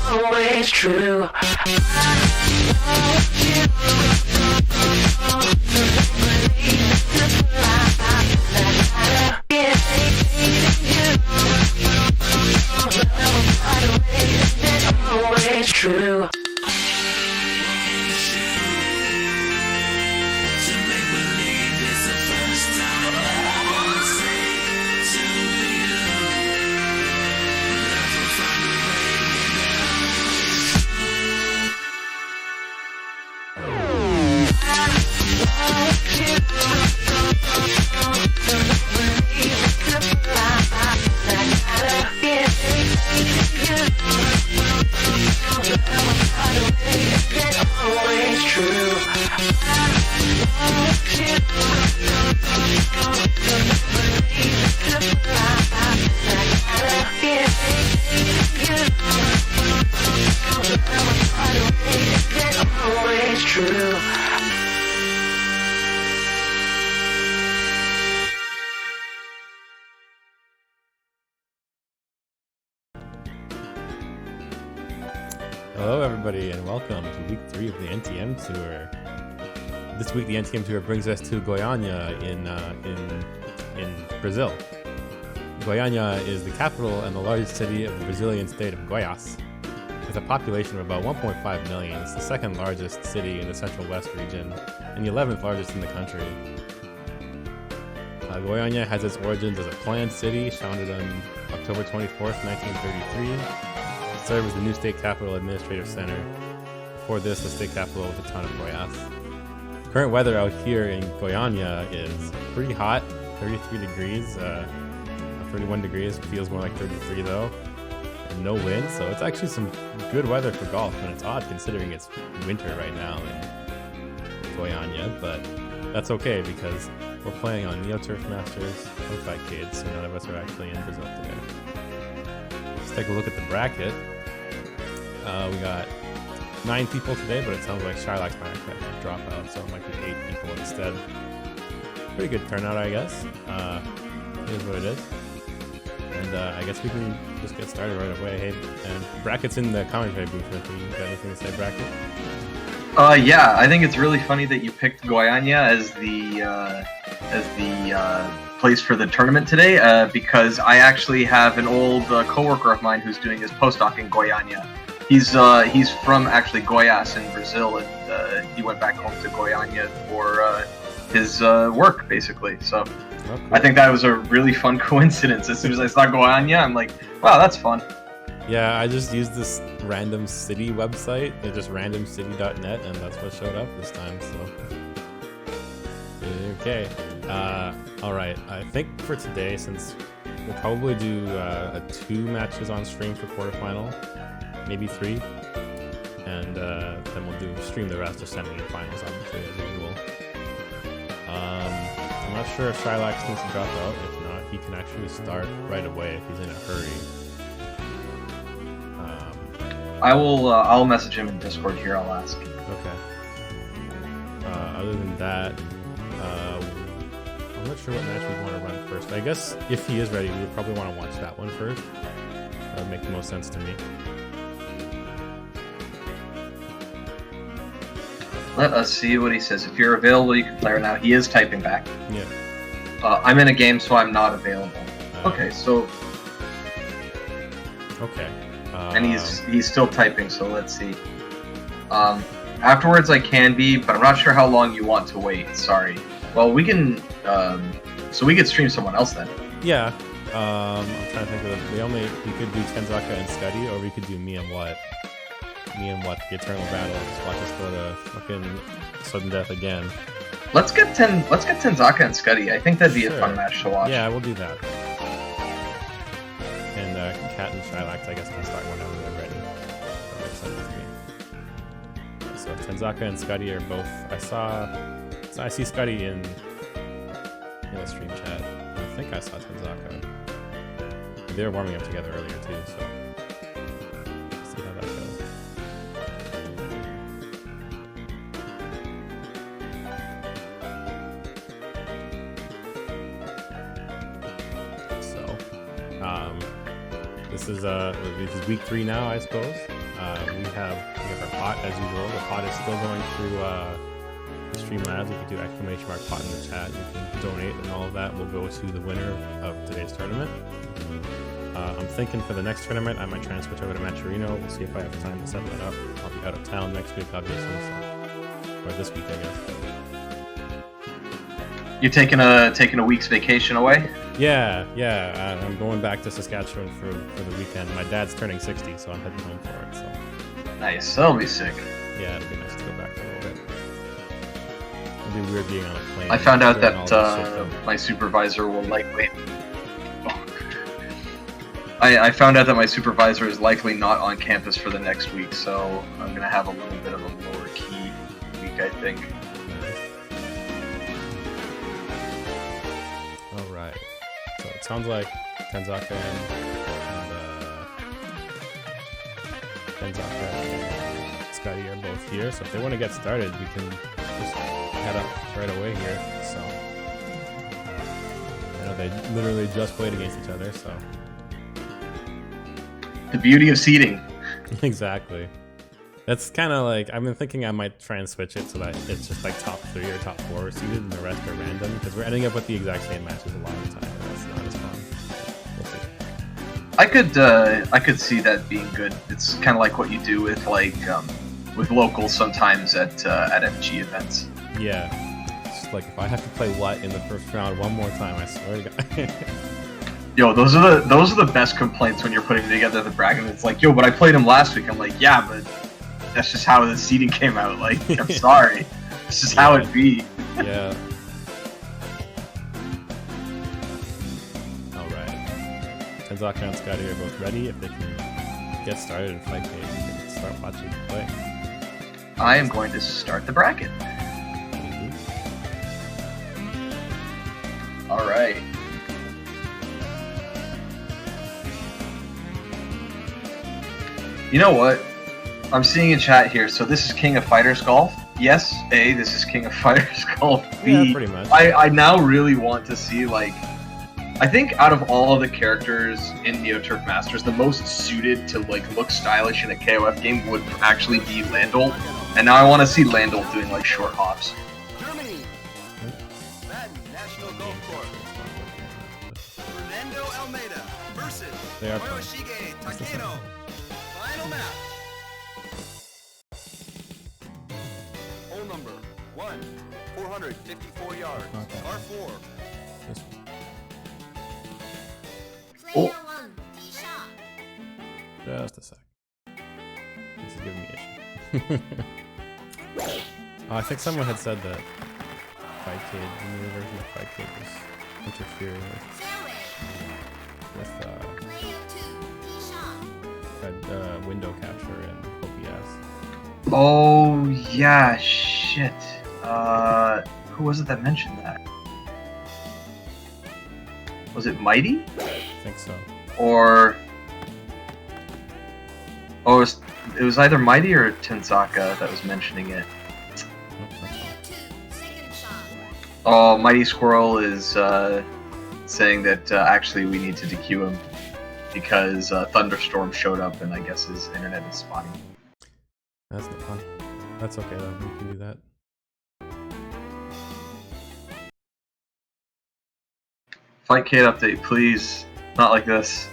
Always true. Always true. Hello everybody and welcome to week 3 of the NTM tour. This week the NTM tour brings us to Goiânia in Brazil. Goiânia is the capital and the largest city of the Brazilian state of Goiás. With a population of about 1.5 million, it's the second largest city in the Central West region and the 11th largest in the country. Goiânia has its origins as a planned city founded on October 24th, 1933. Served as the new state capital administrative center. Before this, the state capital was the town of Goiás. Current weather out here in Goiânia is pretty hot, 33 degrees, 31 degrees, feels more like 33 though, and no wind, so it's actually some good weather for golf, and it's odd considering it's winter right now in Goiânia, but that's okay because we're playing on NeoTurf Masters, notified kids, so none of us are actually in Brazil today. Let's take a look at the bracket. We got 9 people today, but it sounds like Shylax might actually have to drop out, so it might be 8 people instead. Pretty good turnout, I guess. It is what it is. And I guess we can just get started right away. Hey, and Bracket's in the commentary booth with me. You got anything to say, Bracket? Yeah, I think it's really funny that you picked Goiânia as the place for the tournament today, because I actually have an old coworker of mine who's doing his postdoc in Goiânia. He's from actually Goiás in Brazil, and he went back home to Goiânia for his work, basically. So cool. I think that was a really fun coincidence. As soon as I saw Goiânia, I'm like, wow, that's fun. Yeah, I just used this random city website, just randomcity.net, and that's what showed up this time. So okay, all right. I think for today, since we'll probably do 2 matches on stream for quarterfinal. Maybe 3, and then we'll stream the rest of semi-finals, obviously, as usual. I'm not sure if Shylax needs to drop out. If not, he can actually start right away if he's in a hurry. I'll message him in Discord here. I'll ask. Okay. Other than that, I'm not sure what match we'd want to run first. I guess if he is ready, we would probably want to watch that one first. That would make the most sense to me. Let us see what he says. If you're available, you can play right now. He is typing back. Yeah. I'm in a game, so I'm not available. Okay, so... Okay. And he's still typing, so let's see. Afterwards I can be, but I'm not sure how long you want to wait. Sorry. Well, we can... so we could stream someone else then. Yeah. I'm trying to think of we could do Tenzaka and Skuttie, or we could do me and What, the eternal battle. Just watch us go to fucking sudden death again. Let's get Tenzaka and Skuttie. I think that'd be a fun match to watch. Yeah, we'll do that. And Cat and Shylax, I guess, can start whenever they're ready. That makes sense to me. So Tenzaka and Skuttie are both. I see Skuttie in the stream chat. I think I saw Tenzaka. They were warming up together earlier too, so see how that goes. This is week 3 now, I suppose. We have our pot as usual. The pot is still going through Streamlabs. If you do !pot in the chat, you can donate, and all of that will go to the winner of today's tournament. I'm thinking for the next tournament, I might try and switch over to Maturino. We'll see if I have time to set that up. I'll be out of town next week, obviously, or this week, I guess. You're taking a week's vacation away? Yeah. I'm going back to Saskatchewan for the weekend. My dad's turning 60, so I'm heading home for it. So. Nice. That'll be sick. Yeah, it'll be nice to go back for a little bit. It'll be weird being on a plane. I found out that my supervisor will likely. I found out that my supervisor is likely not on campus for the next week, so I'm gonna have a little bit of a lower key week, I think. All right. So it sounds like Tenzaka and Skuttie are both here. So if they want to get started, we can just head up right away here. So I know they literally just played against each other. So the beauty of seeding. Exactly. That's kind of like, I've been thinking I might try and switch it so that it's just like top 3 or top 4 seeded and the rest are random, because we're ending up with the exact same matches a lot of the time, and that's not as fun. We'll see. I could see that being good. It's kind of like what you do with with locals sometimes at FG events. Yeah. It's just like, if I have to play What in the first round one more time, I swear to God. Yo, those are the best complaints when you're putting together the bracket. It's like, yo, but I played him last week. I'm like, yeah, but that's just how the seeding came out. Like, I'm sorry. This is how it be. Yeah. Alright. Tenzaka and Skuttie are both ready. If they can get started in fight game, we can start watching the play. I am going to start the bracket. Alright. You know what? I'm seeing a chat here. So this is King of Fighters Golf. Yes, A, this is King of Fighters Golf. B, yeah, pretty much. I now really want to see, like, I think out of all of the characters in Neo Turf Masters, the most suited to like look stylish in a KOF game would actually be Landol. And now I want to see Landol doing like short hops. Germany. National Golf Corps. Fernando Almeida versus They are Hiroshige Takeno. Final match. Hole number 1, 454 yards. Okay. Par 4. This one. Oh. Just a sec. This is giving me issue. I think someone had said that Fight Kid, the new version of Fight Kid, was interfering with window capture and OBS. Oh yeah, shit. Who was it that mentioned that? Was it Mighty? I think so. Or it was either Mighty or Tenzaka that was mentioning it. Oh, Mighty Squirrel is saying that actually we need to DQ him because Thunderstorm showed up and I guess his internet is spotty. That's not fun. That's okay though, we can do that. Fight Kid update, please. Not like this.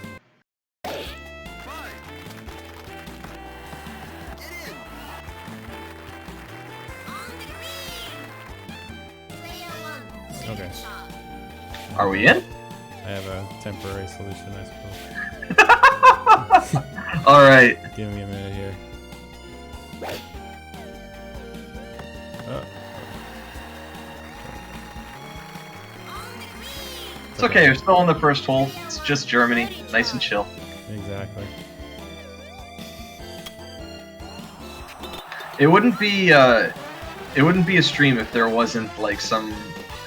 Okay. Are we in? I have a temporary solution, I suppose. Alright. Give me a minute here. Oh. It's okay, we're still on the first hole. It's just Germany. Nice and chill. Exactly. It wouldn't be a stream if there wasn't like some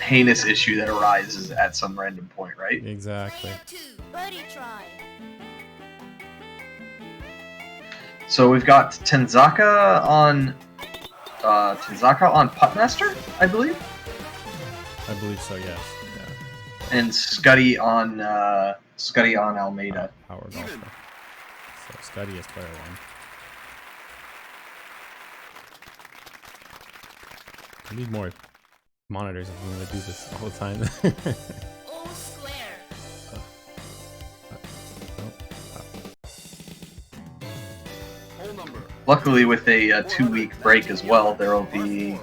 heinous issue that arises at some random point, right? Exactly. So we've got Tenzaka on Puttmaster, I believe. I believe so, yes. Yeah. And Skuttie on Skuttie on Almeida. Power golfer. So Skuttie is player 1. I need more monitors if I'm going to do this all the time. All square. Hole number. Luckily, with a 2-week break as well, there will be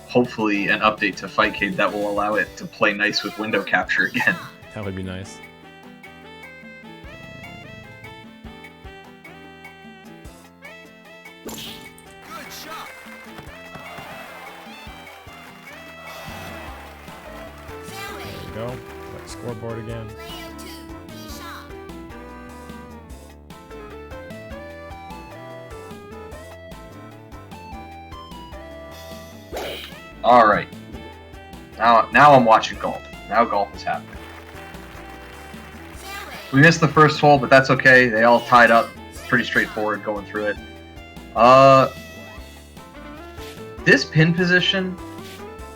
hopefully an update to Fightcade that will allow it to play nice with window capture again. That would be nice. Good shot. Fairway. There we go. Got scoreboard again. Player 2. Shot. All right. Now I'm watching golf. Now golf is happening. Fairway. We missed the first hole, but that's okay. They all tied up. Pretty straightforward going through it. This pin position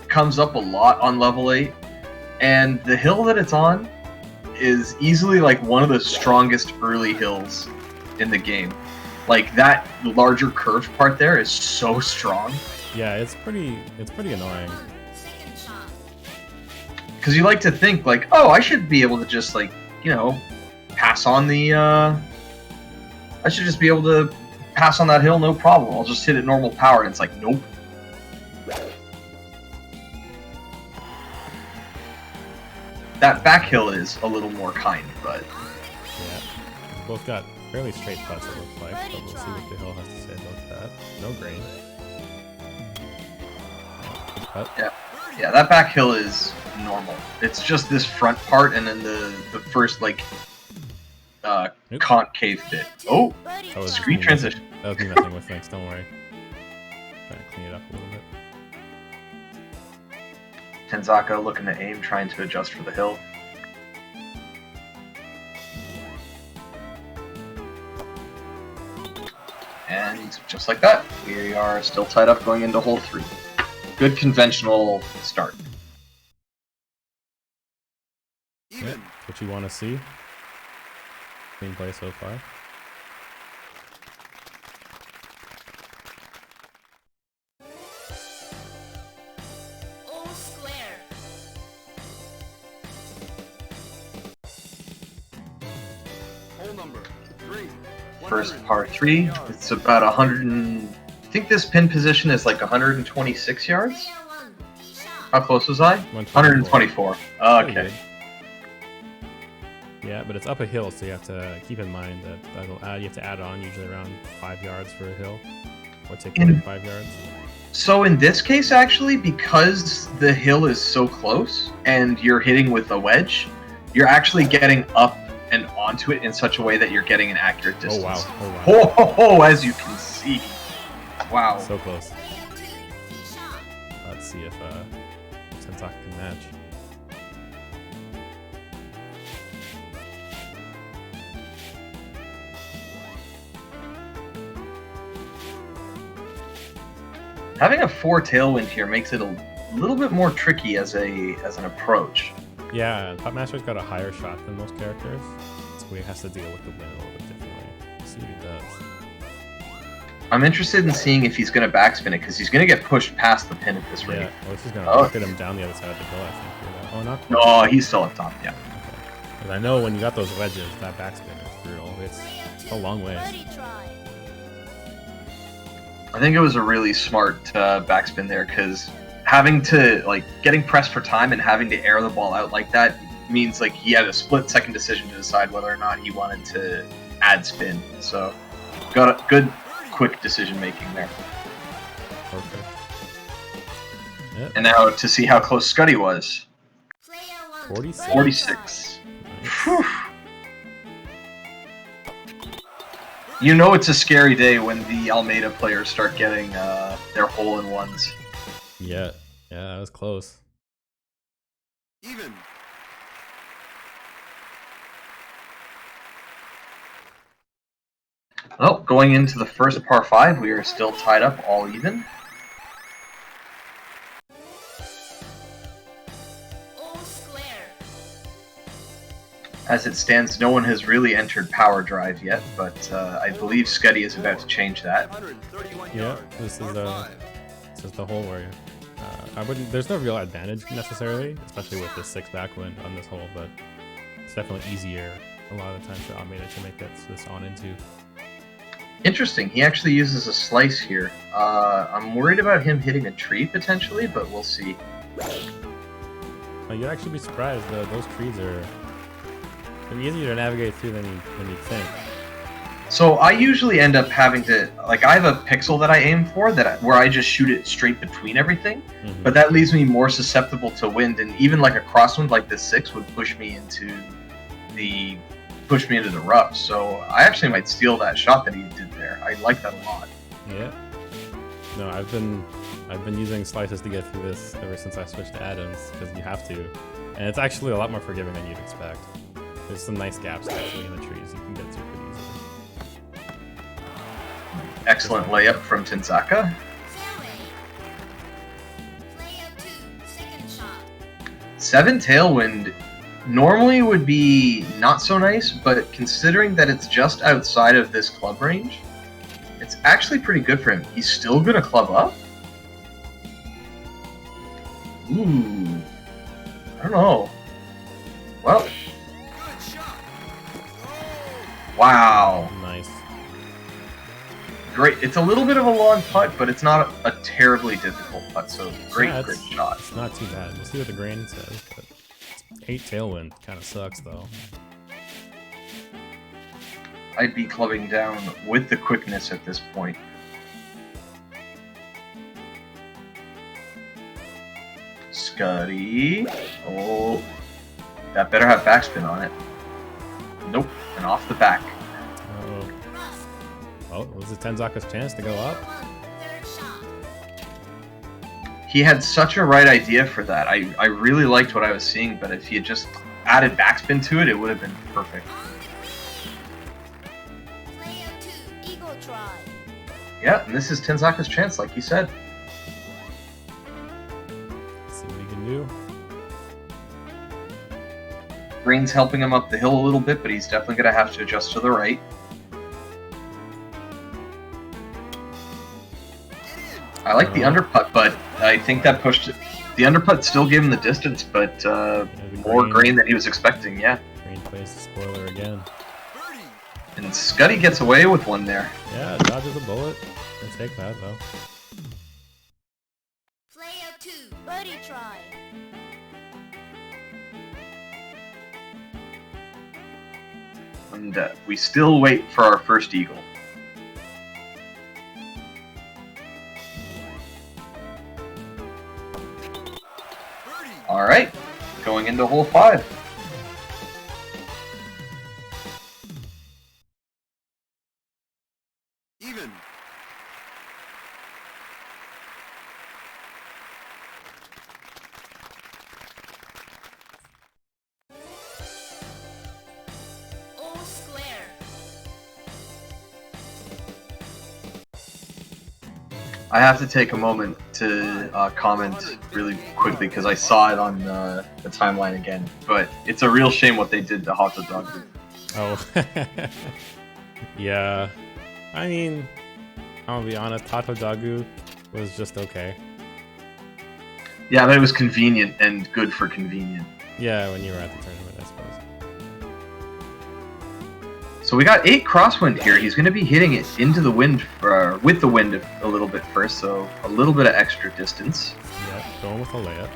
comes up a lot on level 8, and the hill that it's on is easily like one of the strongest early hills in the game. Like that larger curved part there is so strong. Yeah, it's pretty annoying. Second shot. Because you like to think like, oh, I should be able to just like, you know, pass on the I should just be able to pass on that hill, no problem. I'll just hit it normal power, and it's like, nope. That back hill is a little more kind, but Yeah. Both got fairly straight putts, it looks like, but we'll see what the hill has to say about that. No grain. Good putt. yeah, that back hill is normal. It's just this front part, and then the first like Nope. concave bit. Oh, Birdie That was shot. screen transition. That was me messing with things, don't worry. Trying to clean it up a little bit. Tenzaka looking to aim, trying to adjust for the hill. And just like that, we are still tied up going into hole 3. Good conventional start. Yeah, Even. what you want to see. Clean play so far. All square. Hole number 3. First par 3. It's about 100 and... I think this pin position is like 126 yards. Player 1. Shot. How close was I? 124. Pretty Okay. good. Yeah, but it's up a hill, so you have to keep in mind that you have to add on usually around 5 yards for a hill, or take away 5 yards. So in this case, actually, because the hill is so close and you're hitting with a wedge, you're actually getting up and onto it in such a way that you're getting an accurate Oh distance. wow! Oh wow! Ho, ho, ho, as you can see. Wow. So close. Player 2. Shot. Let's see if Tenzaka can match. Having a 4 tailwind here makes it a little bit more tricky as an approach. Yeah, Top Master's got a higher shot than most characters, so he has to deal with the wind a little bit differently. Let's see what he does. I'm interested in seeing if he's going to backspin it, because he's going to get pushed past the pin at this rate. Yeah, well, this is gonna Oh. rocket him down the other side of the hill, I think. Oh, not quite. No, he's still up top, yeah. Because I know when you got those wedges, that backspin is brutal. It's a long way. Birdie try. I think it was a really smart backspin there, because having to, like, getting pressed for time and having to air the ball out like that means, like, he had a split-second decision to decide whether or not he wanted to add spin. So, got a good, quick decision-making there. Perfect. Yep. And now to see how close Skuttie was. Player 1. 46. 46. Nice. Whew. You know it's a scary day when the Almeida players start getting their hole-in-ones. Yeah, that was close. Even. Well, going into the first par 5, we are still tied up, all even. All square. As it stands, no one has really entered Power Drive yet, but I believe Skuttie is about to change that. 131 Yeah, yards. this is Par five. this is the hole where I wouldn't. There's no real advantage necessarily, especially with the 6 backwind on this hole, but it's definitely easier a lot of the time for automated to make this on into. Interesting. He actually uses a slice here. I'm worried about him hitting a tree potentially, but we'll see. You'd actually be surprised. Those trees they're easier to navigate through than you think. So I usually end up having to, like, I have a pixel that I aim for where I just shoot it straight between everything, but that leaves me more susceptible to wind, and even like a crosswind like this 6 would push me into the rough. So I actually might steal that shot that he did there. I like that a lot. Yeah. No, I've been using slices to get through this ever since I switched to Adams because you have to, and it's actually a lot more forgiving than you'd expect. There's some nice gaps actually in the trees you can get through pretty easily. Excellent layup from Tenzaka. Fairway. Player 2, second shot. 7 tailwind normally would be not so nice, but considering that it's just outside of this club range, it's actually pretty good for him. He's still gonna club up? Ooh. I don't know. Well, Good shot. Oh. wow. Nice. Great. It's a little bit of a long putt, but it's not a terribly difficult putt, so great, Yeah, great shot. It's not too bad. We'll see what the grain says. But 8 tailwind kind of sucks though. I'd be clubbing down with the quickness at this point. Skuttie. Oh, that better have backspin on it. Nope, and off the back. Uh-oh. Rough. Oh, was it Tenzaka's chance to go up? 1, third shot. He had such a right idea for that. I really liked what I was seeing, but if he had just added backspin to it, it would have been perfect. On the green. Player 2, eagle try. Yeah, and this is Tenzaka's chance, like you said. Let's see what he can do. Green's helping him up the hill a little bit, but he's definitely going to have to adjust to the right. I like the underputt, but I think that pushed it. The underputt still gave him the distance, but more grain than he was expecting, yeah. Grain plays the spoiler again. Birdie. And Skuttie gets away with one there. Yeah, dodges a bullet. Can take that though. Player 2, birdie try. And we still wait for our first eagle. Birdie. Alright, going into hole 5. Even. All square. I have to take a moment to comment really quickly because I saw it on the timeline again. But it's a real shame what they did to Watwuzdat. Oh. Yeah. I mean, I'll be honest, Watwuzdat was just okay. Yeah, but it was convenient and good for convenient. Yeah, when you were at the tournament, I suppose. So we got 8 crosswind here. He's going to be hitting it into the wind, with the wind a little bit first, so a little bit of extra distance. Yeah, going with a layup.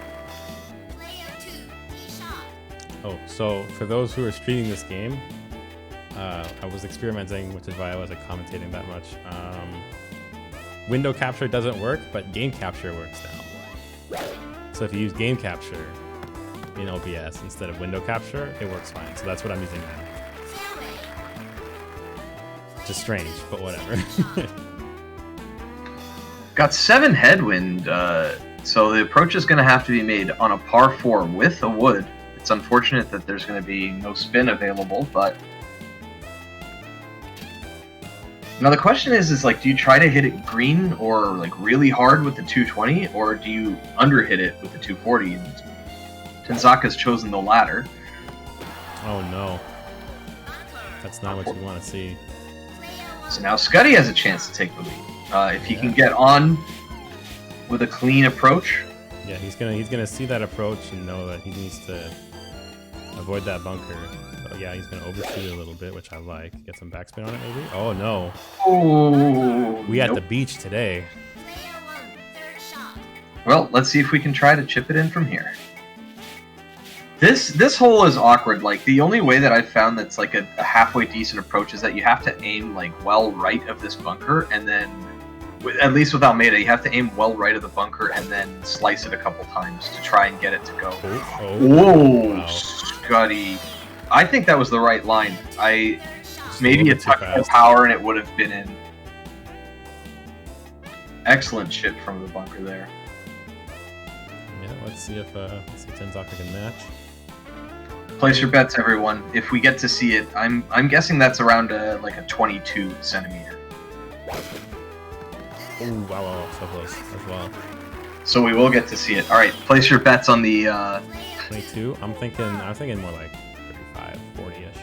Player 2, tee shot. Oh, so for those who are streaming this game, I was experimenting, which is why I wasn't commentating that much. Window capture doesn't work, but game capture works now. So if you use game capture in OBS instead of window capture, it works fine. So that's what I'm using now. Fairway. Just strange, but whatever. Got 7 headwind, so the approach is going to have to be made on a par 4 with a wood. It's unfortunate that there's going to be no spin available, but... Now the question is like, do you try to hit it green or like really hard with the 220, or do you underhit it with the 240? And Tenzaka's chosen the latter. Oh no. That's not what you want to see. So now Skuttie has a chance to take the lead. If he can get on with a clean approach. Yeah, he's gonna see that approach and know that he needs to avoid that bunker. So yeah, he's gonna overshoot a little bit, which I like. Get some backspin on it maybe. Oh no. Oh, We at the beach today. Well, let's see if we can try to chip it in from here. This hole is awkward. Like, the only way that I've found that's like a halfway decent approach is that you have to aim like well right of this bunker, and then, at least with Almeida, you have to aim well right of the bunker and then slice it a couple times to try and get it to go. Whoa, Wow. Skuttie. I think that was the right line. Maybe a little bit too touch more fast. power and it would have been in. Excellent chip from the bunker there. Yeah, let's see if Tenzaka can match. Place your bets, everyone. If we get to see it, I'm guessing that's around like a 22 centimeter. Oh wow, so close as well. So we will get to see it. All right, place your bets on the. 22. I'm thinking more like 35, 40-ish.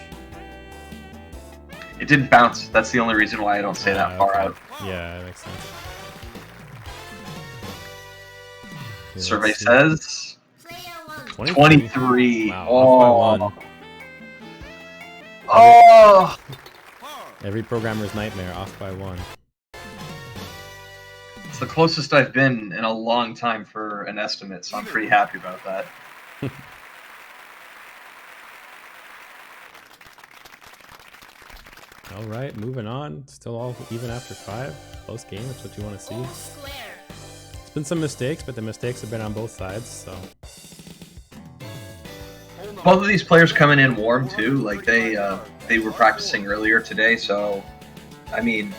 It didn't bounce. That's the only reason why I don't say that far Okay. out. Yeah, that makes sense. Okay, Survey let's see. says 23. Wow, Oh. off by one. Oh. Every programmer's nightmare, off by one. It's the closest I've been in a long time for an estimate, so I'm pretty happy about that. All right, moving on. Still all even after 5. Close game. That's what you want to see. It's been some mistakes, but the mistakes have been on both sides. So Both of these players coming in warm too. Like they were practicing earlier today, so I mean,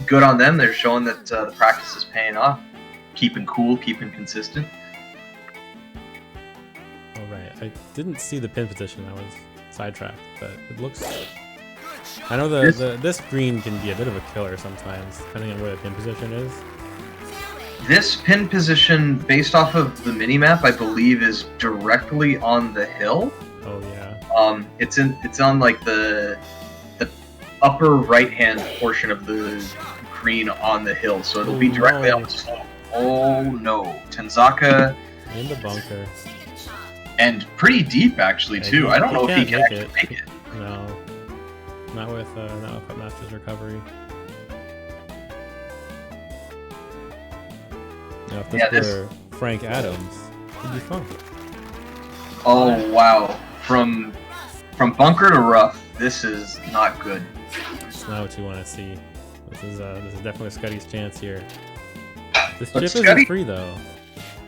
good on them. They're showing that the practice is paying off. Keeping cool, keeping consistent. all right, I didn't see the pin position. I was sidetracked, but it looks. I know this green can be a bit of a killer sometimes, depending on where the pin position is. This pin position, based off of the minimap, I believe is directly on the hill. Oh yeah. It's on like the upper right hand portion of the green on the hill, so it'll be directly on the slope. Oh no, Tenzaka, In the bunker. and pretty deep actually too. I don't know if he can actually make it. No. Not with Master's recovery. Now, if this Yeah, this- were Frank Adams, it'd be fun. Oh wow, from bunker to rough, this is not good. It's not what you want to see. This is definitely Skuttie's chance here. This But chip Skuttie- isn't free though.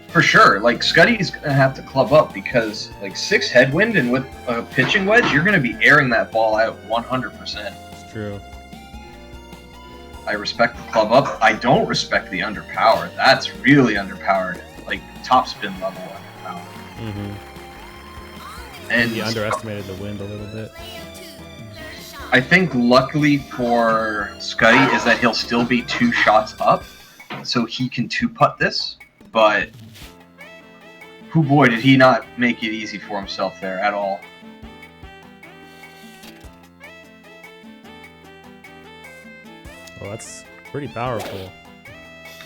For sure, like Skuttie's gonna have to club up because like 6 headwind and with a pitching wedge, you're gonna be airing that ball out 100%. It's true. I respect the club up. I don't respect the underpower. That's really underpowered, like top spin level underpowered. Mm-hmm. And He underestimated the wind a little bit. I think luckily for Skuttie is that he'll still be 2 shots up, so he can 2-putt this. But, oh boy, did he not make it easy for himself there at all. Well, that's pretty powerful.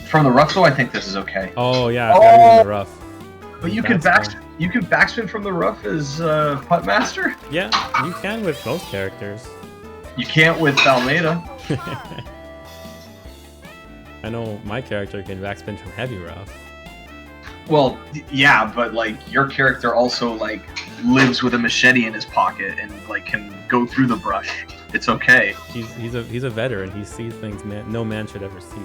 From the rough though, I think this is okay. Oh yeah, it's gotta be in the rough. But you can backspin from the rough as putt master. Yeah, you can with most characters. You can't with Almeida. I know my character can backspin from heavy rough. Well, yeah, but like your character also like lives with a machete in his pocket and like can go through the brush. It's okay. He's a veteran. He sees things no man should ever see.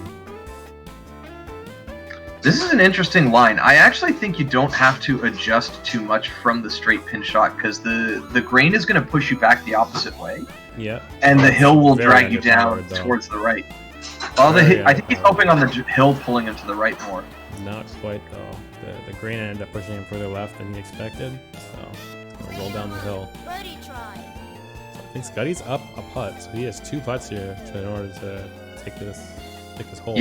This is an interesting line. I actually think you don't have to adjust too much from the straight pin shot because the grain is going to push you back the opposite way, Yeah. and the hill will Very drag you down underpowered, though. towards the right. Well, Very I think he's underpowered. hoping on the hill, pulling him to the right more. Not quite though. The grain ended up pushing him further left than he expected, so it's gonna roll down the hill. Birdie try. So I think Skuttie's up a putt, so he has 2 putts here in order to take this hole.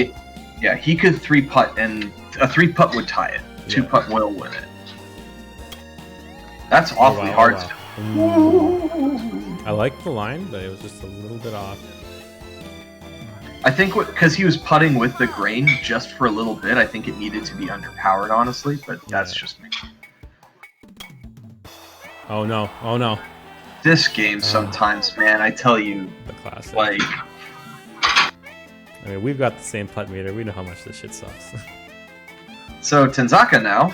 Yeah, he could 3-putt, and a 3-putt would tie it. Yeah. 2-putt will win it. That's awfully wow, hard. wow. I like the line, but it was just a little bit off. I think because he was putting with the grain just for a little bit, I think it needed to be underpowered, honestly, but that's Yeah. just me. Oh no, oh no. This game sometimes, man, I tell you, The classic. like, I mean, we've got the same putt meter. We know how much this shit sucks. so Tenzaka now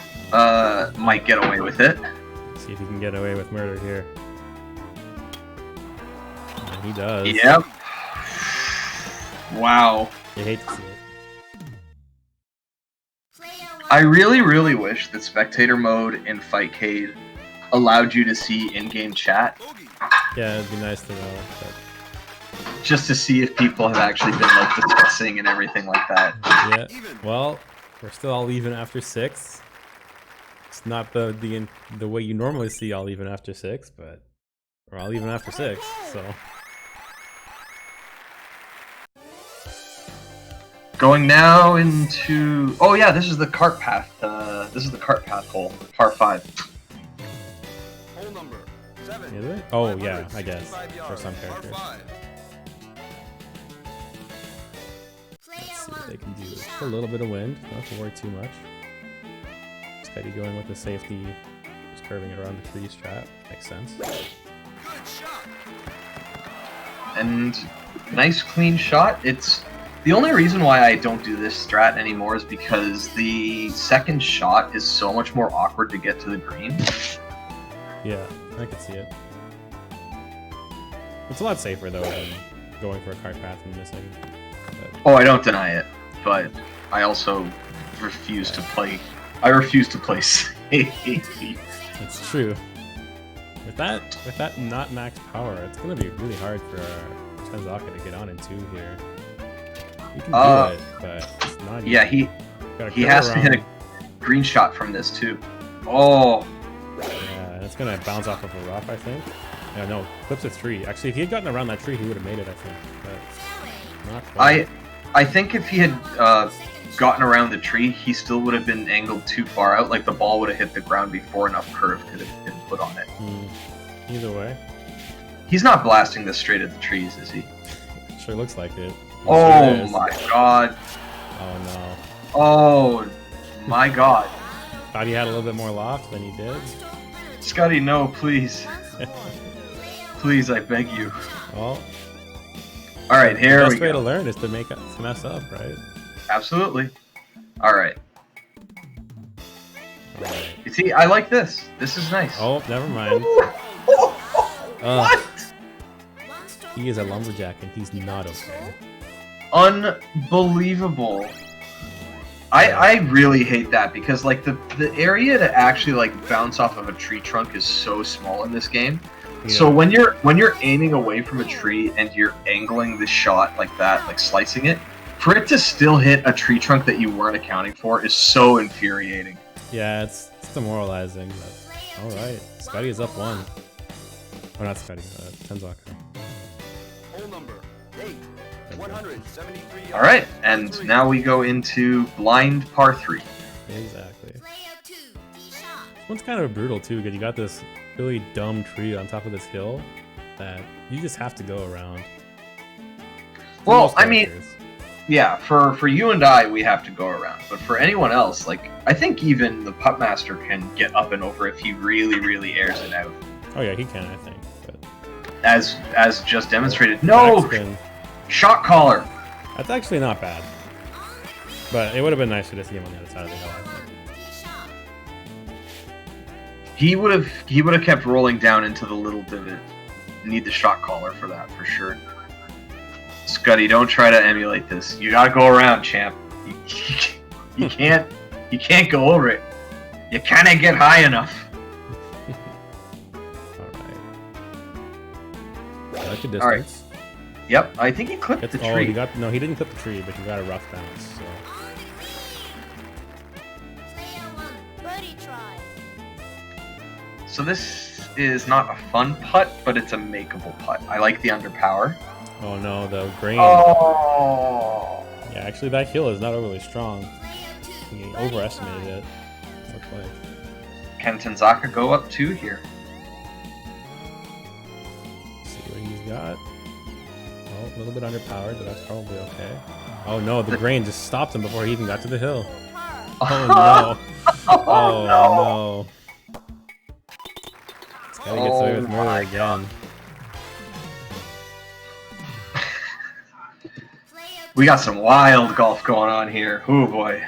might get away with it. See if he can get away with murder here. And he does. Yep. Wow. You hate to see it. Player I 1. really, really wish that spectator mode in Fightcade allowed you to see in-game chat, Bogey. Yeah, it'd be nice to know. But just to see if people have actually been like discussing and everything like that. yeah. Even. Well, we're still all even after 6. It's not the way you normally see all even after 6, but we're all even after 6. So Going now into yeah, this is the cart path. This is the cart path hole, par 5. Hole number 7. is it? Oh yeah, I guess 565 for yards, some par characters. 5. Player Let's see what 1. they can do. Tee Just shot. a little bit of wind. Don't have to worry too much. Skuttie going with the safety, just curving it around the tree strat. Makes sense. Good shot. And nice clean shot. It's the only reason why I don't do this strat anymore is because the second shot is so much more awkward to get to the green. Yeah, I could see it. It's a lot safer though than going for a cart path and missing. But Oh, I don't deny it, but I also refuse to play. I refuse to play safe. it's true. With that not max power, it's gonna be really hard for Tenzaka to get on in 2 here. You can do it, but it's not Yeah, easy. he Gotta he go has to around. hit a green shot from this too. Oh, Yeah, and it's gonna bounce off of a rough, I think. Yeah, no, clips a 3. Actually, if he had gotten around that tree, he would have made it, I think. But not quite. I think if he had gotten around the tree, he still would have been angled too far out. Like the ball would have hit the ground before enough curve could have been put on it. Either way, He's not blasting this straight at the trees, is he? sure looks like it. It Oh sure is. my god. Oh no. Oh my god. Thought he had a little bit more loft than he did. Skuttie, no, please. Please, I beg you. Well, Alright, here the we best way to go. learn is to mess up, right? Absolutely. Alright. Alright. You see, I like this. This is nice. Oh, never mind. What? He is a lumberjack and he's not okay. Unbelievable. I really hate that because like the area to actually like bounce off of a tree trunk is so small in this game. So when you're aiming away from a tree and you're angling the shot like that, like slicing it, for it to still hit a tree trunk that you weren't accounting for is so infuriating. Yeah, it's demoralizing, but alright. Skuttie is up 1. Oh, not Skuttie, Tenzaka. Hole number 8. 173 yards. Alright, and now we go into blind par 3. Exactly. This Player 2. Tee shot. one's kind of brutal too, because you got this really dumb tree on top of this hill that you just have to go around. For Well, most I mean, characters. yeah, for you and I, we have to go around. But for anyone else, like, I think even the putt master can get up and over if he really, really airs it out. Oh yeah, he can, I think. But As just demonstrated. No! backspin, Shot caller! that's actually not bad. But it would have been nicer to see him on the other side of the hill, I think. Tee shot. He would have kept rolling down into the little divot. Need the shot caller for that, for sure. Skuttie, don't try to emulate this. You gotta go around, champ. You can't go over it. You can't get high enough. Alright. I like the distance. Alright. Yep, I think he clipped the Oh, tree. no, he didn't clip the tree, but he got a rough bounce. So. Player 1. Birdie try. So this is not a fun putt, but it's a makeable putt. I like the underpower. Oh no, the grain. Oh. Yeah, actually that hill is not overly strong. Player 2. He birdie overestimated try. it. Looks like. Can Tenzaka go up 2 here? got a little bit underpowered, but that's probably okay. Oh no, the grain just stopped him before he even got to the hill. Oh no. Oh no. Skuttie gets away with murder again. We got some wild golf going on here. Oh boy.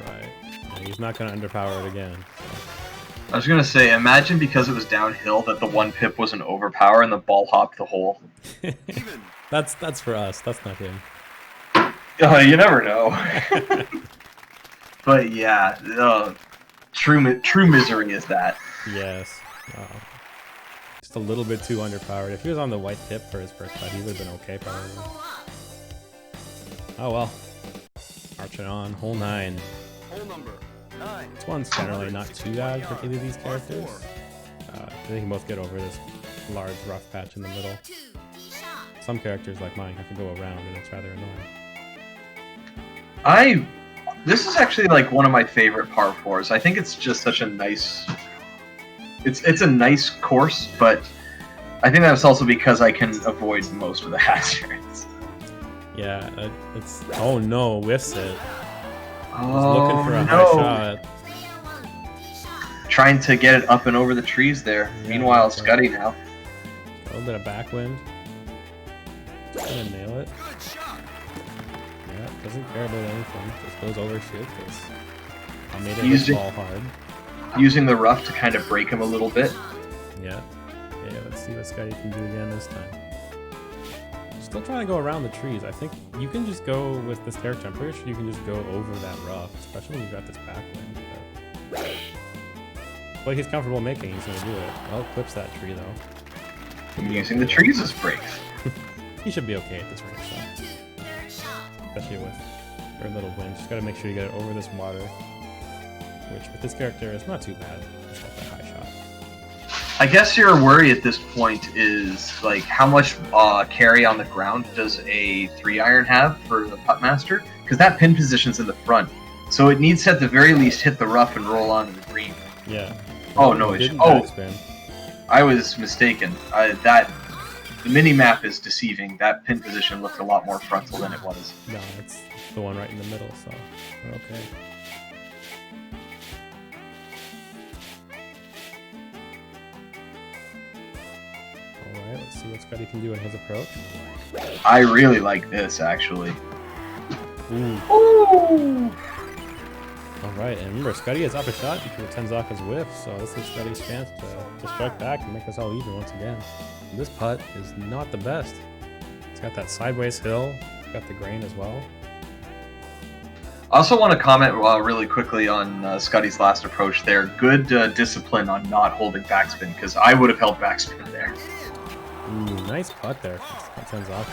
Alright. Yeah, he's not going to underpower it again. I was gonna say, imagine because it was downhill that the one pip was an overpower and the ball hopped the hole. That's for us. That's not him. You never know. But yeah, true misery is that. Yes. Just a little bit too underpowered. If he was on the white tip for his first putt, he would have been okay probably. Oh well. Marching on. Hole 9. Hole number 9. This one's generally not too bad for either of these characters. They can both get over this large rough patch in the middle. Some characters like mine have to go around and it's rather annoying. This is actually like one of my favorite par 4s. I think it's just such a nice... It's a nice course, but I think that's also because I can avoid most of the hazards. Yeah, it's... Oh no, whiffs it. Oh, looking for a no. high shot. Trying to get it up and over the trees there. Yeah, Meanwhile, that's Skuttie now. A little bit of backwind. Just gonna nail it. Good shot. Yeah, doesn't care about anything. Just goes over shit because I made it Using- ball hard. Using the rough to kind of break him a little bit. Yeah. Yeah, let's see what Skuttie can do again this time. Still trying to go around the trees. I think you can just go with this character. I'm pretty sure you can just go over that rough, especially when you've got this backwind. But what he's comfortable making, he's gonna do it. Well, clips that tree though. Using the trees as brakes. He should be okay at this range shot. Especially with very little wind. Just gotta make sure you get it over this water. Which with this character is not too bad. Just got that high shot. I guess your worry at this point is like how much carry on the ground does a 3-iron have for the putt master? Because that pin position's in the front, so it needs to at the very least hit the rough and roll onto the green. Yeah. Oh no! Didn't Oh, backspin. I was mistaken. The mini map is deceiving. That pin position looked a lot more frontal than it was. No, it's the one right in the middle, so we're okay. Alright, let's see what Skuttie can do in his approach. I really like this actually. Ooh. Ooh. Alright, and remember, Skuttie is up a shot because of Tenzaka's whiff, so this is Skuttie's chance to strike back and make us all even once again. And this putt is not the best. It's got that sideways hill, it's got the grain as well. I also want to comment really quickly on Skuttie's last approach there. Good discipline on not holding backspin, because I would have held backspin there. Ooh, nice putt there from Tenzaka.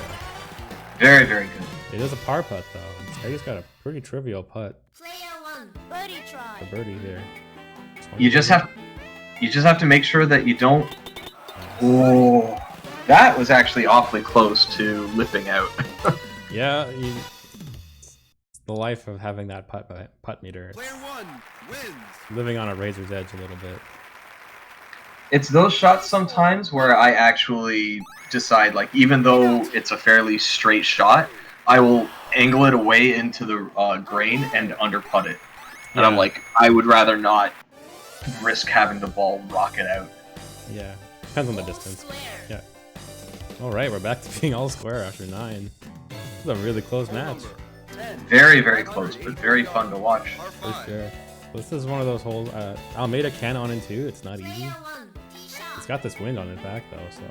Very, very good. It is a par putt though, and Skuttie's got a pretty trivial putt. Player 1, birdie The try. birdie here. You just have to make sure that you don't. Oh, that was actually awfully close to lipping out. Yeah, it's the life of having that putt meter. It's Player 1 wins. living on a razor's edge a little bit. It's those shots sometimes where I actually decide, like, even though it's a fairly straight shot, I will angle it away into the grain and under putt it. And I'm Yeah. like, I would rather not risk having the ball rocket out. Yeah, depends on the distance. Square. Yeah. Alright, we're back to being all square after 9. This is a really close match, 10. Very, very close, but very fun to watch. Par for 5. sure. This is one of those holes, Almeida can on in 2, it's not easy. Player 1, tee It's shot. got this wind on his back though, so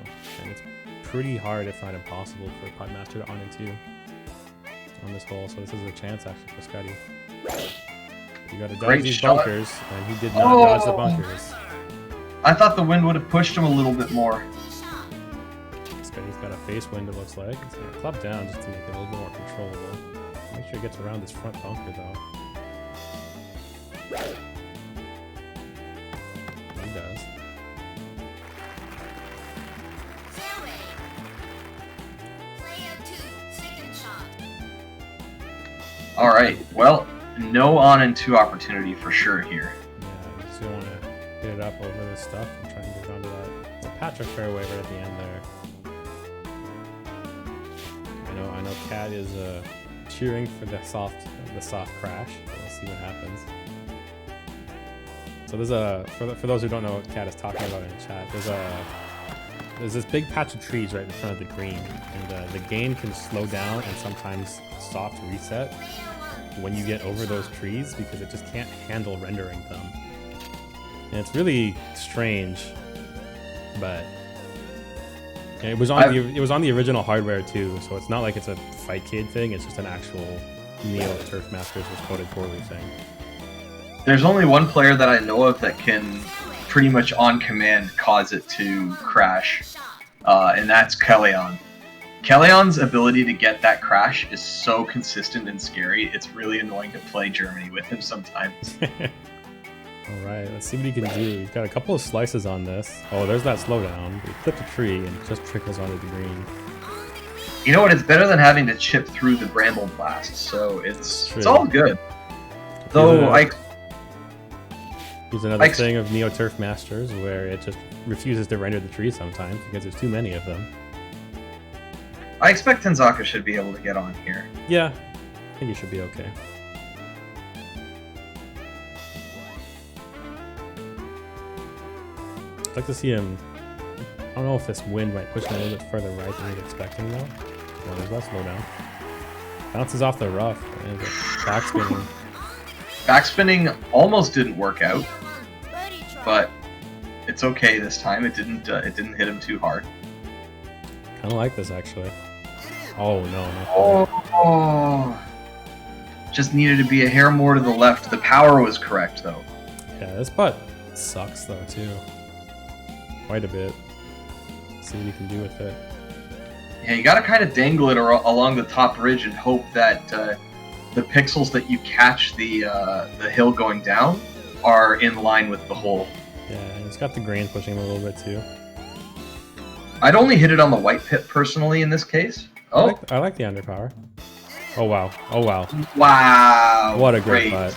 and it's pretty hard, if not impossible, for Putt Master to on in 2 on this hole, so this is a chance actually for Skuttie. You gotta dodge Great these shot. bunkers, and he did not dodge the Oh. bunkers. I thought the wind would have pushed him a little bit more. Tee shot. Skuttie's got a face wind, it looks like. It's gonna club down just to make it a little bit more controllable. Make sure he gets around this front bunker though. He does. Fairway. Player 2, second shot. Alright, well, no on and 2 opportunity for sure here. Yeah, you just don't want to hit it up over this stuff and try and get onto that. It's a patch of fairway right at the end there. I know Cat is cheering for the soft crash. So we'll see what happens. So there's for those who don't know what Cat is talking about in the chat, there's this big patch of trees right in front of the green, and the game can slow down and sometimes soft reset when you get over those trees because it just can't handle rendering them. And it's really strange, but it was on the original hardware too, so it's not like it's a Fight Kid thing. It's just an actual Neo Turf Masters was coded poorly thing. There's only one player that I know of that can pretty much on command cause it to crash, and that's Keleon. Keleon's ability to get that crash is so consistent and scary, it's really annoying to play Germany with him sometimes. Alright, let's see what he can do. He's got a couple of slices on this. Oh, there's that slowdown. He clipped a tree and it just trickles onto the green. You know what, it's better than having to chip through the Bramble Blast, so it's all good. Though Here's another thing of Neo Turf Masters where it just refuses to render the trees sometimes because there's too many of them. I expect Tenzaka should be able to get on here. Yeah, I think he should be okay. I'd like to see him. I don't know if this wind might push him a little bit further right than he's expecting though. Well, there's that slowdown. Bounces off the rough and backspinning. Backspinning almost didn't work out, but it's okay this time. It didn't hit him too hard. Kind of like this actually. Oh no! Oh, just needed to be a hair more to the left. The power was correct though. Yeah, this putt sucks though too. Quite a bit. See what you can do with it. Yeah, you gotta kind of dangle it along the top ridge and hope that the pixels that you catch the hill going down are in line with the hole. Yeah, and it's got the grain pushing him a little bit too. I'd only hit it on the white pit personally in this case. Oh, I like the underpower. Oh wow! Oh wow! Wow! What a great putt!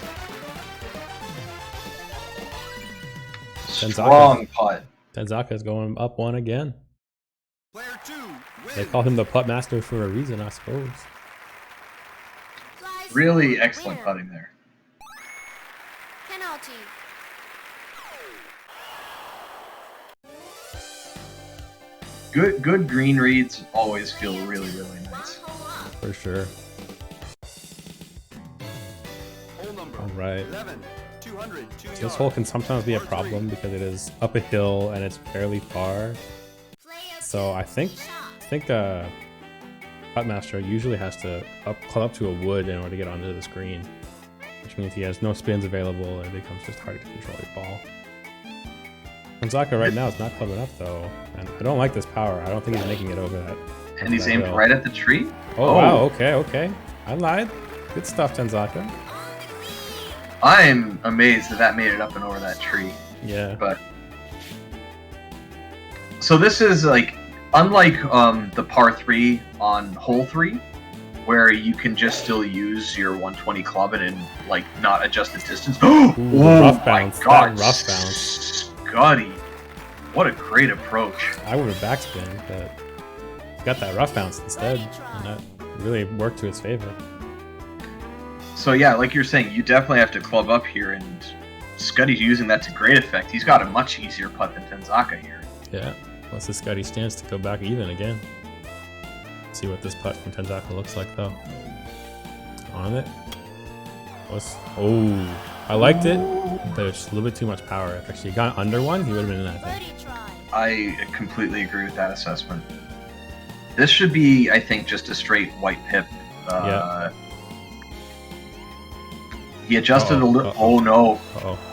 Strong putt. Tenzaka is going up one again. Player 2 wins. They call him the putt master for a reason, I suppose. Really excellent putting there. Penalty. Good green reads always feel really nice. For sure. Hole number All right. 11, 202 yards. This hole can sometimes be a problem because it is up a hill and it's fairly far. So I think Puttmaster usually has to club up to a wood in order to get onto the screen, which means he has no spins available and it becomes just hard to control your ball. Tenzaka right now is not clubbing up though, and I don't like this power. I don't think he's making it over that. And he's aimed right at the tree? Oh wow, okay. I lied. Good stuff, Tenzaka. I'm amazed that made it up and over that tree. Yeah. But so this is like unlike the par 3 on hole 3, where you can just still use your 120 club and like not adjust the distance. Ooh, oh rough my bounce. god! Rough bounce. Skuttie, what a great approach. I would have backspin, but he got that rough bounce instead, and that really worked to his favor. So yeah, like you're saying, you definitely have to club up here, and Skuttie's using that to great effect. He's got a much easier putt than Tenzaka here. Yeah, plus the Skuttie stance to go back even again. Let's see what this putt from Tenzaka looks like though. On it. Oh, I liked it, but it's a little bit too much power. If actually he got under one, he would have been in that thing. I completely agree with that assessment. This should be, I think, just a straight white pip. Yeah. He adjusted a little. Oh no.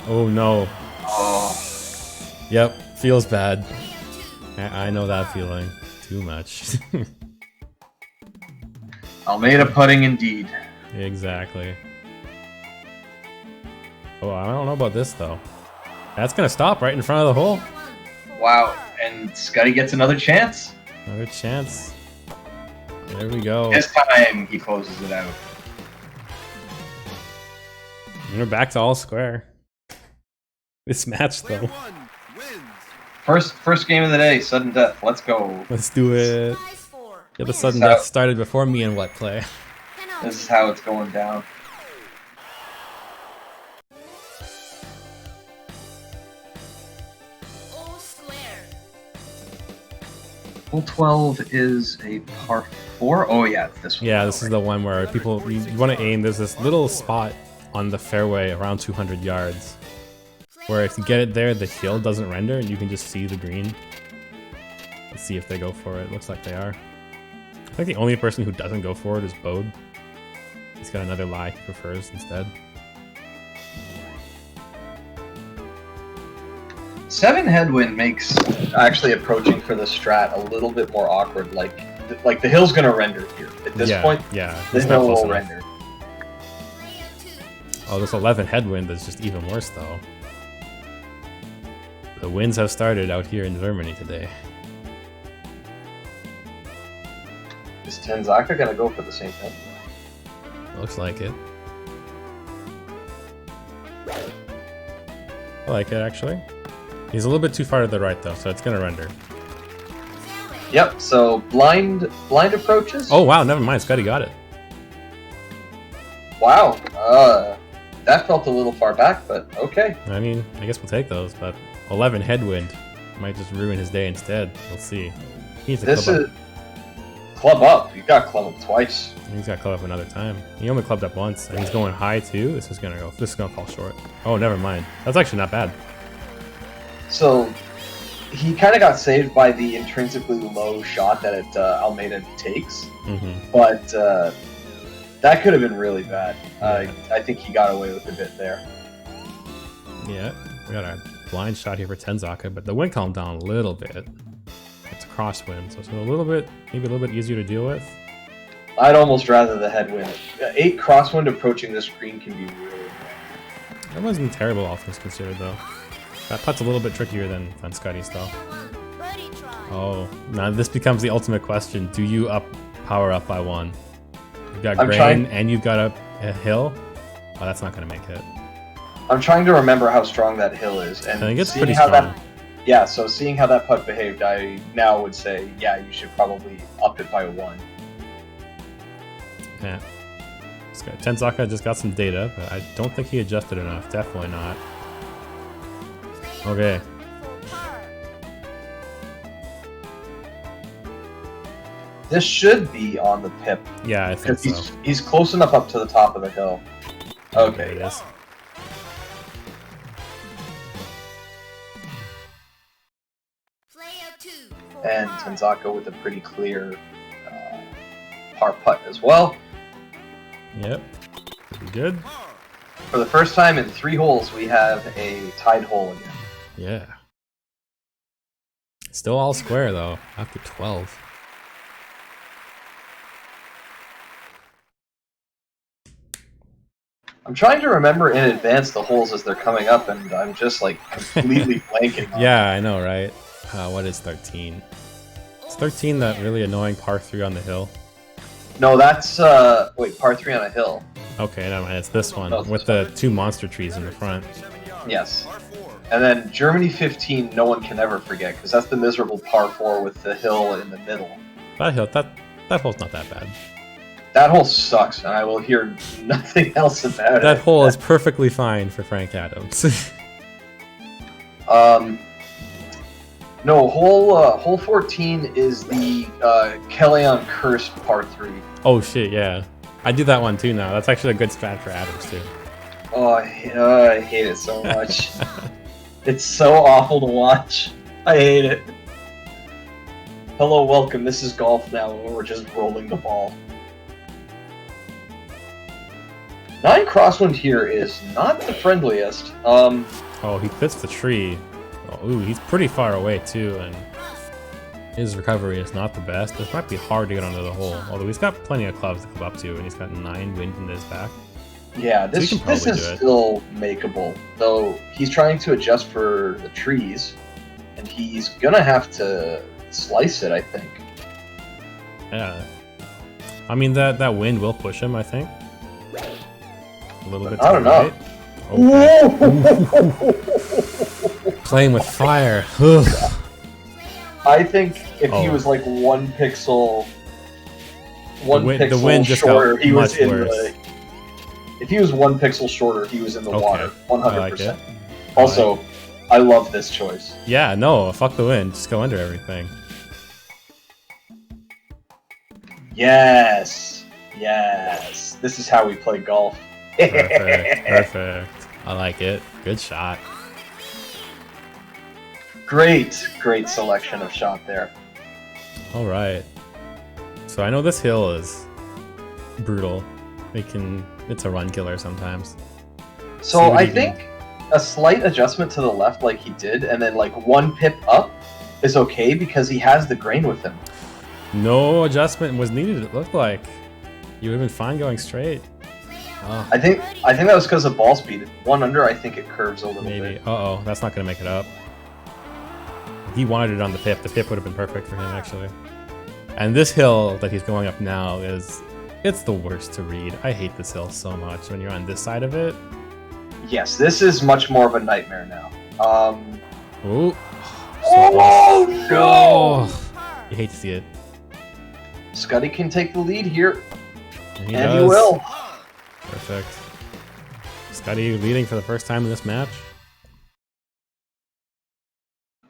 Oh no. Oh. Yep, feels bad. I know that feeling. Too much. Almeida putting indeed. Exactly. Oh, I don't know about this though. That's gonna stop right in front of the hole. Wow, and Skuttie gets another chance. Another chance. There we go. This time he closes it out. And we're back to all square. This match Player though. 1 wins. First game of the day, sudden death. Let's go. Let's do it. Size 4. Get the Winner. sudden death started before me and what play. Penalty. This is how it's going down. All square. Hole 12 is a par 4. Oh yeah, it's this one. Yeah, this is the one where people you want to aim. There's this little spot on the fairway around 200 yards where if you get it there, the hill doesn't render and you can just see the green. Let's see if they go for it. Looks like they are. I think the only person who doesn't go for it is Bode. He's got another lie he prefers instead. 7 headwind makes actually approaching for the strat a little bit more awkward. Like the hill's gonna render here. At this point, yeah, the it's not hill close will enough. render. Player 2. Oh, this 11 headwind is just even worse though. The winds have started out here in Germany today. Is Tenzaka gonna go for the same thing? Looks like it. I like it actually. He's a little bit too far to the right though, so it's gonna render. Fairway. Yep. So blind approaches. Oh wow, never mind. Skuttie got it. Wow. That felt a little far back, but okay. I mean, I guess we'll take those, but 11 headwind might just ruin his day instead. We'll see. He needs to This club is club up. You got club up twice. up. He's got club up another time. He only clubbed up once, and he's going high too. This is gonna fall short. Oh, never mind. That's actually not bad. So he kind of got saved by the intrinsically low shot that Almeida takes, but that could have been really bad. I think he got away with a bit there. Yeah, we got a blind shot here for Tenzaka, but the wind calmed down a little bit. It's a crosswind, so it's maybe a little bit easier to deal with. I'd almost rather the headwind. 8 crosswind approaching this green can be really annoying. That wasn't terrible, all things considered, though. That putt's a little bit trickier than Skuttie's, though. Player 1. Birdie try. Oh, now this becomes the ultimate question. Do you power up by 1? You've got I'm grain trying- and you've got a hill? Oh, that's not going to make it. I'm trying to remember how strong that hill is, and I think it's seeing pretty how strong. yeah, so seeing how that putt behaved, I now would say, yeah, you should probably up it by 1. Yeah. Tenzaka just got some data, but I don't think he adjusted enough. Definitely not. Player Okay. 1 for par. This should be on the pip, Yeah, I think because so. he's close enough up to the top of the hill. There Okay, it is. Player 2 for and par. Tenzaka with a pretty clear par putt as well. Yep. Pretty good. For the first time in 3 holes, we have a tied hole again. Yeah. Still all square, though, after 12. I'm trying to remember in advance the holes as they're coming up, and I'm just like completely blanking. on Yeah, I know, right? What is 13? It's 13 that really annoying par 3 on the hill. No, that's wait, par 3 on a hill. Okay, never mind. It's this one Oh, it's with this the 2 monster trees in the front. 37 yards. Yes. Par 4. And then Germany 15, no one can ever forget, because that's the miserable par 4 with the hill in the middle. That hill, that hole's not that bad. That hole sucks, and I will hear nothing else about it. That hole is perfectly fine for Frank Adams. No, hole 14 is the Kellyanne cursed par 3. Oh shit, yeah. I do that one too now. That's actually a good strat for Adams too. Oh, I hate it so much. It's so awful to watch. I hate it. Hello, welcome. This is golf now, where we're just rolling the ball. 9 crosswind here is not the friendliest. Oh, he fits the tree. Oh, ooh, he's pretty far away too, and his recovery is not the best. This might be hard to get onto the hole, although he's got plenty of clubs to club up to, and he's got 9 wind in his back. Yeah, So you this can probably is do it. still makeable, though he's trying to adjust for the trees, and he's gonna have to slice it, I think. Yeah. I mean, that wind will push him, I think. A little bit to I the don't know. right. Okay. Playing with fire. Ugh. I think if he Oh. was like 1 pixel, one The pixel wind just shorter, got he was much in worse. the. If he was 1 pixel shorter, he was in the Okay. water, 100%. I like it. Also, I love this choice. Yeah, no, fuck the wind. Just go under everything. Yes, yes. This is how we play golf. Perfect. Perfect. I like it. Good shot. Great selection of shot there. All right. So I know this hill is brutal. It's a run killer sometimes. See So what I he can- think a slight adjustment to the left like he did, and then like 1 pip up is okay because he has the grain with him. No adjustment was needed, it looked like. You would have been fine going straight. Oh, I think that was because of ball speed. 1 under, I think it curves a little maybe. bit. Uh-oh, that's not going to make it up. He wanted it on the pip. The pip would have been perfect for him, actually. And this hill that he's going up now it's the worst to read. I hate this hill so much when you're on this side of it. Yes, this is much more of a nightmare now. Ooh. Oh no! Oh, you hate to see it. Skuttie can take the lead here, And he and he does. will. Perfect. Skuttie leading for the first time in this match.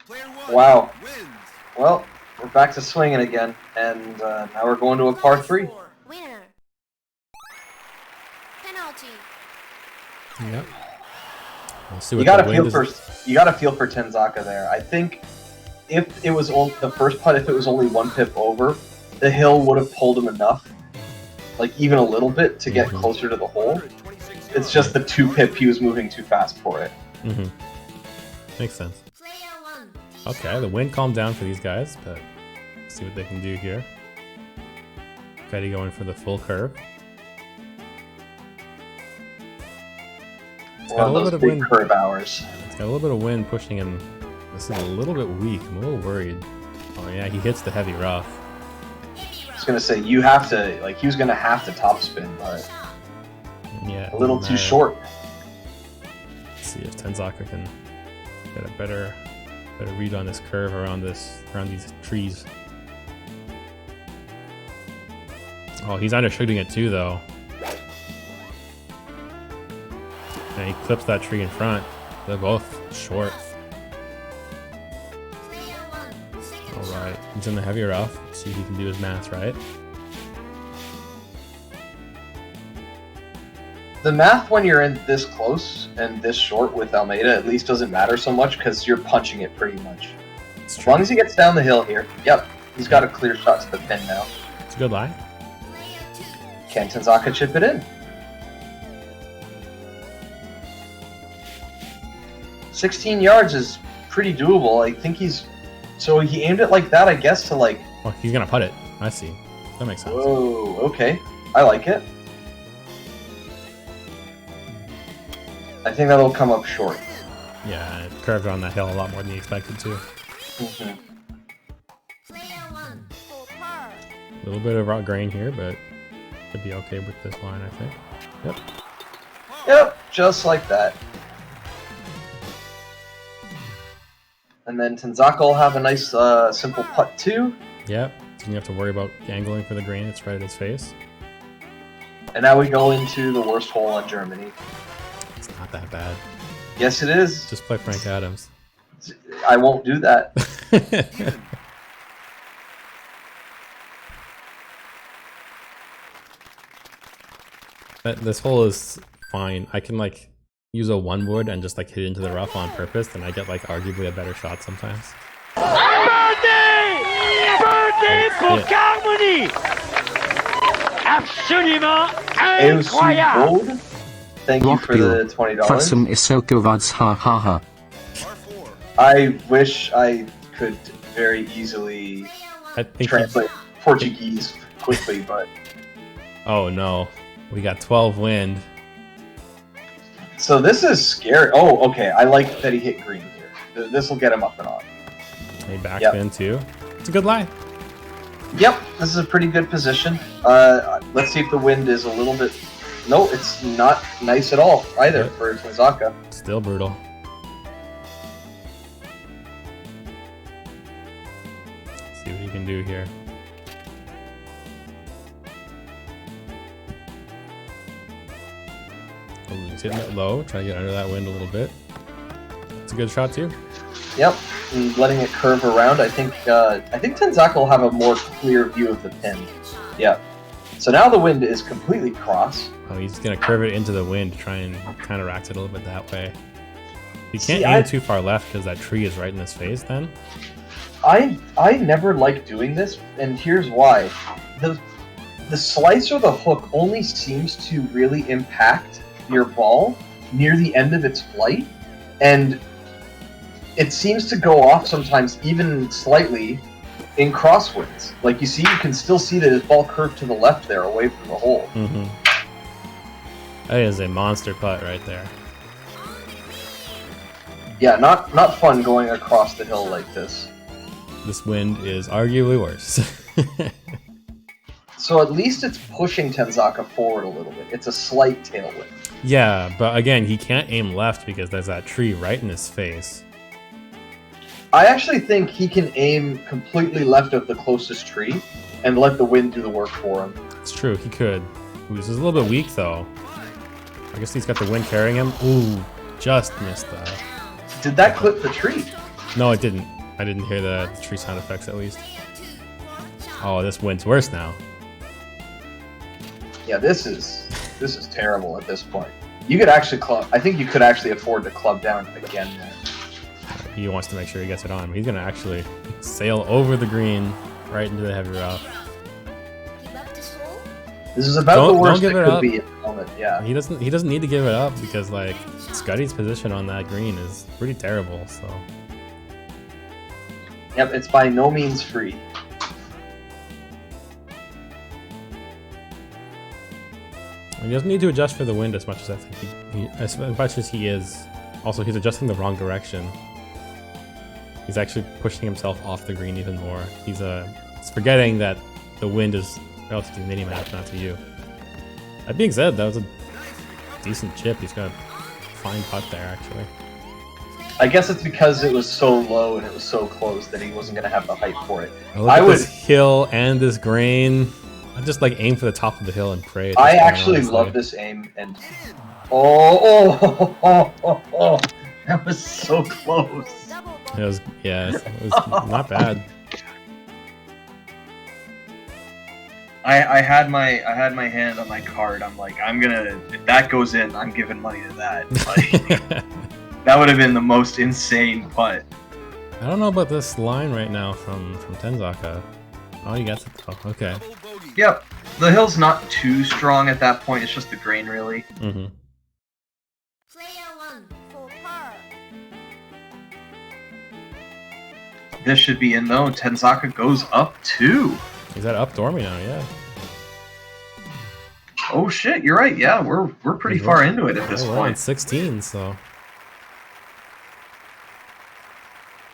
Player 1 Wow. wins. Well, we're back to swinging again, and now we're going to a par 3. Winner. Penalty. Yep. We'll see You what gotta the feel wind for is. you gotta feel for Tenzaka there. I think if it was the first putt, if it was only 1 pip over, the hill would have pulled him enough, like even a little bit, to get closer to the hole. It's just the 2 pip he was moving too fast for it. Mm-hmm. Makes sense. Player 1. Okay, the wind calmed down for these guys, but let's see what they can do here. Skuttie going for the full curve. It's got a One of little those bit of big wind. curve hours. It's got a little bit of wind pushing him. This is a little bit weak. I'm a little worried. Oh yeah, he hits the heavy rough. I was gonna say you have to he was gonna have to topspin, but Yeah, a little doesn't too matter. short. Let's see if Tenzaka can get a better read on this curve around these trees. Oh, he's undershooting it too, though. And he clips that tree in front. They're both short. Player 1. Second All shot. right, he's in the heavy rough. See if he can do his math right. The math when you're in this close and this short with Almeida at least doesn't matter so much because you're punching it pretty much. It's As true. long as he gets down the hill here. Yep, he's got a clear shot to the pin now. It's a good line. Player 2. Can Tenzaka chip it in? 16 yards is pretty doable. I think so he aimed it like that, I guess, to like, Oh, he's gonna putt it. I see. That makes sense. whoa, okay. I like it. I think that'll come up short. Yeah, it curved on that hill a lot more than you expected to. Mhm. Player 1. For par. A little bit of raw grain here, but could be okay with this line, I think. Yep. Yep, just like that. And then Tenzaka will have a nice simple putt too. Yep. Didn't have to worry about angling for the grain. It's right at his face. And now we go into the worst hole in Germany. It's not that bad. Yes, it is. Just play Frank Adams. I won't do that. This hole is fine. I can like use a 1 wood and just like hit into the rough on purpose, and I get like arguably a better shot sometimes. Birdie pour Yeah. Carmoni. Absolument incroyable. Bode, thank you for the $20. Fatsum Isokovads ha ha ha. Par 4. I wish I could very easily I think. translate Portuguese quickly, but Oh no, we got 12 wind. so this is scary. Oh, okay. I like that he hit green here. This will get him up and on. A backspin Yep. too. It's a good lie. Yep, this is a pretty good position. Let's see if the wind is a little bit No, it's not nice at all either Yep. for Tenzaka. Still brutal. See what he can do here. Oh, he's hitting it low, trying to get under that wind a little bit. It's a good shot too. Yep, and letting it curve around. I think Tenzaka will have a more clear view of the pin. Yep. So now the wind is completely cross. Oh, he's gonna curve it into the wind to try and counteract it a little bit that way. You can't See, aim too far left because that tree is right in his face then. I never like doing this, and here's why. The slice or the hook only seems to really impact your ball near the end of its flight, and it seems to go off sometimes even slightly in crosswinds. Like you can still see that his ball curved to the left there, away from the hole. Mm-hmm. That is a monster putt right there. Yeah, not fun going across the hill like this. This wind is arguably worse. So at least it's pushing Tenzaka forward a little bit. It's a slight tailwind. Yeah, but again, he can't aim left because there's that tree right in his face. I actually think he can aim completely left of the closest tree and let the wind do the work for him. It's true, he could. Ooh, this is a little bit weak though. I guess he's got the wind carrying him. Ooh, just missed that. Did that clip the tree? No, it didn't. I didn't hear the tree sound effects at least. Oh, this wind's worse now. Yeah, this is terrible at this point. You could actually club. I think you could actually afford to club down again there. He wants to make sure he gets it on. He's gonna actually sail over the green right into the heavy rough. He left his hole. This is about Don't the worst give it it could up. be at the moment. Yeah. He doesn't need to give it up because like Skuttie's position on that green is pretty terrible. So Yep. It's by no means free. he doesn't need to adjust for the wind as much as I think as much as he is. Also, he's adjusting the wrong direction. He's actually pushing himself off the green even more. He's forgetting that the wind is relative to the mini-map, not to you. That being said, that was a decent chip. He's got a fine putt there, actually. I guess it's because it was so low and it was so close that he wasn't going to have the height for it. Oh, look at this hill and this grain. I just like aim for the top of the hill and pray. I actually love this aim, and oh, that was so close. Double It was, yeah, it was not bad. I had my hand on my card. I'm like, if that goes in, I'm giving money to that. Like, that would have been the most insane putt. I don't know about this line right now from Tenzaka. Oh, you got it though. Okay. Double bogey. Yep, the hill's not too strong at that point. It's just the grain, really. Mm-hmm. Player 1 for par. This should be in though. Tenzaka goes up 2. Is that up Dormy now? Yeah. Oh shit, you're right. Yeah, we're pretty far into it at this We're on point. 16, so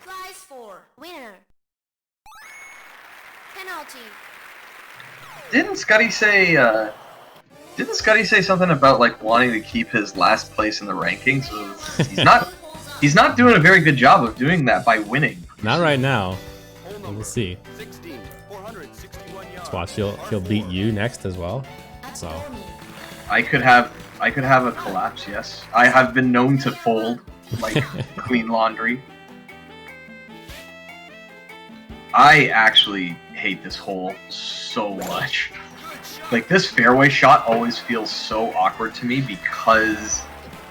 Prize for winner. Penalty. Didn't Skuttie say something about like wanting to keep his last place in the rankings? So he's not doing a very good job of doing that by winning. not right now. Hole We'll number see. 16, 461 yards. Let's watch. He'll beat you next as well. So I could have a collapse. Yes, I have been known to fold like clean laundry. I actually hate this hole so much. Like, this fairway shot always feels so awkward to me because,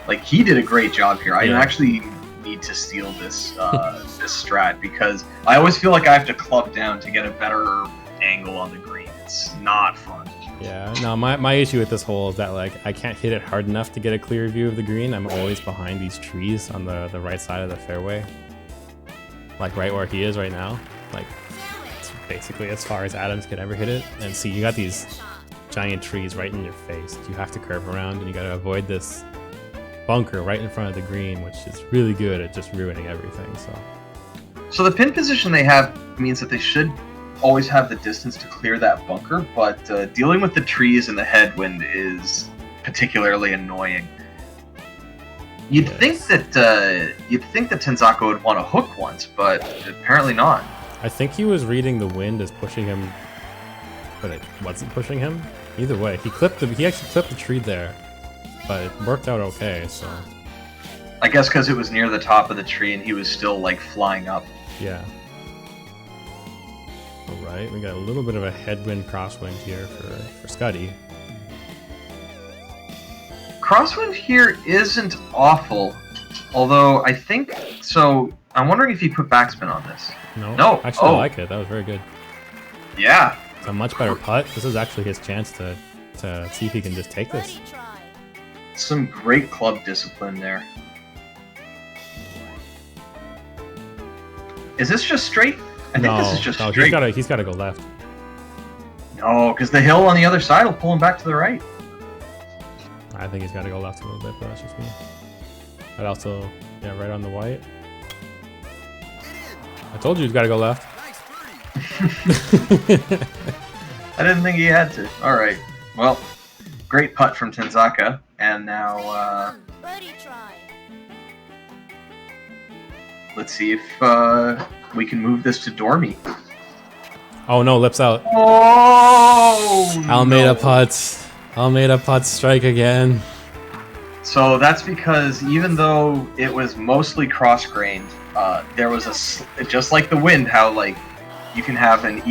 like, he did a great job here. I Yeah. actually need to steal this this strat because I always feel like I have to club down to get a better angle on the green. It's not fun. yeah, no, my issue with this hole is that like I can't hit it hard enough to get a clear view of the green. I'm always behind these trees on the right side of the fairway, like right where he is right now. Like, it's basically as far as Adams could ever hit it. And see, you got these giant trees right in your face. You have to curve around, and you got to avoid this bunker right in front of the green, which is really good at just ruining everything. So the pin position they have means that they should always have the distance to clear that bunker, but dealing with the trees and the headwind is particularly annoying. You'd Yes. think that Tenzaka would want to hook once, but apparently not. I think he was reading the wind as pushing him, but it wasn't pushing him. Either way, he actually clipped the tree there, but it worked out okay. So I guess because it was near the top of the tree and he was still like flying up. yeah. All right, we got a little bit of a headwind crosswind here for Skuttie. Crosswind here isn't awful, although I think so. I'm wondering if he put backspin on this. No. Actually, Oh. I like it. That was very good. Yeah, It's a much better putt. This is actually his chance to see if he can just take this. Birdie try. some great club discipline there. Is this just straight? I think this is just no, straight. he's gotta go left. No, because the hill on the other side will pull him back to the right. I think he's gotta go left a little bit, but that's just me. But also, yeah, right on the white. I told you he's gotta go left. I didn't think he had to. Alright. Well, great putt from Tenzaka. And now, Birdie try. let's see if we can move this to Dormy. Oh no, lips out. Oh! Almeida no. putts. Almeida putts strike again. So that's because even though it was mostly cross-grained, there was just like the wind, how like you can have an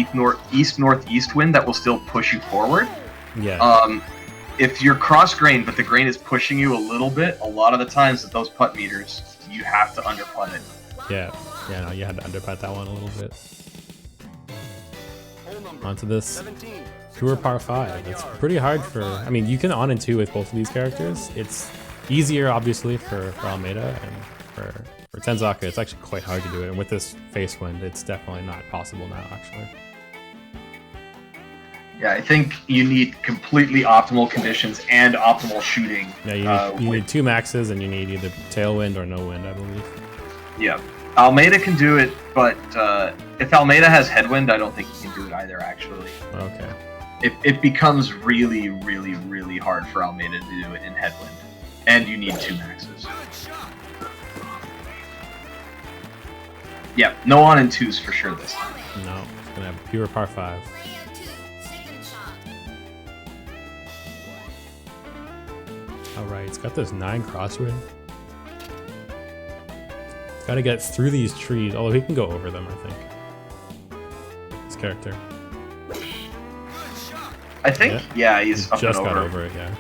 east-northeast wind that will still push you forward. Yeah. If you're cross-grained but the grain is pushing you a little bit, a lot of the times at those putt meters, you have to underputt it. Yeah. Yeah, no, you had to underputt that one a little bit. Hole number Onto this 17. tour par 5. It's pretty hard for, I mean, you can on and two with both of these characters. It's easier, obviously, for Almeida, and for Tenzaka, it's actually quite hard to do it. And with this face wind, it's definitely not possible now, actually. Yeah, I think you need completely optimal conditions and optimal shooting. Yeah, you need two maxes, and you need either tailwind or no wind, I believe. Yeah. Almeida can do it, but if Almeida has headwind, I don't think he can do it either, actually. Okay. It becomes really, really, really hard for Almeida to do it in headwind. And you need two maxes. Yeah, no on and twos for sure this time. No, it's gonna have pure par 5. Player 2, second shot. Alright, it's got this 9 crosswind. It's gotta get through these trees, although he can go over them, I think. This character. I think, yeah, he's up just and got over. over it, yeah.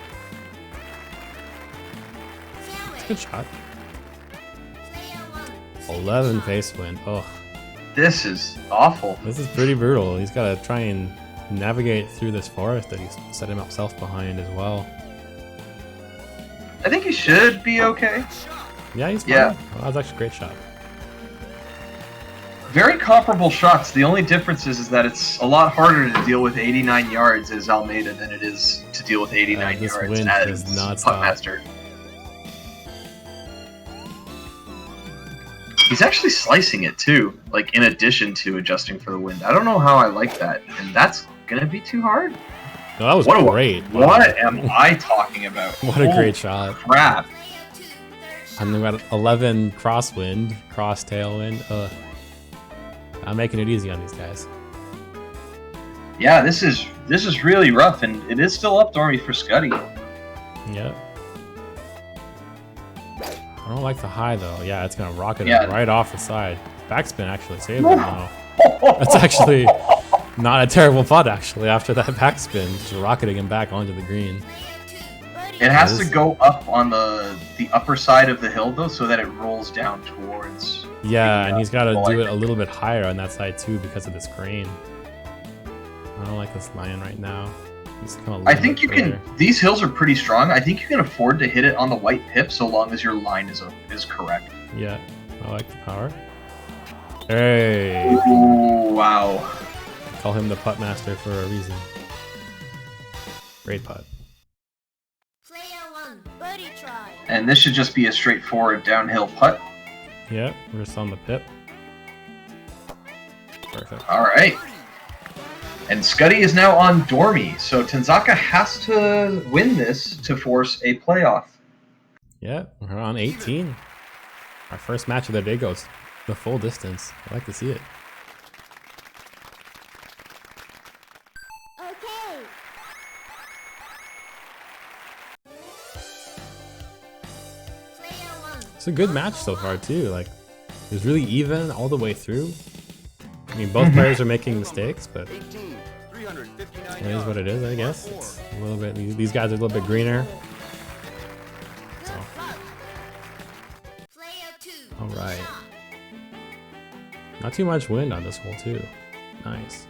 It's a good shot. Player 1. 11 face wind. Oh, This is awful. this is pretty brutal. He's gotta try and navigate through this forest that he's set himself behind as well. I think he should be okay. Yeah, he's fine. Yeah. Well, that was actually a great shot. Very comparable shots. The only difference is that it's a lot harder to deal with 89 yards as Almeida than it is to deal with 89 this yards wind as does not stop. Puttmaster. He's actually slicing it too, like in addition to adjusting for the wind. I don't know how I like that, and that's gonna be too hard. No, that was What great. What am I talking about? What a Holy great shot. crap! Player 2, third shot. And then we got 11 crosswind, cross tailwind. I'm making it easy on these guys. Yeah, this is really rough, and it is still up Dormy for Skuttie. Yep. I don't like the high though. Yeah, it's gonna rocket Yeah. it right off the side. Backspin actually saved him though. That's actually not a terrible putt actually. After that backspin, just rocketing him back onto the green. Birdie It has It to is- go up on the upper side of the hill though, so that it rolls down towards. Yeah, the, and he's got to well, do I it a little bit higher on that side too because of this grain. I don't like this lion right now. He's come a little I think bit you can. further. These hills are pretty strong. I think you can afford to hit it on the white pip so long as your line is correct. Yeah, I like the power. Hey, Ooh, wow. call him the putt master for a reason. Great putt. Player 1, birdie try. And this should just be a straightforward downhill putt. Yeah, we're just on the pip. Perfect. All right. And Skuttie is now on Dormy, so Tenzaka has to win this to force a playoff. Yeah, we're on 18. Our first match of the day goes the full distance. I like to see it. Okay. Player 1. It's a good match so far too. Like, it was really even all the way through. I mean, both players are making mistakes, but 18, 359 it is what yards. it is, I guess. It's a little bit. These guys are a little bit greener. Good luck. Player 2. All right. Not too much wind on this hole too. Nice.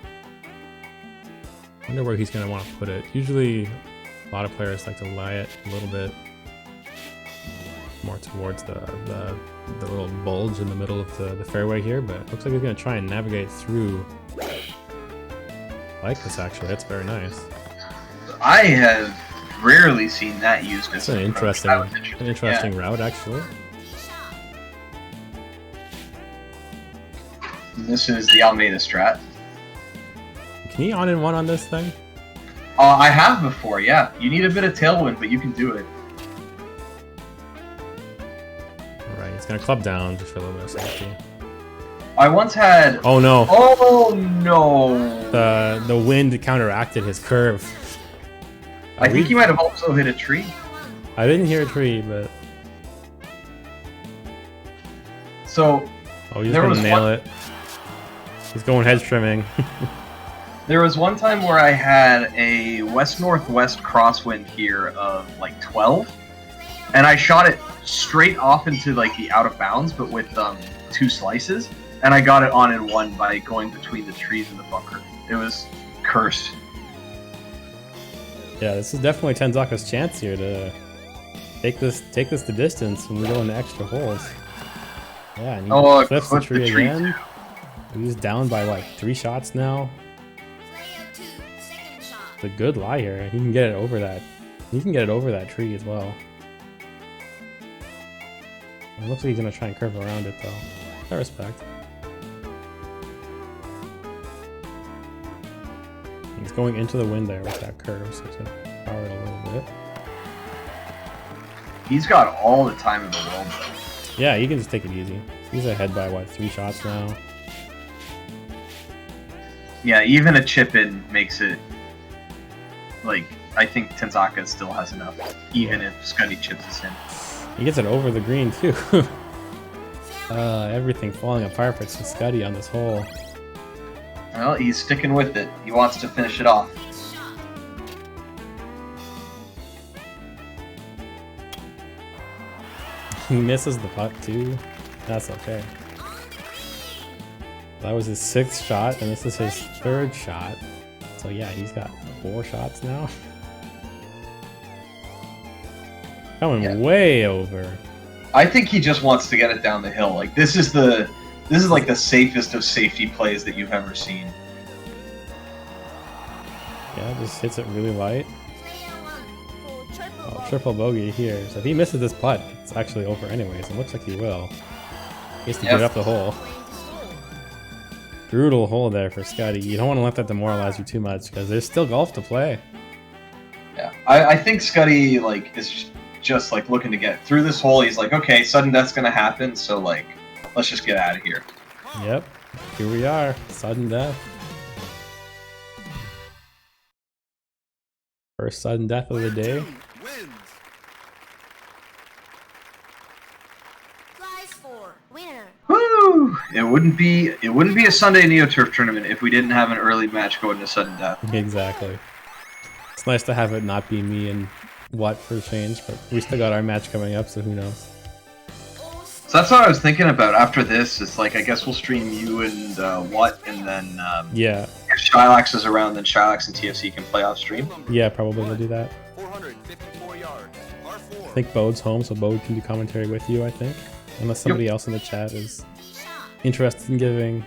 Wonder where he's gonna want to put it. Usually, a lot of players like to lie it a little bit more towards the little bulge in the middle of the fairway here, but it looks like he's gonna try and navigate through. I like this actually. That's very nice. I have rarely seen that used It's as an an interesting, approach. That was interesting route actually. And this is the Almeida strat. Can you on in one on this thing? I have before, yeah. You need a bit of tailwind, but you can do it. All right, he's gonna club down just for a little bit of safety. I once had. Oh no! Oh no! The wind counteracted his curve. I think you might have also hit a tree. I didn't hear a tree, but So oh, he's There gonna was nail one- it. He's going hedge trimming. there was one time where I had a west-northwest crosswind here of like 12, and I shot it straight off into like the out of bounds, but with 2 slices, and I got it on in one by going between the trees and the bunker. It was cursed. Yeah, this is definitely Tenzaka's chance here to take this the distance when we go into extra holes. Yeah, and he flips the clip tree again. He's down by like 3 shots now. Player 2. Second shot. It's a good lie here. He can get it over that. He can get it over that tree as well. It looks like he's gonna try and curve around it though. I respect. He's going into the wind there with that curve, so he's gonna power it a little bit. He's got all the time in the world. Yeah, you can just take it easy. He's ahead by what, 3 shots now? Yeah, even a chip in makes it like I think Tenzaka still has enough, even if Skuttie chips us in. He gets it over the green too. Everything falling apart for Skuttie on this hole. Well, he's sticking with it. He wants to finish it off. Shot. He misses the putt too. That's okay. That was his 6th shot, and this is his 3rd shot. So yeah, he's got 4 shots now. Coming way over. I think he just wants to get it down the hill. Like this is like the safest of safety plays that you've ever seen. Yeah, just hits it really light. Player 1. For triple Oh, bogey. triple bogey here. So if he misses this putt, it's actually over anyways. It looks like he will. He has to Yep. get up the hole. Brutal hole there for Skuttie. You don't want to let that demoralize you too much because there's still golf to play. Yeah, I think Skuttie like is just like looking to get through this hole. He's like, okay, sudden death's gonna happen, so like, let's just get out of here. Yep. Here we are. Sudden death. First sudden death of the day. Wins. Prize for winner. Woo! It wouldn't be a Sunday NeoTurf tournament if we didn't have an early match going to sudden death. Exactly. It's nice to have it not be me and Watt for a change, but we still got our match coming up, so who knows. So that's what I was thinking about after this. It's like I guess we'll stream you and Watt, and then Yeah, if Shylax is around, then Shylax and TFC can play off stream. yeah, probably we'll do that. 454 yards. Par 4. I think Bode's home, so Bode can do commentary with you, I think. Unless somebody else in the chat is Shot. interested in giving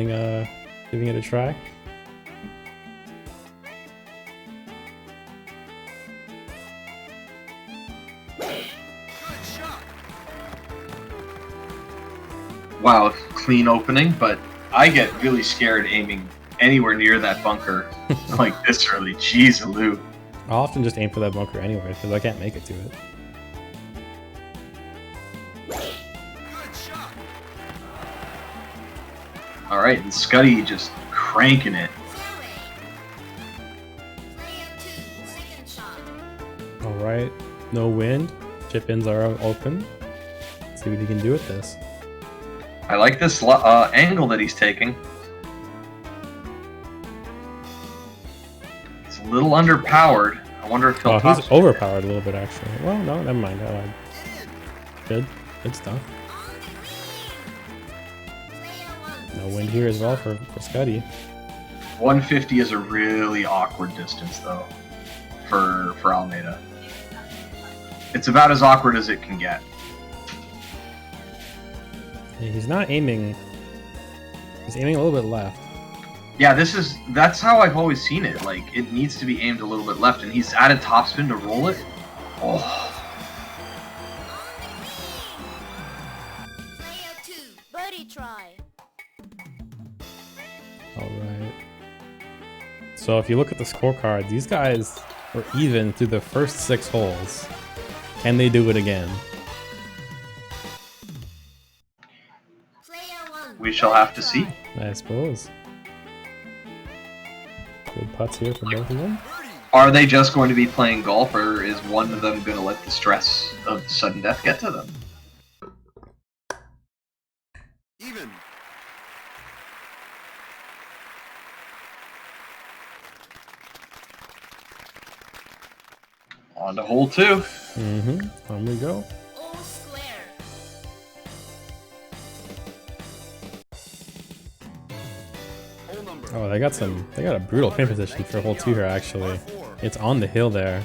it a try. Good shot. Wow, clean opening, but I get really scared aiming anywhere near that bunker like this early. Jeez, Lou. I'll often just aim for that bunker anyway because I can't make it to it. Good shot. All right, and Skuttie just cranking it. Player 2, second shot. All right, no wind. Chip-ins are open. Let's see what he can do with this. I like this angle that he's taking. He's a little underpowered. I wonder if he'll Oh, toss he's it. overpowered a little bit actually. Well, no, never mind. I lied. Good stuff. No wind here as well for Skuttie. 150 is a really awkward distance, though, for Almeida. It's about as awkward as it can get. Yeah, he's not aiming. He's aiming a little bit left. Yeah, that's how I've always seen it. Like, it needs to be aimed a little bit left, and he's added topspin to roll it. Oh, Player 2, birdie try. All right. So if you look at the scorecard, these guys were even through the first 6 holes. Can they do it again? Player 1. we shall have to see. I suppose. Good putts here for both of them. Are they just going to be playing golf, or is one of them going to let the stress of sudden death get to them? Even. On to hole 2. Mm-hmm. On we go. All square. Hole number. Oh, they got a brutal pin position for hole 2 here actually. It's on the hill there.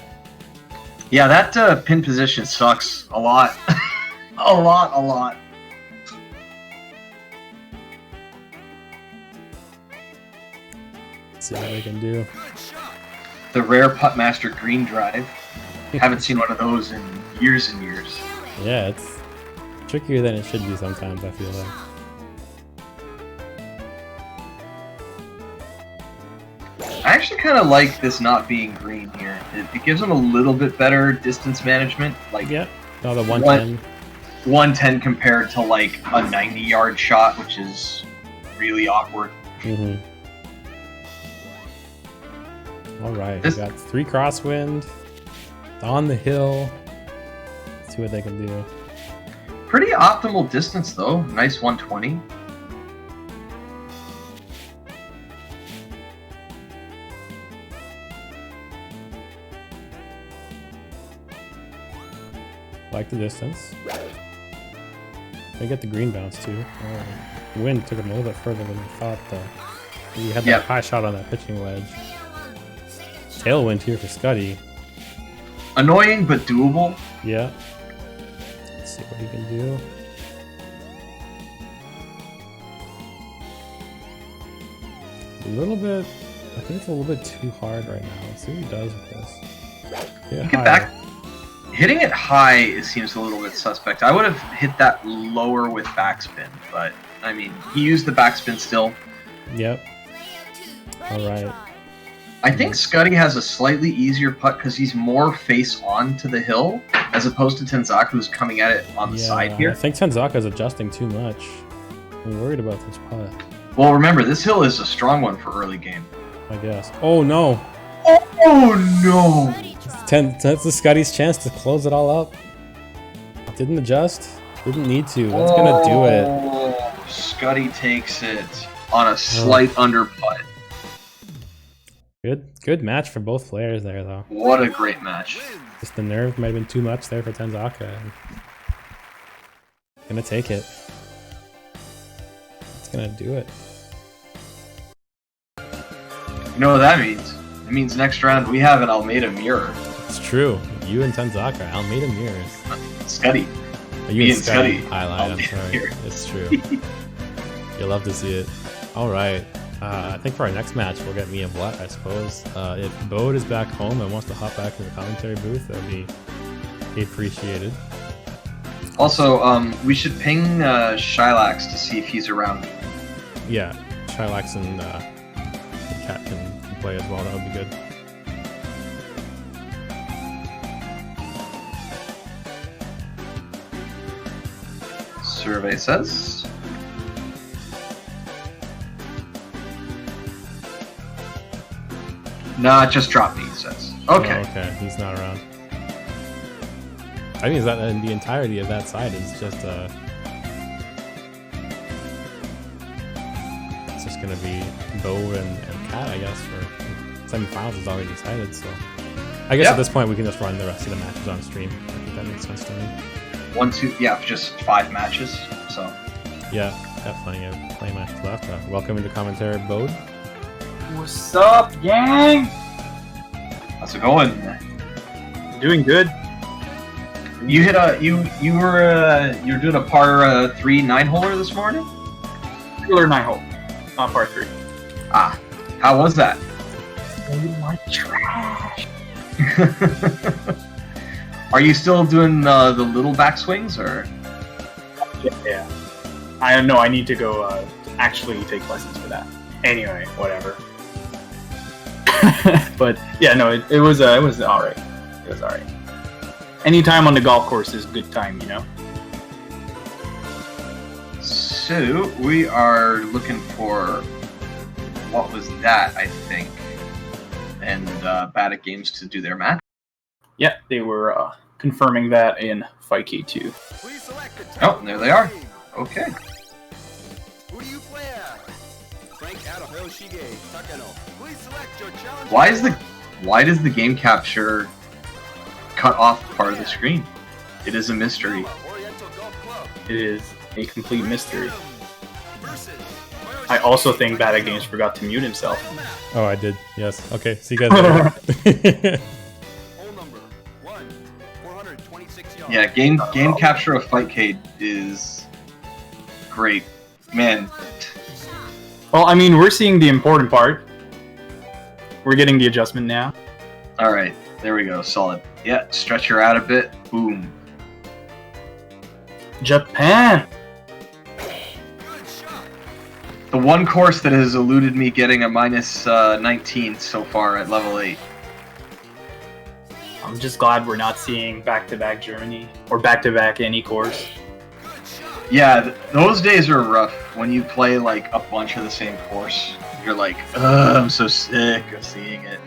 Yeah, that pin position sucks a lot. a lot. Let's see what they can do. Good shot. The rare Puttmaster green drive. Haven't seen one of those in years and years. Yeah, it's trickier than it should be sometimes, I feel like. I actually kind of like this not being green here. It gives them a little bit better distance management. Like, Yeah. No, the 110. 110 compared to like a 90-yard shot, which is really awkward. Mm-hmm. Alright, we This- got 3 crosswind. On the hill. Let's see what they can do. Pretty optimal distance though. Nice 120. Like the distance. They get the green bounce too. The wind took him a little bit further than we thought though. He had that Yep. high shot on that pitching wedge. Player 1, second shot. Tailwind here for Skuttie. Annoying but doable. Yeah. Let's see what he can do. A little bit. I think it's a little bit too hard right now. Let's see what he does with this. Yeah, You get back. Hitting it high it seems a little bit suspect. I would have hit that lower with backspin, but I mean, he used the backspin still. Yep. Player 2, birdie Alright. try. I think Skuttie has a slightly easier putt because he's more face on to the hill as opposed to Tenzaka, who's coming at it on the side I here. think Tenzaka is adjusting too much. I'm worried about this putt, Well, remember, this hill is a strong one for early game. I guess. Oh no! Oh no! Birdie try. That's the Scuttie's chance to close it all up. Didn't adjust. Didn't need to. That's gonna do it. Oh, Skuttie takes it on a slight under putt. Good match for both players there, though. What a great match. Just the nerve might have been too much there for Tenzaka. Gonna take it. It's gonna do it. You know what that means? It means next round we have an Almeida mirror. It's true. You and Tenzaka, Almeida mirrors. Skuttie. You Me and and Skuttie. Skuttie. I lied. I'm Almeida sorry. mirrors. It's true. You'll love to see it. All right. I think for our next match, we'll get me and Blatt, I suppose. If Bode is back home and wants to hop back in the commentary booth, that'd be appreciated. Also, we should ping Shylax to see if he's around. Yeah, Shylax and play as well. That would be good. Survey says. Nah, just drop me, he says. Okay. Oh, okay, he's not around. I think that the entirety of that side is just it's just gonna be Bode and Cat, I guess, for semifinals is already decided. So I guess at this point we can just run the rest of the matches on stream. I think that makes sense to me. 1, 2, yeah, just 5 matches. So Yeah, got plenty of play matches left. Welcome into commentary, Bode. What's up, gang? how's it going? Doing good. You hit a you were doing a par 3 9-holer this morning? Regular 9-hole, not par 3. Ah, how was that? Oh my trash. Are you still doing the little backswings or? Yeah. I know. I need to go actually take lessons for that. Anyway, whatever. But yeah, no, it was all right. It was all right. Any time on the golf course is good time, you know. So we are looking for Watwuzdat, I think, and Badatgaems to do their match. Yeah, they were confirming that in Fight K2. Please select the Oh, there they are. Okay. Who do you play as? Frank Adohoshige Takano. Please select your challenge. Why does the game capture cut off part of the screen? It is a mystery. Oriental Golf Club. It is a complete mystery. Versus I also think Badatgaems forgot to mute himself. Oh, I did. Yes. Okay. See you guys later. hole number 1, 426 yards. Yeah, game capture of Fightcade is great. Man, Well, I mean, we're seeing the important part. We're getting the adjustment now. alright, there we go, solid. Yeah, stretch her out a bit. Boom. Japan! Good shot. The one course that has eluded me getting a minus 19 so far at level 8. I'm just glad we're not seeing back-to-back Germany or back-to-back any course. Yeah, those days are rough when you play like a bunch of the same course. You're like, ugh, I'm so sick of seeing it.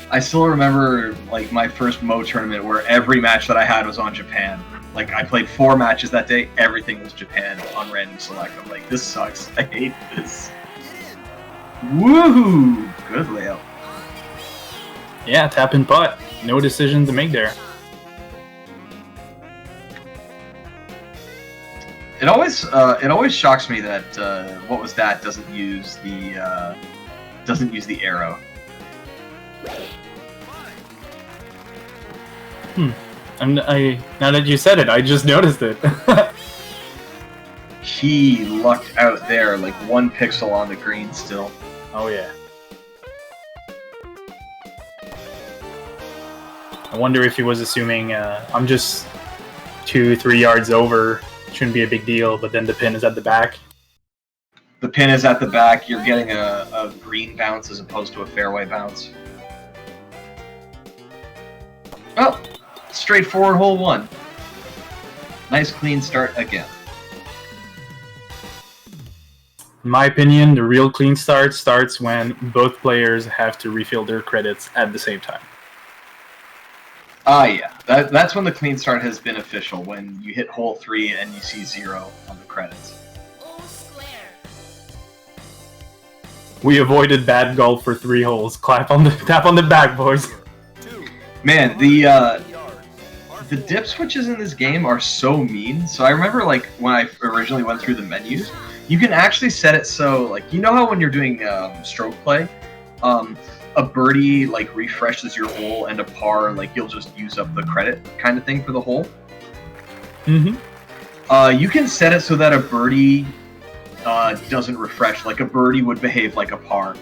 I still remember like my first Mo tournament where every match that I had was on Japan. Like I played 4 matches that day, everything was Japan on random select. I'm like, this sucks. I hate this. Woohoo! Good layout. Yeah, tap and putt. No decision to make there. It always shocks me that Watwuzdat doesn't use the arrow. Now that you said it, I just noticed it. He lucked out there, like 1 pixel on the green still. Oh yeah. I wonder if he was assuming I'm just 2-3 yards over. Shouldn't be a big deal, but then the pin is at the back. The pin is at the back. You're getting a green bounce as opposed to a fairway bounce. Oh, straightforward hole 1. Nice clean start again. In my opinion, the real clean start starts when both players have to refill their credits at the same time. Ah, yeah. That's when the clean start has been official, when you hit hole 3 and you see 0 on the credits. All square. We avoided bad golf for 3 holes. Tap on the back, boys. 2, Man, the yards. dip switches in this game are so mean. So I remember like when I originally went through the menus, you can actually set it so like, you know how when you're doing stroke play, a birdie like refreshes your hole and a par like you'll just use up the credit kind of thing for the hole. Mm-hmm. You can set it so that a birdie doesn't refresh. Like a birdie would behave like a par.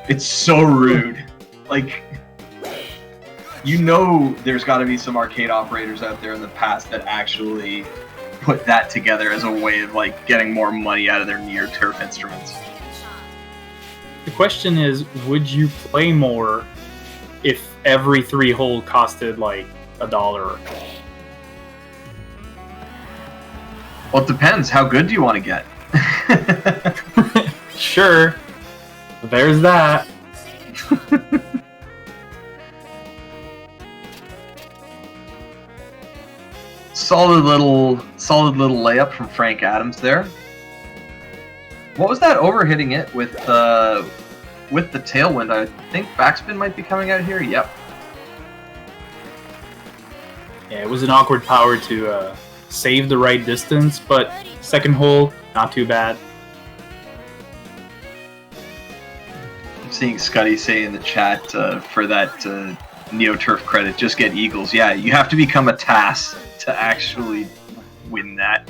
It's so rude. Like, you know, there's got to be some arcade operators out there in the past that actually put that together as a way of like getting more money out of their near turf instruments. The question is, would you play more if every 3-hole costed like $1? Well, it depends. How good do you want to get? Sure. There's that. Solid little layup from Frank Adams there. What was that overhitting it with the tailwind? I think backspin might be coming out here. Yep. Yeah, it was an awkward power to save the right distance, but second hole, not too bad. I'm seeing Skuttie say in the chat for that NeoTurf credit, just get eagles. Yeah, you have to become a TAS to actually win that.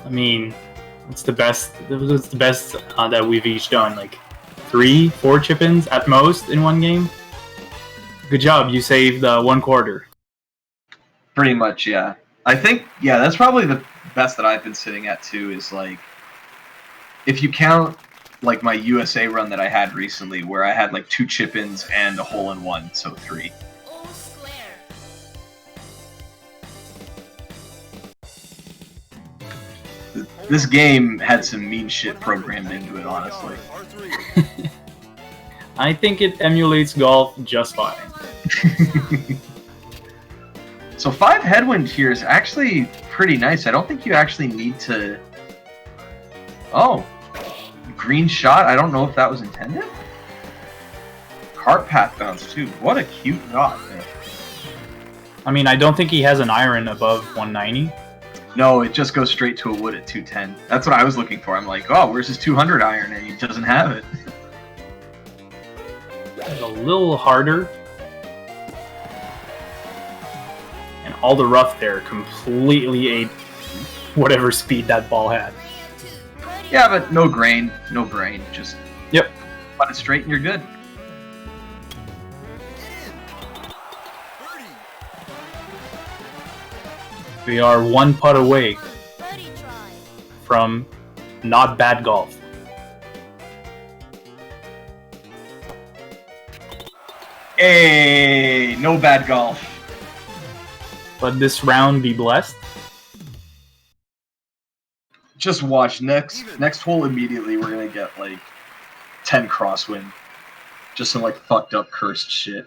I mean, it's the best. It's the best that we've each done. Like 3-4 chip-ins at most in one game. Good job, you saved 1/4. Pretty much, yeah. I think, yeah, that's probably the best that I've been sitting at too. Is like, if you count like my USA run that I had recently, where I had like 2 chip-ins and a hole-in-one, so 3. All square. This game had some mean shit programmed into it, honestly. R3. I think it emulates golf just fine. So 5 headwind here is actually pretty nice. I don't think you actually need to... Oh. Green shot. I don't know if that was intended. Cart path bounce, too. What a cute shot, man. I mean, I don't think he has an iron above 190. No, it just goes straight to a wood at 210. That's what I was looking for. I'm like, oh, where's his 200 iron? And he doesn't have it. It's a little harder. And all the rough there completely ate whatever speed that ball had. Yeah, but no grain, no brain. Just Yep. put it straight and you're good. Birdie. We are 1 putt away Birdie try. from not bad golf. Hey, no bad golf. Let this round be blessed. Just watch next hole immediately. We're gonna get like 10 crosswind, just some like fucked up cursed shit.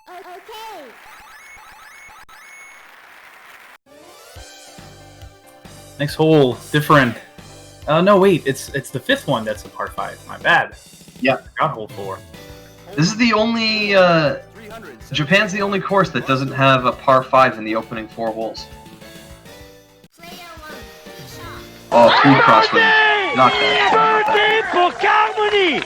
Okay. Next hole, different. No, wait, it's the 5th one that's a par 5. My bad. Yeah. Got hole 4. This is the only 300. Japan's the only course that doesn't have a par 5 in the opening 4 holes. Player 1. Shot. Oh, 3 crosswind. Not that. Birdie for Goiânia!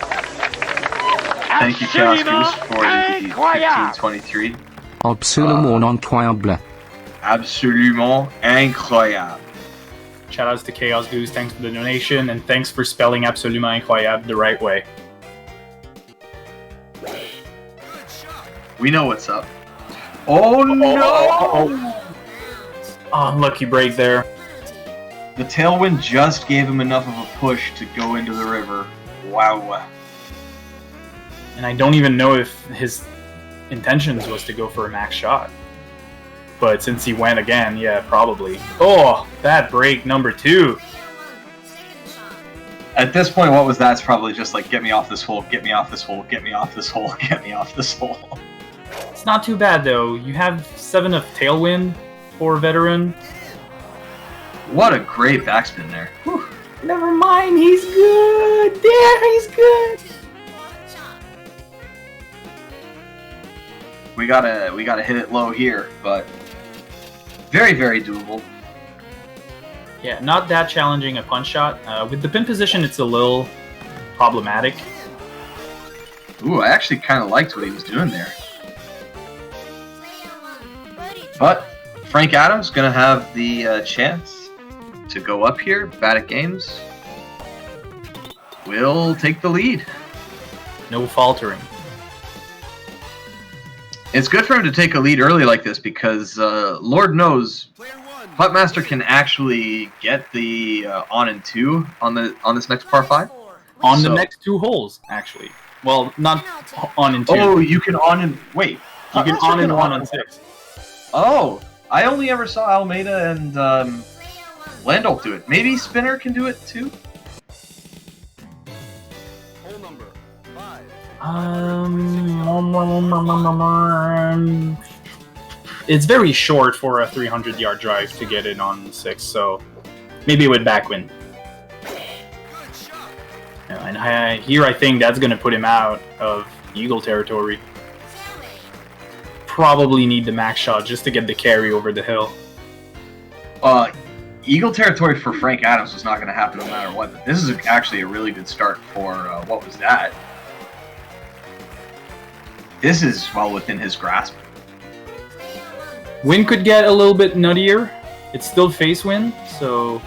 Thank you, Chaos Goose, for the 1523. Absolument incroyable. Absolument incroyable. Shoutouts to Chaos Goose, thanks for the donation, and thanks for spelling Absolument Incroyable the right way. Good shot. We know what's up. Oh no! Oh, unlucky break there. The tailwind just gave him enough of a push to go into the river. Wow. And I don't even know if his intentions was to go for a max shot. But since he went again, yeah, probably. Oh, that break number 2. Player 1. Second shot. At this point, what was that? It's probably just like, get me off this hole, get me off this hole, get me off this hole, get me off this hole. It's not too bad though. You have 7 of tailwind for a veteran. What a great backspin there. Whew. Never mind, he's good. There, he's good. 2. Shot. We gotta hit it low here, but very, very doable. Yeah, not that challenging a punch shot. With the pin position, it's a little problematic. Ooh, I actually kind of liked what he was doing there. Player 1. Birdie try. But Frank Adams gonna have the chance to go up here. Badatgaems will take the lead. No faltering. It's good for him to take a lead early like this because Lord knows Player 1. Puttmaster can actually get the on and two on this next par 5. On the So- next 2 holes, actually. Well, not on and 2. Oh, you can on and wait. you can Puttmaster on and 1 on 6. Oh, I only ever saw Almeida and Landolf do it. Maybe Spinner can do it too. Hole number 5. It's very short for a 300-yard drive to get it on 6, so maybe with backwind. And here I think that's going to put him out of Eagle territory. Probably need the max shot just to get the carry over the hill. Eagle territory for Frank Adams was not going to happen no matter what. But this is actually a really good start for Watwuzdat. This is well within his grasp. Wind could get a little bit nuttier. It's still face wind, so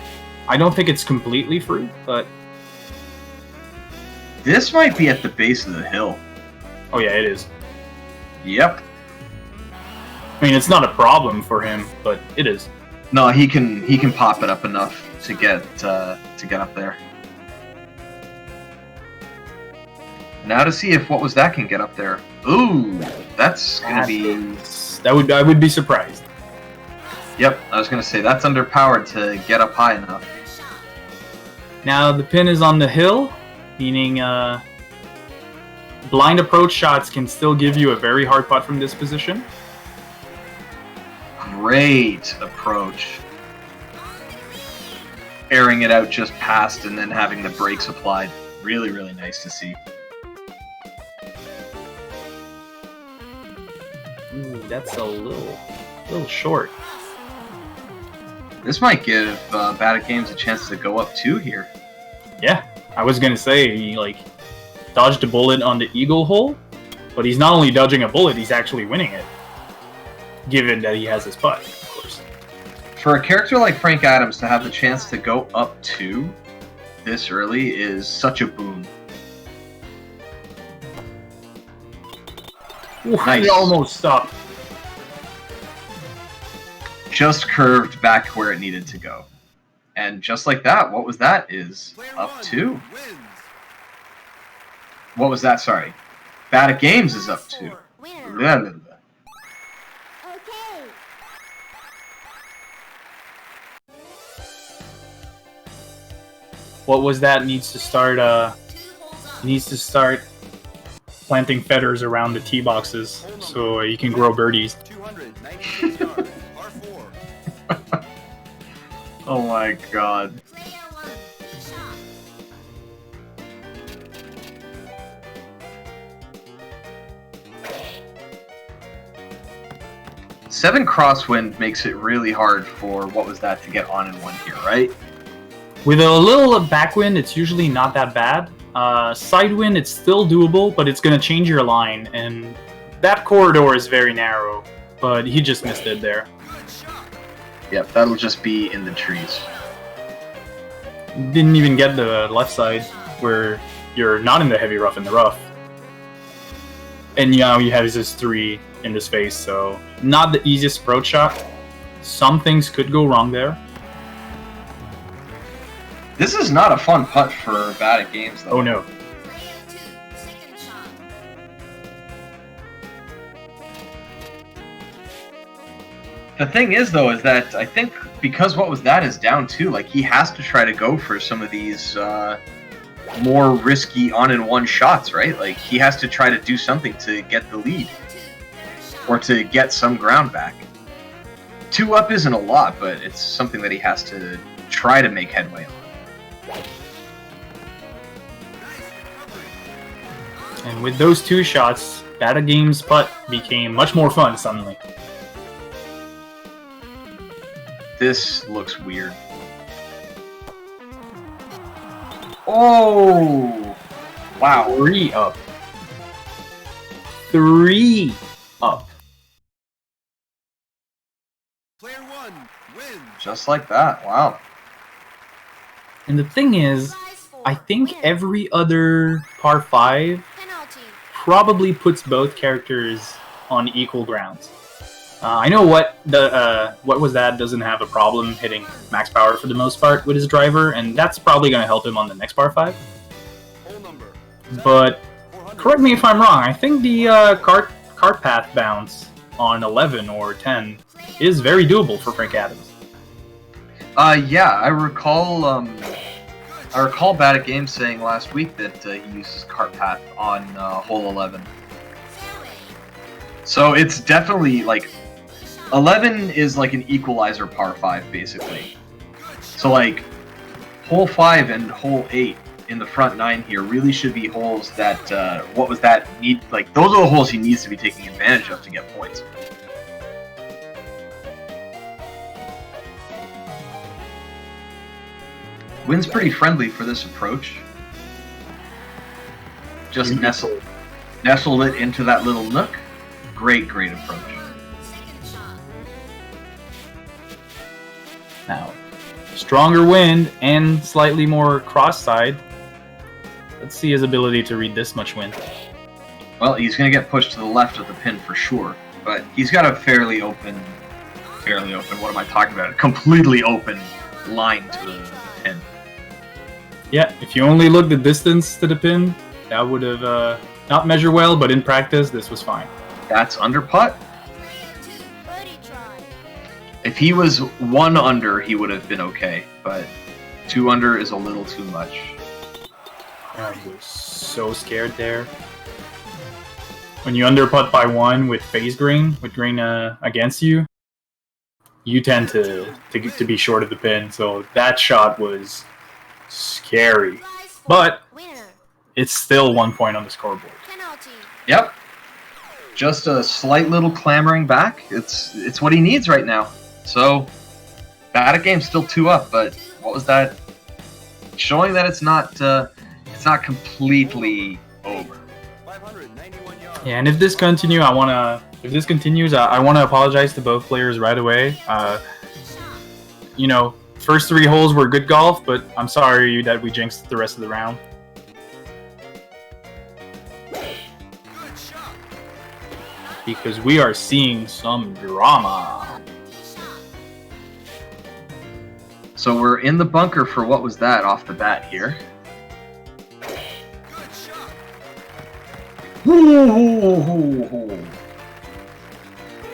I don't think it's completely free, but... This might be at the base of the hill. Oh yeah, it is. Yep. I mean, it's not a problem for him, but it is. No, he can pop it up enough to get up there. Now to see if Watwuzdat can get up there. Ooh, that's gonna be. I would be surprised. Yep, I was gonna say that's underpowered to get up high enough. Now the pin is on the hill, meaning blind approach shots can still give you a very hard putt from this position. Great approach. Airing it out just past and then having the brakes applied. Really, really nice to see. Ooh, that's a little short. This might give Badatgaems a chance to go up 2 here. Yeah, I was gonna say he dodged a bullet on the eagle hole, but he's not only dodging a bullet, he's actually winning it. Given that he has his putt, of course. For a character like Frank Adams to have the chance to go up 2 this early is such a boon. Nice. He almost stopped. Just curved back where it needed to go. And just like that, Watwuzdat is up 2. Wins. Watwuzdat, sorry. Badatgaems is up 2. Winner. Okay. Watwuzdat needs to start 2 holes up. needs to start planting feathers around the tee boxes so you can grow birdies. 298 yards. Par 4. Oh my god. Player 1, shot. 7 crosswind makes it really hard for Watwuzdat to get on in 1 here, right? With a little backwind, it's usually not that bad. Sidewind, it's still doable, but it's going to change your line, and that corridor is very narrow, but he just missed it there. Yep, that'll just be in the trees. Didn't even get the left side, where you're not in the heavy rough in the rough. And now he has his 3 in his face, so not the easiest approach shot. Some things could go wrong there. This is not a fun putt for Badatgaems, though. Oh no. Player 2, second shot. The thing is, though, is that I think because Watwuzdat is down 2, like, he has to try to go for some of these more risky on-and-one shots, right? Like, he has to try to do something to get the lead, or to get some ground back. 2 up isn't a lot, but it's something that he has to try to make headway on. And with those 2 shots, Badatgaems' putt became much more fun suddenly. This looks weird. Oh! Wow. 3 up. 3 up. Player 1 wins. Just like that. Wow. And the thing is, Prize for I think winner. every other par 5 Penalty. probably puts both characters on equal grounds. I know what Watwuzdat doesn't have a problem hitting max power for the most part with his driver, and that's probably going to help him on the next par 5. Hole number But correct me if I'm wrong. I think the cart path bounce on 11 or 10 is very doable for Frank Adams. Yeah, I recall Badatgaems saying last week that he uses cart path on hole 11. So it's definitely like 11 is like an equalizer par 5 basically. So like hole 5 and hole 8 in the front 9 here really should be holes that need, like those are the holes he needs to be taking advantage of to get points. Wind's pretty friendly for this approach. Just nestled it into that little nook. Great approach. Now, stronger wind and slightly more cross side. Let's see his ability to read this much wind. Well, he's going to get pushed to the left of the pin for sure, but he's got a fairly open, what am I talking about? A completely open line to the pin. Yeah, if you only look the distance to the pin, that would have not measured well, but in practice, this was fine. That's under putt. Birdie try. If he was 1 under, he would have been okay, but 2 under is a little too much. I was so scared there. When you under putt by 1 with phase green, with green against you, you tend to be short of the pin. So that shot was scary, but Winner. it's still 1 point on the scoreboard. Penalty. Yep. Just a slight little clambering back. It's what he needs right now. So, Badatgaems still 2 up, but what was that? Showing that it's not completely over. 591 yards. Yeah, and if this continues, I wanna apologize to both players right away. You know, first 3 holes were good golf, but I'm sorry that we jinxed the rest of the round. Because we are seeing some drama. So we're in the bunker for what was that off the bat here.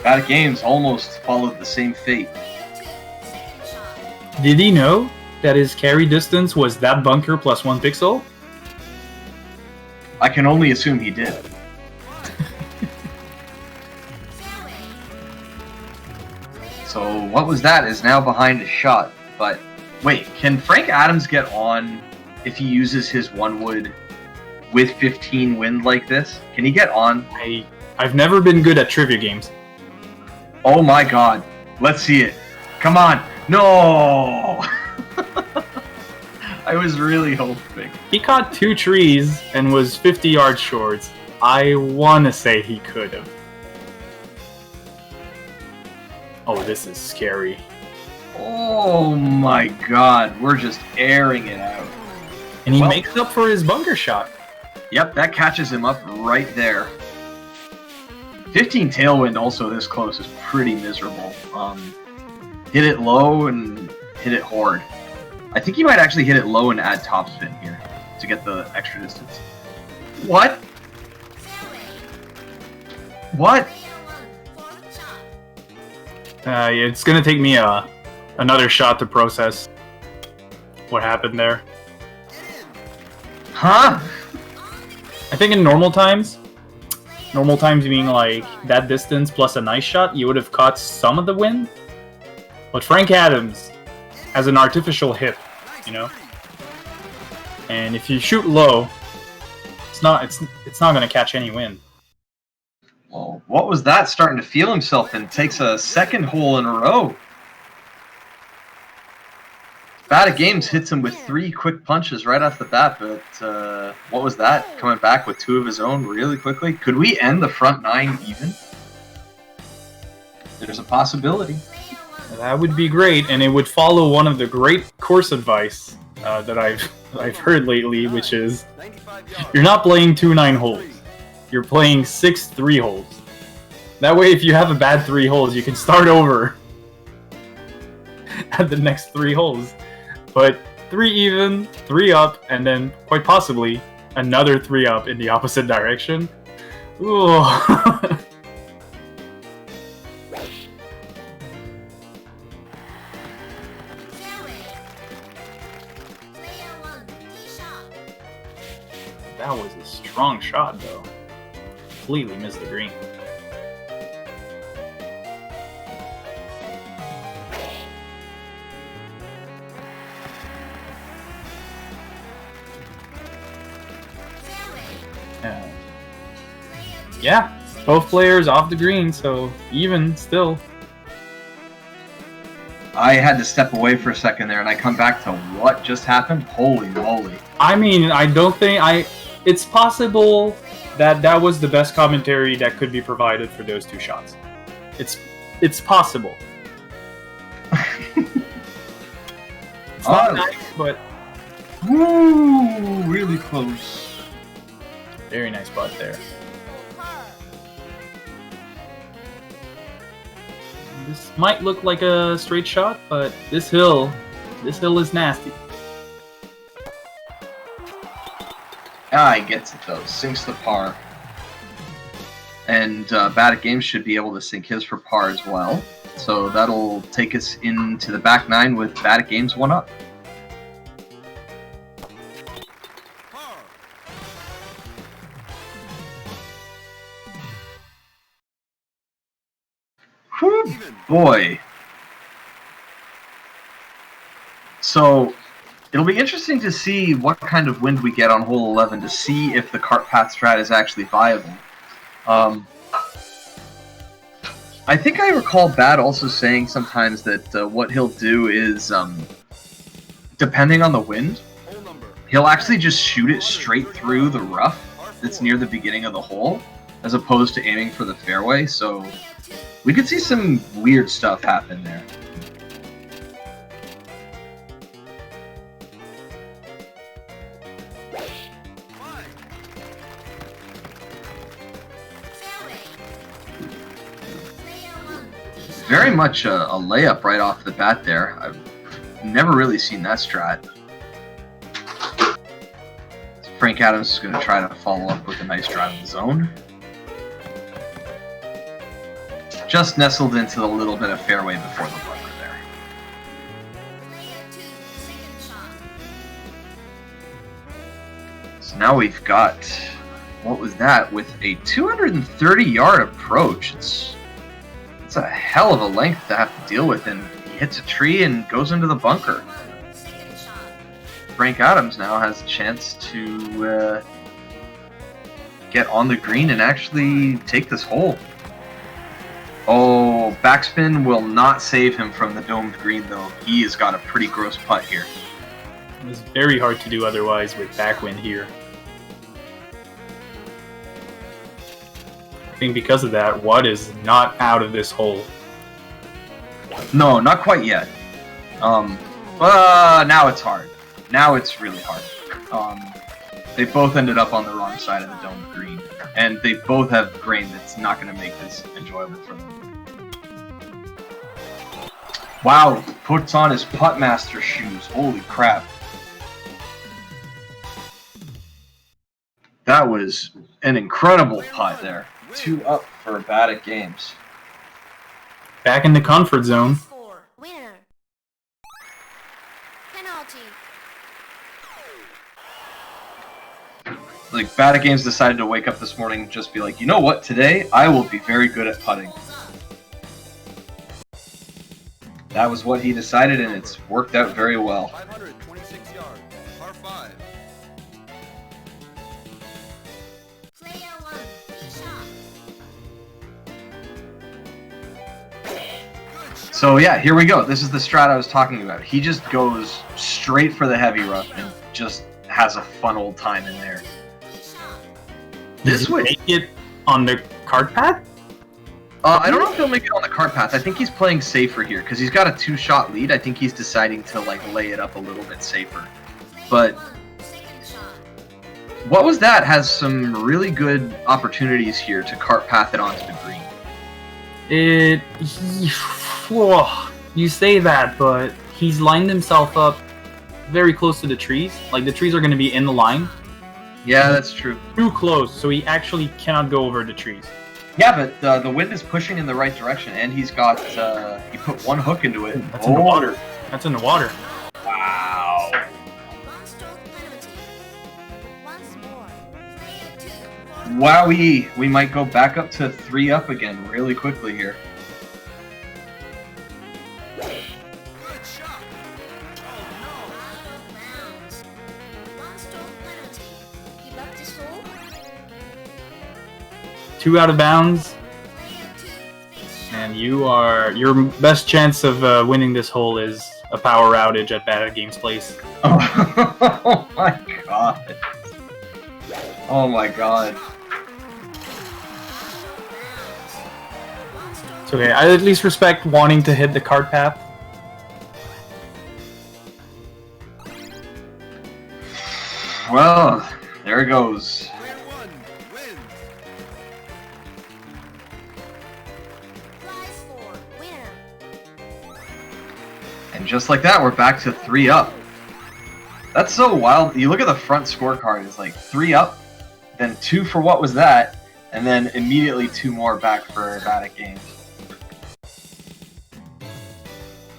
Badatgaems almost followed the same fate. Did he know that his carry distance was that bunker plus 1 pixel? I can only assume he did. So what was that is now behind a shot. But wait, can Frank Adams get on if he uses his 1 wood with 15 wind like this? Can he get on? I've never been good at trivia games. Oh my god. Let's see it. Come on. No! I was really hoping. He caught 2 trees and was 50 yards short. I want to say he could have. Oh, this is scary. Oh my god. We're just airing it out. And he Well- makes up for his bunker shot. Yep, that catches him up right there. 15 tailwind also this close is pretty miserable. Hit it low and hit it hard. I think you might actually hit it low and add topspin here to get the extra distance. What? What? It's gonna take me another shot to process what happened there. Huh? I think in normal times being like that distance plus a nice shot, you would have caught some of the wind. But Frank Adams has an artificial hip, you know? And if you shoot low, it's not gonna catch any wind. Well, what was that? Starting to feel himself and takes a second hole in a row. Badatgaems hits him with 3 quick punches right off the bat, but what was that? Coming back with 2 of his own really quickly? Could we end the front 9 even? There's a possibility. That would be great, and it would follow one of the great course advice that I've heard lately, which is 95 yards. you're not playing 2 9 holes. You're playing 6 3 holes. That way, if you have a bad 3 holes, you can start over at the next 3 holes. But 3 even, 3 up, and then quite possibly another 3 up in the opposite direction. Ooh. That was a strong shot, though. Completely missed the green. Yeah, both players off the green, so even still. I had to step away for a second there, and I come back to what just happened. Holy moly! I mean, I don't think it's possible that that was the best commentary that could be provided for those 2 shots. It's possible. It's not nice, but ooh, really close. Very nice putt there. This might look like a straight shot, but this hill is nasty. Ah, he gets it though. Sinks the par. And Badatgaems should be able to sink his for par as well. So that'll take us into the back 9 with Badatgaems 1 up. Whew, boy. So it'll be interesting to see what kind of wind we get on hole 11 to see if the cart path strat is actually viable. I think I recall Bad also saying sometimes that what he'll do is, depending on the wind, he'll actually just shoot it straight through the rough that's near the beginning of the hole, as opposed to aiming for the fairway, so we could see some weird stuff happen there. Very much a layup right off the bat there. I've never really seen that strat. Frank Adams is going to try to follow up with a nice drive in the zone. Just nestled into the little bit of fairway before the bunker there. So now we've got, what was that, with a 230-yard approach. It's a hell of a length to have to deal with, and he hits a tree and goes into the bunker. Frank Adams now has a chance to get on the green and actually take this hole. Oh, backspin will not save him from the domed green, though. He has got a pretty gross putt here. It was very hard to do otherwise with backwind here. I think because of that, Watt is not out of this hole. No, not quite yet. Now it's hard. Now it's really hard. They both ended up on the wrong side of the domed green, and they both have grain that's not going to make this enjoyable for them. Wow, puts on his puttmaster shoes. Holy crap. That was an incredible putt there. 2 up for Badatgaems. Back in the comfort zone. Winner. Penalty. Like, Badatgaems decided to wake up this morning and just be like, you know what, today I will be very good at putting. That was what he decided, and it's worked out very well. 526 yards, par 5. Player 1, shot. So yeah, here we go. This is the strat I was talking about. He just goes straight for the heavy rough and just has a fun old time in there. Does he make it on the cart path? I don't know if he'll make it on the cart path. I think he's playing safer here because he's got a 2-shot lead. I think he's deciding to like lay it up a little bit safer. But what was that? Has some really good opportunities here to cart path it onto the green. You say that, but he's lined himself up very close to the trees. Like, the trees are going to be in the line. Yeah, that's true. Too close, so he actually cannot go over the trees. Yeah, but the wind is pushing in the right direction, and he's got, he put one hook into it. That's in the water. That's in the water. Wow. One stroke penalty. Once more. Player 2. Wowie! We might go back up to 3 up again really quickly here. Good shot. Oh Out of bounds. One stroke penalty. He left his hole. 2 out of bounds, Player 2. Face shot. and your best chance of winning this hole is a power outage at Badatgaems place. Oh my god. Oh my god. One stroke. It's okay. I at least respect wanting to hit the cart path. Well, there it goes. no. Player 1 wins. Prize for winner. And just like that, we're back to 3 up. That's so wild. You look at the front scorecard, it's like 3 up, then 2 for what was that, and then immediately 2 more back for Badatgaems.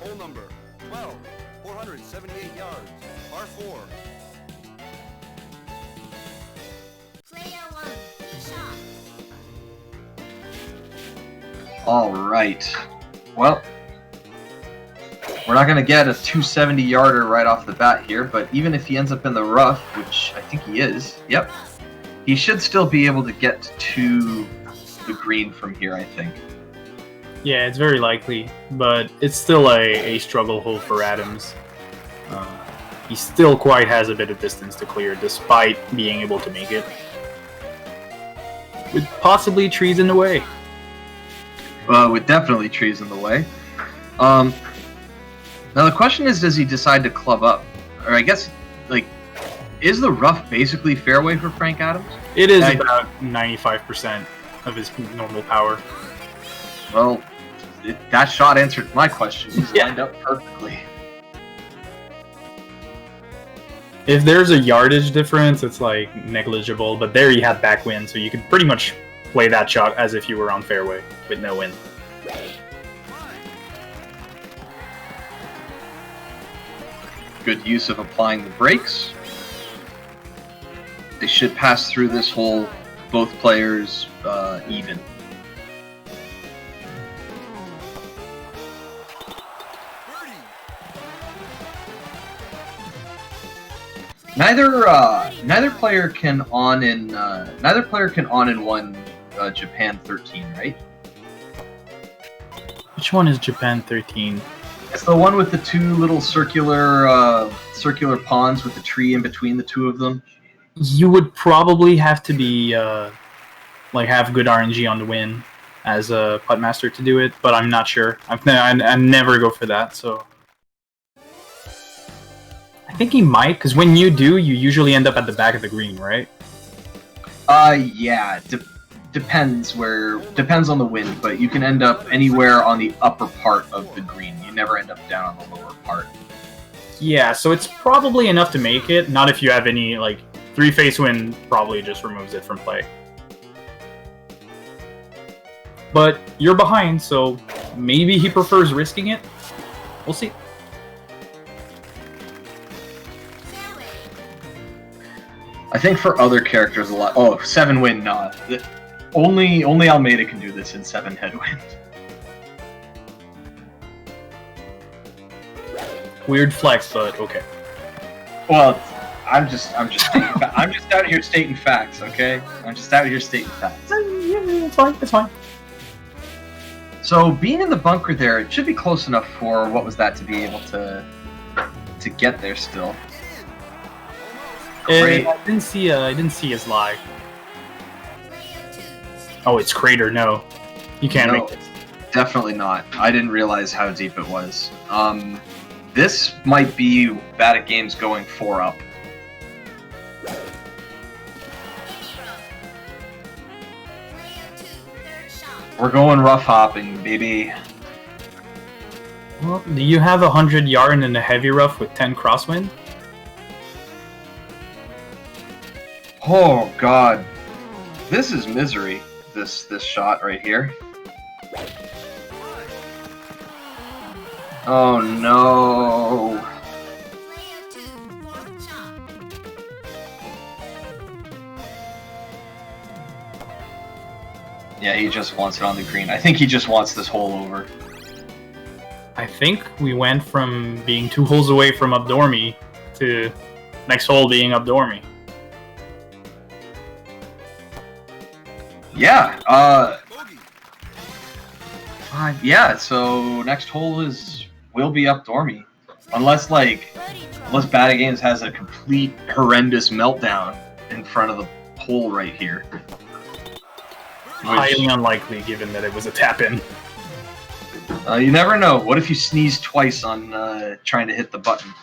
Hole number 12, 478 yards, par 4. Player 1. He shot. Alright. Well, we're not going to get a 270-yarder right off the bat here, but even if he ends up in the rough, which I think he is, yep, he should still be able to get to the green from here, I think. Yeah, it's very likely, but it's still a struggle hole for Adams. He still quite has a bit of distance to clear, despite being able to make it. With possibly trees in the way. With definitely trees in the way. Now the question is, does he decide to club up? Or I guess, like, is the rough basically fairway for Frank Adams? It is about 95% of his normal power. Well, that shot answered my question. He's Yeah. lined up perfectly. If there's a yardage difference, it's like negligible, but there you have backwind, so you can pretty much play that shot as if you were on fairway with no wind. Good use of applying the brakes. They should pass through this hole, both players even. Neither player can on in one Japan 13, right? Which one is Japan 13? It's the one with the 2 little circular ponds with the tree in between the 2 of them. You would probably have to be like have good RNG on the win as a putt master to do it, but I'm not sure. I never go for that, so I think he might, because when you do, you usually end up at the back of the green, right? Yeah. Depends on the wind, but you can end up anywhere on the upper part of the green. You never end up down on the lower part. Yeah, so it's probably enough to make it. Not if you have any, like, 3-face wind probably just removes it from play. But you're behind, so maybe he prefers risking it. We'll see. Fairway. I think for other characters a lot. Oh, 7 wind, nah. Only Almeida can do this in 7 headwind. Weird flex, but okay. Well, I'm just out here stating facts, okay? I'm just out here stating facts. It's fine. It's fine. So being in the bunker there, it should be close enough for what was that to be able to get there still. Great. I didn't see his lie. Player 2. Oh, it's crater. No, you can't No, make this. definitely not. I didn't realize how deep it was. This might be Badatgaems going 4 up. Any rough. Player 2. Third shot. We're going rough hopping, baby. Well, do you have 100 yarn in a heavy rough with 10 crosswind? Oh god. This is misery, this shot right here. Oh no. Player 2, fourth shot. Yeah, he just wants it on the green. I think he just wants this hole over. I think we went from being 2 holes away from Abdormy to next hole being Abdormy. Yeah, Bogey. yeah, so next hole will be up Dormy. Unless Birdie draw. Badatgaems has a complete horrendous meltdown in front of the hole right here. Highly unlikely given that it was a tap-in. You never know. What if you sneeze twice on trying to hit the button?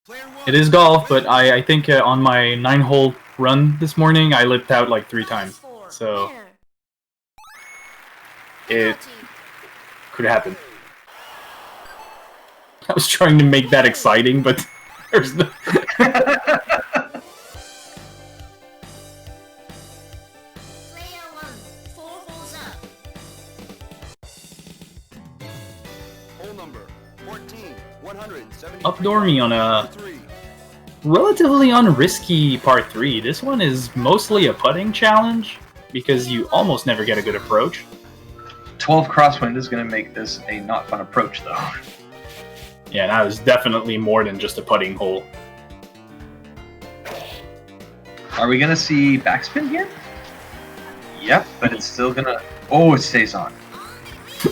Player 1. It is golf, but I think on my 9-hole run this morning, I lipped out like 3 times. Four, So winner. it Penalty. could happen. I was trying to make that exciting, but there's no... Player 1, 4 holes up. Hole number 14, 170. Abdormy on a 3. relatively unrisky par 3. This one is mostly a putting challenge because you almost never get a good approach. 12 crosswind is going to make this a not fun approach, though. Yeah, that is definitely more than just a putting hole. Are we going to see backspin here? Yep, but it's still going to... Oh, it stays on.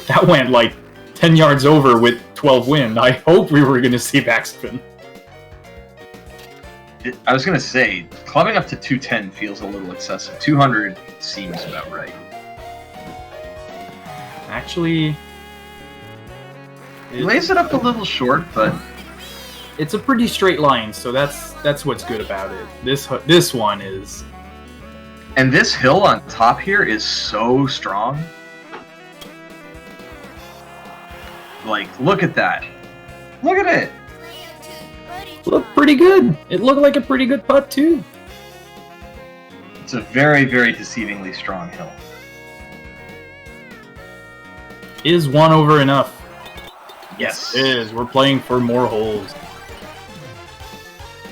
That went like 10 yards over with 12 wind. I hope we were going to see backspin. I was going to say, clubbing up to 210 feels a little excessive. 200 seems about right. Actually, He lays it up a little short, but... it's a pretty straight line, so that's what's good about it. This one is... And this hill on top here is so strong. Like, look at that. Look at it. Player 2, birdie looked pretty good. It looked like a pretty good putt, too. It's a very, very deceivingly strong hill. Is 1 over enough? Yes. It is. We're playing for more holes.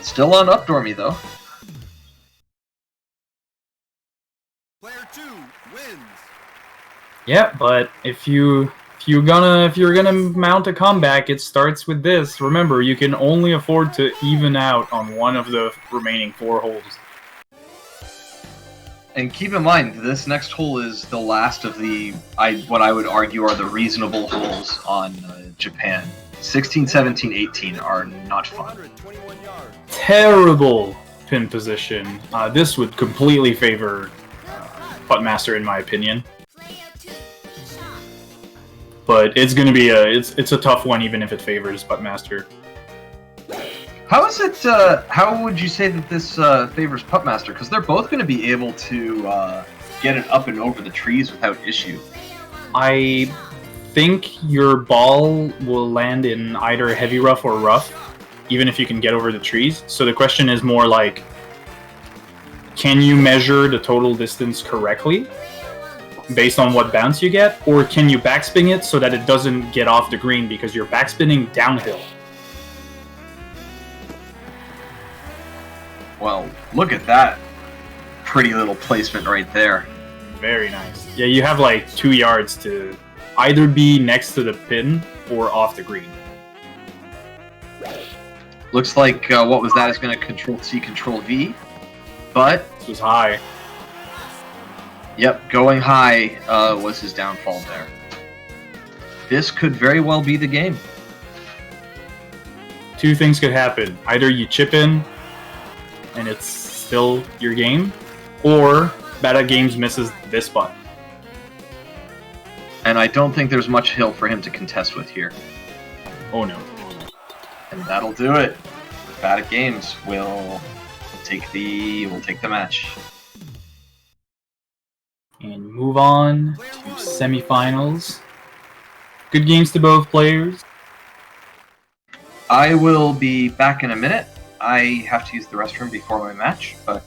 Still on Updormy, though. Player 2 wins. Yeah, but if you're gonna mount a comeback, it starts with this. Remember, you can only afford to even out on one of the remaining 4 holes. And keep in mind, this next hole is the last of the, what I would argue are the reasonable holes on Japan. 16, 17, 18 are not fun. 121 yards. Terrible pin position. This would completely favor Puttmaster in my opinion. Player 2, shot. But it's gonna be it's a tough one even if it favors Puttmaster. How is it, how would you say that this favors Puttmaster? Because they're both going to be able to get it up and over the trees without issue. Player 1, I think your ball will land in either heavy rough or rough, even if you can get over the trees. So the question is more like, can you measure the total distance correctly based on what bounce you get? Or can you backspin it so that it doesn't get off the green because you're backspinning downhill? Well, look at that pretty little placement right there. Very nice. Yeah, you have like 2 yards to either be next to the pin or off the green. Looks like Watwuzdat is going to Control-C, Control-V. But, This was high. yep, going high was his downfall there. This could very well be the game. 2 things could happen. Either you chip in and it's still your game, or Badatgaems misses this putt. And I don't think there's much hill for him to contest with here. Oh no. And that'll do it. Badatgaems will take the match. and move on to semifinals. Good games to both players. I will be back in a minute. I have to use the restroom before my match, but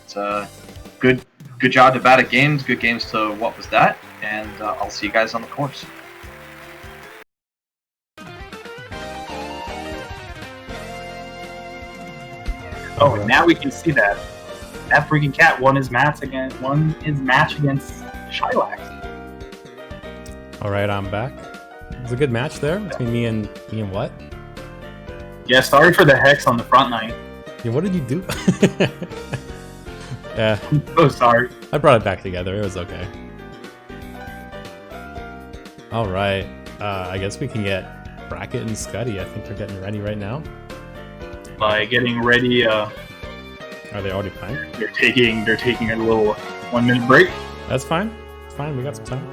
good job to Badatgaems, good games to Watwuzdat, and I'll see you guys on the course. Oh, and now we can see that Thatfreakingcat won his match against Shylax. All right, I'm back. It was a good match there between me and what? Yeah, sorry for the hex on the front line. Yeah, what did you do? Yeah, I'm so sorry. I brought it back together. It was okay. All right, I guess we can get Bracket and Skuttie. I think they're getting ready right now. By getting ready, Are they already playing? they're taking a little 1 minute break. That's fine. It's fine. We got some time.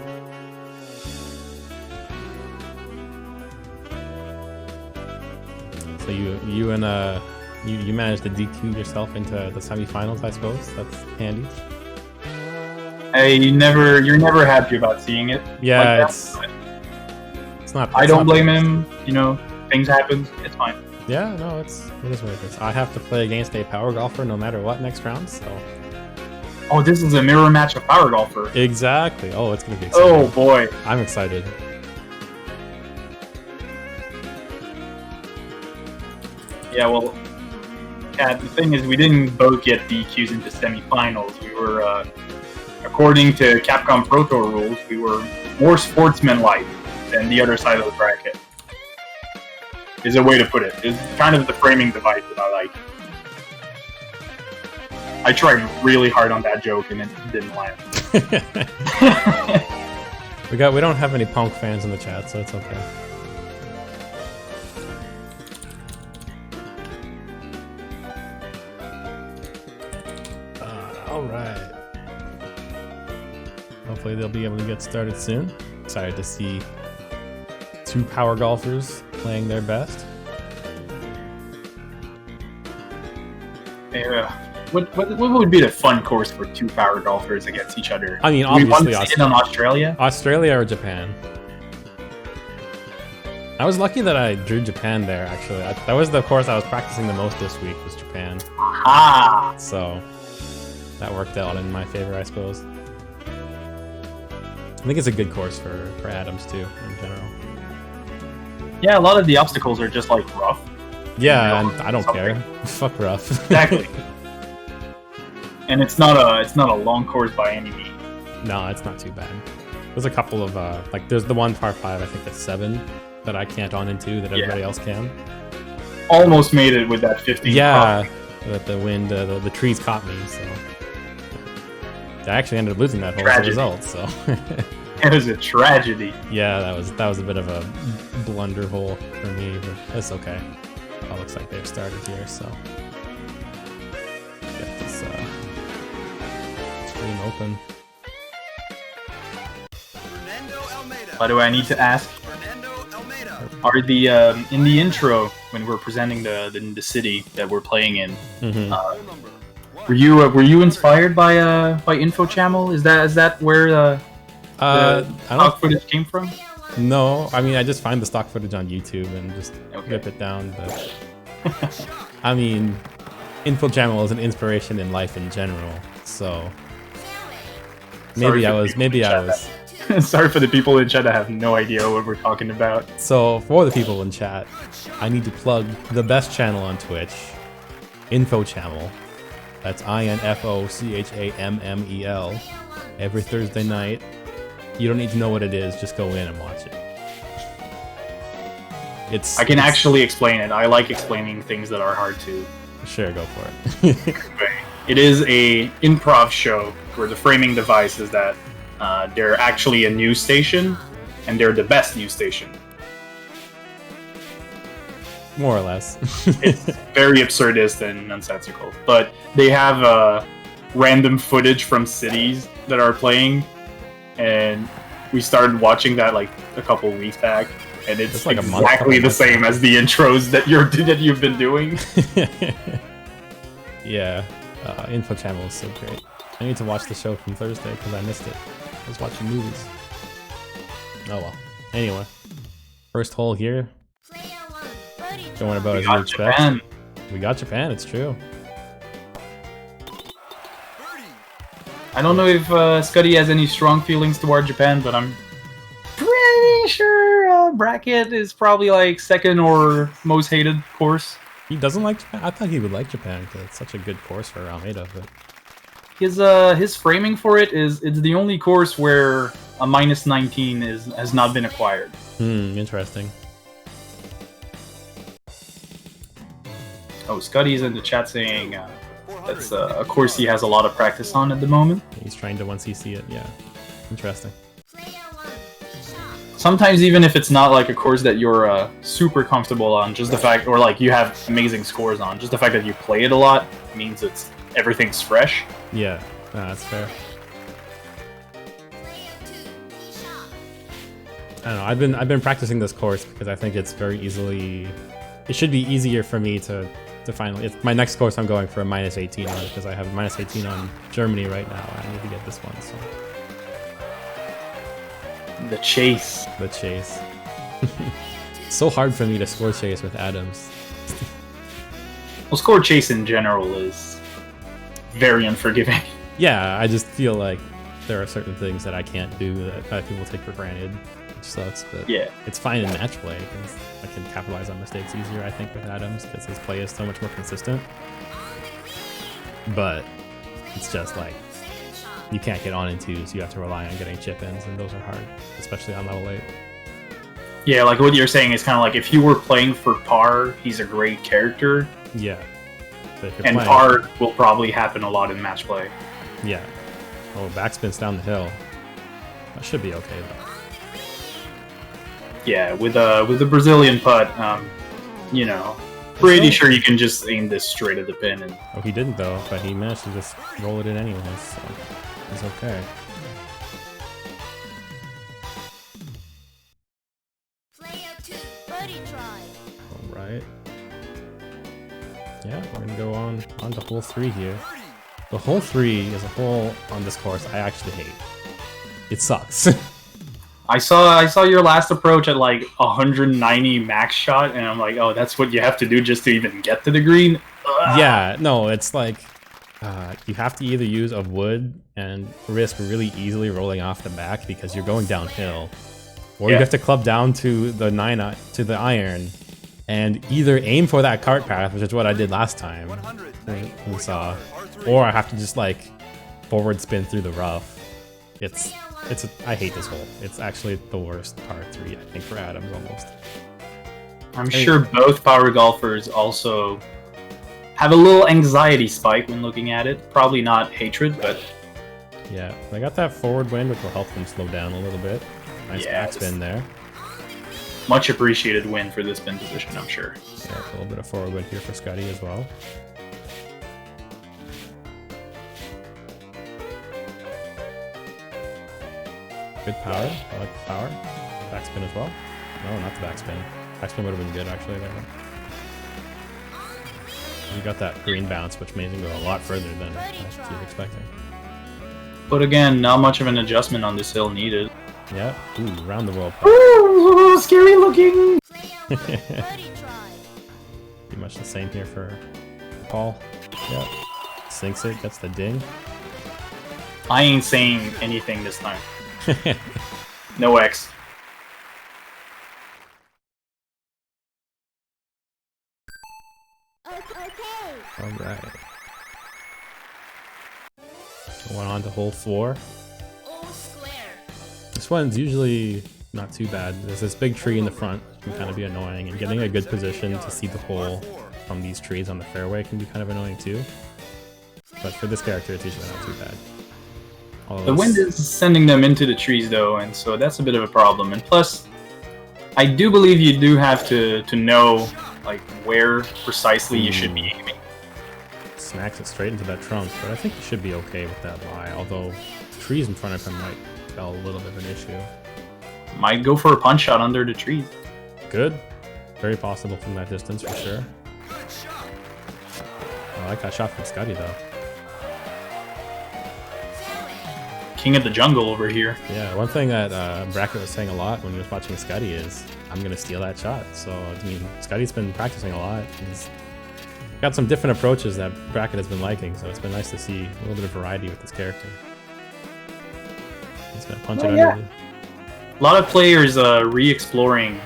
So you and you managed to DQ yourself into the semifinals, I suppose. That's handy. You're never happy about seeing it. Yeah, like it's not. I it's don't not blame bad. him. You know, things happen. It's fine. Yeah, no, it is what it is. I have to play against a power golfer no matter what next round, so. Oh, this is a mirror match of Power Golfer. Exactly. Oh, it's gonna be exciting. Oh boy. I'm excited. Yeah, well, Kat, the thing is, we didn't both get DQs into semifinals. We were, according to Capcom Pro Tour rules, we were more sportsmanlike than the other side of the bracket. Is a way to put it. It's kind of the framing device that I like. I tried really hard on that joke and it didn't land. We don't have any punk fans in the chat, so it's okay. All right. Hopefully they'll be able to get started soon. Excited to see two power golfers playing their best. Yeah. What would be the fun course for two power golfers against each other? I mean, Do we want obviously to see it in Australia? Australia or Japan. I was lucky that I drew Japan there, actually. That was the course I was practicing the most this week, was Japan. Aha! So that worked out in my favor, I suppose. I think it's a good course for Adams, too, in general. Yeah, a lot of the obstacles are just like rough. Yeah, You know, and I don't care. Fuck rough. Exactly. And it's not a long course by any means. No, it's not too bad. There's a couple of like there's the one par 5, I think that's 7 that I can't on into that everybody else can. Almost made it with that 15. Yeah, that the wind, the trees caught me. So I actually ended up losing that hole as a result. So it was a tragedy. yeah, that was a bit of a blunder hole for me, but it's okay. Oh, looks like they've started here, so get this stream open. Fernando Almeida. By the way, I need to ask: Fernando Almeida. are the in the intro when we're presenting the city that we're playing in? Mm-hmm. Phone number. Were you inspired by Info Channel? Is that where the I stock footage came from? No, I mean I just find the stock footage on YouTube and just Okay. rip it down. But I mean, Info Channel is an inspiration in life in general. So maybe I was. Sorry for the people in chat that have no idea what we're talking about. So for the people in chat, I need to plug the best channel on Twitch, Info Channel. That's INFOCHAMMEL. Every Thursday night. You don't need to know what it is. Just go in and watch it. I can actually explain it. I like explaining things that are hard to. Sure, go for it. It is a improv show where the framing device is that they're actually a news station, and they're the best news station. More or less. It's very absurdist and nonsensical, but they have random footage from cities that are playing, and we started watching that like a couple weeks back, and it's like exactly the same as the intros that you've been doing. Yeah, Info Channel is so great. I need to watch the show from Thursday because I missed it. I was watching movies. Oh well. Anyway, first hole here. Player 1, birdie Going drop. about as you got expect. Japan. We got Japan. It's true. I don't know if Skuttie has any strong feelings toward Japan, but I'm pretty sure Bracket is probably like second or most hated course. He doesn't like Japan. I thought he would like Japan because it's such a good course for Almeida. But His framing for it is it's the only course where a -19 has not been acquired. Interesting. Oh, Skuttie's in the chat saying that's a course he has a lot of practice on at the moment. He's trying to once he see it. Yeah. Interesting. Player 1, tee shot. Sometimes even if it's not like a course that you're super comfortable on, just the fact, or like you have amazing scores on, just the fact that you play it a lot means everything's fresh. Yeah. That's fair. Player 2, tee shot. I don't know. I've been practicing this course because I think it's very easily. It should be easier for me to finally. It's my next course. I'm going for a -18 on because I have a -18 on Germany right now. I need to get this one. So The chase. the chase. So hard for me to score chase with Adams. Well, score chase in general is very unforgiving. Yeah, I just feel like there are certain things that I can't do that people take for granted, which sucks. But Yeah. it's fine in match play because I can capitalize on mistakes easier, I think, with Adams because his play is so much more consistent. But it's just like you can't get on in twos. You have to rely on getting chip-ins, and those are hard, especially on level 8. Yeah, like what you're saying is kind of like if you were playing for par, he's a great character, Yeah. But if you're and playing, par will probably happen a lot in match play. yeah. Oh, backspins down the hill. That should be okay though. Yeah, with the Brazilian putt, you know, pretty sure you can just aim this straight at the pin. And Oh, he didn't though, but he managed to just roll it in anyways, so it's okay. Player 2, birdie try. Alright. Yeah, we're gonna go on to hole 3 here. The hole 3 is a hole on this course I actually hate. It sucks. I saw your last approach at like 190 max shot, and I'm like, oh, that's what you have to do just to even get to the green. Ugh. Yeah, no, it's like you have to either use a wood and risk really easily rolling off the back because you're going downhill, or you Yeah. have to club down to the iron and either aim for that cart path, which is what I did last time we saw, or I have to just like forward spin through the rough. I hate this hole. It's actually the worst par 3 I think for Adams almost. I'm sure both power golfers also have a little anxiety spike when looking at it. Probably not hatred, but Yeah, I got that forward wind, which will help them slow down a little bit. Nice Yeah, backspin there. much appreciated win for this pin position, I'm sure. Yeah, a little bit of forward wind here for Skuttie as well. Good power. I like the power. Backspin as well. No, not the backspin. Backspin would have been good actually there. You got that green bounce, which made him go a lot further than I was expecting. But again, not much of an adjustment on this hill needed. Yeah. Ooh, round the world putt. Ooh, scary looking! Player 1, birdie try. Pretty much the same here for Paul. Yep. Sinks it, gets the ding. I ain't saying anything this time. No X. Okay. Alright. Going on to hole 4. All square. This one's usually not too bad. There's this big tree in the front, which can kind of be annoying, and getting a good position to see the hole from these trees on the fairway can be kind of annoying too. But for this character, it's usually not too bad. The wind is sending them into the trees though, and so that's a bit of a problem. And plus, I do believe you do have to know like where precisely you should be aiming. Smacks it straight into that trunk, but I think he should be okay with that lie, although the trees in front of him might spell a little bit of an issue. Might go for a punch shot under the trees. Good. Very possible from that distance for sure. I like that shot from Skuttie though. king of the jungle over here. Yeah, one thing that Bracket was saying a lot when he was watching Skuttie is, I'm going to steal that shot. So, I mean, Skuttie's been practicing a lot. He's got some different approaches that Bracket has been liking, so it's been nice to see a little bit of variety with this character. He's going to punch it under. A lot of players re-exploring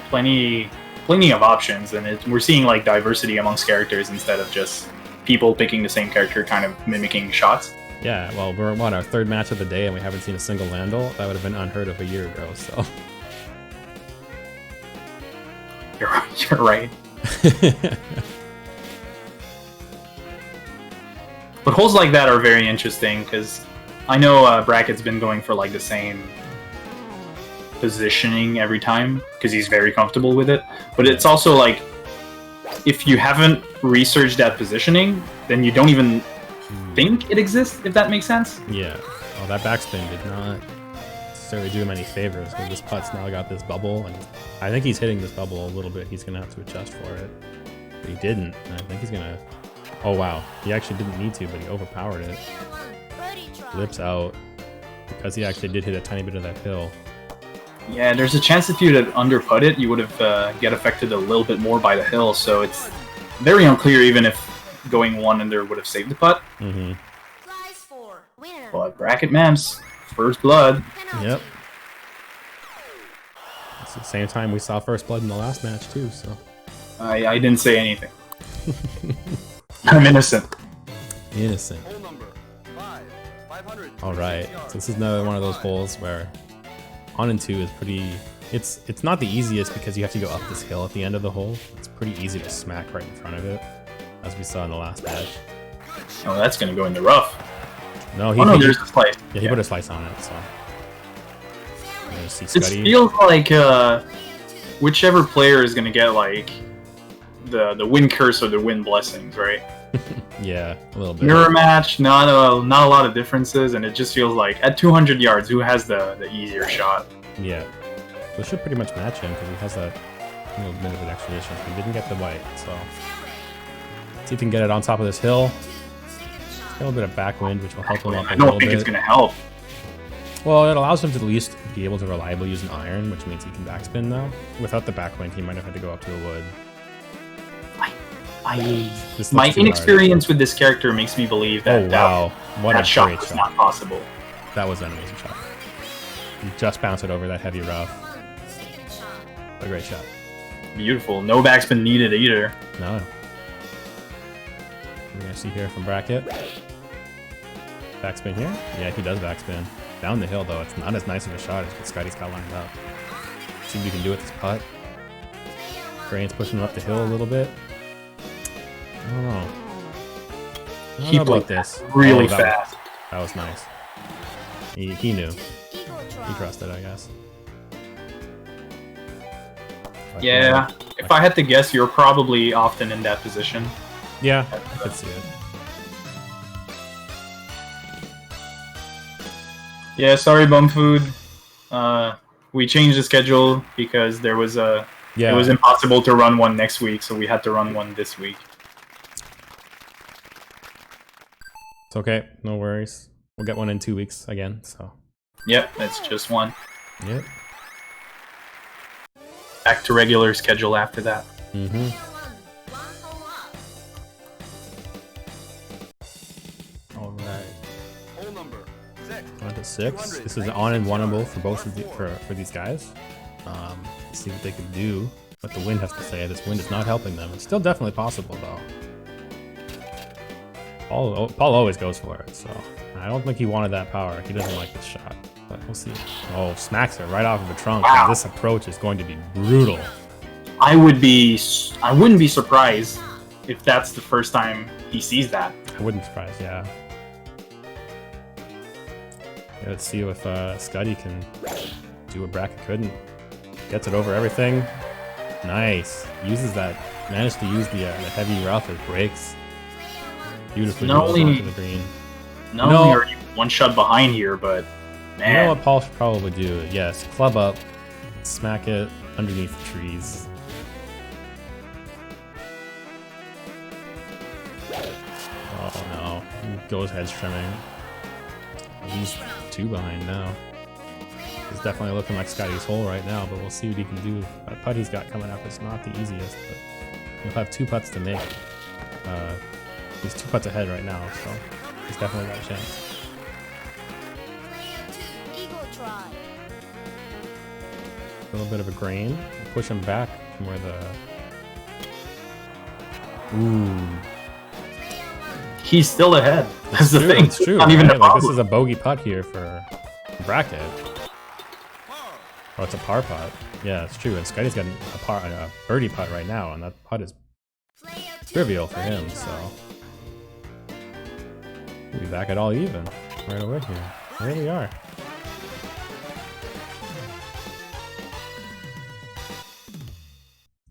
plenty of options, and we're seeing like diversity amongst characters instead of just people picking the same character, kind of mimicking shots. Yeah, well, we're on our third match of the day, and we haven't seen a single Landel. That would have been unheard of a year ago, so. You're right. But holes like that are very interesting, because I know Bracket's been going for like the same positioning every time, because he's very comfortable with it. But it's also like, if you haven't researched that positioning, then you don't even think it exists, if that makes sense. Yeah. Well, that backspin did not necessarily do him any favors, because this putt's now got this bubble, and I think he's hitting this bubble a little bit. He's going to have to adjust for it. But he didn't, and I think he's going to... Oh, wow. He actually didn't need to, but he overpowered it. Lips out, because he actually did hit a tiny bit of that hill. Yeah, there's a chance if you'd have underput it, you would have get affected a little bit more by the hill, so it's very unclear even if going one under would have saved the putt. Mm-hmm. But Bracketmanps, first blood. Yep. It's the same time we saw first blood in the last match, too, so... I didn't say anything. I'm innocent. Innocent. Alright, so this is another one of those holes where on and two is pretty... It's not the easiest because you have to go up this hill at the end of the hole. It's pretty easy to smack right in front of it, as we saw in the last match. Oh, that's gonna go in the rough. No, there's a slice. Yeah, he put a slice on it, so... See It Skuttie. feels like whichever player is gonna get like the win curse or the win blessings, right? Yeah, a little bit. Mirror match, not a lot of differences, and it just feels like at 200 yards, who has the easier shot? Yeah. This should pretty much match him because he has that little bit of an extra distance. He didn't get the white, so... See if he can get it on top of this hill. A little bit of backwind, which will help him up a I little don't think bit. it's gonna help. Well, it allows him to at least be able to reliably use an iron, which means he can backspin now. Without the backwind, he might have had to go up to a wood. This My looks too inexperience with this character makes me believe that hard. Oh, wow. What that a shot great was shot. not possible. That was an amazing shot. You just bounce it over that heavy rough. A great shot. Beautiful. No backspin needed either. No. We're going to see here from Bracket. Backspin here? Yeah, he does backspin. Down the hill, though, it's not as nice of a shot as what Skuttie's got lined up. See what you can do with this putt. Grain's pushing him up the hill a little bit. I don't know. I don't know about this. Really that fast. That was nice. He knew. He trusted, I guess. Yeah. If I had to guess, you're probably often in that position. Yeah, I could see it. Yeah, sorry, Bum Food. We changed the schedule because there was it was impossible to run one next week, so we had to run one this week. It's okay, no worries. We'll get one in 2 weeks again, so. Yep, it's just one. Yep. Back to regular schedule after that. Mm-hmm. Alright. On to 6. This is on and oneable for both of for these guys. Let's see what they can do. What the wind has to say. This wind is not helping them. It's still definitely possible though. Paul always goes for it, so I don't think he wanted that power. He doesn't like this shot, but we'll see. Oh, smacks it right off of the trunk. Wow. This approach is going to be brutal. I wouldn't be surprised if that's the first time he sees that. I wouldn't be surprised, yeah. Let's see if Skuttie can do what Bracket couldn't. Gets it over everything. Nice. Managed to use the heavy rough as brakes. Beautifully rolls onto the green. Not only are you one shot behind here, but man. You know what Paul should probably do? Yes, club up, smack it underneath the trees. Oh no, goes hedge trimming. He's 2 behind now. He's definitely looking like Skuttie's hole right now, but we'll see what he can do. That putt he's got coming up is not the easiest, but he'll have 2 putts to make. He's 2 putts ahead right now, so he's definitely got a chance. Player 2, eagle try. A little bit of a grain. We'll push him back from where the... Ooh. He's still ahead. That's the thing. It's true. Not even Right? a Like, problem. this is a bogey putt here for Bracket. Oh, it's a par putt. Yeah, it's true. And Skuttie's got a birdie putt right now, and that putt is Player 2, trivial for birdie him, try. so... We'll be back at all even right away here. There we are.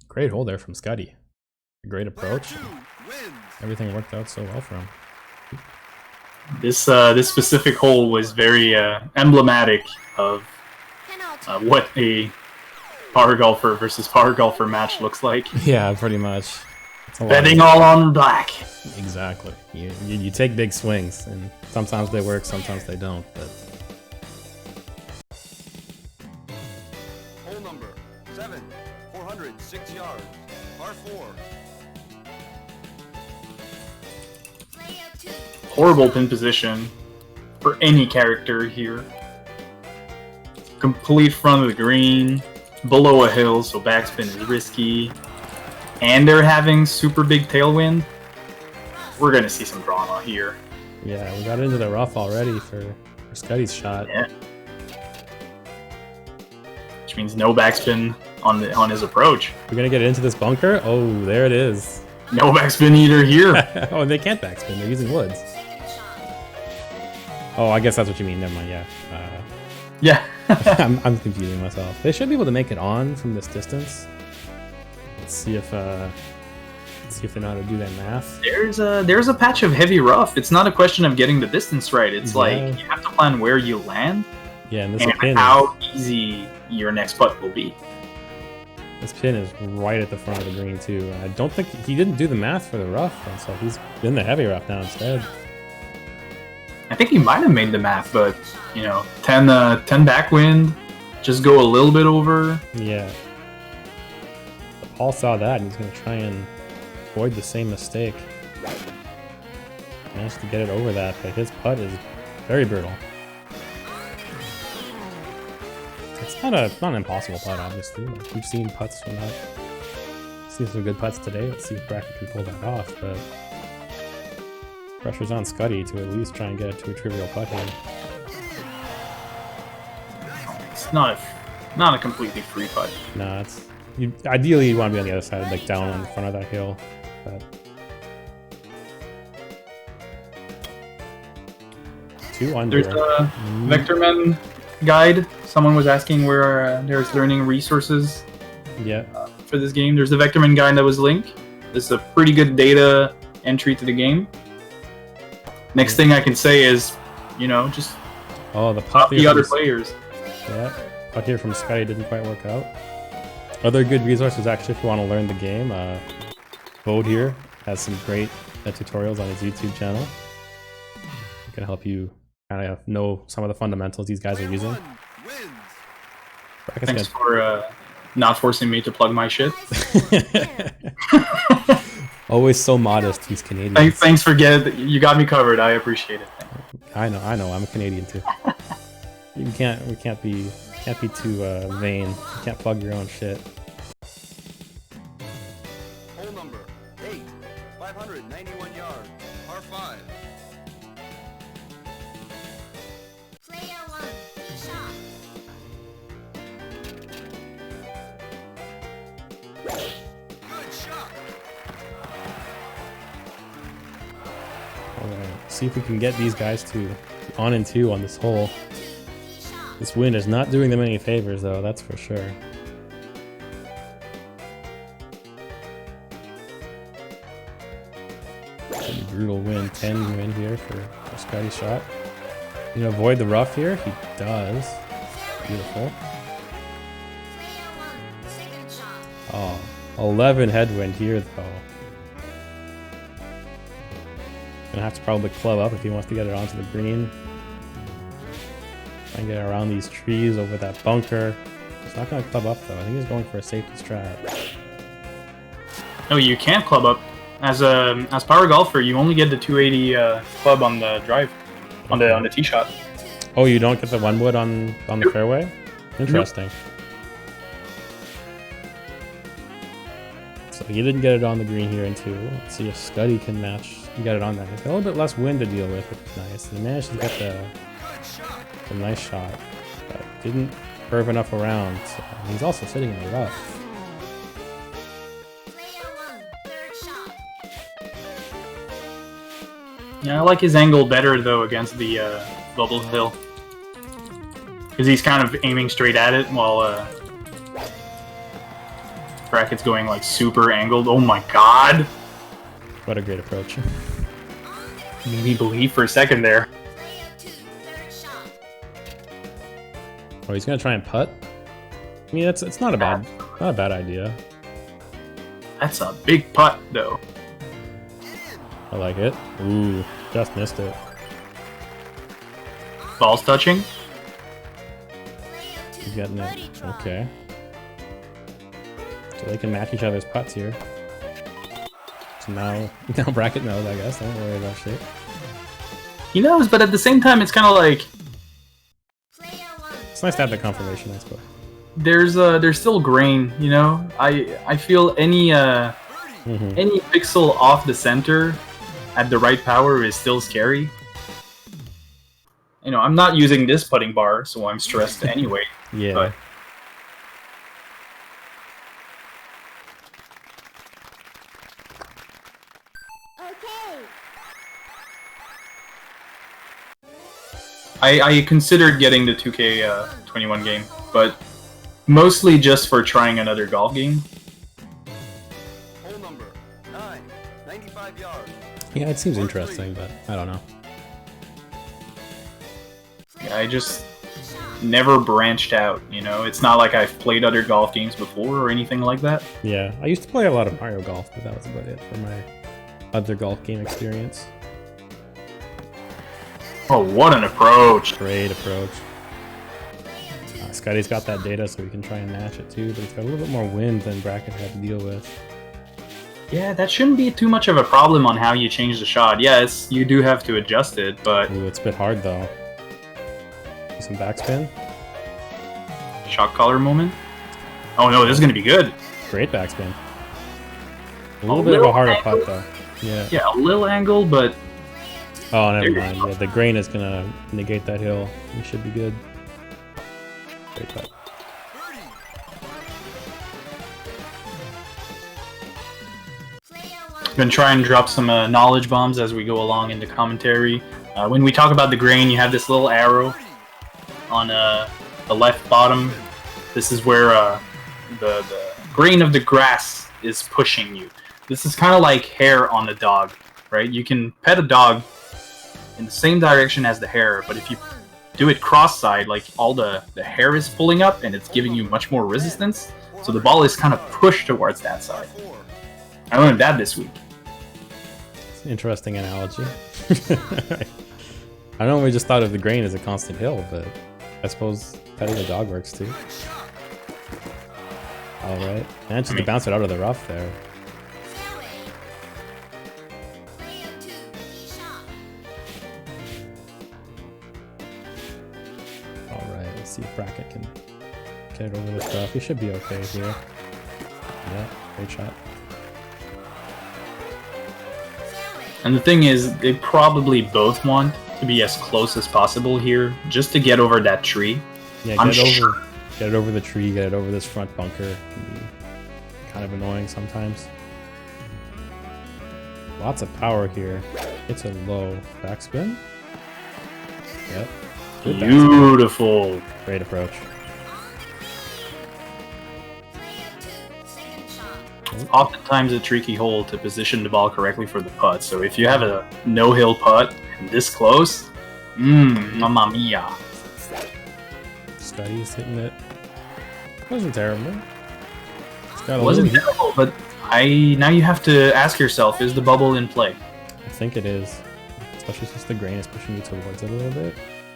Great hole there from Skuttie. A great approach. Everything worked out so well for him. This specific hole was very emblematic of Penalty. what a power golfer versus power golfer match looks like. Yeah, pretty much. It's a lot Betting of- all on black. Exactly. You take big swings, and sometimes they work, sometimes they don't. But Hole number 7, 406 yards, par 4. Player 2, Horrible pin position for any character here. Complete front of the green, below a hill, so backspin is risky. And they're having super big tailwind. We're gonna see some drama here. yeah, we got into the rough already for Skuttie's shot. Yeah. Which means no backspin on his approach. We're gonna get into this bunker. Oh, there it is. No backspin either here. Oh, they can't backspin. They're using woods. second shot. Oh, I guess that's what you mean. Never mind. Yeah. Yeah. I'm confusing myself. They should be able to make it on from this distance. Let's see if they know how to do that math. There's a patch of heavy rough. It's not a question of getting the distance right. It's like Yeah. you have to plan where you land Yeah, and this and pin. how easy your next putt will be. This pin is right at the front of the green too. And I don't think he didn't do the math for the rough, and so he's in the heavy rough now instead. I think he might have made the math, but 10 backwind, just go a little bit over. Yeah. Paul saw that, and he's gonna try and avoid the same mistake. Managed to get it over that, but his putt is very brittle. It's not an impossible putt, obviously. Like, we've seen putts from that. Seen some good putts today. Let's see if Bracket can pull that off, but pressure's on Skuttie to at least try and get it to a trivial putt here. It's not a completely free putt. No, it's ideally you want to be on the other side, like down on the front of that hill. But 2 under. There's a Vectorman guide. Someone was asking where there's learning resources Yeah. for this game. There's the Vectorman guide that was linked. This is a pretty good data entry to the game. Next thing I can say is, just Oh, the top putt the here other from- players. Yeah, putt here from Skuttie didn't quite work out. Other good resources, actually, if you want to learn the game. Bode here has some great tutorials on his YouTube channel. It can help you kind of know some of the fundamentals these guys are using. Wins. Bracket's Thanks for not forcing me to plug my shit. Always so modest, he's Canadian. Thanks for you got me covered. I appreciate it. I know, I'm a Canadian too. We can't be too vain. You can't plug your own shit. Hole number 8, 591 yards, par 5. Player 1, tee shot. Good shot. Alright, see if we can get these guys to on and 2 on this hole. Player 2, tee shot. This wind is not doing them any favors, though, that's for sure. Pretty brutal wind, 10 wind here for Skuttie's shot. You know, avoid the rough here? He does. Beautiful. Player 1, second shot. Oh, 11 headwind here, though. Gonna have to probably club up if he wants to get it onto the green. Try and get around these trees over that bunker. He's not gonna club up though. I think he's going for a safety strat. No, you can't club up. As power golfer, you only get the 280 club on the drive, on the tee shot. Oh, you don't get the 1 wood on the fairway? Interesting. So he didn't get it on the green here in 2. Let's see if Skuttie can match and get it on that. He's got a little bit less wind to deal with, which is nice. He managed to get the nice shot, but didn't curve enough around. So he's also sitting in the rough. Yeah, I like his angle better though against the bubble hill, because he's kind of aiming straight at it while Bracket's going like super angled. Oh my god! What a great approach. Made me believe for a second there. Oh, he's gonna try and putt. I mean, it's not a bad idea. That's a big putt though. I like it. Ooh, just missed it. Balls touching. He's getting it. Okay. So they can match each other's putts here. So now Bracket knows, I guess. Don't worry about shit. He knows, but at the same time, it's kind of like It's nice to have the confirmation, I suppose. there's still grain, you know. I feel any pixel off the center at the right power is still scary. You know, I'm not using this putting bar, so I'm stressed anyway. Yeah. But I considered getting the 2K21 game, but mostly just for trying another golf game. Hole number 9, 95 yards. Yeah, it seems interesting, but I don't know. Yeah, I just never branched out, you know? It's not like I've played other golf games before or anything like that. Yeah, I used to play a lot of Mario Golf, but that was about it for my other golf game experience. Oh, what an approach! Great approach. Skuttie's got that data, so we can try and match it too, but he's got a little bit more wind than Bracket had to deal with. Yeah, that shouldn't be too much of a problem on how you change the shot. Yes, you do have to adjust it, but... Ooh, it's a bit hard though. Some backspin. Shot collar moment? Oh no, this is gonna be good! Great backspin. A little bit of a harder putt though. Yeah. Yeah, a little angle, but... Oh, never mind. Yeah, the grain is gonna negate that hill. You should be good. Great putt. Gonna try and drop some knowledge bombs as we go along into commentary. When we talk about the grain, you have this little arrow on the left bottom. This is where the grain of the grass is pushing you. This is kind of like hair on a dog, right? You can pet a dog in the same direction as the hair, but if you do it cross-side, like all the hair is pulling up and it's giving you much more resistance, so the ball is kind of pushed towards that side. I learned that this week. It's an interesting analogy. I know we just thought of the grain as a constant hill, but I suppose petting a dog works too. Alright. Managed to bounce it out of the rough there. Alright, let's see if Bracket can get it over this rough. He should be okay here. Yeah, great shot. And the thing is, they probably both want to be as close as possible here, just to get over that tree. Yeah, get it over the tree, get it over this front bunker. It can be kind of annoying sometimes. Lots of power here. It's a low backspin. Yep. Good backspin. Beautiful. Great approach. Oftentimes a tricky hole to position the ball correctly for the putt. So if you have a no-hill putt and this close, mamma mia. Skuttie's hitting it. Wasn't terrible. It's got a Wasn't little... terrible, but now you have to ask yourself, is the bubble in play? I think it is. Especially since the grain is pushing you towards it a little bit.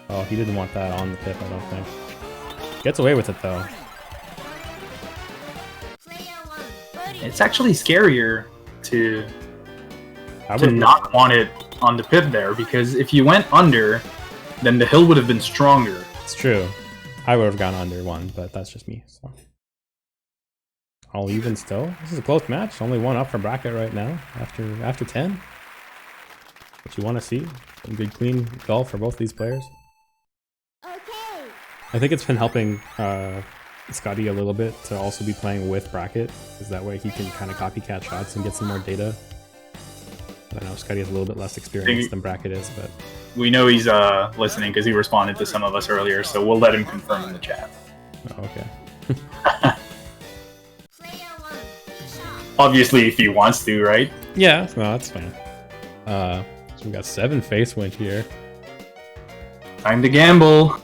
Oh, he didn't want that on the pip, I don't think. Gets away with it though. It's actually scarier to I would not want it on the pip there, because if you went under, then the hill would have been stronger. It's true. I would have gone under one, but that's just me. So all even still. This is a close match. Only one up for bracket right now after 10. What you want to see? Some good clean golf for both these players. Okay. I think it's been helping Skuttie a little bit to also be playing with bracket, because that way he can kind of copycat shots and get some more data. I know Skuttie has a little bit less experience than bracket is, but We know he's listening because he responded to some of us earlier, so we'll let him confirm in the chat. oh, okay. Obviously, if he wants to, right? Yeah, no, that's fine. So we got 7 face wind here. Time to gamble.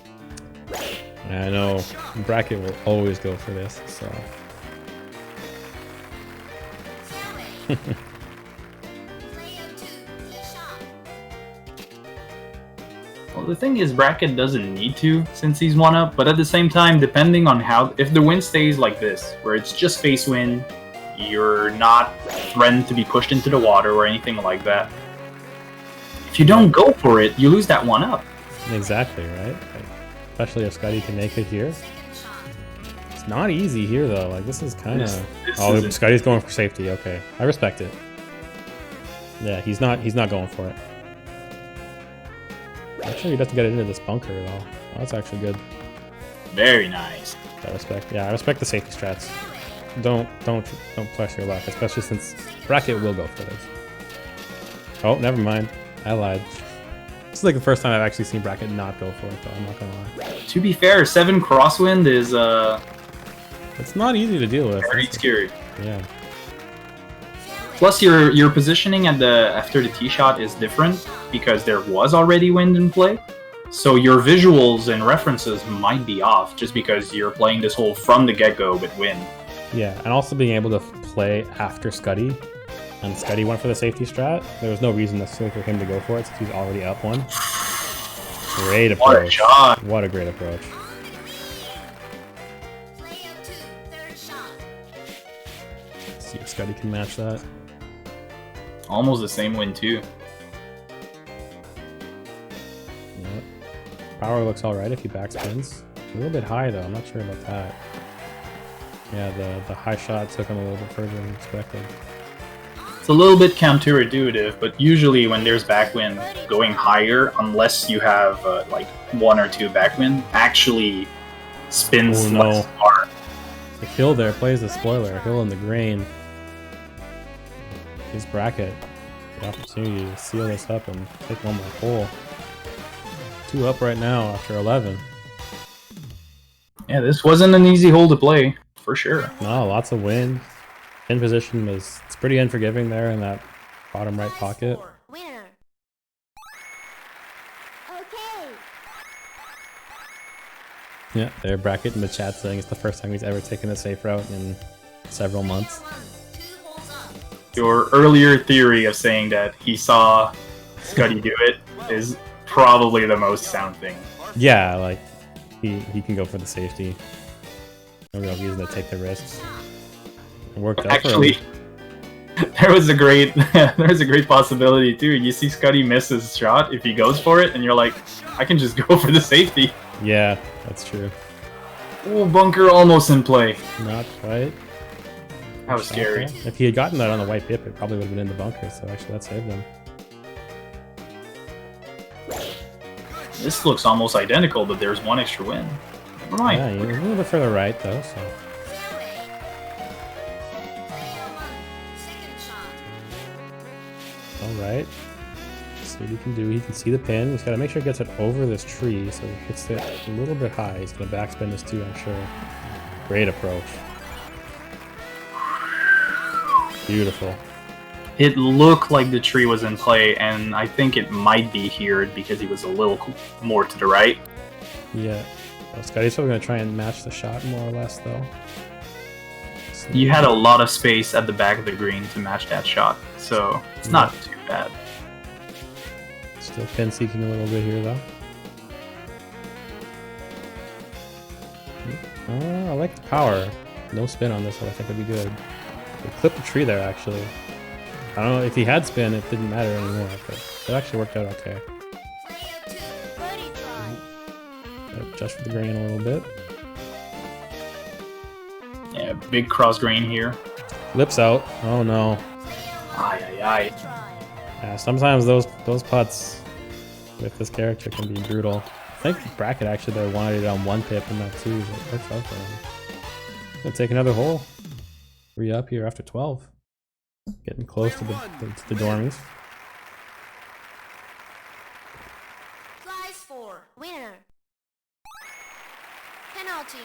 I know bracket will always go for this, so. Well, the thing is, bracket doesn't need to since he's one up, but at the same time, depending on how, if the wind stays like this, where it's just face wind, you're not threatened to be pushed into the water or anything like that. If you don't go for it, you lose that one up. Exactly, right? Like, especially if Skuttie can make it here. It's not easy here though. Like this is kind of. Oh, Skuttie's going for safety. Okay, I respect it. Yeah, he's not going for it. Actually, he doesn't get it into this bunker though. Oh, that's actually good. Very nice. I respect. Yeah, I respect the safety strats. Don't press your luck, especially since bracket will go for this. Oh, never mind. I lied. This is like the first time I've actually seen bracket not go for it though. I'm not gonna lie. To be fair, 7 crosswind is It's not easy to deal with. very scary. Yeah. Plus, your positioning at after the tee shot is different because there was already wind in play. So your visuals and references might be off just because you're playing this hole from the get-go with wind. Yeah, and also being able to play after Skuttie, and Skuttie went for the safety strat. There was no reason necessarily for him to go for it since he's already up one. Great approach. What a shot. What a great approach. Let's see if Skuttie can match that. Almost the same wind too. Yep. Power looks alright if he backspins. A little bit high though, I'm not sure about that. Yeah, the high shot took him a little bit further than expected. It's a little bit counterintuitive, but usually when there's backwind, going higher, unless you have like 1 or 2 backwind, actually spins less hard. The hill there plays the spoiler. Hill in the grain. His bracket. The opportunity to seal this up and take one more hole. 2 up right now after 11. Yeah, this wasn't an easy hole to play, for sure. No, lots of wind. Pin position was, it's pretty unforgiving there in that bottom right pocket. Winner. Okay. Yeah, their bracket in the chat saying it's the first time he's ever taken a safe route in several months. Your earlier theory of saying that he saw Skuttie do it is probably the most sound thing. Yeah, like he can go for the safety. No real reason to take the risks. It worked out Actually, for him. there was a great possibility too. You see Skuttie miss his shot if he goes for it, and you're like, I can just go for the safety. Yeah, that's true. Oh, bunker almost in play. Not quite. That was scary. If he had gotten that on the white pip, it probably would have been in the bunker, so actually that saved him. This looks almost identical, but there's 1 extra win. Never mind. Yeah, a little bit further right though, so. Alright. See what he can do. He can see the pin. He's got to make sure he gets it over this tree, so he hits it a little bit high. He's going to backspin this too, I'm sure. Great approach. Beautiful. It looked like the tree was in play, and I think it might be here because he was a little more to the right. Yeah. Well, Skuttie's probably going to try and match the shot more or less, though. So, You had a lot of space at the back of the green to match that shot, so it's not too bad. still pin seeking a little bit here, though. I like the power. No spin on this one, I think would be good. We clipped the tree there, actually. I don't know, if he had spin, it didn't matter anymore, but it actually worked out okay. Player 2, birdie try. Gotta adjust for the grain a little bit. Yeah, big cross grain here. Lips out. Oh no. Aye, aye, aye. Try. Yeah, sometimes those putts with this character can be brutal. I think Bracket actually there wanted it on 1 pip and not 2, so it works out for him. Gonna take another hole. Up here after 12. Getting close to the dormies. Flies 4, winner. Penalty.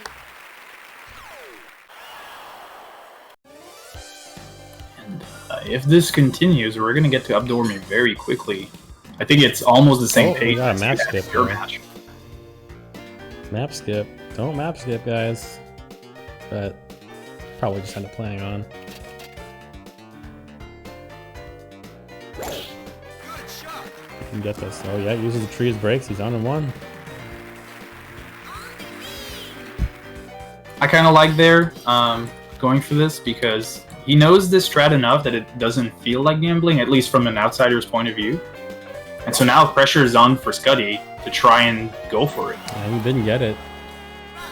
And if this continues, we're gonna get to Updormy very quickly. I think it's almost the same Oh, we pace got a as map you had skip in your there. match. Map skip. Don't map skip, guys. But probably just end up playing on. Good shot. You can get this. Oh yeah, uses the tree as brakes. He's on in 1. I kind of like there going for this because he knows this strat enough that it doesn't feel like gambling, at least from an outsider's point of view. And so now pressure is on for Skuttie to try and go for it. And he didn't get it.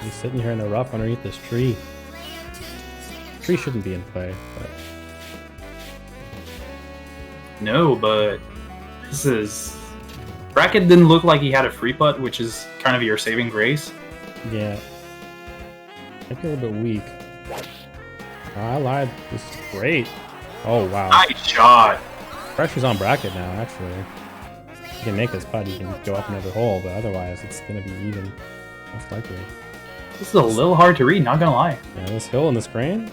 He's sitting here in the rough underneath this tree. Player 2, second Tree shot. shouldn't be in play, but No, but this is... Bracket didn't look like he had a free putt, which is kind of your saving grace. yeah. Might be a little bit weak. Oh, I lied. This is great. Oh wow. Nice shot! Pressure's on Bracket now, actually. If he can make this putt, he can go up another hole, but otherwise it's gonna be even, most likely. This is a little hard to read, not gonna lie. Yeah, this hill and this grain,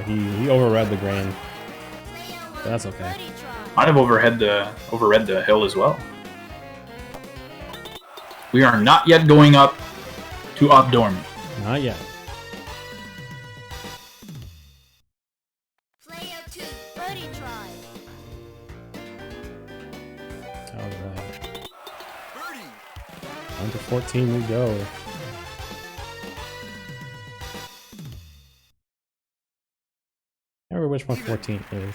he overread the grain. But that's okay. Birdie try. Might have overread the hill as well. We are not yet going up to Updormy. Not yet. Player 2, birdie try. Alright. Birdie. On to 14 we go. I remember which one 14 is.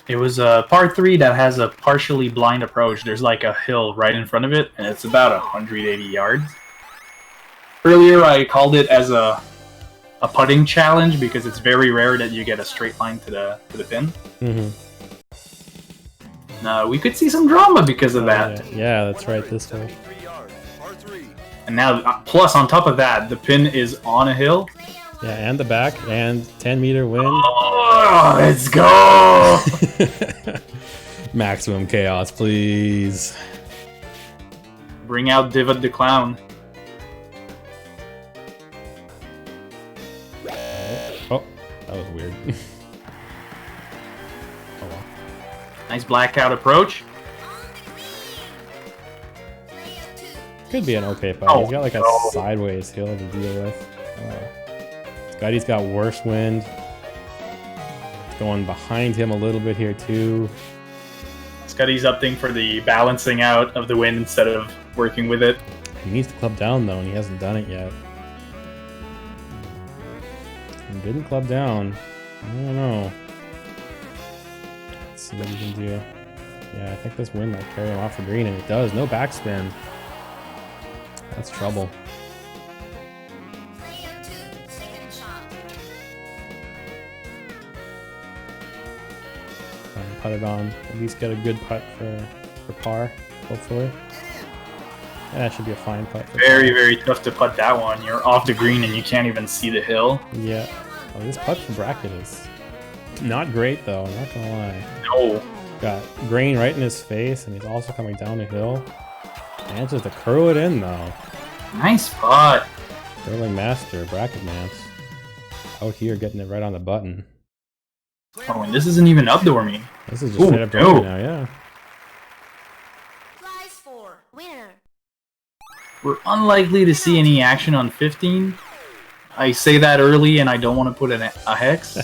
It was a par 3 that has a partially blind approach. There's like a hill right in front of it, and it's about 180 yards. Earlier, I called it as a putting challenge because it's very rare that you get a straight line to the pin. Mm-hmm. We could see some drama because of that. Yeah, that's right, this hole. 173 yards. Par 3. And now, plus on top of that, the pin is on a hill. Yeah, and the back, and 10-meter wind. Oh, let's go! Maximum chaos, please. Bring out Divot the Clown. Oh, that was weird. Oh well. Nice blackout approach. Player 2, Could be an okay putt. Oh, He's got like a no. sideways hill to deal with. Scuttie's got worse wind. Going behind him a little bit here too. Scuttie's opting for the balancing out of the wind instead of working with it. He needs to club down though, and he hasn't done it yet. He didn't club down. I don't know. Let's see what he can do. Yeah, I think this wind might carry him off the green, and it does. No backspin. That's trouble. player 2, second shot. Put it on. At least get a good putt for par, hopefully. And that should be a fine putt. For Very, par. very tough to putt that one. You're off the green and you can't even see the hill. Yeah. Oh, this putt for Bracket is not great though, I'm not gonna lie. No. Got grain right in his face, and he's also coming down the hill. Manages to curl it in though. Nice putt. Curling master, Bracketmanps. Out here getting it right on the button. Oh, and this isn't even Updormy. This is just Ooh, straight up no. driving now, yeah. Flies 4, winner. We're unlikely to see any action on 15. I say that early and I don't want to put a hex.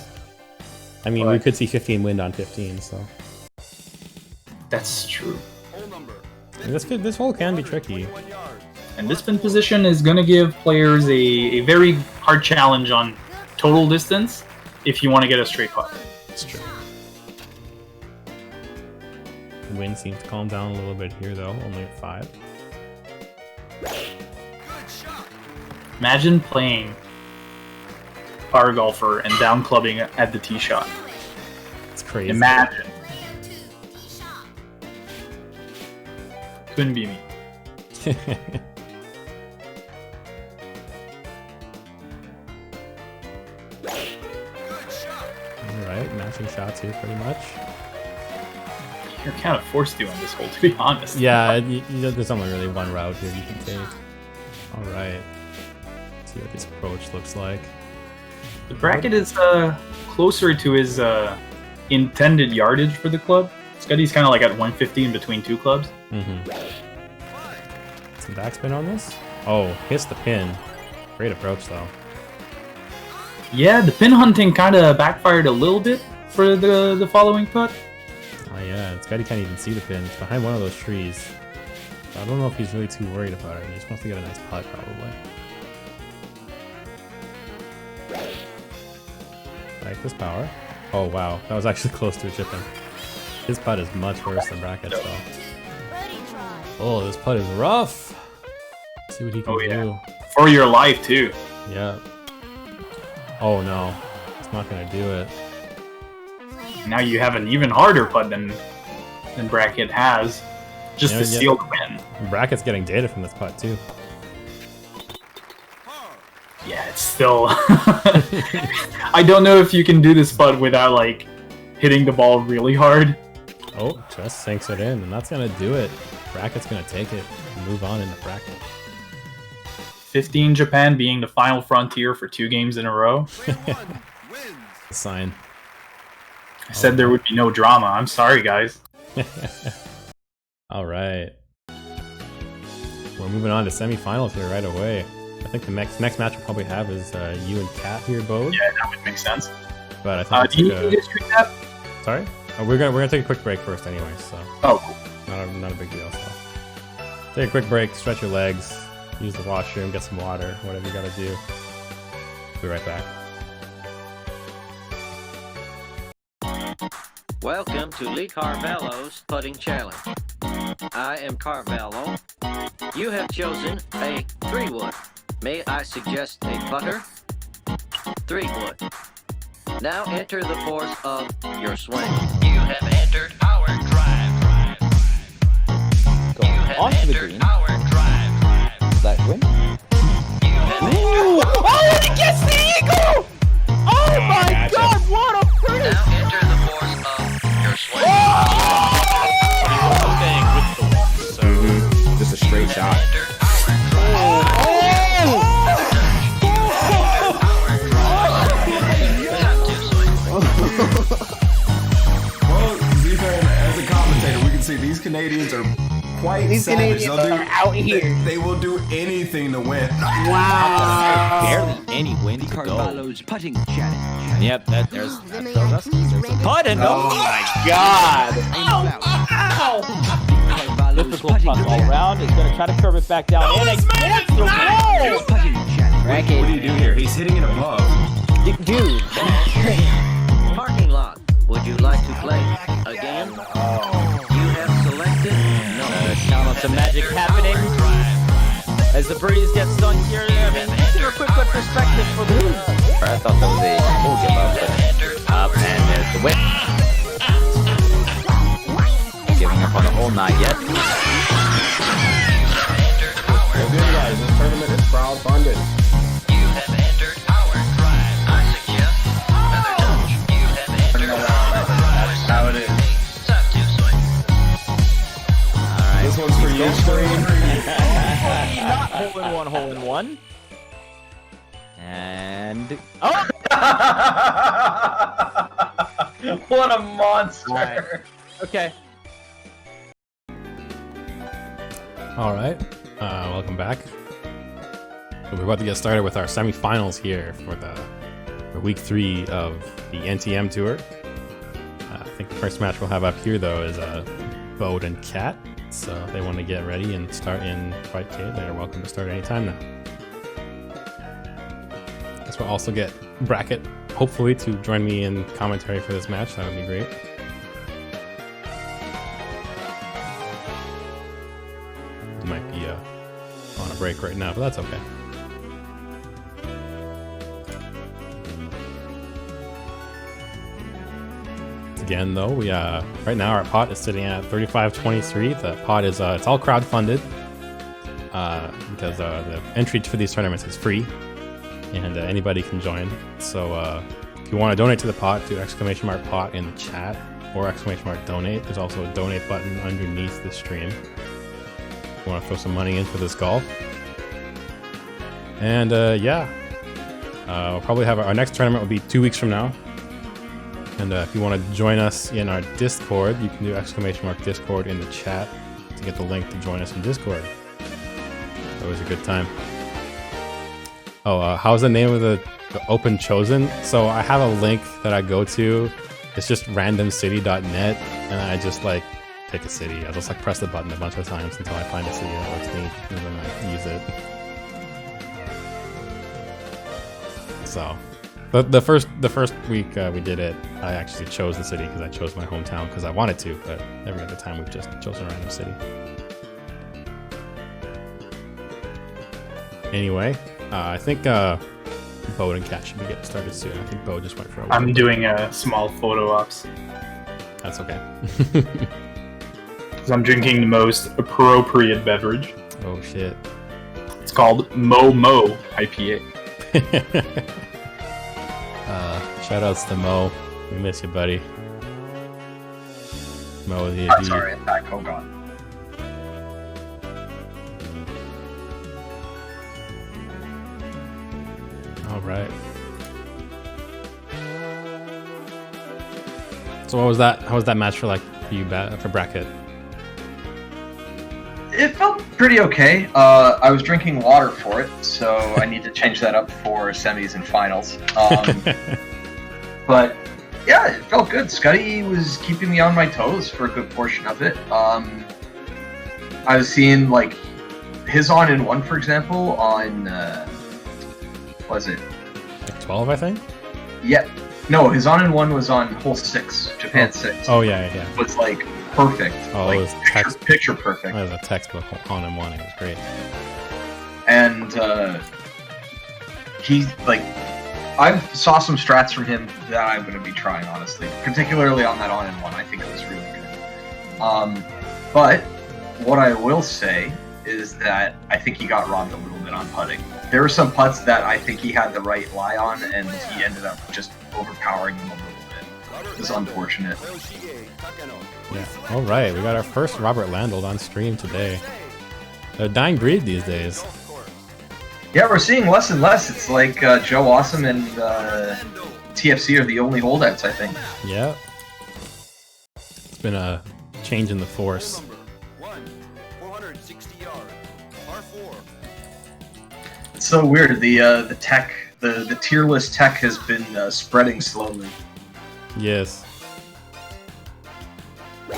I mean, we But- could see 15 wind on 15, so. That's true. Hole number This hole can be tricky. And this pin position is going to give players a very hard challenge on total distance if you want to get a straight putt. It's true. The wind seems to calm down a little bit here, though. Only at 5. Imagine playing Power Golfer and down clubbing at the tee shot. It's crazy. Imagine. Couldn't be me. Alright, matching shots here pretty much. You're kind of forced to on this hole, to be honest. Yeah, there's only really one route here you can take. Alright. See what this approach looks like. The bracket is closer to his intended yardage for the club. Skuttie's kind of like at 150 in between two clubs. Mm-hmm. Some backspin on this? Oh, hits the pin. Great approach, though. Yeah, the pin hunting kind of backfired a little bit for the following putt. Oh yeah, Skuttie can't even see the pin. It's behind one of those trees. So I don't know if he's really too worried about it. He just wants to get a nice putt, probably. Like this power. Oh wow, that was actually close to a chip in. His putt is much worse than Bracket's though. Oh, this putt is rough. Let's see what he can do. For your life too. Yeah. Oh no, it's not gonna do it. Now you have an even harder putt than Bracket has, just to seal the win. Bracket's getting data from this putt too. Yeah, it's still. I don't know if you can do this putt without like hitting the ball really hard. Oh, just sinks it in, and that's gonna do it. Bracket's gonna take it and move on into Bracket. 15 Japan being the final frontier for 2 games in a row. Sign. I said there would be no drama. I'm sorry, guys. All right. We're moving on to semifinals here right away. I think the next match we'll probably have is you and Cat here, Bode. Yeah, that would make sense. But I think do you need to stream that? Sorry? Oh, we're gonna take a quick break first, anyway. So. Oh, cool. Not a big deal. So. Take a quick break, stretch your legs, use the washroom, get some water, whatever you gotta do. Be right back. Welcome to Lee Carvalho's Putting Challenge. I am Carvalho. You have chosen a 3-wood. May I suggest a putter? 3-wood. Now enter the force of your swing. You have entered our drive. Going you have onto the entered green. Our drive. Does that win? You have entered. Oh, he gets the eagle! Oh my god, what a pretty! Now enter the force of your swing. Just a straight shot. Well, as a commentator, we can see these Canadians are quite savage. Canadians are out here. They will do anything to win. Wow. Barely any wind to go. Carvalho's putting challenge. Yep, that throws us. Putt and Oh my god. difficult putt all around. He's going to try to curve it back down. And against the wall! Bracket. What do you do here? He's hitting it above. Dude. Parking lot. Would you like to play again? You have selected no. Count on some magic happening. As the breeze gets stung here, I mean, consider a quick perspective for the... I thought that was a full give up, but up, and there's the whip. Giving up on the hole, not yet. Well, good guys, this tournament is crowdfunded. You have entered our drive. I suggest another touch. You have entered our drive. That's how it is. Time to swing. Alright. This one's for you, Stream. Not hole in one. And... Oh! What a monster! Okay. Alright, welcome back. So we're about to get started with our semifinals here for week 3 of the NTM tour. I think the first match we'll have up here though is Bode and Cat. So if they want to get ready and start in Fightcade, they're welcome to start anytime now. Guess we'll also get Bracket, hopefully, to join me in commentary for this match. That would be great. He might be on a break right now, but that's okay. Again, though, we right now our pot is sitting at 35.23. The pot is it's all crowdfunded because the entry for these tournaments is free and anybody can join. So if you want to donate to the pot, do !pot in the chat or !donate. There's also a donate button underneath the stream. If you want to throw some money in for this golf. And yeah, we'll probably have our next tournament will be 2 weeks from now. And if you want to join us in our Discord, you can do !Discord in the chat to get the link to join us in Discord. Always a good time. Oh, how's the name of the Open chosen? So I have a link that I go to. It's just randomcity.net, and I just like pick a city. I just like press the button a bunch of times until I find a city that looks neat, and then I use it. So. The first week we did it, I actually chose the city because I chose my hometown because I wanted to, but every other time we've just chosen a random city. Anyway, I think Bode and Cat should be getting started soon. I think Bode just went for a I'm doing a small photo ops. That's okay. Because I'm drinking the most appropriate beverage. Oh shit. It's called Mo IPA. Shoutouts to Mo. We miss you, buddy. Mo the I'm sorry, attack. Oh god. All right. So what was that? How was that match for you, for Bracket? It felt pretty okay. I was drinking water for it, so I need to change that up for semis and finals. But yeah, it felt good. Skuttie was keeping me on my toes for a good portion of it. I was seeing like his on-in-one, for example, on what was it? Like 12, I think. Yeah, no, his on-in-one was on hole 6, Japan 6. Oh yeah. It was like perfect. Oh, like, it was picture perfect. That was a textbook on-in-one. It was great. And he like. I saw some strats from him that I'm going to be trying, honestly. Particularly on that on-in-one, I think it was really good. But what I will say is that I think he got robbed a little bit on putting. There were some putts that I think he had the right lie on, and he ended up just overpowering them a little bit. It was unfortunate. Yeah. All right, we got our first Robert Landolt on stream today. A dying breed these days. Yeah, we're seeing less and less. It's like Joe Awesome and TFC are the only holdouts, I think. Yeah. It's been a change in the force. It's so weird. The tech, the tier list tech has been spreading slowly. Yes. I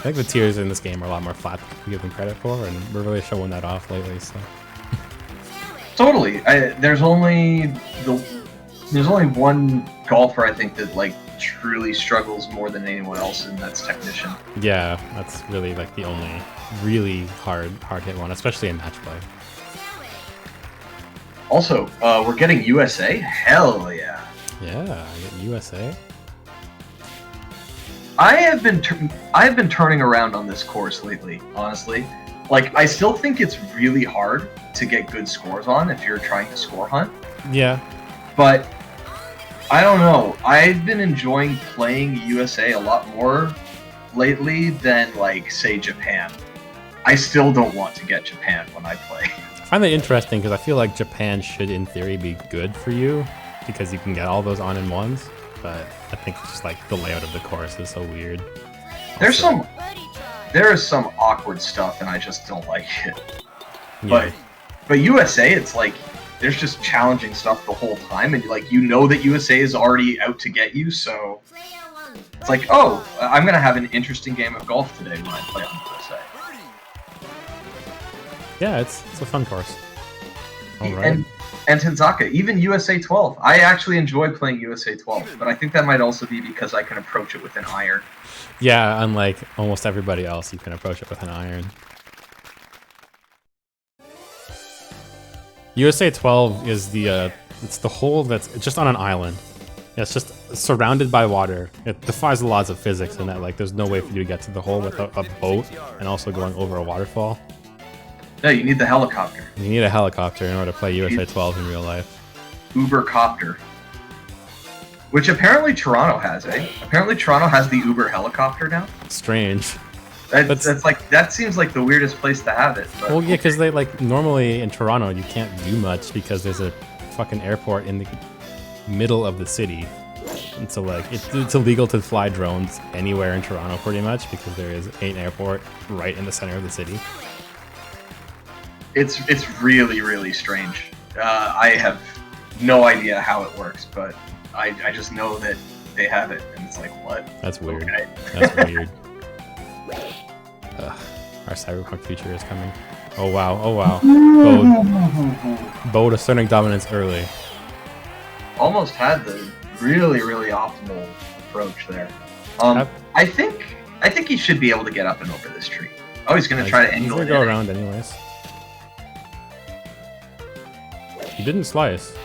think the tiers in this game are a lot more flat than we give them credit for, and we're really showing that off lately. So. Totally. There's only one golfer I think that like truly struggles more than anyone else, and that's Technician. Yeah, that's really like the only really hard hit one, especially in match play. Also, we're getting USA. Hell yeah. Yeah, I get USA. I have been turning around on this course lately, honestly. Like, I still think it's really hard to get good scores on if you're trying to score hunt. Yeah. But, I don't know. I've been enjoying playing USA a lot more lately than, like, say, Japan. I still don't want to get Japan when I play. I find that interesting because I feel like Japan should, in theory, be good for you because you can get all those on-in-ones, but I think it's just like the layout of the course is so weird. There is some awkward stuff, and I just don't like it. Yeah. But USA, it's like there's just challenging stuff the whole time, and like you know that USA is already out to get you, so it's like, oh, I'm gonna have an interesting game of golf today when I play on USA. Yeah, it's a fun course. All right. And Tenzaka, even USA 12. I actually enjoy playing USA 12, but I think that might also be because I can approach it with an iron. Yeah, unlike almost everybody else, you can approach it with an iron. USA 12 is it's the hole that's just on an island. It's just surrounded by water. It defies the laws of physics in that like there's no way for you to get to the hole without a boat and also going over a waterfall. No, you need the helicopter. You need a helicopter in order to play USA 12 in real life. Ubercopter. Which apparently Toronto has, eh? Apparently Toronto has the Uber helicopter now. Strange. That's like that seems like the weirdest place to have it. But well, yeah, because they like normally in Toronto you can't do much because there's a fucking airport in the middle of the city, and so like it's illegal to fly drones anywhere in Toronto pretty much because there is an airport right in the center of the city. It's really, really strange. I have no idea how it works, but I just know that they have it, and it's like, what? That's weird. Okay. That's weird. Our cyberpunk future is coming. Oh wow, oh wow. Bode asserting dominance early. Almost had the really, really optimal approach there. I think he should be able to get up and over this tree. Oh, he's gonna try to angle it. He's gonna go around anyways. He didn't slice.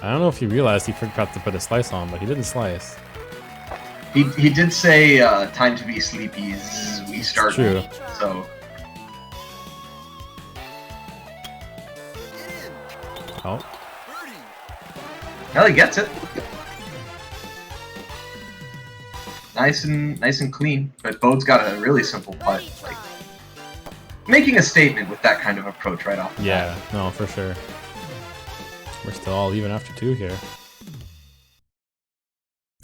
I don't know if he realized he forgot to put a slice on, but he didn't slice. He did say time to be sleepy. We start. True. So. Oh. Well, he gets it. Nice and clean. But Bode's got a really simple putt. Like making a statement with that kind of approach right off the Yeah. bat. No, for sure. We're still all even after 2 here.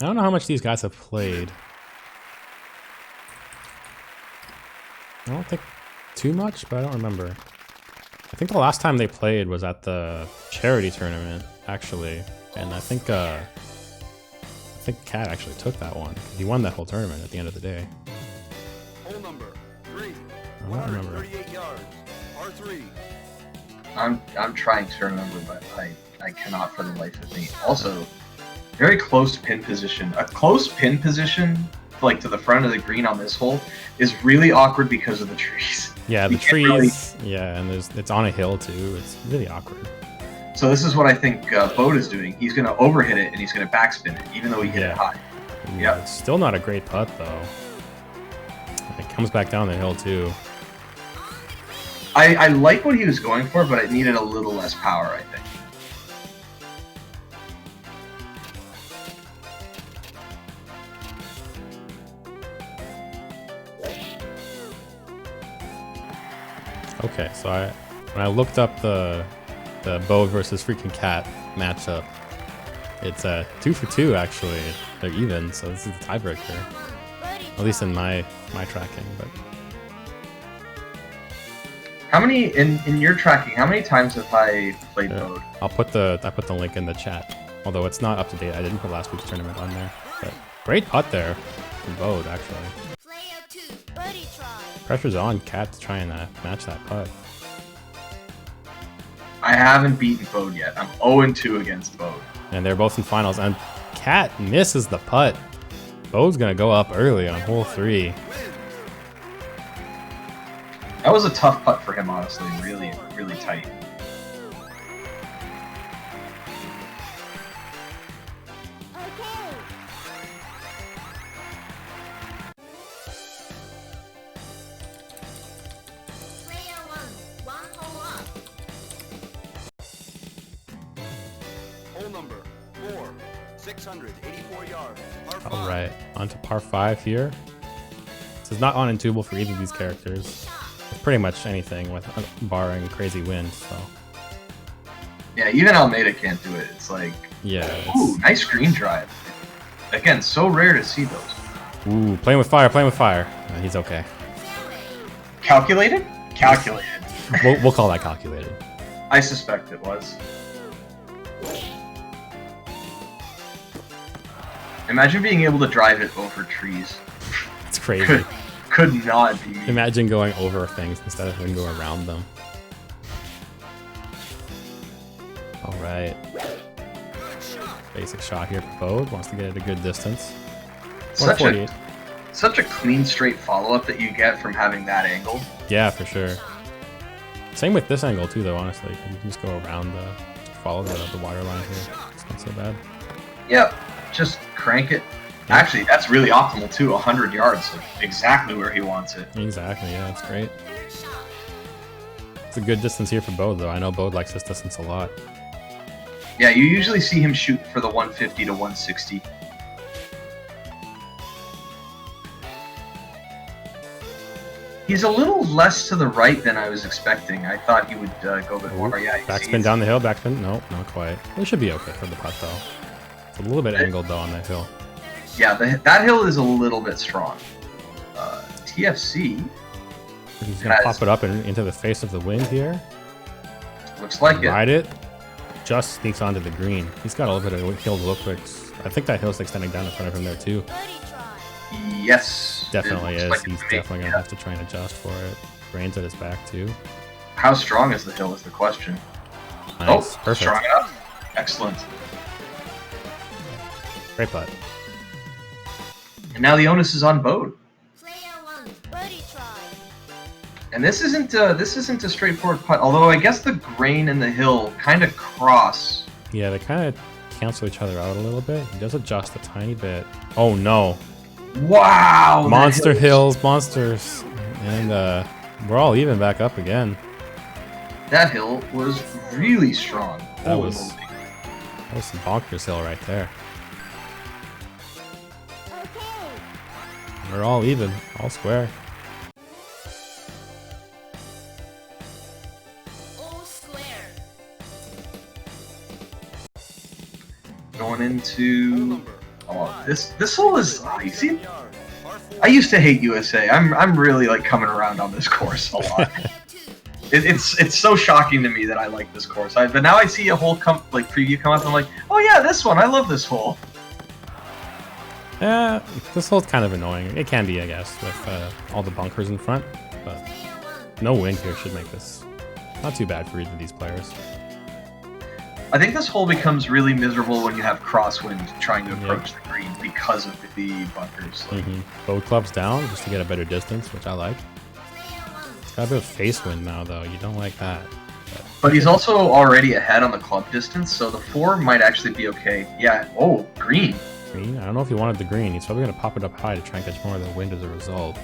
I don't know how much these guys have played. I don't think too much, but I don't remember. I think the last time they played was at the charity tournament, actually, and I think Cat actually took that one. He won that whole tournament at the end of the day. Hole number 3. I don't remember. 138 yards. R3. I'm trying to remember, but I cannot for the life of me. Also, very close pin position. A close pin position, like to the front of the green on this hole, is really awkward because of the trees. Yeah, the trees. Yeah, and it's on a hill too. It's really awkward. So this is what I think Bode is doing. He's going to overhit it and he's going to backspin it, even though he hit it high. Yeah, it's still not a great putt though. It comes back down the hill too. I like what he was going for, but it needed a little less power, I think. Okay, so when I looked up the Bode versus Freaking Cat matchup, it's 2 for 2 actually. They're even, so this is the tiebreaker. At least in my tracking, but. How many in your tracking? How many times have I played Bode? I put the link in the chat. Although it's not up to date. I didn't put last week's tournament on there. But great putt there from Bode actually. Pressure's on Cat to try and match that putt. I haven't beaten Bode yet. I'm 0-2 against Bode. And they're both in finals. And Cat misses the putt. Bode's gonna go up early on hole 3. That was a tough putt for him, honestly. Really, really tight. Hole number 4. 684 yards. Par 5. All right, on to par 5 here. This is not unintuable for either of these characters. Pretty much anything with barring crazy winds. So yeah, even Almeida can't do it. It's like ooh, nice green drive. Again, so rare to see those. Ooh, playing with fire, playing with fire. He's okay. Calculated? Calculated. We'll call that calculated. I suspect it was. Imagine being able to drive it over trees. It's crazy. Could not be. Imagine going over things instead of having to go around them. All right. Basic shot here for Bode. Wants to get at a good distance. Such a clean, straight follow-up that you get from having that angle. Yeah, for sure. Same with this angle too, though. Honestly, you can just go around follow the water line here. It's not so bad. Yep, just crank it. Yeah. Actually, that's really optimal too. 100 yards, like exactly where he wants it. Exactly. Yeah, that's great. It's a good distance here for Bode, though. I know Bode likes this distance a lot. Yeah, you usually see him shoot for the 150 to 160. He's a little less to the right than I was expecting. I thought he would go a bit more. Yeah, backspin down the hill, backspin. Nope, not quite. It should be okay for the putt, though. It's a little bit angled, though, on that hill. Yeah, that hill is a little bit strong. TFC. He's going to pop it up into the face of the wind here. Looks like Ride it. Just sneaks onto the green. He's got a little bit of hill to look like. I think that hill's extending down in front of him there, too. Yes. Definitely is. He's definitely going to have to try and adjust for it. Rain's at his back, too. How strong is the hill is the question. Nice. Oh, perfect. Strong enough. Excellent. Great putt. And now the onus is on Bode. And this isn't a straightforward putt, although I guess the grain and the hill kind of cross. Yeah, they kind of cancel each other out a little bit. He does adjust a tiny bit. Oh no. Wow! Monster hills, monsters. And we're all even back up again. That hill was really strong. That was some bonkers hill right there. We're all even, all square. Going into this hole is easy. I used to hate USA. I'm really like coming around on this course a lot. it's so shocking to me that I like this course. But now I see a whole preview come up and I'm like, oh yeah, this one. I love this hole. Yeah, this hole's kind of annoying. It can be, I guess, with all the bunkers in front. But no wind here should make this not too bad for either of these players. I think this hole becomes really miserable when you have crosswind trying to approach the green because of the bunkers. Both clubs down just to get a better distance, which I like. It's got a bit of face wind now, though. You don't like that. But he's also already ahead on the club distance, so the 4 might actually be okay. Yeah. Oh, green. Green? I don't know if he wanted the green. He's probably going to pop it up high to try and catch more of the wind as a result.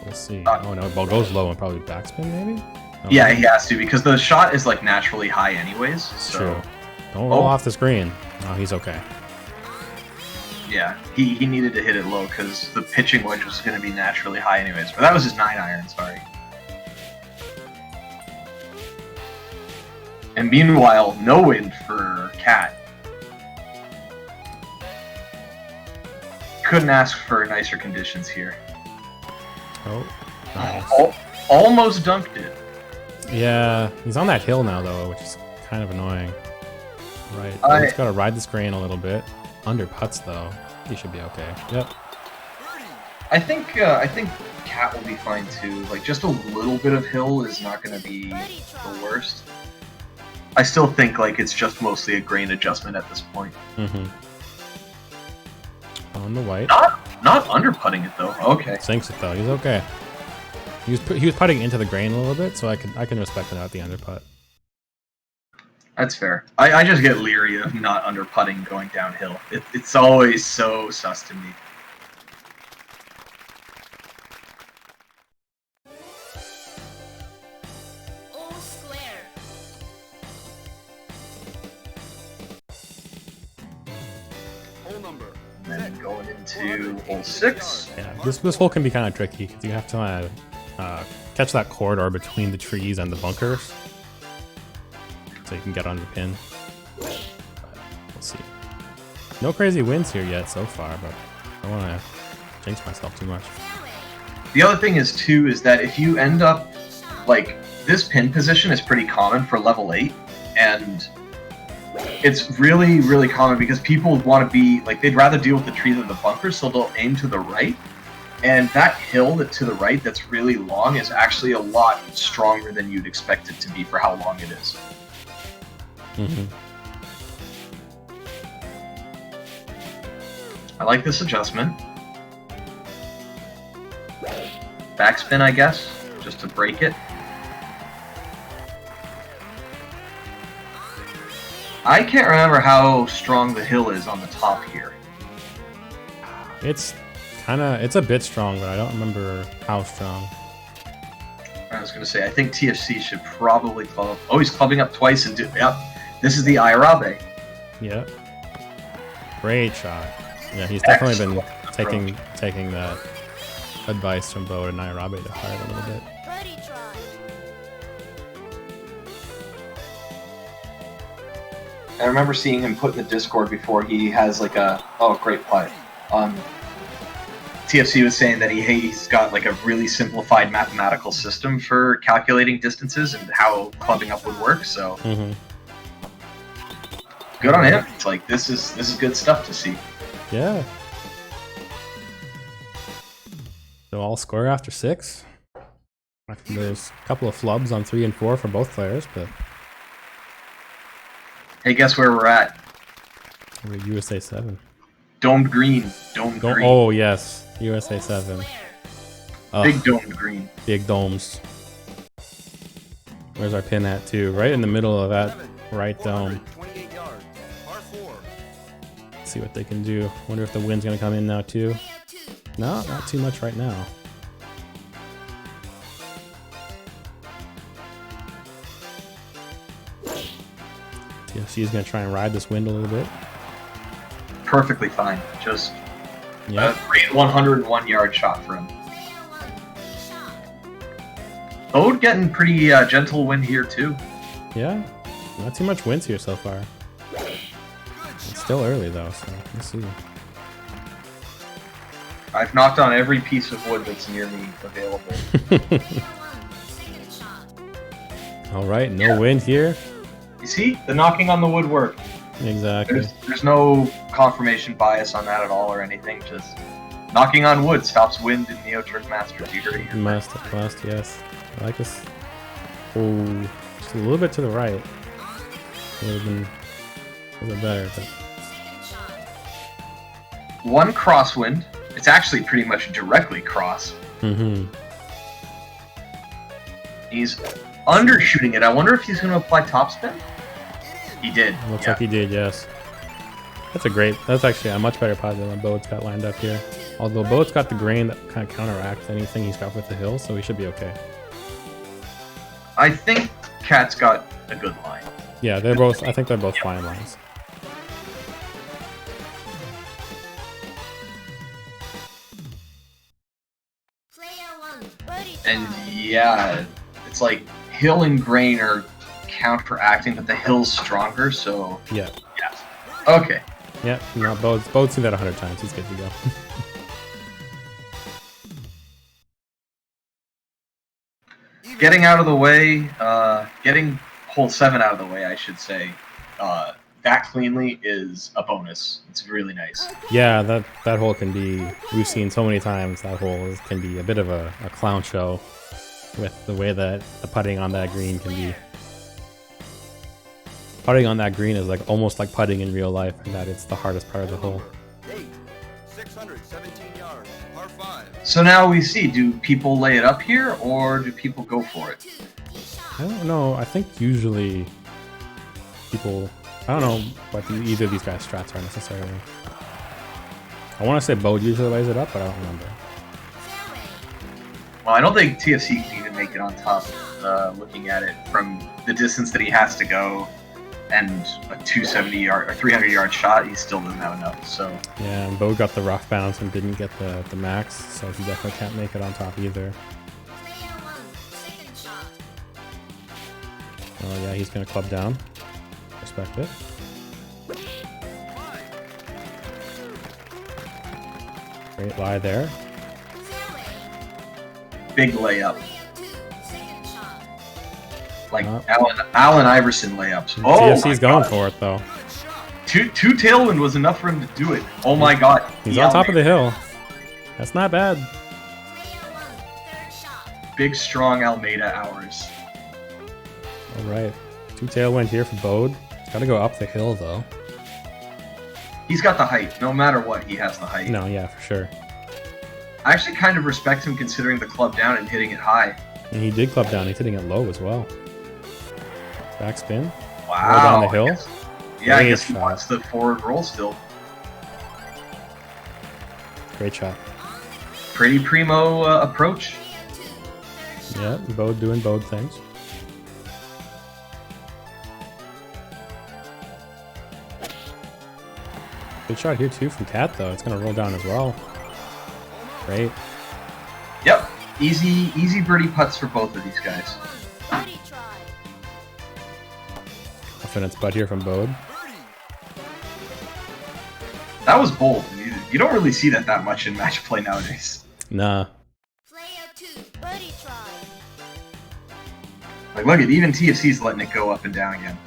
We'll see. Oh no, ball goes low and probably backspin, maybe? Oh, yeah, he has to, because the shot is like naturally high anyways. So. True. Don't roll off the screen. Oh, he's okay. Yeah, he needed to hit it low because the pitching wedge was going to be naturally high anyways. But that was his 9-iron, sorry. And meanwhile, no wind for Cat. Couldn't ask for nicer conditions here. Oh, nice. Almost dunked it. Yeah, he's on that hill now, though, which is kind of annoying. Right, he's got to ride this grain a little bit. Under putts, though, he should be okay. Yep. I think Cat will be fine too. Like just a little bit of hill is not going to be the worst. I still think like it's just mostly a grain adjustment at this point. On the white. Not under putting it though. Okay. Sinks it though. He's okay. He was putting into the grain a little bit, so I can respect it at the under putt. That's fair. I just get leery of not under putting going downhill. It's always so sus to me. All square. Hole number. And then going into hole 6. Yeah, this hole can be kind of tricky because you have to catch that corridor between the trees and the bunkers, so you can get on your pin. We'll see. No crazy wins here yet so far, but I don't want to jinx myself too much. The other thing is too is that if you end up like this pin position is pretty common for level 8, and it's really, really common because people want to be like they'd rather deal with the tree than the bunkers, so they'll aim to the right. And that hill to the right that's really long is actually a lot stronger than you'd expect it to be for how long it is. I like this adjustment. Backspin, I guess, just to break it. I can't remember how strong the hill is on the top here. It's a bit strong, but I don't remember how strong. I was gonna say, I think TFC should probably club up. Oh, he's clubbing up twice and yep. This is the Airabe. Yep. Great shot. Yeah, he's definitely been taking that advice from Bode and Airabe to heart a little bit. Birdie try. I remember seeing him put in the Discord before he has like a great putt. TFC was saying that he's got like a really simplified mathematical system for calculating distances and how clubbing up would work. So good on him. It's like this is good stuff to see. Yeah. So all score after 6. There's a couple of flubs on 3 and 4 for both players, but hey, guess where we're at? we're at USA 7. Domed green. Domed green. Oh yes, USA 7. Big domed green. Big domes. Where's our pin at too? Right in the middle of that right dome. 28 yards. Par 4. Let's see what they can do. Wonder if the wind's gonna come in now too. No, not too much right now. TFC is gonna try and ride this wind a little bit. Perfectly fine. Just Yeah. a great 101-yard shot for him. Bode getting pretty gentle wind here too. Yeah. Not too much winds here so far. It's still early though, so let's see. I've knocked on every piece of wood that's near me available. All right, no wind here. You see, the knocking on the wood worked. Exactly. There's no confirmation bias on that at all or anything. Just knocking on wood stops wind in Neo Turf Masters. You heard it. Must, yes. I like this. Oh, just a little bit to the right. Would have been a little bit better, but one crosswind. It's actually pretty much directly cross. He's undershooting it. I wonder if he's going to apply topspin. He did. Looks like he did, yes. That's actually a much better putt than what Bode's got lined up here. Although Bode's got the grain that kind of counteracts anything he's got with the hill, so he should be okay. I think Cat's got a good line. Yeah, I think they're both fine lines. And yeah, it's like hill and grain are counteracting, but the hill's stronger, so yeah. Okay. Yeah, no, Bode's seen that 100 times. He's good to go. Getting out of the way, getting hole 7 out of the way, I should say, that cleanly is a bonus. It's really nice. Yeah, that hole can be, we've seen so many times, that hole can be a bit of a clown show with the way that the putting on that green can be. Putting on that green is like almost like putting in real life, and that it's the hardest part of the hole. 617 yards. Par 5. So now we see, do people lay it up here, or do people go for it? I don't know. I think usually people, I don't know what either of these guys' strats are necessarily. I want to say Bode usually lays it up, but I don't remember. Well, I don't think TFC can even make it on top, looking at it from the distance that he has to go, and a 270-yard or 300-yard shot, he still doesn't have enough. So yeah, and Bode got the rough bounce and didn't get the max, so he definitely can't make it on top either. Oh yeah, he's gonna club down. Respect it. Great lie there. big layup. Like Allen Iverson layups. Oh, TFC's going for it though. Two tailwind was enough for him to do it. Oh my god. He's on top of the hill. That's not bad. Big strong Almeida hours. Alright. 2 tailwind here for Bode. Gotta go up the hill though. He's got the height. No matter what, he has the height. No, yeah, for sure. I actually kind of respect him considering the club down and hitting it high. And he did club down. He's hitting it low as well. Back spin. Wow. Roll down the hill. Yeah, I Great guess he shot. wants the forward roll still. Great shot. Pretty primo approach. Yeah, Bode doing Bode things. Good shot here too from Cat though. It's gonna roll down as well. Great. Yep. Easy birdie putts for both of these guys. Birdie try. Confidence putt here from Bode. That was bold. You don't really see that much in match play nowadays. Nah. Player 2, birdie try. Like, look at even TFC's letting it go up and down again.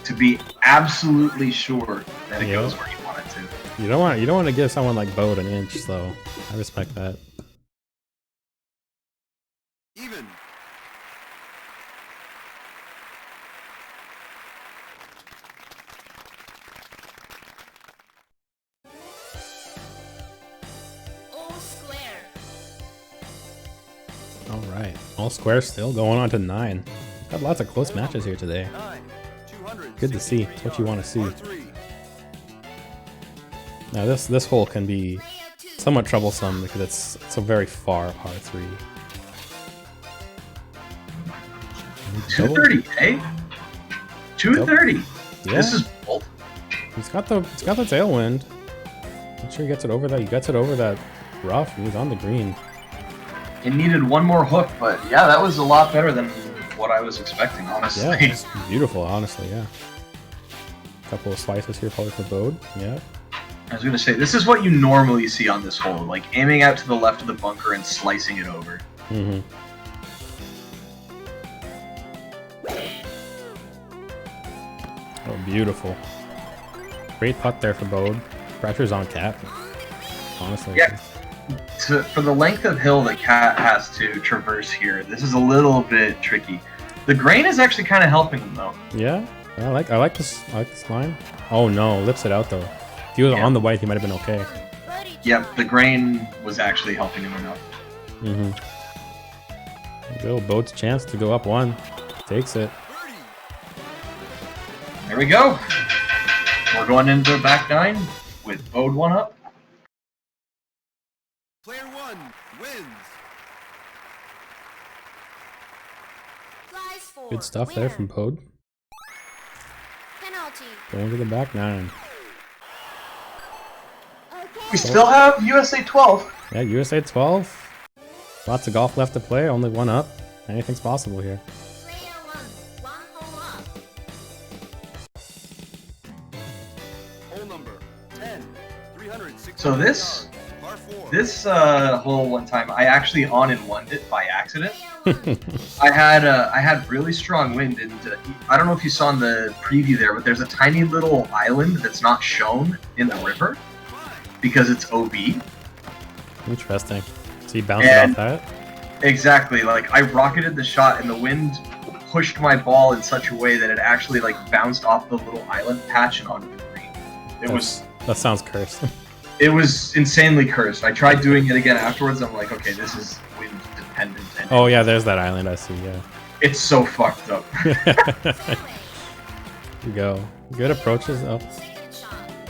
To be absolutely sure that it goes where you want it to. You don't want to give someone like Bode an inch though. I respect that. Even. All square. All right, all square still going on to 9. Got lots of close matches here today. 9. 200. Good to see. It's what you want to see. Now this hole can be somewhat troublesome because it's a very far R3. 230, eh? 230. Yeah. This is bold. It's got the tailwind. Make sure he gets it over that. He gets it over that rough. And he's on the green. It needed one more hook, but yeah, that was a lot better than what I was expecting, honestly. Yeah, it's beautiful, honestly. Yeah. Couple of slices here probably for Bode. Yeah. I was gonna say, this is what you normally see on this hole, like aiming out to the left of the bunker and slicing it over. Mm-hmm. Oh, beautiful. Great putt there for Bode. Pressure's on Cat. Honestly. Yeah. For the length of hill that Cat has to traverse here, this is a little bit tricky. The grain is actually kind of helping him though. Yeah. I like this line. Oh no, lips it out though. If he was on the white, he might have been okay. Yep, the grain was actually helping him enough. Mm-hmm. There we go, Bode's chance to go up 1. Takes it. There we go. We're going into the back 9 with Bode 1 up. Player 1 wins. Prize 4. Good stuff there from Bode. Penalty. Going to the back 9. We still have USA 12. Yeah, USA 12. Lots of golf left to play. Only 1 up. Anything's possible here. Player 1, 1 hole up. Hole number 10. 360. So this hole one time I actually on and one it by accident. I had really strong wind, and I don't know if you saw in the preview there, but there's a tiny little island that's not shown in the river because it's OB. Interesting. So you bounced it off that? Exactly. Like I rocketed the shot, and the wind pushed my ball in such a way that it actually like bounced off the little island patch and onto the green. That sounds cursed. It was insanely cursed. I tried doing it again afterwards. I'm like, okay, this is wind dependent. And Oh yeah, there's that island I see. Yeah. it's so fucked up. There you go. Good approaches up.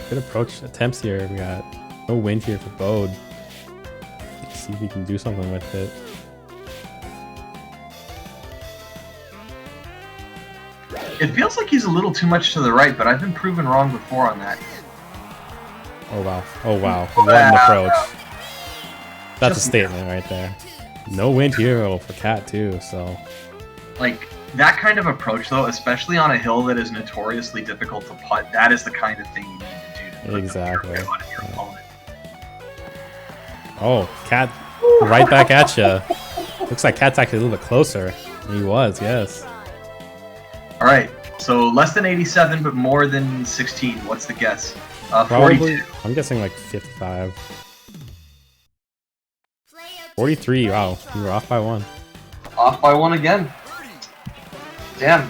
Good approach attempts here. We got no wind here for Bode. Let's see if we can do something with it. It feels like he's a little too much to the right, but I've been proven wrong before on that. Oh wow. Oh wow. What an approach. That's a statement right there. No wind here for Cat too, so. Like, that kind of approach though, especially on a hill that is notoriously difficult to putt, that is the kind of thing you need to do to Exactly. put the on your opponent. Oh, Cat right back at you. Looks like Cat's actually a little bit closer than he was, yes. Alright, so less than 87, but more than 16. What's the guess? Probably, 42. I'm guessing like 55. 43, wow. You were off by 1. Off by 1 again. Damn.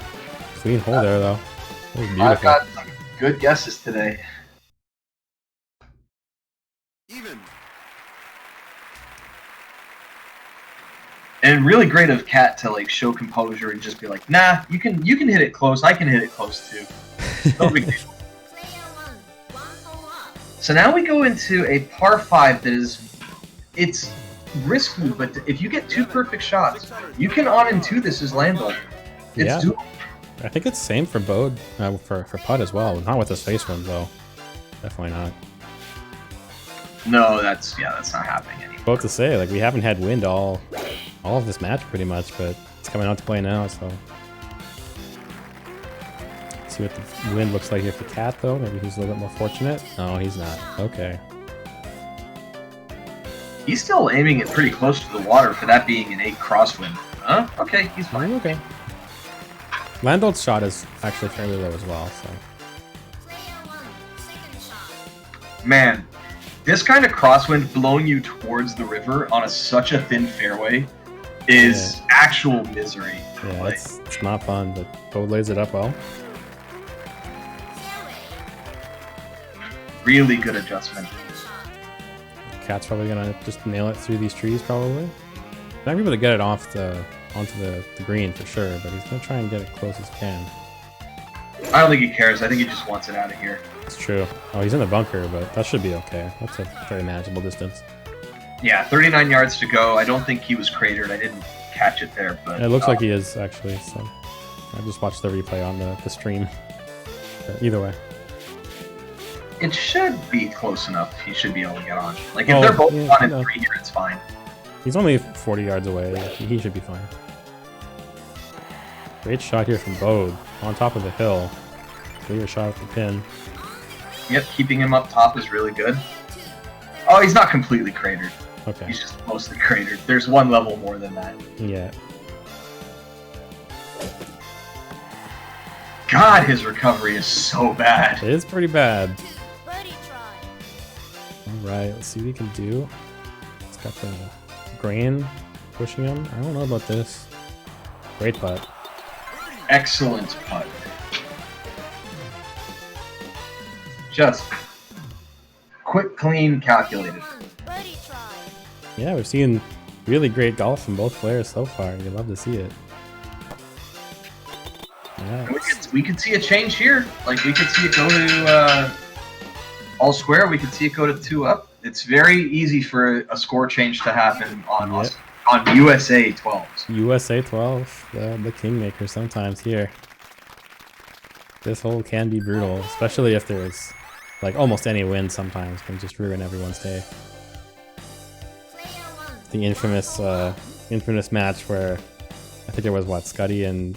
Clean hole there though. That was I've beautiful. got good guesses today. Even. And really great of Cat to like show composure and just be like, nah, you can hit it close. I can hit it close too. No big deal. So now we go into a par 5 that is, it's risky, but if you get 2 perfect shots, you can on and 2 this as Lando. It's Yeah. doable. I think it's same for Bode, for putt as well. Not with his face wind though. Definitely not. No, that's not happening anymore. Both to say, like we haven't had wind all of this match pretty much, but it's coming out to play now, so. See what the wind looks like here for Cat though. Maybe he's a little bit more fortunate. No, he's not. Okay. He's still aiming it pretty close to the water for that being an 8 crosswind. Huh? Okay, he's fine. Okay. Lando's shot is actually fairly low as well, so. Man, this kind of crosswind blowing you towards the river on such a thin fairway is actual misery. Yeah, Like, it's not fun, but Bode lays it up well. really good adjustment. Cat's probably gonna just nail it through these trees, probably. Not be able to get it onto the green for sure, but he's gonna try and get it close as he can. I don't think he cares. I think he just wants it out of here. It's true. Oh, he's in the bunker, but that should be okay. That's a very manageable distance. Yeah, 39 yards to go. I don't think he was cratered. I didn't catch it there, but It looks like he is actually. So I just watched the replay on the stream. But either way. it should be close enough. He should be able to get on. Like if they're both on in 3 here, it's fine. He's only 40 yards away. He should be fine. Great shot here from Bode on top of the hill. Clear shot at the pin. Yep, keeping him up top is really good. Oh, he's not completely cratered. Okay. He's just mostly cratered. There's one level more than that. Yeah. God, his recovery is so bad. It is pretty bad. Alright, let's see what he can do. It's got the grain pushing him. I don't know about this. Great putt. Excellent putt. Just quick, clean, calculated. Yeah, we've seen really great golf from both players so far. You love to see it. Yeah. We could see a change here. Like we could see it go to all square. We could see it go to 2 up. It's very easy for a score change to happen on USA 12s. USA 12, the kingmaker sometimes here. This hole can be brutal, especially if there's like almost any wind sometimes can just ruin everyone's day. The infamous match where I think it was Skuttie and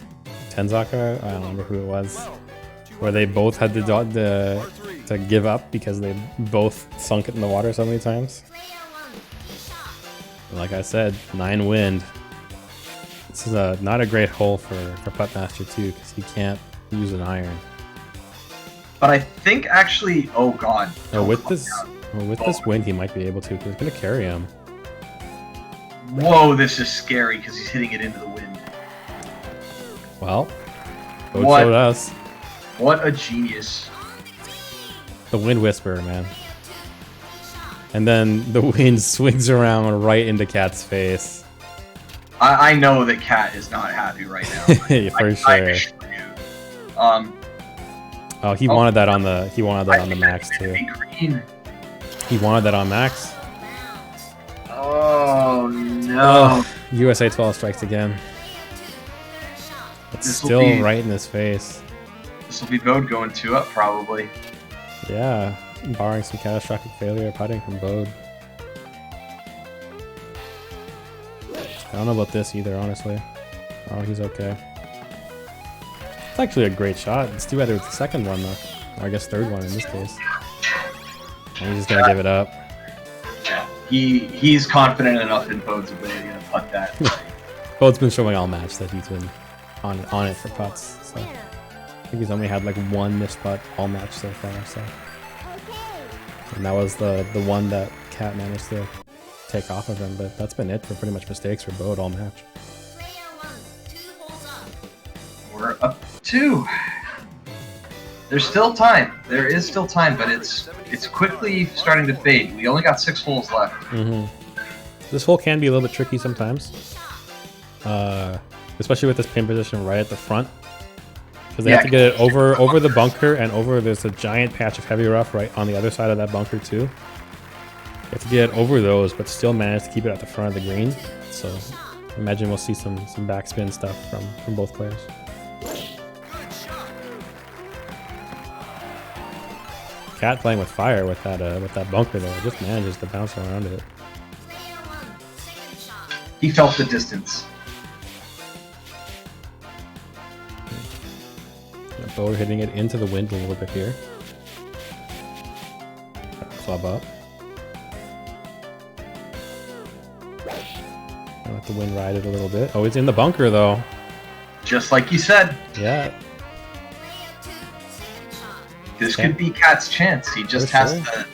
Tenzaka, I don't remember who it was, where they both had to give up because they both sunk it in the water so many times. And like I said, 9 wind. This is not a great hole for Puttmaster too, because he can't use an iron. But I think actually, oh god. Oh, with this wind, he might be able to, because it's going to carry him. Whoa, this is scary because he's hitting it into the wind. Well, Bode showed us. What a genius. The wind whisperer, man. And then the wind swings around right into Cat's face. I know that Cat is not happy right now. Yeah, for sure. Oh, he wanted that on the max too. He wanted that on max. Oh no. Oh, USA 12 strikes again. It's still right in his face. This will be Bode going 2 up probably. Yeah, barring some catastrophic failure putting from Bode. I don't know about this either, honestly. Oh, he's okay. It's actually a great shot. It's too bad it was the second one, though. Or I guess third one in this case. And he's just gonna give it up. Yeah, he's confident enough in Bode's ability to putt that. Bode's been showing all match that he's been on it for putts. So I think he's only had like 1 missed putt all match so far. So, and that was the one that Cat managed to take off of him. But that's been it for pretty much mistakes for Bode all match. We're up 2. There's still time. There is still time, but it's quickly starting to fade. We only got 6 holes left. This hole can be a little bit tricky sometimes, especially with this pin position right at the front, because they have to get it over the bunker and over. There's a giant patch of heavy rough right on the other side of that bunker too. You have to get it over those, but still manage to keep it at the front of the green. So imagine we'll see some backspin stuff from both players. Cat playing with fire with that bunker though, just manages to bounce around it. He felt the distance. Bode hitting it into the wind a little bit here. Club up. Let the wind ride it a little bit. Oh, it's in the bunker though. Just like you said. Yeah. This could be Cat's chance. He just has to.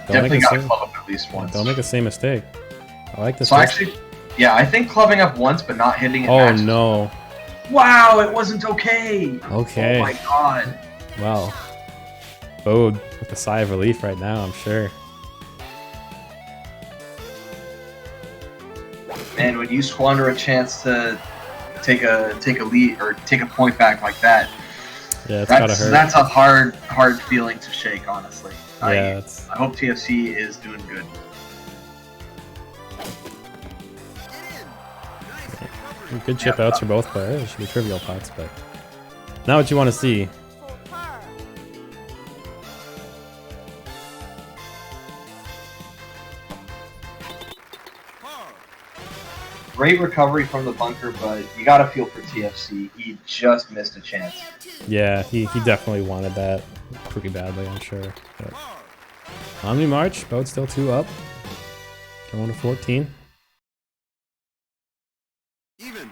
Definitely got to club up at least once. Don't make the same mistake. I like this. So actually, yeah, I think clubbing up once but not hitting it. Oh no! Wow, it wasn't okay. Okay. Oh my god. Wow. Bode with a sigh of relief right now, I'm sure. Man, when you squander a chance to take a lead or take a point back like that. Yeah, it's gotta hurt. That's a hard feeling to shake, honestly. Yeah, I hope TFC is doing good. Good chip outs for both players. It should be trivial pots, but not what you want to see. Great recovery from the bunker, but you gotta feel for TFC. He just missed a chance. Yeah, he definitely wanted that pretty badly, I'm sure. But Omni March, Bode's still 2 up. Going to 14. Even.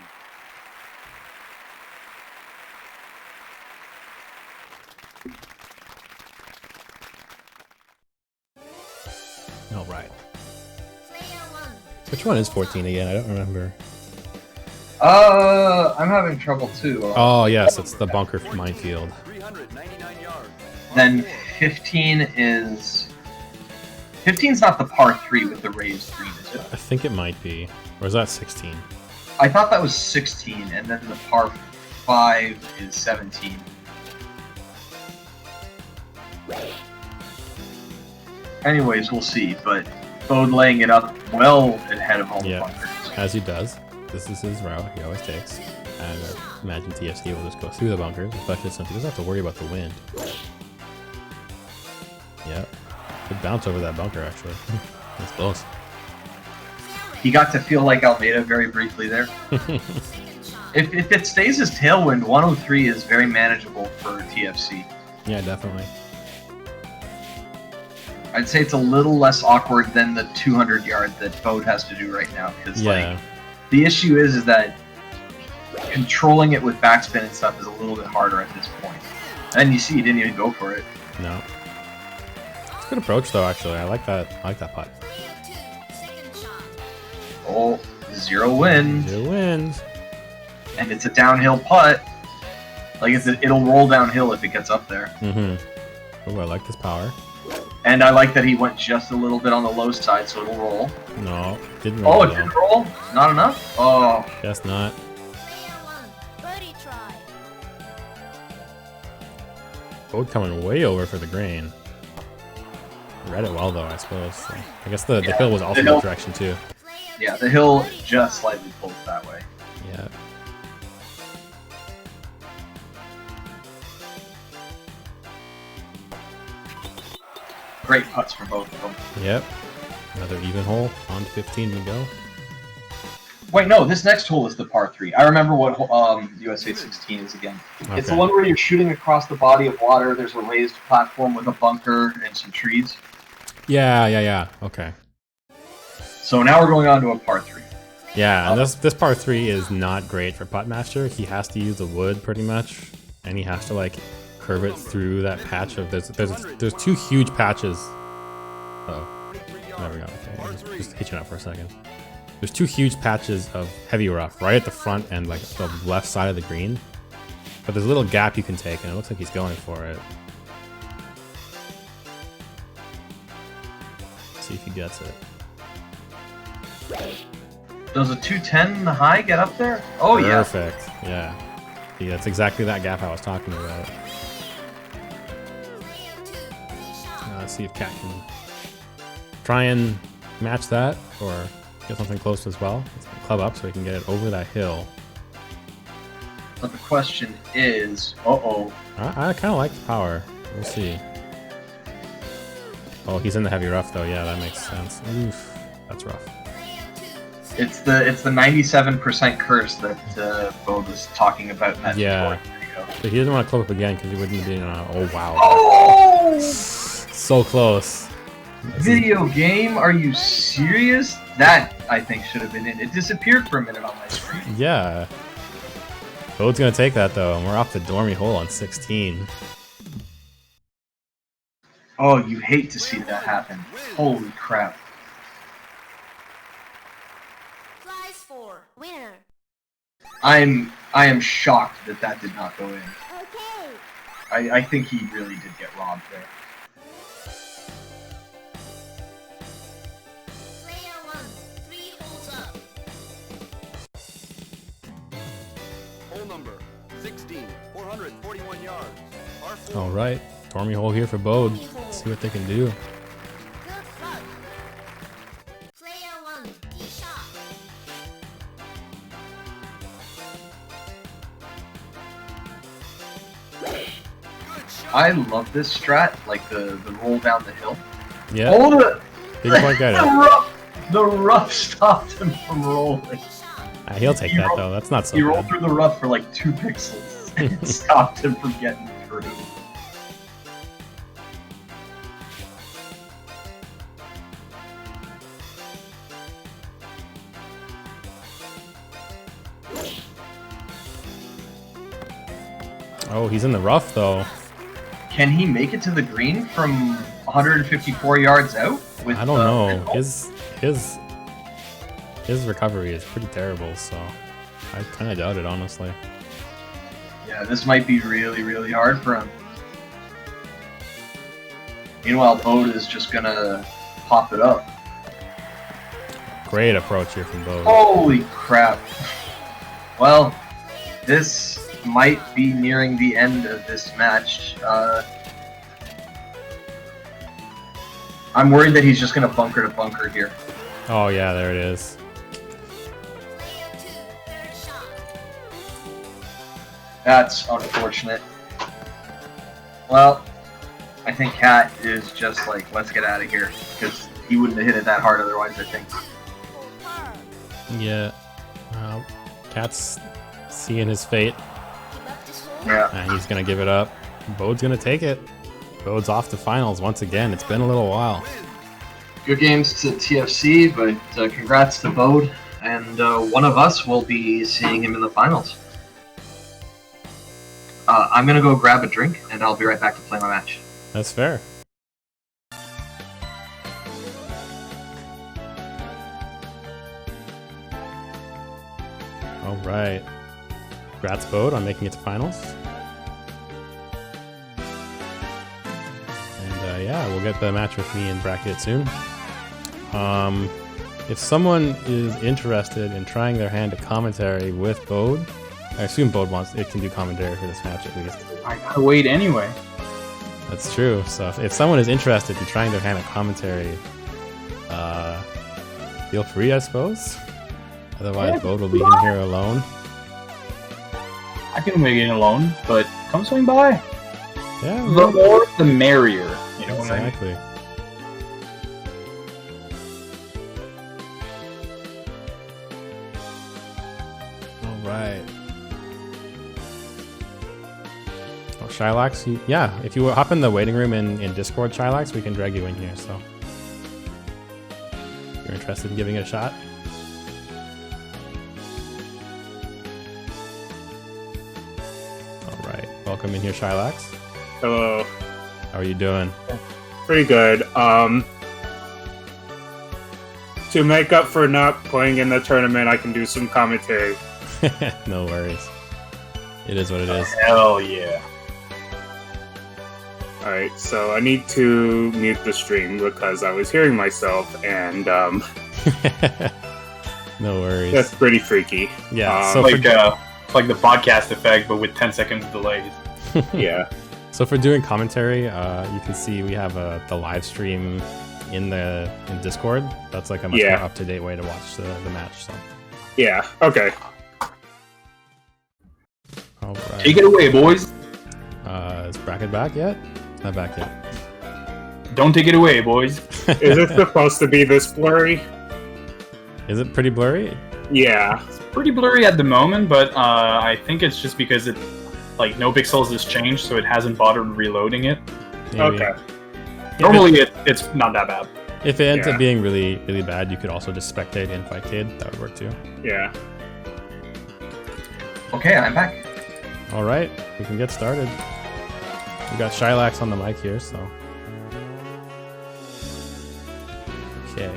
All right. Which one is 14 again? I don't remember. I'm having trouble too. Oh yes, it's the bunker minefield. 399 yards. Then 15 is... 15's not the par 3 with the raised green, is it? I think it might be. Or is that 16? I thought that was 16, and then the par 5 is 17. Anyways, we'll see, but Bode laying it up well ahead of all the bunkers. As he does. This is his route he always takes. And imagine TFC will just go through the bunkers, especially since he doesn't have to worry about the wind. Yep. Good bounce over that bunker, actually. That's close. He got to feel like Almeida very briefly there. If it stays as tailwind, 103 is very manageable for TFC. Yeah, definitely. I'd say it's a little less awkward than the 200 yard that Bode has to do right now. Because like, the issue is that controlling it with backspin and stuff is a little bit harder at this point. And you see, he didn't even go for it. No. It's a good approach, though. Actually, I like that. I like that putt. Oh, 0 wind. 0 wind. And it's a downhill putt. Like it'll roll downhill if it gets up there. Mm-hmm. Oh, I like this power. And I like that he went just a little bit on the low side, so it'll roll. No, didn't roll. Oh, it didn't roll? Not enough? Oh. Guess not. Bode coming way over for the grain. Read it well, though, I suppose. So I guess the hill was also that direction, too. Yeah, the hill just slightly pulls that way. Yeah. Great putts for both of them. Yep. Another even hole. On 15 we go. Wait, no, this next hole is the par 3. I remember what USA 16 is again. Okay. It's the one where you're shooting across the body of water. There's a raised platform with a bunker and some trees. Yeah. Okay. So now we're going on to a par 3. Yeah, and this par 3 is not great for Puttmaster. He has to use the wood pretty much, and he has to like curve it through that patch of there's 2 huge patches. Oh, there we go. Okay, just hitching up for a second. There's 2 huge patches of heavy rough right at the front and like the left side of the green. But there's a little gap you can take, and it looks like he's going for it. See if he gets it. Does a 210 high get up there? Oh, yeah. Perfect. Yeah. Yeah, that's exactly that gap I was talking about. Let's see if Cat can try and match that or get something close as well. Let's club up so he can get it over that hill. But the question is, uh-oh. I kind of like the power. We'll see. Oh, he's in the heavy rough though. Yeah, that makes sense. Oof, that's rough. It's the 97% curse that Bode was talking about in that yeah. But he doesn't want to club up again because he wouldn't be in a... Oh, wow. Oh! So close. Video game? Are you serious? That, I think, should have been in. It disappeared for a minute on my screen. Yeah. Bode's going to take that, though, and we're off the dormy hole on 16. Oh, you hate to see that happen. Holy crap. Prize for winner. I am shocked that that did not go in. Okay. I think he really did get robbed there. Player 1, 3 holes up. Hole number 16, 441 yards. Par 4. All right. Dormy hole here for Bode. Let's see what they can do. Good luck. Player 1, tee shot. I love this strat, like the roll down the hill. Yeah. Oh, the rough stopped him from rolling. He'll take that, though. That's not so He bad. rolled through the rough for like 2 pixels. It stopped him from getting through. Oh, he's in the rough, though. Can he make it to the green from 154 yards out? With, I don't know. His recovery is pretty terrible, so I kind of doubt it, honestly. Yeah, this might be really, really hard for him. Meanwhile, Bode is just gonna pop it up. Great approach here from Bode. Holy crap. Well, this might be nearing the end of this match. I'm worried that he's just gonna bunker to bunker here. Oh, yeah, there it is. Player 2, third shot. That's unfortunate. Well, I think Cat is just like, let's get out of here, because he wouldn't have hit it that hard otherwise, I think. Full par. Yeah. Well, Cat's seeing his fate, Give up this hole. Yeah. and he's going to give it up. Bode's going to take it. Bode's off to finals once again. It's been a little while. Good games to TFC, but congrats to Bode, and one of us will be seeing him in the finals. I'm gonna go grab a drink, and I'll be right back to play my match. That's fair. All right. Congrats, Bode, on making it to finals. And yeah, we'll get the match with me in bracket soon. If someone is interested in trying their hand at commentary with Bode, I assume Bode can do commentary for this match at least. I gotta wait anyway. That's true. So if someone is interested in trying their hand at commentary, feel free, I suppose. Otherwise, Yeah, Bode will be in here alone. I can wait in alone, but come swing by. Yeah, The more, the merrier. You know what I mean? exactly. All right. Oh, Shylax, yeah. If you hop in the waiting room in Discord, Shylax, we can drag you in here. So, if you're interested in giving it a shot. All right. Welcome in here, Shylax. Hello. How are you doing? Pretty good. To make up for not playing in the tournament, I can do some commentary. No worries. It is what it is. Hell yeah. Alright, so I need to mute the stream because I was hearing myself, and No worries. that's pretty freaky. Yeah, so Like like the podcast effect, but with 10 seconds delays. Yeah. So for doing commentary, you can see we have the live stream in Discord. That's like a much more up to date way to watch the match. So Yeah. Okay. all right. Take it away, boys. Is Bracket back yet? Not back yet. Don't take it away, boys. Is it supposed to be this blurry? Is it pretty blurry? Yeah. Pretty blurry at the moment, but I think it's just because it, like, no pixels has changed, so it hasn't bothered reloading it. Maybe. Okay. Normally, it's not that bad. If it ends up being really, really bad, you could also just spectate in Fightcade. That would work too. Yeah. Okay, I'm back. All right, we can get started. We got Shylax on the mic here, so. Okay,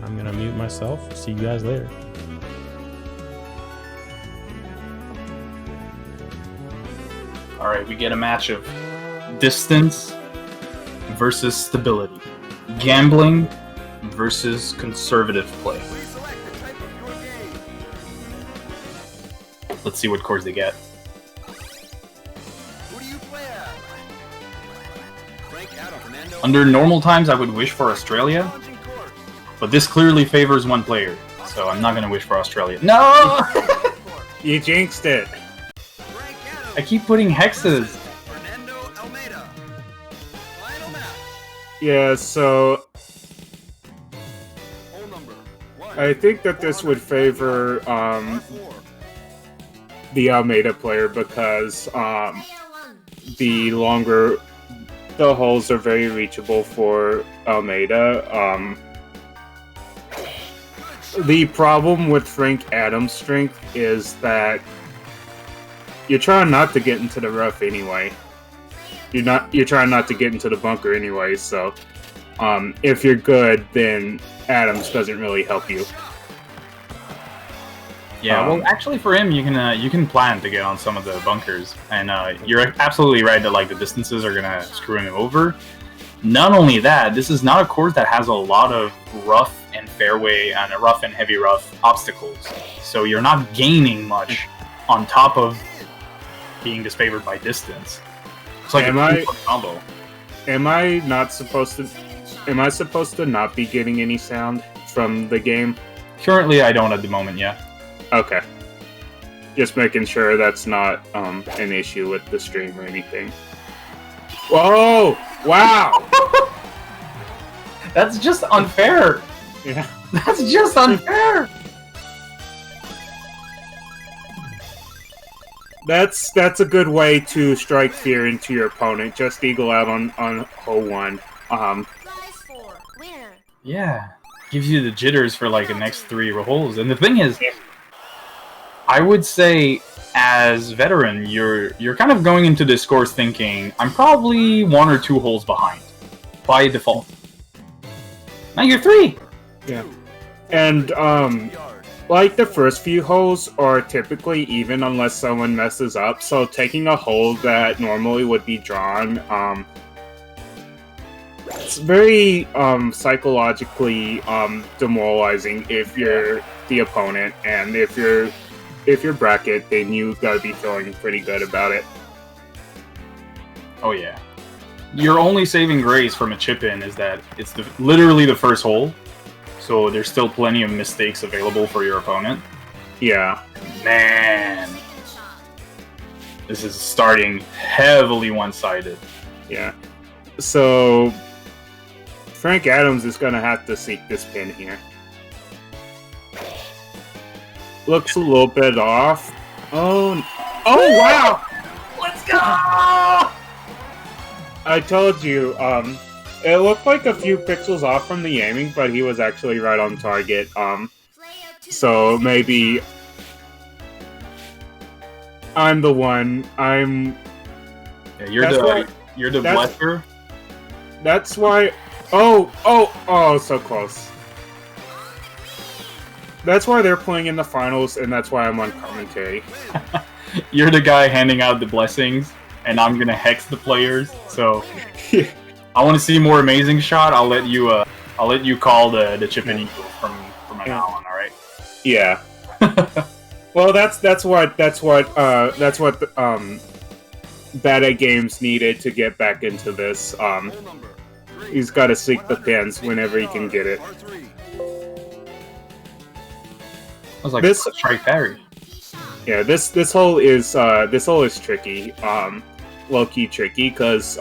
I'm gonna mute myself. See you guys later. Alright, we get a match of distance versus stability. Gambling versus conservative play. Please select the type of your game. Let's see what cores they get. Who do you play as? Frank Adam, Fernando. Under normal times, I would wish for Australia, Challenging course. but this clearly favors one player, so I'm not going to wish for Australia. No! You jinxed it. Frank Adam. I keep putting hexes. Fernando Almeida. Final match. Yeah, so Hole number 1. I think that this would favor the Almeida player because the holes are very reachable for Almeida. The problem with Frank Adams' strength is that you're trying not to get into the rough anyway. You're trying not to get into the bunker anyway, so if you're good, then Adams doesn't really help you. Yeah, well, actually, for him, you can plan to get on some of the bunkers, and you're absolutely right that like the distances are gonna screw him over. Not only that, this is not a course that has a lot of rough and fairway and rough and heavy rough obstacles, so you're not gaining much on top of being disfavored by distance. It's like a combo. Am I supposed to not be getting any sound from the game? Currently, I don't at the moment. Yeah. Okay. Just making sure that's not an issue with the stream or anything. Whoa! Wow! That's just unfair. Yeah. That's just unfair. That's a good way to strike fear into your opponent. Just eagle out on hole 1. Prize 4. Winner. Yeah, gives you the jitters for like the next 3 holes. And the thing is, I would say as veteran, you're kind of going into this course thinking I'm probably 1 or 2 holes behind by default. Now you're 3. Yeah. And like the first few holes are typically even unless someone messes up. So taking a hole that normally would be drawn, it's very psychologically demoralizing if you're the opponent, and if you're bracket, then you gotta be feeling pretty good about it. Oh yeah. Your only saving grace from a chip-in is that it's literally the first hole, so there's still plenty of mistakes available for your opponent. Yeah. Man. This is starting heavily one-sided. Yeah. So Frank Adams is gonna have to seek this pin here. Looks a little bit off. Oh wow! Let's go! I told you, it looked like a few pixels off from the aiming, but he was actually right on target. So maybe I'm the one. Yeah, you're the blesser. That's why. Oh, so close. That's why they're playing in the finals, and that's why I'm on commentary. You're the guy handing out the blessings, and I'm gonna hex the players. So I want to see more amazing shot. I'll let you call the chip and eagle from now on. All right. Yeah. Well, that's what Badatgaems needed to get back into this. He's got to seek the pins whenever he can get it. I was like, this strike parry. Yeah, this hole is tricky. Low key tricky because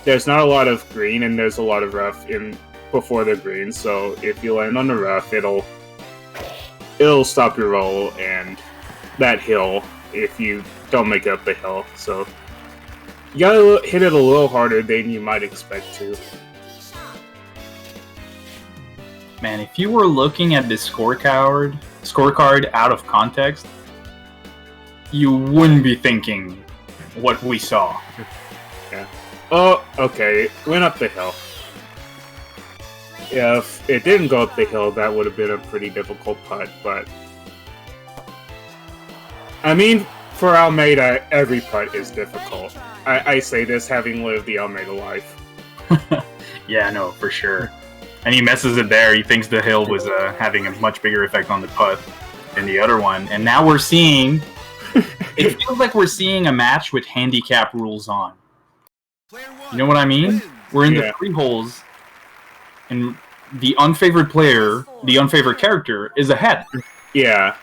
there's not a lot of green and there's a lot of rough in before the green. So if you land on the rough, it'll stop your roll and that hill if you don't make it up the hill. So you gotta hit it a little harder than you might expect to. Man, if you were looking at this scorecard out of context, you wouldn't be thinking what we saw. Yeah. Oh, okay. Went up the hill. Yeah, if it didn't go up the hill, that would have been a pretty difficult putt, but... I mean, for Almeida, every putt is difficult. I say this having lived the Almeida life. Yeah, no, for sure. And he messes it there. He thinks the hill was having a much bigger effect on the putt than the other one. And now we're seeing... it feels like we're seeing a match with handicap rules on. You know what I mean? We're in the 3 holes, and the unfavored player, the unfavored character, is ahead. Yeah.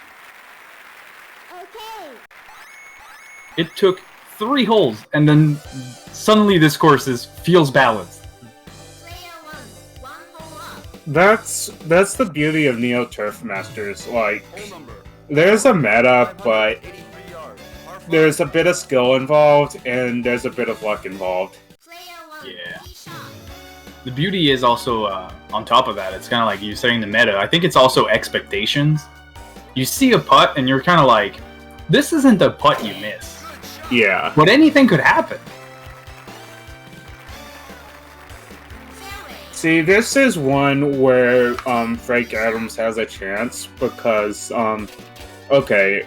It took 3 holes, and then suddenly this course feels balanced. That's the beauty of Neo Turf Masters. Like, there's a meta, but there's a bit of skill involved, and there's a bit of luck involved. Yeah. The beauty is also, on top of that, it's kind of like you saying the meta. I think it's also expectations. You see a putt, and you're kind of like, this isn't a putt you miss. Yeah. But anything could happen. See, this is one where Frank Adams has a chance because, okay,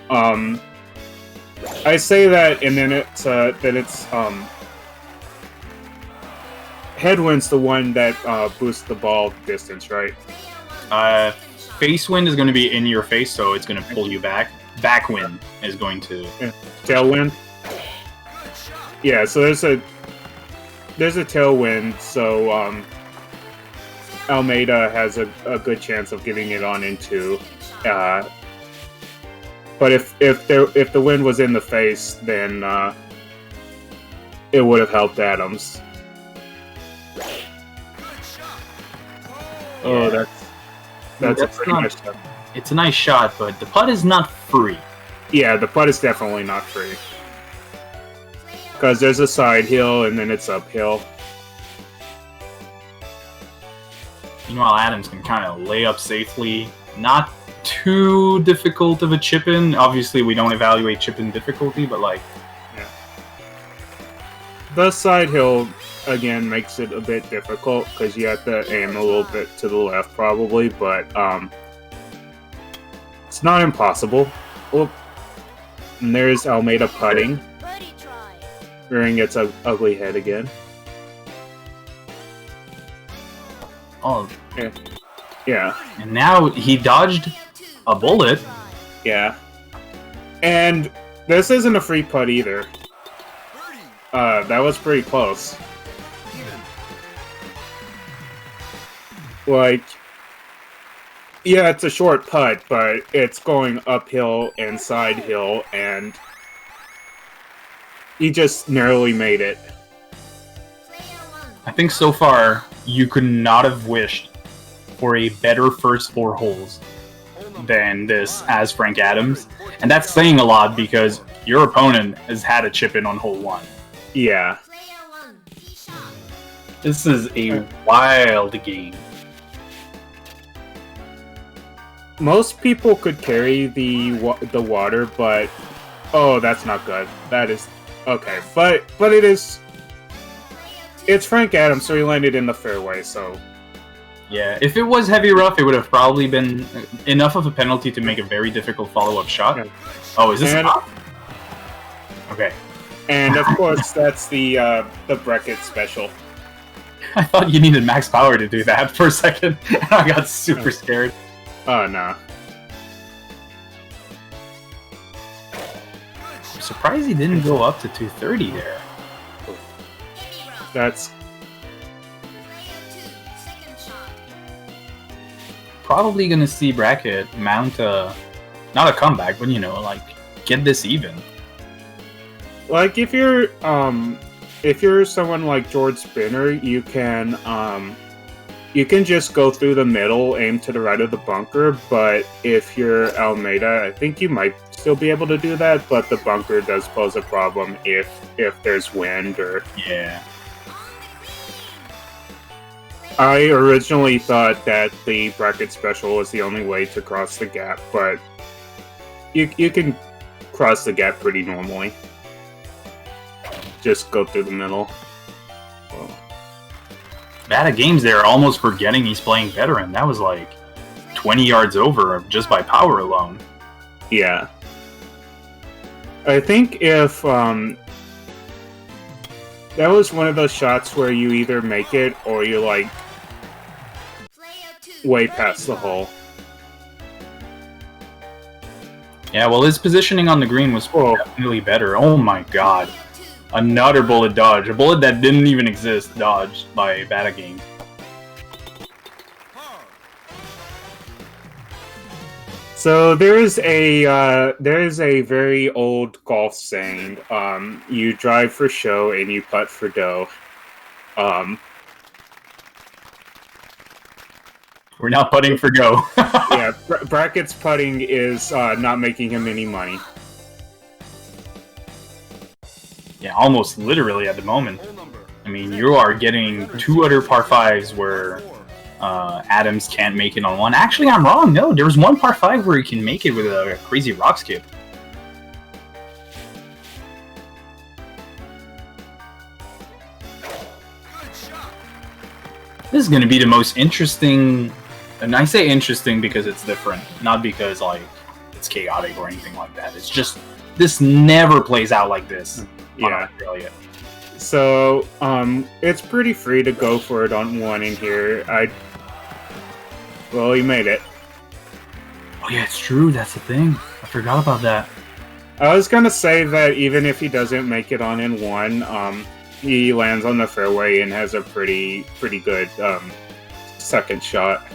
I say that, and then it's headwind's the one that boosts the ball distance, right? Face wind is going to be in your face, so it's going to pull you back. Backwind is going to tailwind. Yeah, so there's a tailwind, so Almeida has a good chance of getting it on into. But if the wind was in the face, then it would have helped Adams. Oh, that's a pretty nice shot. It's a nice shot, but the putt is not free. Yeah, the putt is definitely not free. Because there's a side hill and then it's uphill. Meanwhile, Adams can kind of lay up safely. Not too difficult of a chip-in. Obviously, we don't evaluate chip-in difficulty, but like... Yeah. The side hill, again, makes it a bit difficult, because you have to aim a little bit to the left, probably, but it's not impossible. Oh. And there's Almeida putting. Rearing its ugly head again. Oh, yeah. And now he dodged a bullet. Yeah. And this isn't a free putt either. That was pretty close. Like, yeah, it's a short putt, but it's going uphill and side hill, and he just narrowly made it. I think so far, you could not have wished for a better first 4 holes than this as Frank Adams. And that's saying a lot because your opponent has had a chip in on hole 1. Yeah. This is a wild game. Most people could carry the water, but... Oh, that's not good. That is... Okay, but it is... It's Frank Adams, so he landed in the fairway, so... Yeah, if it was heavy rough, it would have probably been enough of a penalty to make a very difficult follow-up shot. Yeah. Oh, is this a pop? Okay. And of course, that's the bracket special. I thought you needed max power to do that for a second. I got super scared. Oh, no. I'm surprised he didn't go up to 230 there. That's probably gonna see Bracket mount a, not a comeback, but you know, like, get this even. like if you're someone like George Spinner, you can just go through the middle, aim to the right of the bunker, but if you're Almeida, I think you might still be able to do that, but the bunker does pose a problem if there's wind or... Yeah. I originally thought that the bracket special was the only way to cross the gap, but you can cross the gap pretty normally. Just go through the middle. Badatgaems there, almost forgetting he's playing veteran. That was like 20 yards over just by power alone. Yeah. I think if that was one of those shots where you either make it or you like way past the hole. Yeah, well, his positioning on the green was definitely better. Oh my god. Another bullet dodge. A bullet that didn't even exist dodged by Badatgaems. So there is a very old golf saying, you drive for show and you putt for dough. We're not putting for go. Yeah, Bracket's putting is not making him any money. Yeah, almost literally at the moment. I mean, you are getting 2 other par 5s where Adams can't make it on one. Actually, I'm wrong. No, there's one par 5 where he can make it with a crazy rock skip. This is going to be the most interesting, and I say interesting because it's different, not because like it's chaotic or anything like that. It's just, this never plays out like this. Yeah. So, it's pretty free to go for it on one in here. Well, he made it. Oh yeah, it's true, that's the thing. I forgot about that. I was gonna say that even if he doesn't make it on in one, he lands on the fairway and has a pretty good, second shot.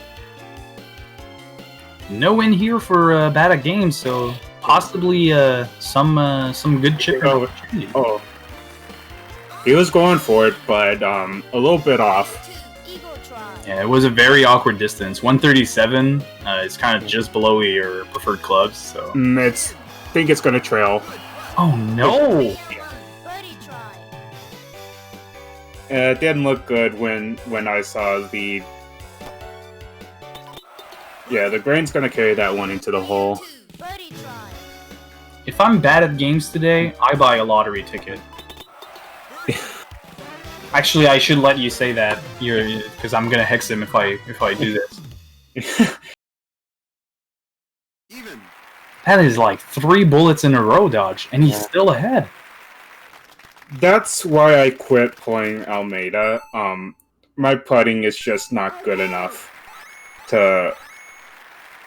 No win here for Badatgaems, so possibly some good chip opportunity. Oh, he was going for it, but a little bit off. Yeah, it was a very awkward distance. 137 is kind of just below your preferred clubs, so. I think it's gonna trail. Oh no! It didn't look good when I saw the. Yeah, the grain's gonna carry that one into the hole. If I'm Badatgaems today, I buy a lottery ticket. Actually, I should let you say that, because I'm gonna hex him if I do this. That is like 3 bullets in a row dodge, and he's still ahead. That's why I quit playing Almeida. My putting is just not good enough to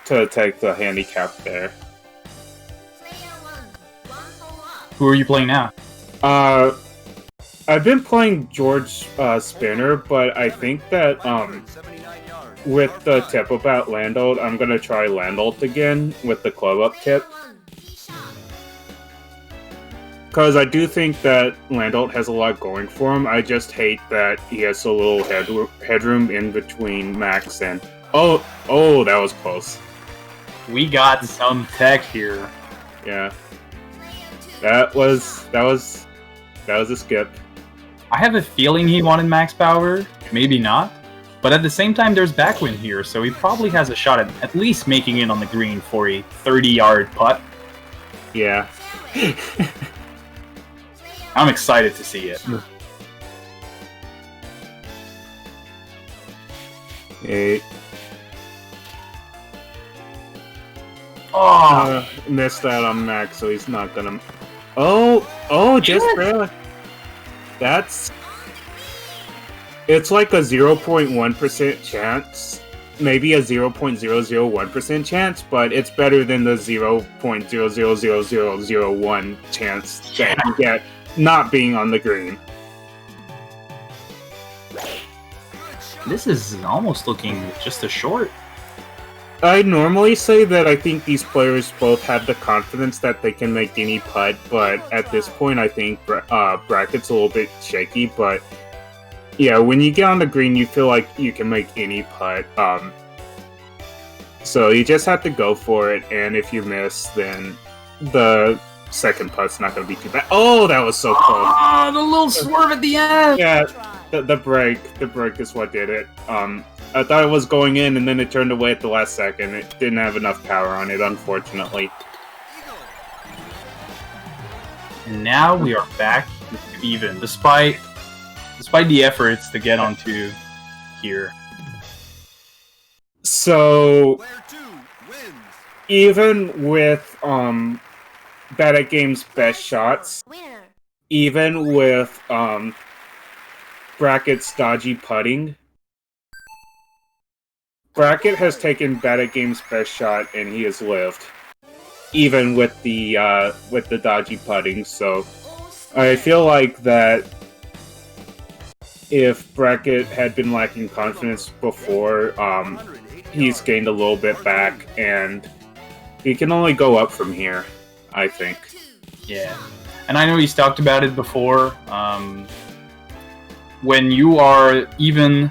take the handicap there. Who are you playing now? I've been playing George Spinner, but I think that with the tip about Landolt, I'm gonna try Landolt again with the club up tip. Because I do think that Landolt has a lot going for him. I just hate that he has so little headroom in between Max and... Oh, that was close. We got some tech here. Yeah. That was a skip. I have a feeling he wanted max power, maybe not. But at the same time, there's backwind here, so he probably has a shot at least making it on the green for a 30-yard putt. Yeah. I'm excited to see it. Eight. Oh! Missed that on Max, so he's not gonna... Just barely. It's like a 0.1% chance, maybe a 0.001% chance, but it's better than the 0.00001 chance that you get not being on the green. This is almost looking just a short. I normally say that I think these players both have the confidence that they can make any putt, but at this point I think Bracket's a little bit shaky, but yeah, when you get on the green you feel like you can make any putt. So you just have to go for it, and if you miss, then the second putt's not going to be too bad. Oh, that was so close. Oh, the little swerve at the end! Yeah, the break is what did it. I thought it was going in, and then it turned away at the last second. It didn't have enough power on it, unfortunately. And now we are back even, despite the efforts to get onto here. So, even with Badatgaems' best shots, even with Bracket's dodgy putting, Bracket has taken Badatgaems' best shot and he has lived, even with the dodgy putting. So I feel like that if Bracket had been lacking confidence before, he's gained a little bit back, and he can only go up from here, I think. Yeah, and I know he's talked about it before. When you are even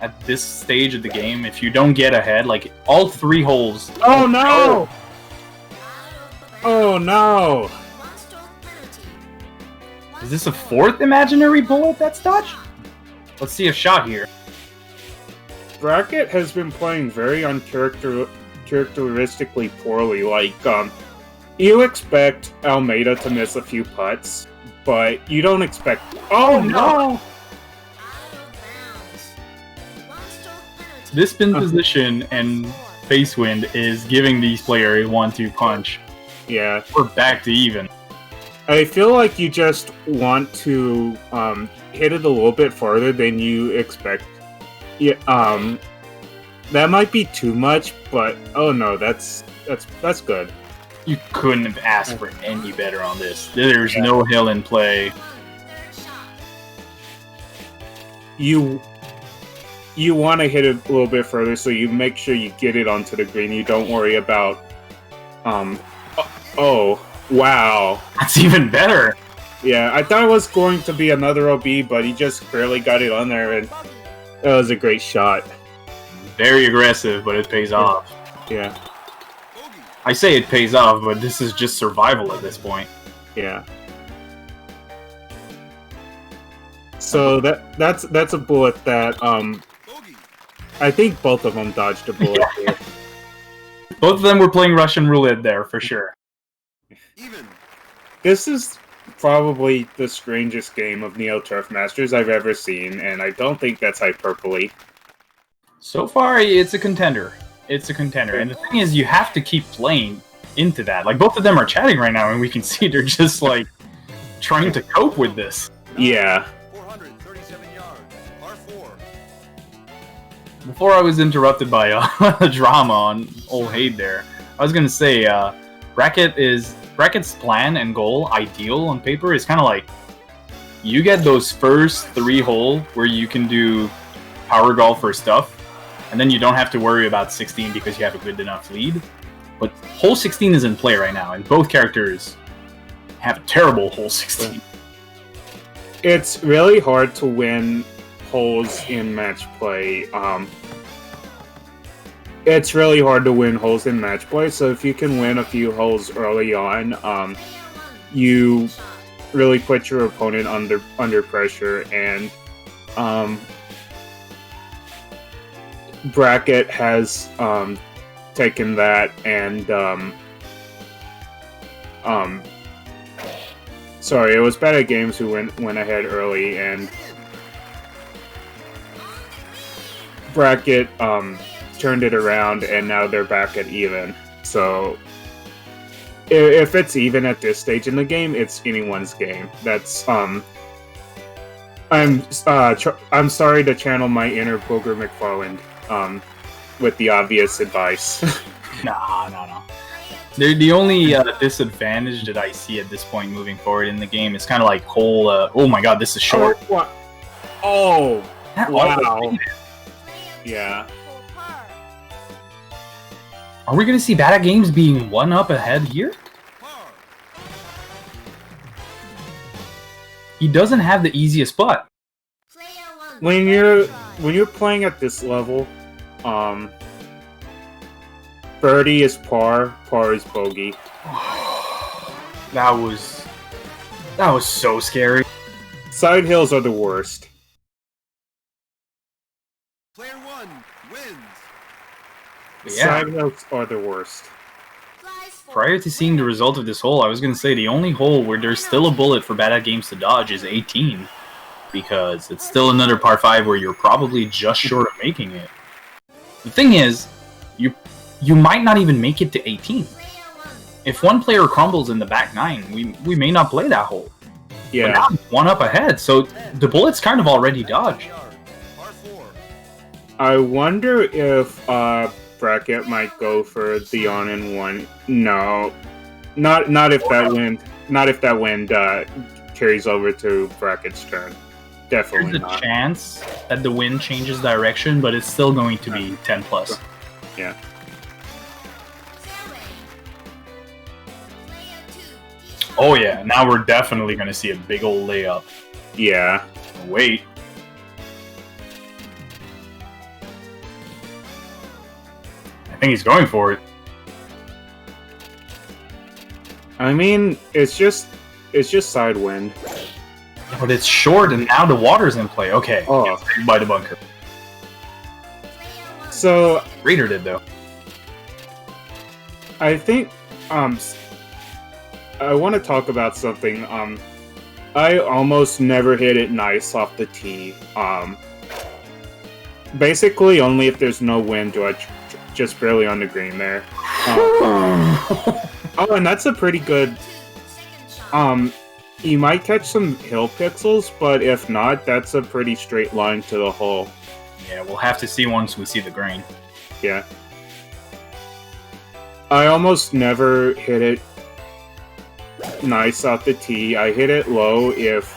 at this stage of the game, if you don't get ahead, like all 3 holes. Oh no! Oh no! Is this a 4th imaginary bullet that's dodged? Let's see a shot here. Bracket has been playing very uncharacteristically poorly. Like, you expect Almeida to miss a few putts, but you don't expect. Oh no! This spin position and face wind is giving these players a 1-2 punch. Yeah. We're back to even. I feel like you just want to hit it a little bit farther than you expect. Yeah, that might be too much, but oh no, that's good. You couldn't have asked for any better on this. There's no hill in play. You want to hit it a little bit further, so you make sure you get it onto the green. You don't worry about oh wow, that's even better. Yeah, I thought it was going to be another OB, but he just barely got it on there, and that was a great shot. Very aggressive, but it pays off. Yeah. I say it pays off, but this is just survival at this point. Yeah. So that's a bullet that I think both of them dodged a bullet here. Both of them were playing Russian roulette there for sure. This is probably the strangest game of Neo Turf Masters I've ever seen, and I don't think that's hyperbole. So far, it's a contender. It's a contender. And the thing is, you have to keep playing into that. Like, both of them are chatting right now, and we can see they're just, like, trying to cope with this. Yeah. 437 yards, par 4. Before I was interrupted by a drama on old Haid there, I was going to say, Bracket's plan and goal, ideal on paper, is kind of like, you get those first 3 holes where you can do power golfer stuff, and then you don't have to worry about 16 because you have a good enough lead. But hole 16 is in play right now, and both characters have a terrible hole 16. It's really hard to win holes in match play. It's really hard to win holes in match play, so if you can win a few holes early on, you really put your opponent under pressure, and Bracket has taken that, and sorry, it was Badatgaems who went ahead early, and Bracket turned it around, and now they're back at even. So if it's even at this stage in the game, it's anyone's game. That's I'm sorry to channel my inner Booger McFarland with the obvious advice. No. The only disadvantage that I see at this point moving forward in the game is kind of like whole. Oh my god, this is short. Oh, wow. Yeah. Are we gonna see Badatgaems being 1-up ahead here? He doesn't have the easiest putt. When you're playing at this level, birdie is par is bogey. That was so scary. Side hills are the worst. Player 1 wins. Yeah. Side hills are the worst. Prior to seeing the result of this hole, I was going to say the only hole where there's still a bullet for Badatgaems to dodge is 18. Because it's still another par 5 where you're probably just short of making it. The thing is, you might not even make it to 18. If one player crumbles in the back 9, we may not play that hole. Yeah. But now it's 1-up ahead, so the bullet's kind of already dodged. I wonder if Bracket might go for the on-in-1. No, not if that wind carries over to Bracket's turn. Definitely There's not. a chance that the wind changes direction, but it's still going to be 10 plus. Yeah. Oh yeah, now we're definitely going to see a big old layup. Yeah. Wait. I think he's going for it. I mean, it's just side wind. But it's short, and now the water's in play. Okay, Oh. saved by the bunker. So Raider did though. I think I want to talk about something. I almost never hit it nice off the tee. Basically, only if there's no wind do I just barely on the green there. Oh, and that's a pretty good. You might catch some hill pixels, but if not, that's a pretty straight line to the hole. Yeah, we'll have to see once we see the grain. Yeah. I almost never hit it nice off the tee. I hit it low if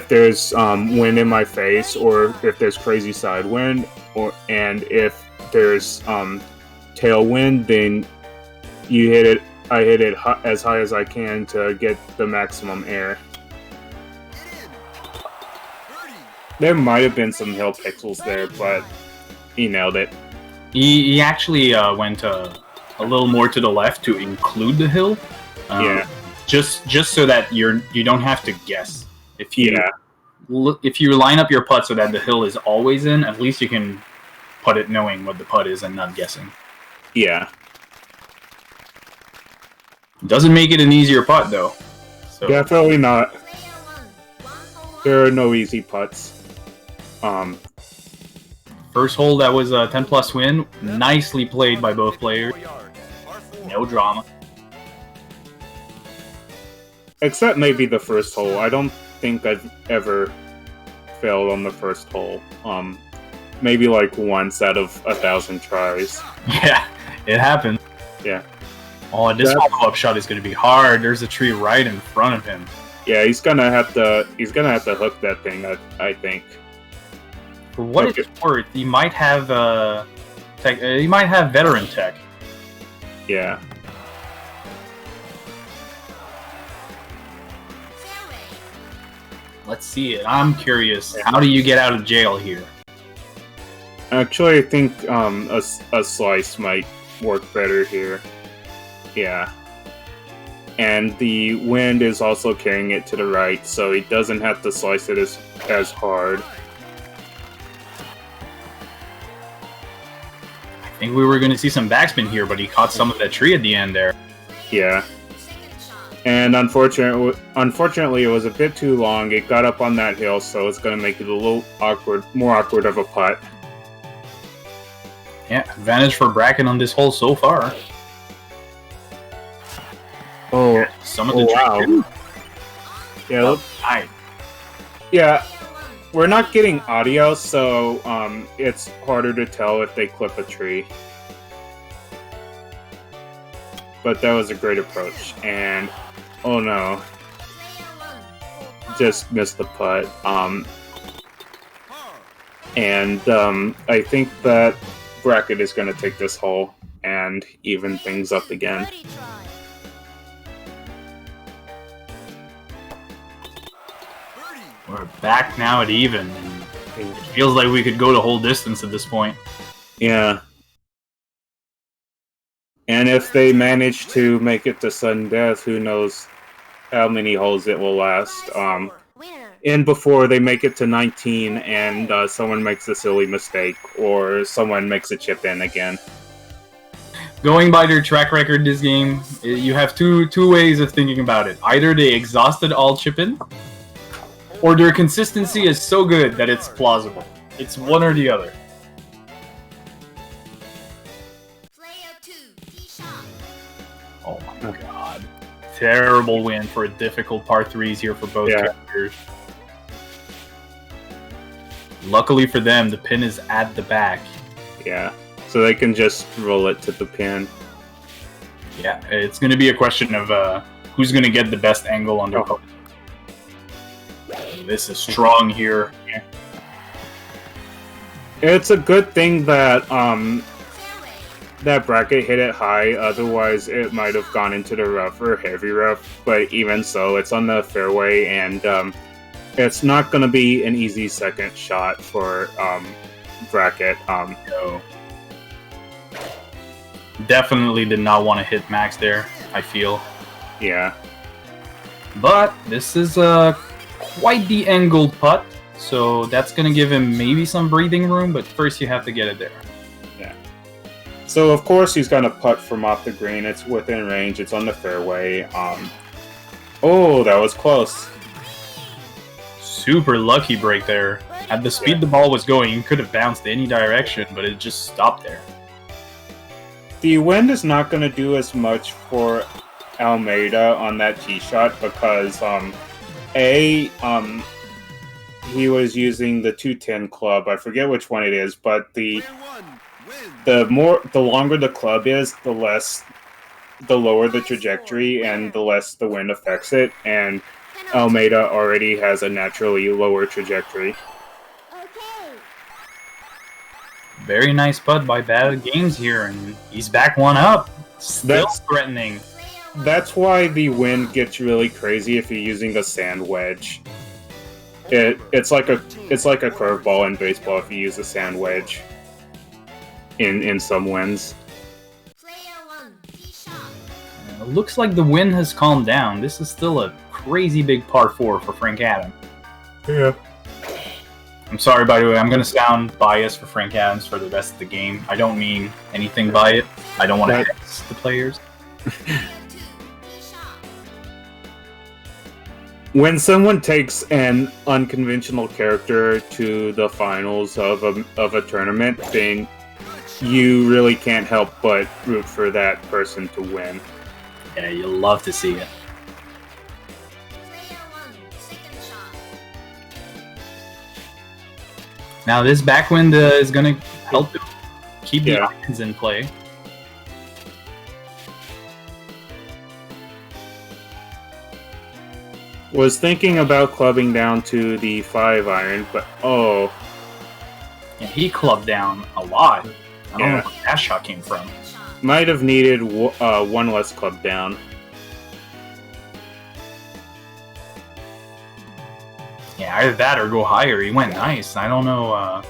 there's wind in my face, or if there's crazy side wind, and if there's tailwind, then you hit it. I hit it as high as I can to get the maximum air. There might have been some hill pixels there, but he nailed it. He actually went a little more to the left to include the hill. Yeah. Just so that you don't have to guess. If you Yeah. if you line up your putt so that the hill is always in, at least you can putt it knowing what the putt is and not guessing. Yeah. Doesn't make it an easier putt though. So Definitely not. There are no easy putts. First hole that was a 10 plus win, nicely played by both players. No drama. Except maybe the first hole. I don't think I've ever failed on the first hole. Maybe like once out of 1,000 tries. Yeah, it happened. Yeah. Oh, this follow-up shot is going to be hard. There's a tree right in front of him. Yeah, he's gonna have to hook that thing. I think. For what it's worth, he might have veteran tech. Yeah. Let's see it. I'm curious. How do you get out of jail here? Actually, I think a slice might work better here. Yeah. And the wind is also carrying it to the right, so he doesn't have to slice it as hard. I think we were going to see some backspin here, but he caught some of that tree at the end there. Yeah. And unfortunately, it was a bit too long. It got up on that hill, so it's going to make it a little more awkward of a putt. Yeah, advantage for Bracket on this hole so far. Oh, Some of the wow. Yeah, Hi. yeah. We're not getting audio, so it's harder to tell if they clip a tree. But that was a great approach, and oh no, just missed the putt. I think that Bracket is going to take this hole and even things up again. We're back now at even, and it feels like we could go the whole distance at this point. Yeah. And if they manage to make it to sudden death, who knows how many holes it will last. And before they make it to 19 and someone makes a silly mistake or someone makes a chip in again. Going by their track record this game, you have two ways of thinking about it. Either they exhausted all chip-in, or their consistency is so good that it's plausible. It's one or the other. Oh my god. Terrible win for a difficult par 3s here for both characters. Luckily for them, the pin is at the back. Yeah, so they can just roll it to the pin. Yeah, it's going to be a question of who's going to get the best angle on their opponent. This is strong here. It's a good thing that that Bracket hit it high, otherwise it might have gone into the rough or heavy rough, but even so, it's on the fairway, and it's not going to be an easy second shot for Bracket. No. Definitely did not want to hit Max there, I feel. Yeah. But this is quite the angled putt, so that's going to give him maybe some breathing room, but first you have to get it there. Yeah. So of course he's going to putt from off the green. It's within range. It's on the fairway. Oh, that was close. Super lucky break there. At the speed the ball was going, it could have bounced any direction, but it just stopped there. The wind is not going to do as much for Almeida on that tee shot because he was using the 210 club. I forget which one it is, but the longer the club is, the lower the trajectory and the less the wind affects it, and Almeida already has a naturally lower trajectory. Very nice putt by Badatgaems here, and he's back one up. Still threatening. That's why the wind gets really crazy if you're using a sand wedge. It's like a curveball in baseball if you use a sand wedge in some winds. It looks like the wind has calmed down. This is still a crazy big par 4 for Frank Adams. Yeah. I'm sorry, by the way, I'm going to sound biased for Frank Adams for the rest of the game. I don't mean anything by it. I don't want to hex the players. When someone takes an unconventional character to the finals of a tournament, then you really can't help but root for that person to win. Yeah, you'll love to see it. Now this backwind is going to help him keep the irons in play. Was thinking about clubbing down to the 5 iron, but oh. And he clubbed down a lot. I don't know where that shot came from. Might have needed one less club down. Yeah, either that or go higher. He went nice. I don't know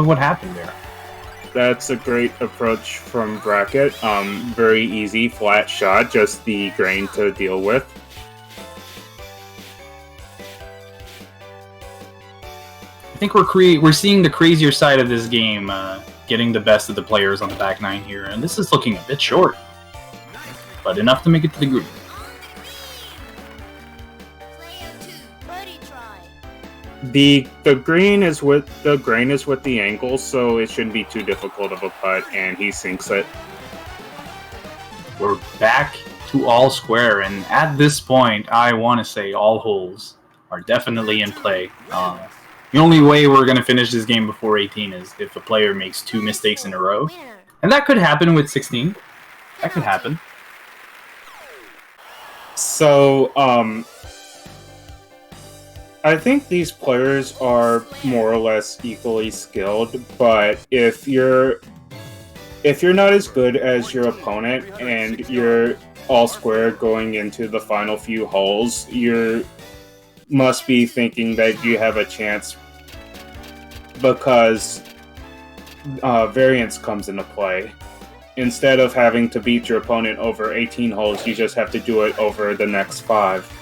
what happened there. That's a great approach from Bracket. Very easy, flat shot, just the grain to deal with. I think we're seeing the crazier side of this game, getting the best of the players on the back nine here, and this is looking a bit short, but enough to make it to the green. The grain is with the angle, so it shouldn't be too difficult of a putt, and he sinks it. We're back to all square, and at this point, I want to say all holes are definitely in play. The only way we're going to finish this game before 18 is if a player makes 2 mistakes in a row. And that could happen with 16. That could happen. So, I think these players are more or less equally skilled, but if you're not as good as your opponent and you're all square going into the final few holes, you must be thinking that you have a chance because variance comes into play. Instead of having to beat your opponent over 18 holes, you just have to do it over the next 5.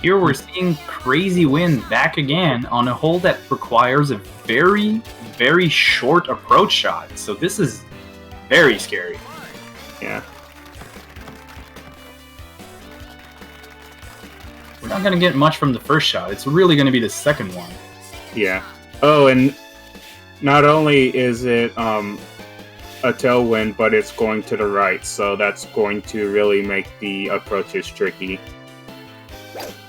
Here we're seeing crazy wind back again on a hole that requires a very, very short approach shot. So this is very scary. Yeah. We're not going to get much from the first shot. It's really going to be the second one. Yeah. Oh, and not only is it a tailwind, but it's going to the right, so that's going to really make the approaches tricky.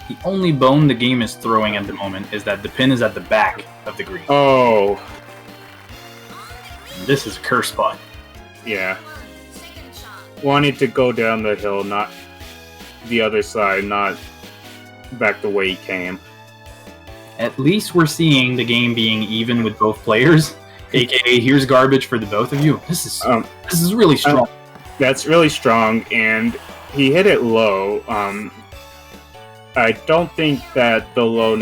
The only bone the game is throwing at the moment is that the pin is at the back of the green. Oh. This is a curse spot. Yeah. Wanted to go down the hill, not the other side, not back the way he came. At least we're seeing the game being even with both players. AKA, here's garbage for the both of you. This is really strong. That's really strong, and he hit it low. I don't think that the low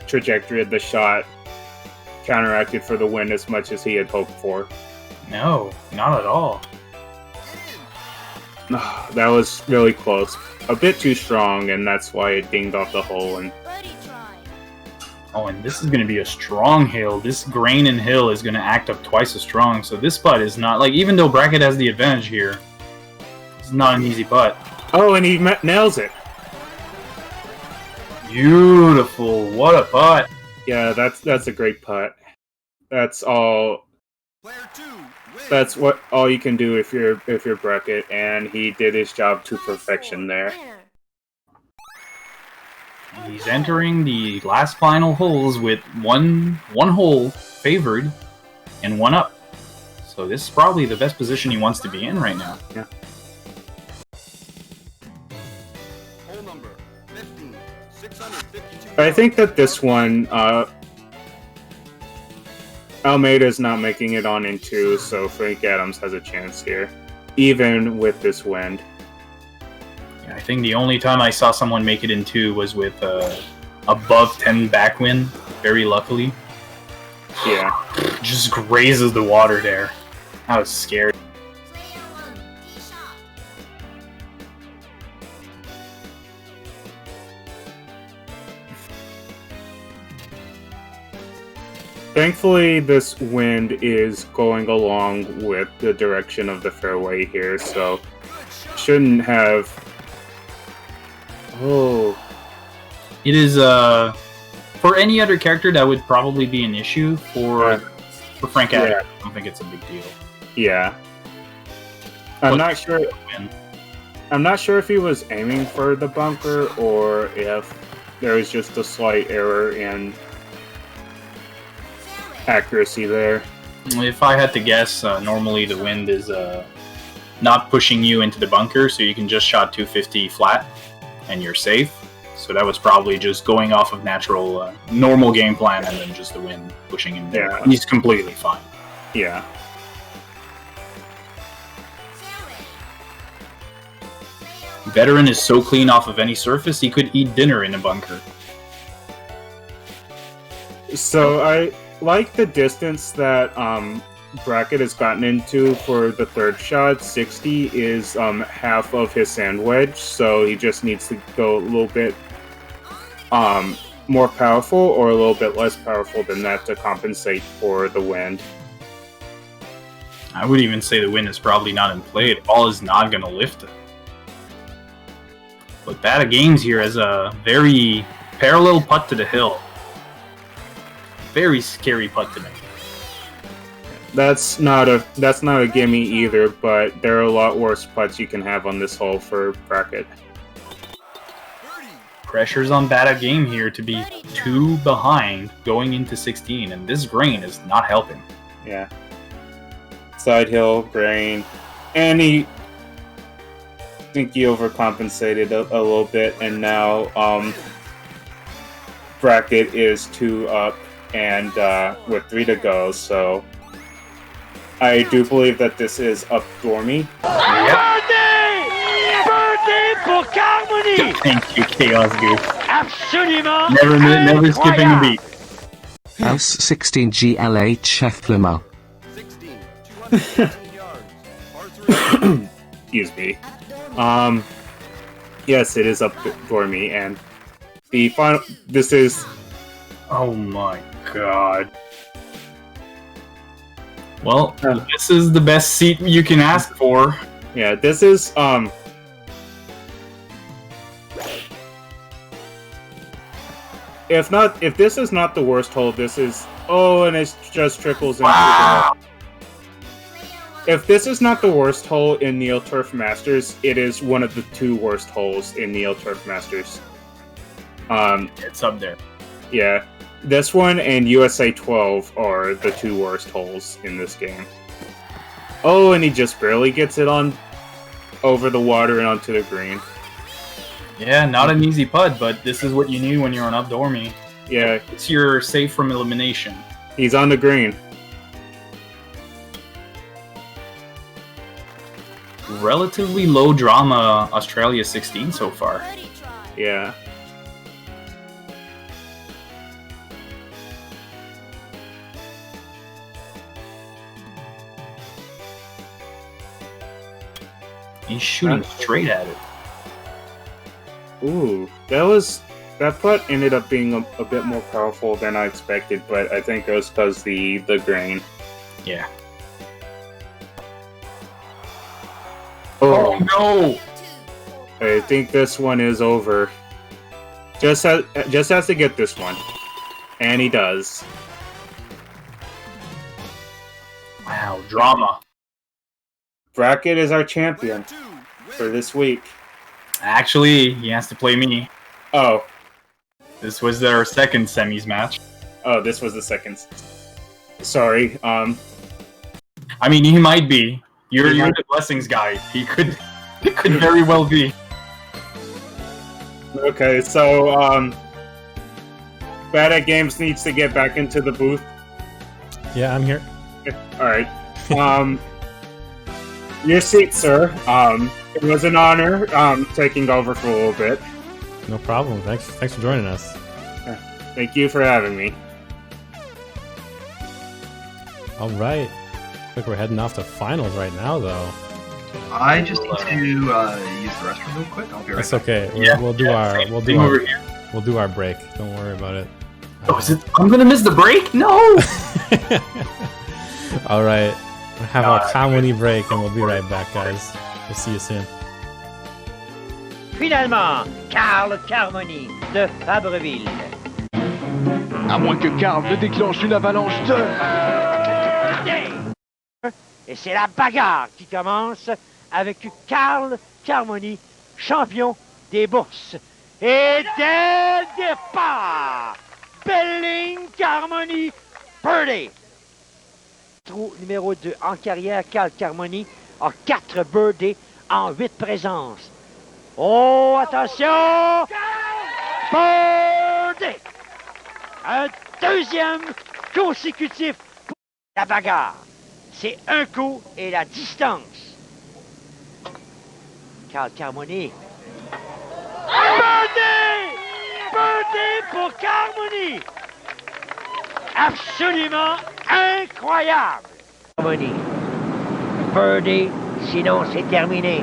trajectory of the shot counteracted for the win as much as he had hoped for. No, not at all. That was really close. A bit too strong, and that's why it dinged off the hole. And this is going to be a strong hill. This grain and hill is going to act up twice as strong. So this putt is not, like, even though Bracket has the advantage here, it's not an easy putt. Oh, and he nails it. Beautiful. What a putt. Yeah, that's a great putt. That's all. That's all you can do if you're Bracket, and he did his job to perfection there. He's entering the last final holes with one hole favored and one up. So this is probably the best position he wants to be in right now. Yeah. Hole number 15, 652. I think that this one, Almeida's not making it on in 2, so Frank Adams has a chance here, even with this wind. Yeah, I think the only time I saw someone make it in 2 was with above 10 backwind, very luckily. Yeah. Just grazes the water there. That was scary. Thankfully, this wind is going along with the direction of the fairway here, so shouldn't have... Oh. It is, for any other character, that would probably be an issue. For Frank Adams, I don't think it's a big deal. Yeah. I'm not sure if he was aiming for the bunker, or if there was just a slight error in accuracy there. If I had to guess, normally the wind is not pushing you into the bunker, so you can just shot 250 flat and you're safe. So that was probably just going off of natural, normal game plan, and then just the wind pushing him there. Yeah. He's completely fine. Yeah. Veteran is so clean off of any surface, he could eat dinner in a bunker. So I like the distance that Bracket has gotten into for the third shot. 60 is half of his sand wedge, so he just needs to go a little bit more powerful or a little bit less powerful than that to compensate for the wind. I would even say the wind is probably not in play. The ball is not going to lift But Badatgaems here has a very parallel putt to the hill. Very scary putt to make. That's not a gimme either, but there are a lot worse putts you can have on this hole for bracket. Pressure's on Badatgaems here to be 2 behind going into 16, and this grain is not helping. Yeah. Side hill, grain, and I think he overcompensated a little bit, and now bracket is 2 up and with 3 to go, so I do believe that this is up Dormy. Birthday pour Carmony! Thank you, Chaos Goose. Absolument! Never skipping a beat. House 16 GLH Chef Limo. 16, 215 yards. Par 3. Excuse me. Yes, it is up Dormy, and the final. This is. Oh my god. Well, this is the best seat you can ask for. Yeah, this is if this is not the worst hole, this is and it just trickles into Wow. If this is not the worst hole in Neil Turf Masters, it is one of the 2 worst holes in Neil Turf Masters. It's up there. Yeah. This one and USA 12 are the 2 worst holes in this game. Oh, and he just barely gets it on over the water and onto the green. Yeah, not an easy putt, but this is what you need when you're on up Dormy. Yeah, It's your safe from elimination. he's on the green. Relatively low drama Australia 16 so far. Birdie try. Yeah. He's shooting straight at it. Ooh, that putt ended up being a bit more powerful than I expected, but I think it was because the grain. Yeah. Oh no! I think this one is over. Just has to get this one, and he does. Wow, drama. Bracket is our champion for this week. Actually, he has to play me. Oh, This was their second semis match. oh, this was the second. Sorry. I mean, he might be. You're the blessings guy. He could very well be. Okay, so Badatgaems needs to get back into the booth. Yeah, I'm here. All right. Your seat, sir. It was an honor taking over for a little bit. No problem. Thanks for joining us. Thank you for having me. All right. I think we're heading off to finals right now, though. I just need to use the restroom real quick. I'll be right That's back. okay. We'll do our break. Don't worry about it. Oh, is it? I'm gonna miss the break? No! All right. We'll have our comedy break, and we'll be right back, guys. We'll see you soon. Finalement, Carl Carmony de Fabreville. À moins que Carl ne déclenche une avalanche de... Et c'est la bagarre qui commence avec Carl Carmony, champion des bourses. Et dès le départ, Belling Carmony, birdie. Trou numéro 2 en carrière, Carl Carmony a 4 birdies en 8 présences. Oh, attention! Birdie! Un deuxième consécutif pour la bagarre. C'est un coup et la distance. Carl Carmony. Birdie! Birdie pour Carmony! Absolument incroyable! Carmony. Birdie, sinon c'est terminé.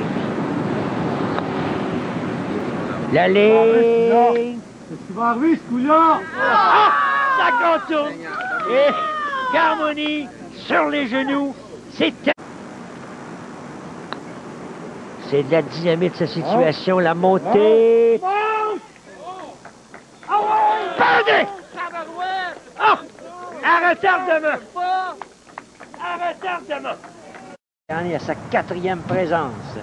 La ligne. Tu vas arriver, ce coup-là! Ah! Ça contourne! Et Carmony sur les genoux, c'est C'est de la dynamite, cette situation. La montée. Birdie! Oh! Retardement! Retardement! Il a sa 4e présence.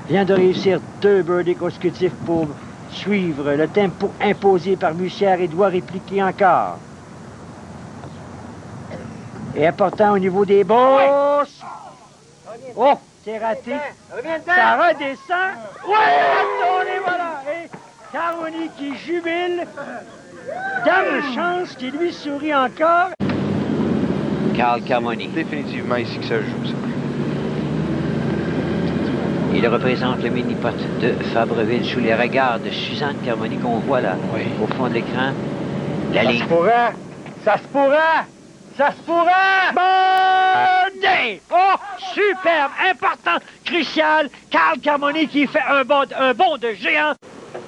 Vient de réussir 2 birdies consécutifs pour suivre le tempo imposé par Bussière et doit répliquer encore. Et important au niveau des bosses. Oh, c'est raté. Ça redescend. Ouais, et voilà. Et Carmoni qui jubile. Dame chance qui lui sourit encore. Carl Carmoni. Définitivement ici que ça joue, ça. Il représente le mini-pot de Fabreville sous les regards de Suzanne Carmoni qu'on voit là, au fond de l'écran. La ligne. Ça se pourrait! Ça se pourrait! Ça se pourrait! Bode! Oh, superbe, important, crucial. Carl Carmoni qui fait un bond de géant.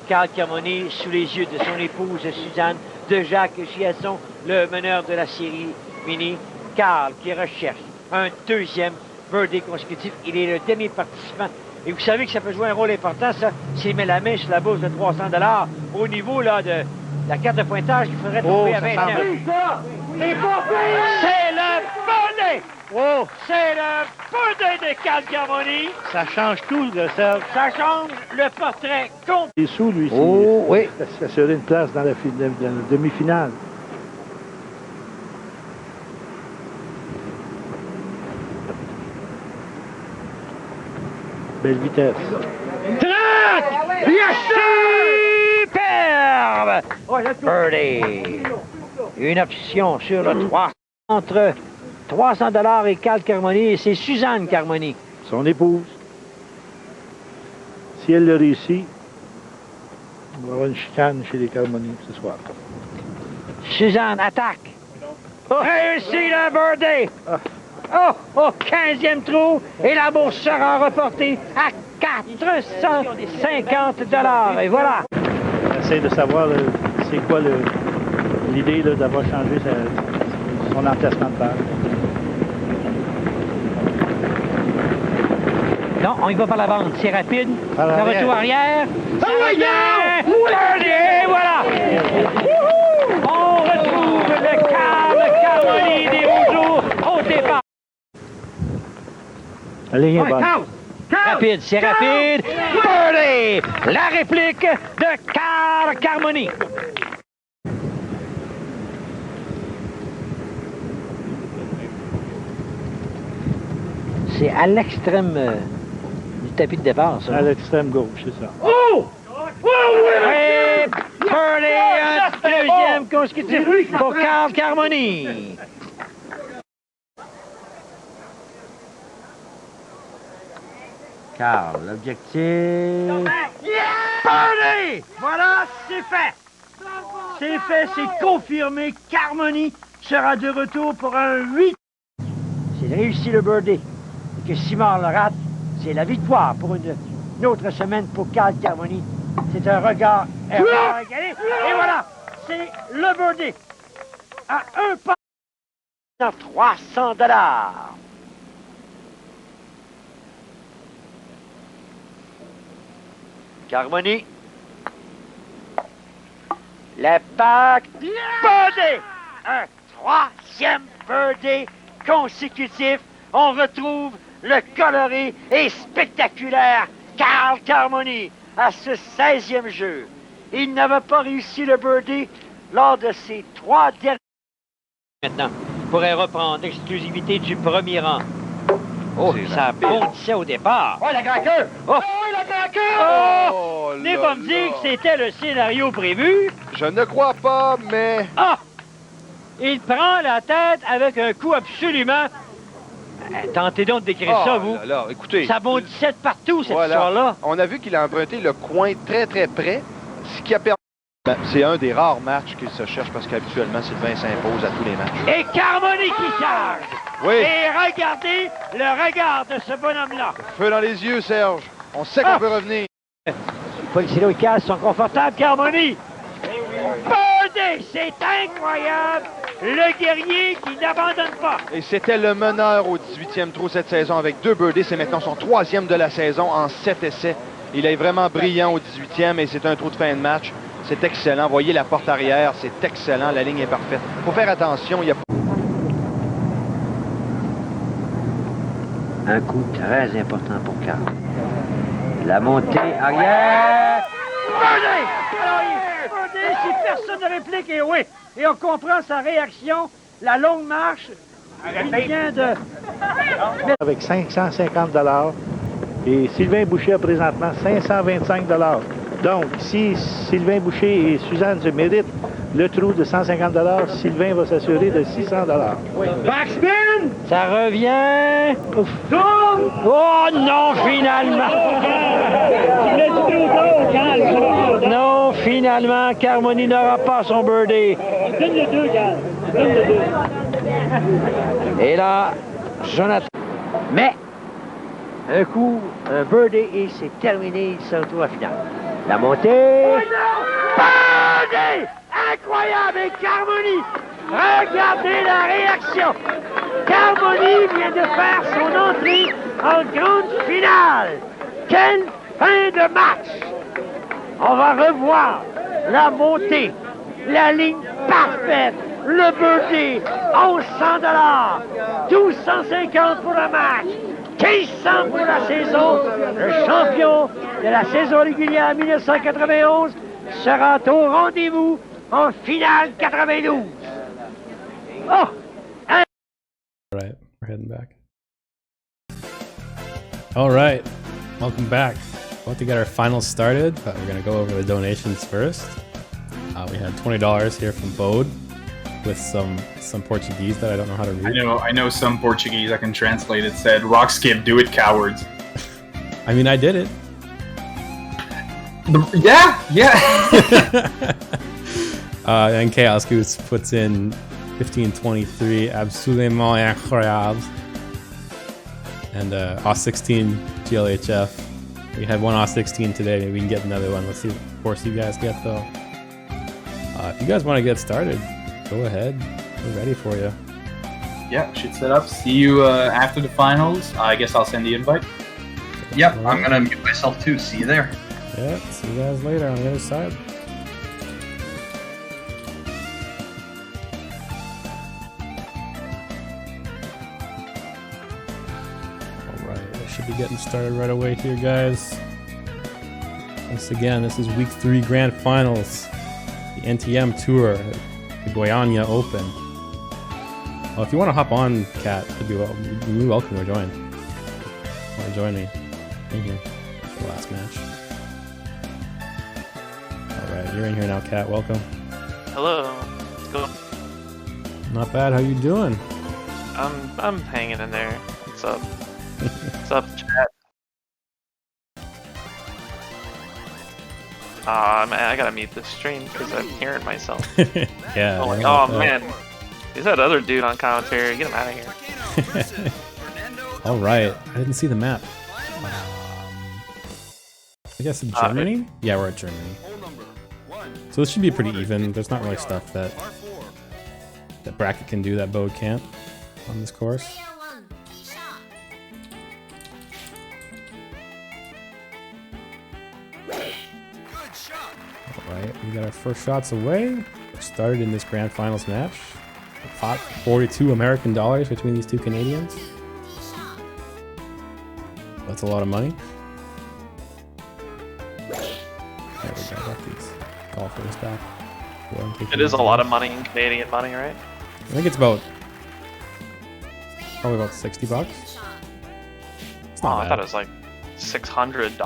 Carl Carmoni sous les yeux de son épouse Suzanne, de Jacques Giasson, le meneur de la série mini. Carl qui recherche un 2e birdie consécutif. Il est le demi-participant. Et vous savez que ça peut jouer un rôle important, ça, s'il met la main sur la bourse de 300 $ au niveau là, de la carte de pointage qu'il faudrait trouver à 29. C'est le Bode! Oh, c'est le Bode de Carl Carmoni. Ça change tout, le Serge. Ça change le portrait complet. Il est sous, lui. Oh, oui. Ça serait une place dans la demi-finale. Belle vitesse. Track! Superbe! Birdie! Une option sur le 3. Entre 300 $ et Carl Carmoni, et c'est Suzanne Carmoni. Son épouse. Si elle le réussit, on va avoir une chicane chez les Carmoni ce soir. Suzanne attaque. Réussit le birdie! Oh, au 15e trou, et la bourse sera reportée à 450 $. Et voilà. J'essaie de savoir c'est quoi l'idée d'avoir changé son emplacement de balle. Non, on y va par la bande. C'est rapide. Le retour arrière. Et voilà. On retrouve le Carl Carmoni des Rougeaux au départ. La ligne est bonne. Rapide, c'est rapide. Birdie! La réplique de Carl Carmoni. C'est à l'extrême du tapis de départ, ça. À l'extrême gauche, c'est ça. Oh! Et birdie, un 2e consécutif pour Carl Carmoni. Carl, l'objectif... Birdie! Voilà, c'est fait! C'est fait, c'est confirmé. Carmoni sera de retour pour un 8. S'il réussit le birdie et que Simard le rate, c'est la victoire pour une autre semaine pour Carl Carmoni. C'est un regard égalé. Et voilà, c'est le birdie à un pas à 300 $. Carmoni. L'impact. Bode! Un 3e birdie consécutif. On retrouve le coloré et spectaculaire Carl Carmoni à ce 16e jeu. Il n'avait pas réussi le birdie lors de ses 3 derniers. Maintenant, il pourrait reprendre l'exclusivité du premier rang. Oh, ça bondissait au départ. Oh, la craqueur! Oh, la craqueur! Oh, n'est pas me dire que c'était le scénario prévu. Je ne crois pas, mais... Ah! Il prend la tête avec un coup absolument... Tentez donc de décrire ça, vous. Là, écoutez... Ça bondissait de partout, cette histoire-là. On a vu qu'il a emprunté le coin très, très près, ce qui a permis... C'est un des rares matchs qu'il se cherche parce qu'habituellement, Sylvain s'impose à tous les matchs. Et Carmoni qui charge! Oui. Et regardez le regard de ce bonhomme-là. Feu dans les yeux, Serge. On sait qu'on peut revenir. Les policiers locaux sont confortables, Carmoni. Bode, c'est incroyable. le guerrier qui n'abandonne pas. Et c'était le meneur au 18e trou cette saison avec 2 birdies. C'est maintenant son 3e de la saison en 7 essais. Il est vraiment brillant au 18e et c'est un trou de fin de match. C'est excellent. Voyez la porte arrière, c'est excellent. La ligne est parfaite. Il faut faire attention. Il y a... Un coup très important pour Carl. La montée arrière. Bode! Si personne ne réplique, et oui. Et on comprend sa réaction. La longue marche. Il vient de... Avec 550 $. Et Sylvain Boucher a présentement 525 $. Donc, si Sylvain Boucher et Suzanne se méritent le trou de 150 $, Sylvain va s'assurer de 600 $. Backspin! Ça revient. Oh non, finalement! Non, finalement, Carmoni n'aura pas son birdie. Donne le 2, Gal. Donne le 2. Et là, Jonathan. Mais, un coup, un birdie et c'est terminé, il se retrouve à la finale. La montée. Birdie! Incroyable! Et Carmoni! Regardez la réaction! Carmoni vient de faire son entrée en grande finale! Quelle fin de match! On va revoir la montée, la ligne parfaite, le birdie, 1100 $, 1250 pour le match, 1500 pour la saison. Le champion de la saison régulière 1991 sera au rendez-vous en finale 92. Oh! Alright, we're heading back. Alright, welcome back. About to get our finals started, but we're gonna go over the donations first. We had $20 here from Bode with some Portuguese that I don't know how to read. I know some Portuguese I can translate. It said, "Rock skip, do it, cowards." I mean, I did it. Yeah. And Chaos Goose puts in 1523, absolument incroyable. And AW16 GLHF. We had one AW16 today, maybe we can get another one. Let's see what course you guys get though. If you guys want to get started, go ahead. We're ready for you. Yeah, should set up. See you after the finals. I guess I'll send the invite. Yep, I'm gonna mute myself too. See you there. Yeah, see you guys later on the other side. Alright, I should be getting started right away here, guys. Once again, this is week 3 grand finals. The NTM Tour, the Goiânia Open. Well, if you want to hop on, Kat, you're welcome to join. Want to join me in here for the last match? Alright, you're in here now, Kat. Welcome. Hello. Let's go. Not bad. How you doing? I'm hanging in there. What's up? What's up, chat? Man, I gotta mute this stream because I'm hearing myself. Yeah. Oh man, is that other dude on commentary? Get him out of here. All right, I didn't see the map. I guess in Germany? Yeah, we're at Germany. So this should be pretty even. There's not really stuff that Bracket can do that Bode can't on this course. Alright, we got our first shots away. We started in this grand finals match. A pot $42 American between these two Canadians. That's a lot of money. There we go, got these golfers back. It is a lot of money in Canadian money, right? I think it's probably about $60. It's not I bad. thought it was like $600.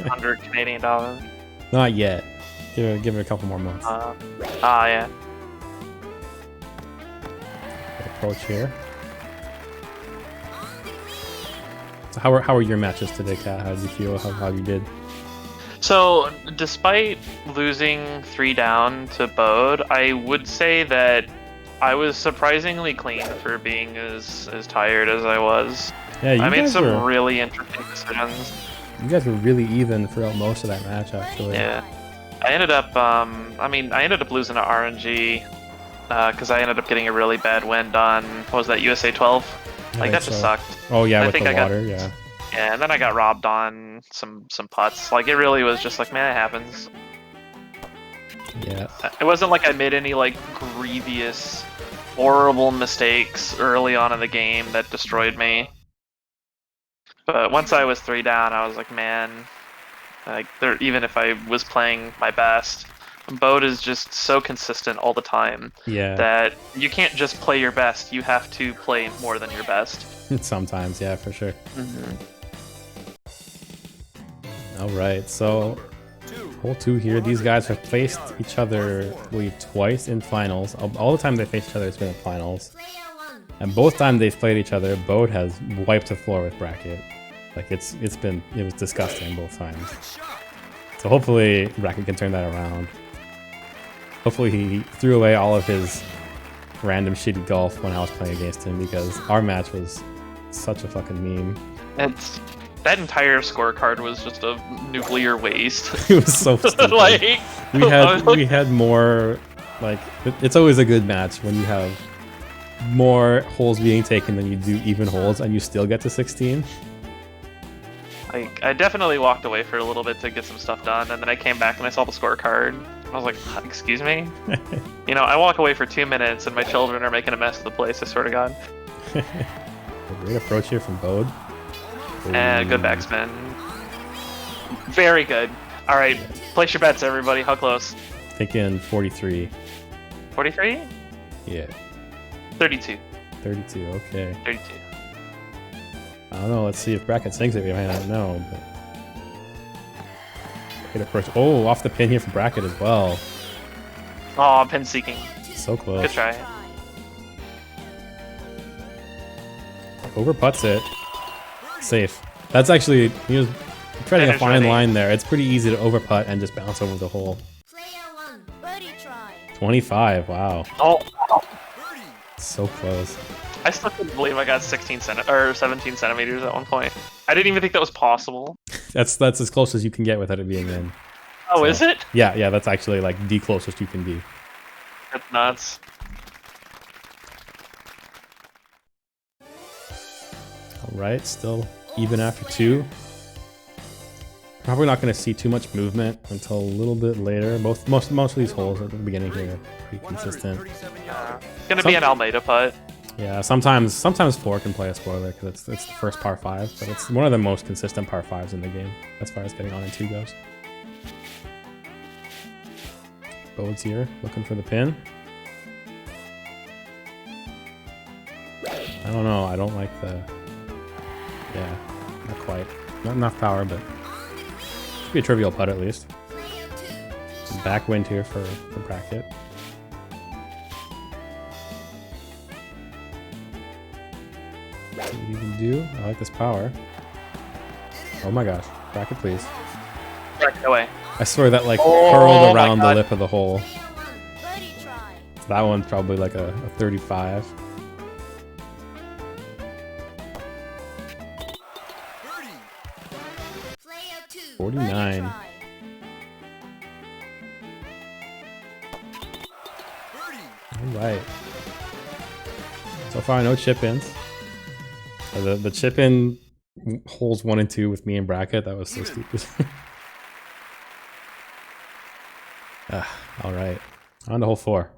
100 Canadian dollars. Not yet. Give it a couple more months. Yeah. Approach here. So how are your matches today, Kat? How did you feel? How you did? So, despite losing 3 down to Bode, I would say that I was surprisingly clean for being as tired as I was. Yeah, I made some really interesting decisions. You guys were really even throughout most of that match, actually. Yeah. I ended up losing to RNG because I ended up getting a really bad wind on, what was that, USA 12? Like, that just sucked. Oh yeah, I with think the I got- water, yeah. Yeah, and then I got robbed on some putts. Like, it really was just like, man, it happens. Yeah. It wasn't like I made any, like, grievous, horrible mistakes early on in the game that destroyed me. But once I was 3 down, I was like, man, like, even if I was playing my best, Bode is just so consistent all the time that you can't just play your best, you have to play more than your best. Sometimes, yeah, for sure. Mm-hmm. Alright, so hole 2 here. These guys have faced each other, I believe, twice in finals. All the time they faced each other has been in finals. And both times they've played each other, Bode has wiped the floor with Bracket. Like, it was disgusting both times. So hopefully Bracket can turn that around. Hopefully he threw away all of his random shitty golf when I was playing against him, because our match was such a fucking meme. That entire scorecard was just a nuclear waste. It was so stupid. Like, we had more, like, it's always a good match when you have more holes being taken than you do even holes and you still get to 16. Like, I definitely walked away for a little bit to get some stuff done, and then I came back and I saw the scorecard. I was like, excuse me? You know, I walk away for 2 minutes and my children are making a mess of the place, I swear to God. A great approach here from Bode. And good backspin. Very good. Alright, place your bets, everybody. How close? Thinking 43. 43? Yeah. 32. 32, okay. 32. I don't know, let's see if Bracket sinks it. We might not know, but... Great approach. Oh, off the pin here for Bracket as well. Oh, pin seeking. So close. Good try. Over putts it. Safe. That's actually, he was treading a fine line there. It's pretty easy to over putt and just bounce over the hole. 25, wow. Oh. So close. I still couldn't believe I got 17 centimeters at one point. I didn't even think that was possible. That's as close as you can get without it being in. Oh, so, is it? Yeah, that's actually like the closest you can be. That's nuts. Alright, still even after 2. Probably not going to see too much movement until a little bit later. Most of these holes at the beginning here are pretty consistent. It's going to be an Almeida putt. Yeah, sometimes 4 can play a spoiler because it's the first par 5, but it's one of the most consistent par 5s in the game as far as getting on in 2 goes. Bode's here, looking for the pin. I don't know, I don't like the... Yeah, not quite. Not enough power, but... Should be a trivial putt at least. Some backwind here for Bracket. See what you can do. I like this power. Oh my gosh. Bracket, please. Bracket away. I swear that like curled around the lip of the hole. That one's probably like a 35. $49. Alright. So far, no chip-ins. The chip-in holes 1 and 2 with me and Bracket, that was so stupid. Alright. On to hole 4.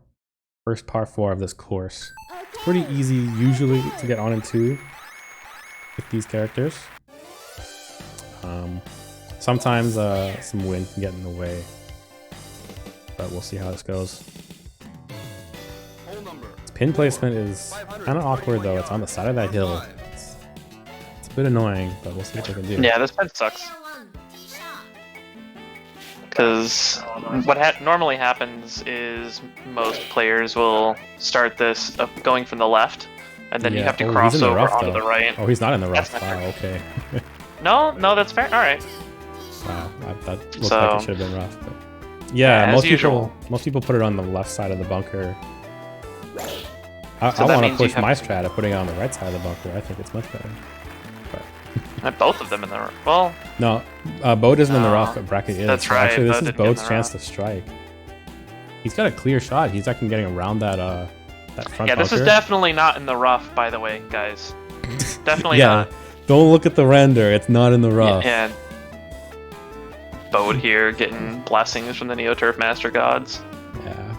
First par 4 of this course. Pretty easy usually to get on in 2 with these characters. Sometimes some wind can get in the way, but we'll see how this goes. Its pin placement is kind of awkward though. It's on the side of that hill. It's a bit annoying, but we'll see what they can do. Yeah, this pin sucks. Because what normally happens is most players will start this going from the left, and then you have to cross over onto the right. Oh, he's not in the rough. Wow, okay. No, that's fair. All right. Wow, that looks like it should have been rough. But yeah, most people put it on the left side of the bunker. I want to push my strat of putting it on the right side of the bunker. I think it's much better. But both of them in the rough. Well, no, Bode isn't in the rough, but Bracket is. That's right. Actually, this is Bode's chance to strike. He's got a clear shot. He's actually getting around that that front. Yeah, this is bunker. definitely not in the rough, by the way, guys. Definitely Yeah, not. don't look at the render. It's not in the rough. Yeah. Bode here getting blessings from the Neo Turf Master Gods. Yeah.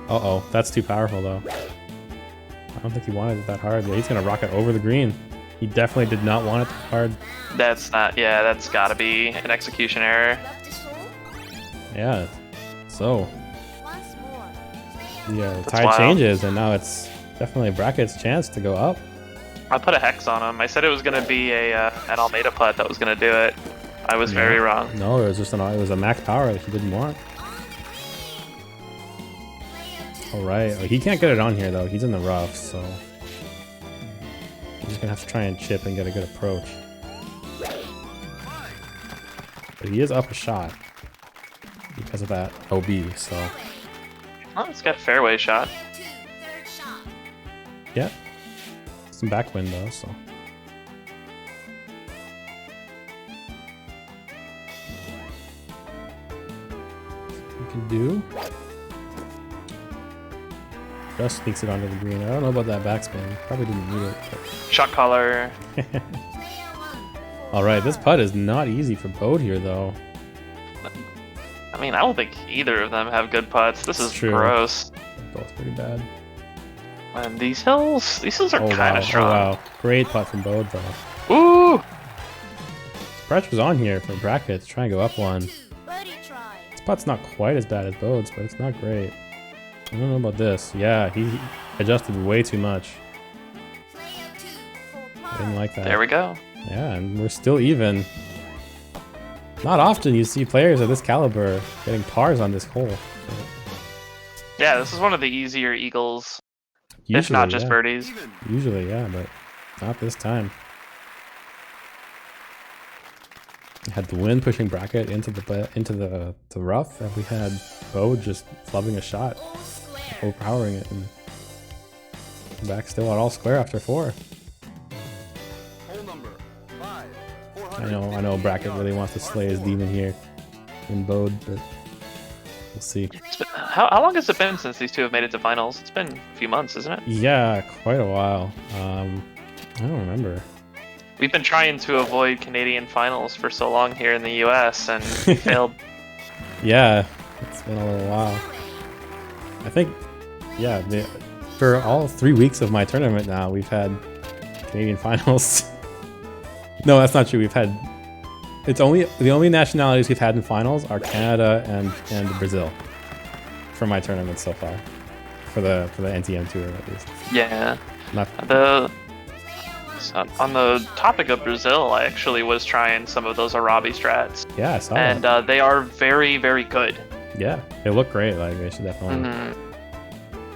Uh-oh, that's too powerful though. I don't think he wanted it that hard. Yeah, he's gonna rocket over the green. He definitely did not want it that hard. That's not. Yeah, that's got to be an execution error. Yeah. So the tide wild. changes, and now it's definitely Bracket's chance to go up. I put a hex on him. I said it was going to be an Almeida putt that was going to do it. I was very wrong. No, it was just it was a max power that he didn't want. All right, he can't get it on here though. He's in the rough, so he's just gonna have to try and chip and get a good approach. But he is up a shot because of that OB. So Oh, it's got fairway shot. yeah, some backwind though. So. We can do. Just sneaks it onto the green. I don't know about that backspin. Probably didn't need it. Shot caller. Alright, this putt is not easy for Bode here, though. I mean, I don't think either of them have good putts. This is true. gross. Both pretty bad. And these hills are kind wow. of strong. Oh, wow. Great putt from Bode, though. Ooh! Pressure's on here for Bracket to try and go up one. This putt's not quite as bad as Bode's, but it's not great. I don't know about this. Yeah, he adjusted way too much. I didn't like that. There we go. Yeah, and we're still even. Not often you see players of this caliber getting pars on this hole. Yeah, this is one of the easier eagles, Usually, if not just yeah. birdies. Usually, yeah, but not this time. We had the wind pushing Bracket into the rough, and we had Bode just flubbing a shot, overpowering it, and back still at all square after 4. I know Bracket really wants to slay his demon here in Bode, but we'll see. How long has it been since these two have made it to finals? It's been a few months, isn't it? Yeah, quite a while. I don't remember. We've been trying to avoid Canadian finals for so long here in the US, and we failed. Yeah, it's been a little while. I think, yeah, for all 3 weeks of my tournament now, we've had Canadian finals. No, that's not true. We've had the only nationalities we've had in finals are Canada and Brazil for my tournament so far, for the NTM tour at least. Yeah. Not on the topic of Brazil, I actually was trying some of those Arabi strats. Yeah, I saw and that. They are very, very good. Yeah, they look great. Like they should definitely.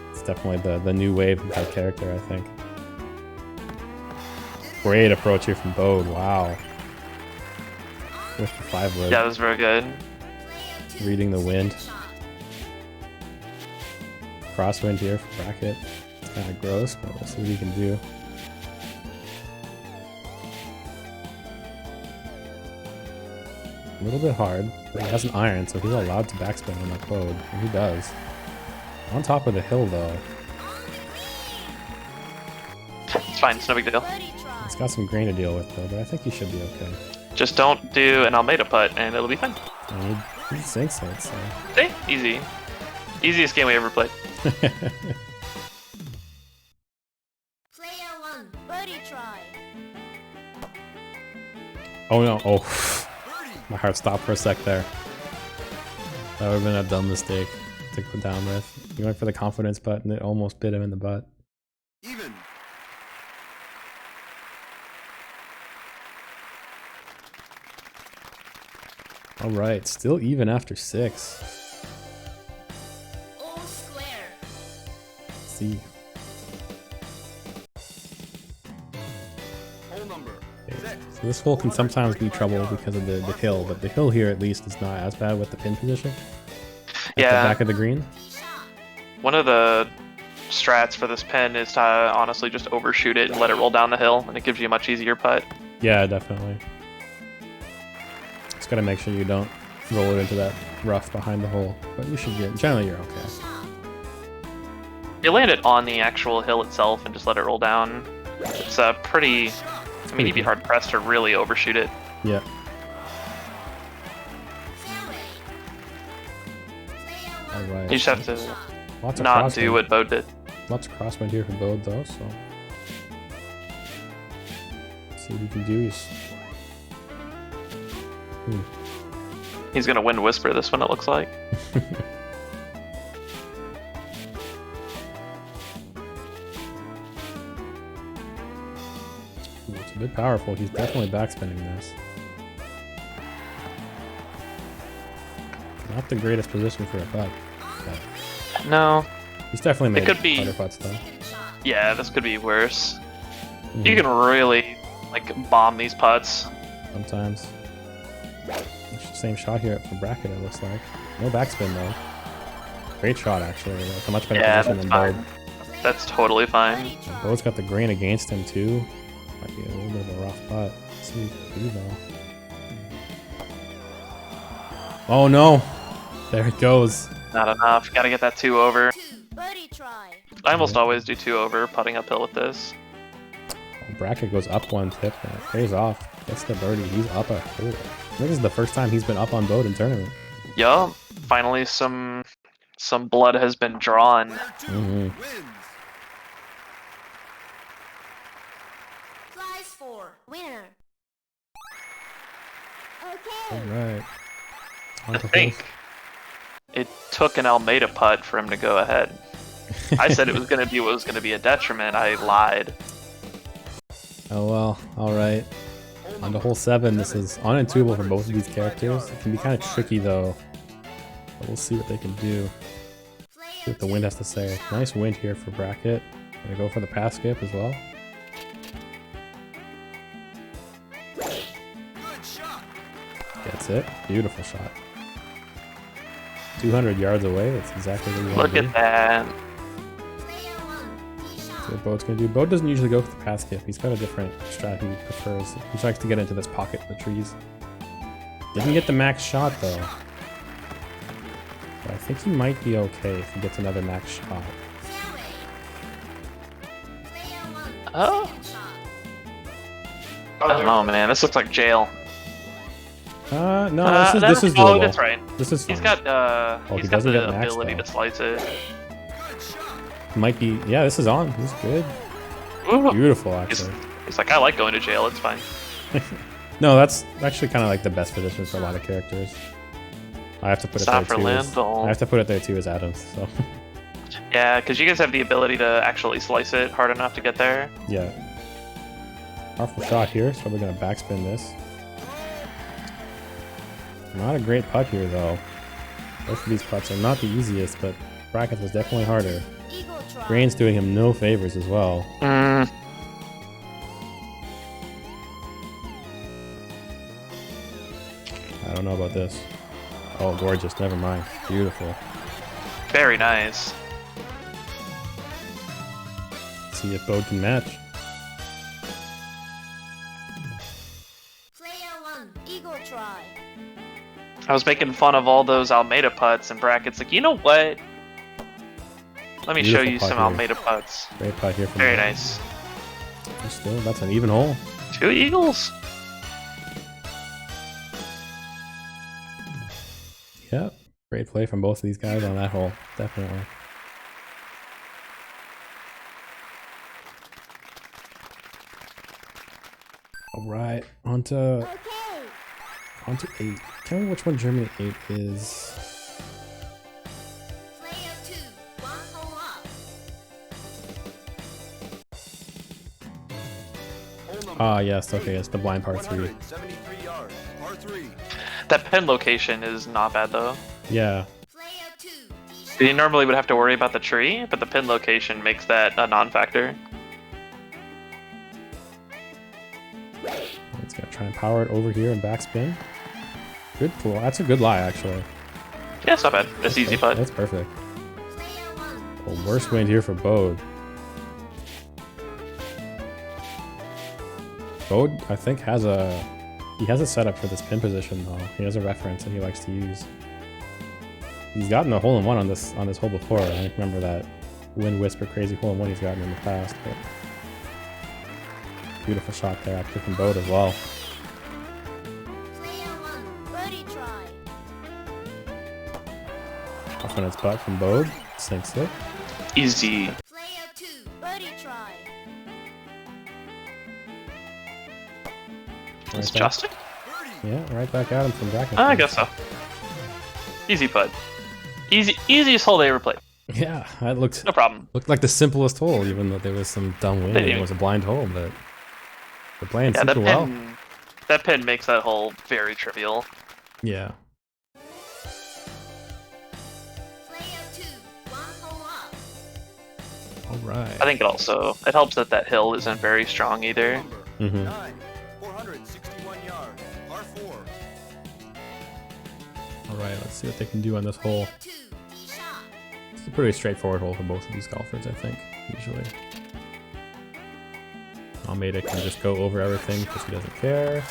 It's definitely the new wave of that character, I think. Great approach here from Bode. Wow. With the 5 wood. Yeah, that was very good. Reading the wind. Crosswind here for Bracket. It's kind of gross, but we'll see what he can do. A little bit hard, but he has an iron, so he's allowed to backspin on that Bode, and he does. On top of the hill, though. It's fine, it's no big deal. It's got some grain to deal with, though, but I think he should be okay. Just don't do an Almeida putt, and it'll be fine. And he sinks it, so. See? Easy. Easiest game we ever played. Oh no, oh. My heart stopped for a sec there. That would have been a dumb mistake to go down with. He went for the confidence putt and it almost bit him in the butt. Even. Alright, still even after 6. All square. Let's see. Hole number Okay. So this hole can sometimes be trouble because of the hill, but the hill here at least is not as bad with the pin position. At the back of the green. One of the strats for this pin is to honestly just overshoot it and let it roll down the hill, and it gives you a much easier putt. Yeah, definitely. Just gotta make sure you don't roll it into that rough behind the hole, but you should get. Generally, you're okay. You land it on the actual hill itself and just let it roll down. It's pretty. I mean, you'd be hard pressed to really overshoot it. Yeah. All right. You just have to Lots of not do crosswind. what Bode did. Lots of crosswind here for Bode though, so see what he can do. He's gonna Wind Whisper this one, it looks like. Ooh, it's a bit powerful. He's definitely backspinning this. Not the greatest position for a putt. But No. he's definitely made It could be- harder putts though. Yeah, this could be worse. You can really like bomb these putts. Sometimes. Same shot here for Bracket, it looks like. No backspin though. Great shot actually. That's a much better Yeah, position that's than Bode. fine. That's totally fine. Bode's got the grain against him too. Might be a little bit of a rough putt. Let's see what he can do though. Oh no! There it goes. Not enough. Gotta get that 2 over. Birdie try. I almost always do 2 over putting uphill with this. Bracket goes up 1 tip and it pays off. Gets the birdie. He's up a hole. This is the first time he's been up on Bode in tournament. Yup. Finally some blood has been drawn. Mm-hmm. Flies 4. Winner. Okay. Alright. I think it took an Almeida putt for him to go ahead. I said it was going to be what was going to be a detriment. I lied. Oh well, alright. On to hole 7, this is unintuitive for both of these characters. It can be kind of tricky though. But we'll see what they can do. See what the wind has to say. Nice wind here for Bracket. Gonna go for the pass skip as well. Gets it. Beautiful shot. 200 yards away. That's exactly what you want Look to do. at that. See what Bode's gonna do. Bode doesn't usually go for the pass skip. He's got a different strategy he prefers. He likes to get into this pocket in the trees. Didn't get the max shot though. But I think he might be okay if he gets another max shot. Oh. I don't know, man. This looks like jail. No, this is doable. That's right. This is fine. He's got he he's got doesn't the get max, ability though. to slice it. Might be. Yeah, this is on. This is good. Ooh. Beautiful, actually. He's like, I like going to jail. It's fine. No, that's actually kind of like the best position for a lot of characters. I have to put Stop it there for too. Lindell. I have to put it there too as Adams. So Yeah, because you guys have the ability to actually slice it hard enough to get there. yeah, powerful shot here. So we're gonna backspin this. Not a great putt here though. Both of these putts are not the easiest, but Brackets was definitely harder. Grain's doing him no favors as well. Mm. I don't know about this. Oh, gorgeous. Never mind. Beautiful. Very nice. See if Bode can match. Player 1. Eagle try. I was making fun of all those Almeida putts, and Bracket's like, you know what? Let me show Beautiful you putt some here. Almeida putts. Great putt here from Very Bode. nice. Still, that's an even hole. 2 eagles. Yep. Great play from both of these guys on that hole. Definitely. Alright, on to 8. Tell me which one Germany 8 is. Player 2. 1 hole up. Ah, yes, okay, it's the blind par 3. That pin location is not bad though. Yeah. You normally would have to worry about the tree, but the pin location makes that a non-factor. It's gonna try and power it over here and backspin. Good pull. That's a good lie, actually. Yeah, it's not bad. It's easy putt. That's perfect. Well, worst wind here for Bode. Bode, I think, has a set up for this pin position though. He has a reference that he likes to use. He's gotten a hole-in-one on this hole before. I remember that Wind Whisper crazy hole-in-one he's gotten in the past. But beautiful shot there, actually from Bode as well. Birdie try. Off on its butt from Bode, sinks it. Easy. Player 2. Birdie try. It's Justin? Yeah, right back at him from Bracketmanps. I guess so. Easy putt. Easiest hole they ever played. Yeah, that looked no problem. Looked like the simplest hole, even though there was some dumb wind and it was a blind hole, but they're playing super well. That pin makes that hole very trivial. Yeah. Player 2. 1 hole up. All right. I think it helps that hill isn't very strong either. Mm-hmm. 461 yards, par 4. All right, let's see what they can do on this hole. It's a pretty straightforward hole for both of these golfers, I think, usually. Almeida can just go over everything because he doesn't care.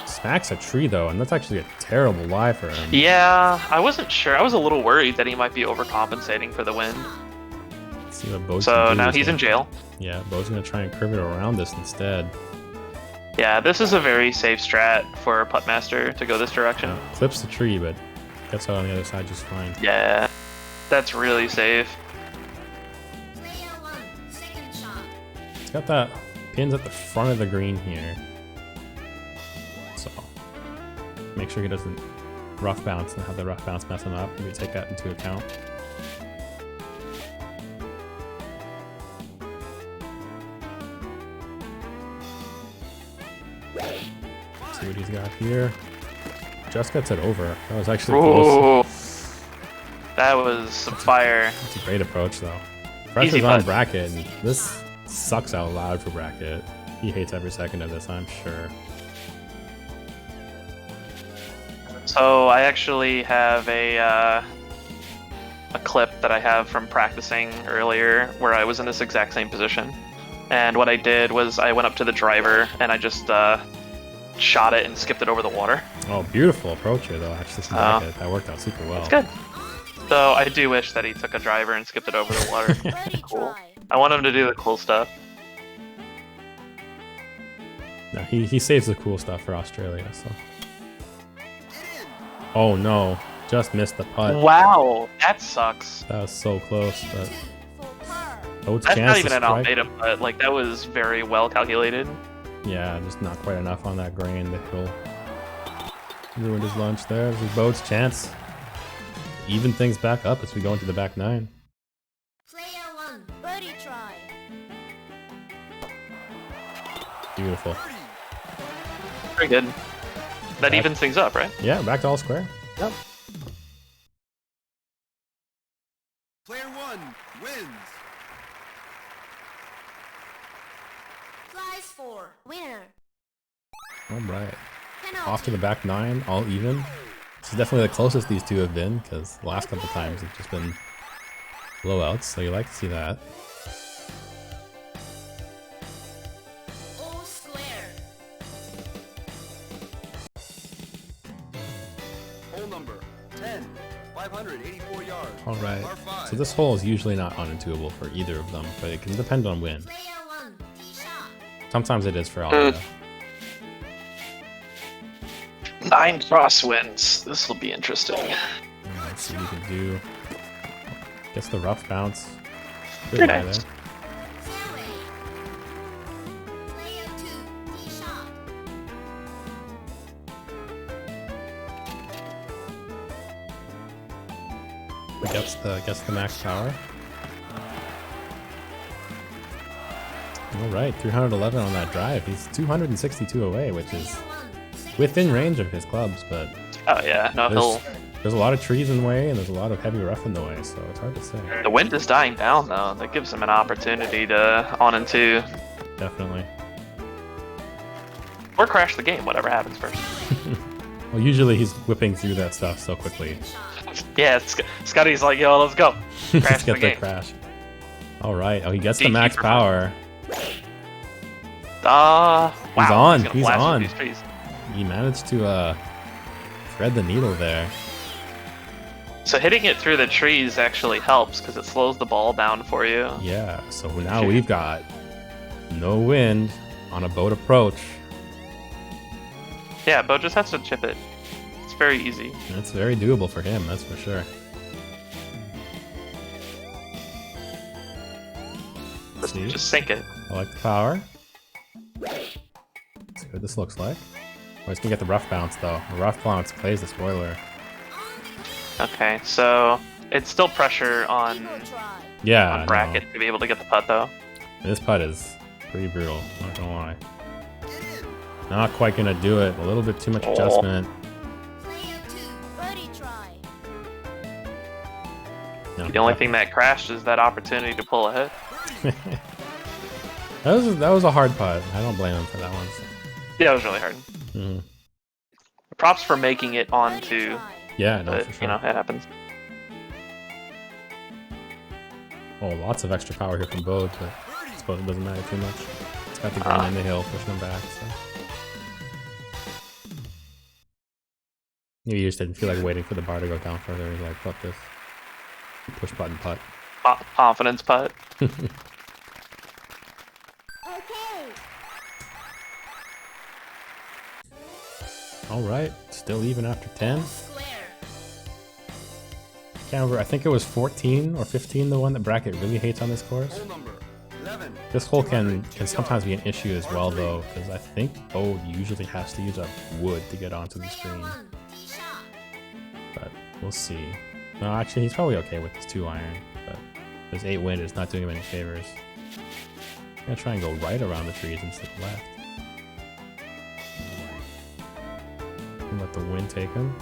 Smacks a tree, though, and that's actually a terrible lie for him. Yeah, I wasn't sure. I was a little worried that he might be overcompensating for the wind. Let's see what Bode's so now he's in jail. Yeah, Bode's going to try and curve it around this instead. Yeah, this is a very safe strat for Puttmaster to go this direction. Yeah, clips the tree, but gets out on the other side just fine. Yeah, that's really safe. It's got that pins at the front of the green here. So make sure he doesn't rough bounce and have the rough bounce mess him up. Maybe take that into account. See what he's got here. Just gets it over. That was actually close. That was some fire. That's a great approach, though. Pressure's on Bracket, and this sucks out loud for Bracket. He hates every second of this, I'm sure. So I actually have a clip that I have from practicing earlier where I was in this exact same position. And what I did was I went up to the driver and I just shot it and skipped it over the water. Oh, beautiful approach here, though. Actually, that worked out super well. It's good. So I do wish that he took a driver and skipped it over the water. Cool. I want him to do the cool stuff. No, he saves the cool stuff for Australia, so. Oh no, just missed the putt. Wow, that sucks. That was so close, but Bode's That's chance not even to an strike. Almeida putt, like that was very well calculated. Yeah, just not quite enough on that grain. The hill ruined his lunch there. This is Bode's chance. Even things back up as we go into the back nine. Player 1. Birdie try. Beautiful. Very good. That evens things up, right? Yeah, back to all square. Yep. Player 1 wins. Flies 4. Winner. All right. Penalty. Off to the back nine, all even. This is definitely the closest these two have been, because the last couple times have just been blowouts, so you like to see that. All square. Hole number 10. 584 yards. All right. Par 5. So this hole is usually not unintuible for either of them, but it can depend on wind. Player 1. Tee shot. Sometimes it is for Almeida. 9 crosswinds. This will be interesting. Let's see what he can do. Gets the rough bounce. Good Very guy nice. there. Fairway. Player 2. Tee shot. Gets the max power. All right, 311 on that drive. He's 262 away, which is within range of his clubs, but Oh yeah, no, there's a lot of trees in the way, and there's a lot of heavy rough in the way, so it's hard to say. the wind is dying down though. That gives him an opportunity to on and two. Definitely. Or crash the game, whatever happens first. Well, usually he's whipping through that stuff so quickly. Yeah, Scuttie's like, yo, let's go. Let's Crash the get the game. crash. All right. Oh, he gets the DQ max for power. Wow. He's on. gonna He's blast on. through these trees. He managed to thread the needle there. So hitting it through the trees actually helps because it slows the ball down for you. Yeah, so now we've got no wind on a boat approach. Yeah, Bode just has to chip it. It's very easy. It's very doable for him, that's for sure. Just sink it. I like the power. Let's see what this looks like. Oh, he's gonna get the rough bounce though. The rough bounce plays the spoiler. Okay, so it's still pressure on Bracket to be able to get the putt though. This putt is pretty brutal, not gonna lie. Not quite gonna do it. A little bit too much adjustment. No, The only thing that crashed is that opportunity to pull a hit. that was a hard putt. I don't blame him for that one. Yeah, it was really hard. Mm-hmm. Props for making it onto. Yeah, no, but, for sure. You know, it happens. Oh, lots of extra power here from Bode, but I suppose it doesn't matter too much. It's got the green in the hill pushing him back, so. Maybe you just didn't feel like waiting for the bar to go down further. You're like, fuck this. Push button putt. Confidence putt. Alright, still even after 10. Can't remember, I think it was 14 or 15 the one that Bracket really hates on this course. This hole can sometimes be an issue as well though, because I think Bode usually has to use a wood to get onto the screen. But we'll see. No, actually he's probably okay with his 2 iron, but this 8 wind is not doing him any favors. I'm gonna try and go right around the trees instead of left. And let the wind take him.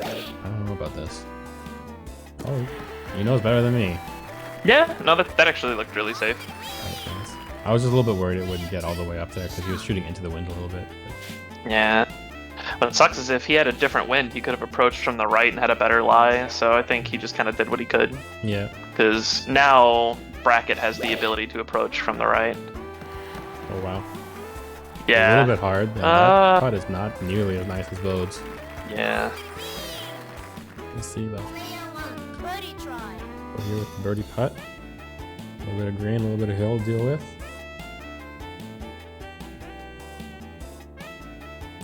I don't know about this. Oh, he knows better than me. Yeah, no, that actually looked really safe. I was just a little bit worried it wouldn't get all the way up there because he was shooting into the wind a little bit. Yeah. What sucks is if he had a different wind, he could have approached from the right and had a better lie, so I think he just kind of did what he could. Yeah. Because now Bracket has the ability to approach from the right. Oh, wow. Yeah. A little bit hard. And that putt is not nearly as nice as Bode's. Yeah. Let's see though. Go here with the birdie putt. A little bit of green, a little bit of hill to deal with.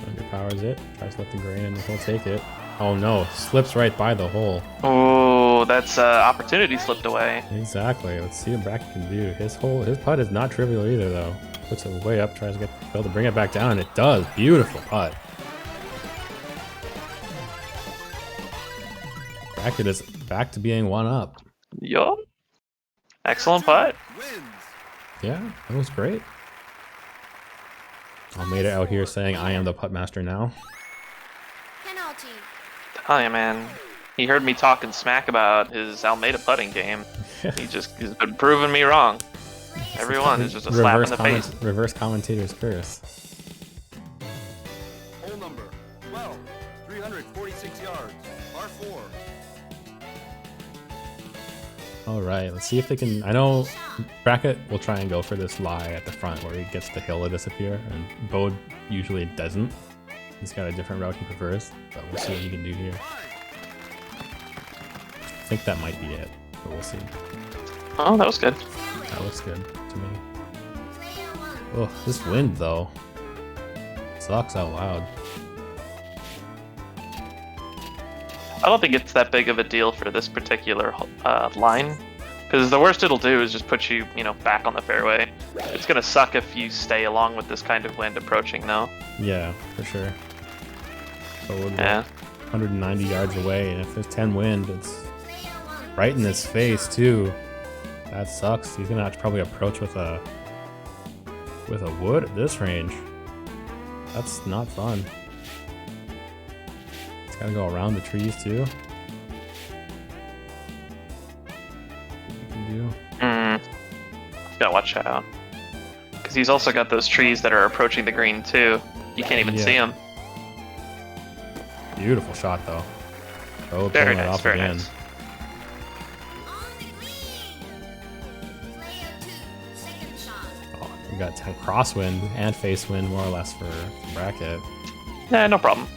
Underpowers it. Tries to let the grain and he'll take it. Oh no, slips right by the hole. Oh, that's opportunity slipped away. Exactly. Let's see what Bracket can do. His putt is not trivial either though. Puts it way up, tries to get Phil to bring it back down, and it does. Beautiful putt. Bracket is back to being 1 up. Yup. Excellent putt. Yeah, that was great. Almeida out here saying, I am the putt master now. Penalty. Oh yeah, man. He heard me talking smack about his Almeida putting game. He's been proving me wrong. Everyone is just a slap in the face. Reverse commentator's curse. Hole number 12, 346 yards, par 4. Alright, let's see if they can... I know Bracket will try and go for this lie at the front where he gets the hill to disappear, and Bode usually doesn't. He's got a different route he prefers, but we'll see what he can do here. I think that might be it, but we'll see. Oh, that was good. That looks good to me. Oh, this wind though. Sucks out loud. I don't think it's that big of a deal for this particular line, because the worst it'll do is just put you, back on the fairway. It's gonna suck if you stay along with this kind of wind approaching, though. Yeah, for sure. So we're 190 yards away, and if there's 10 wind, it's right in his face too. That sucks. He's gonna have to probably approach with a wood at this range. That's not fun. It's gotta go around the trees too. Gotta watch out. Because he's also got those trees that are approaching the green too. You can't even see them. Beautiful shot though. Oh, very pulling it nice, off very again. nice. We got 10 crosswind and face wind more or less for Bracket. Nah, no problem.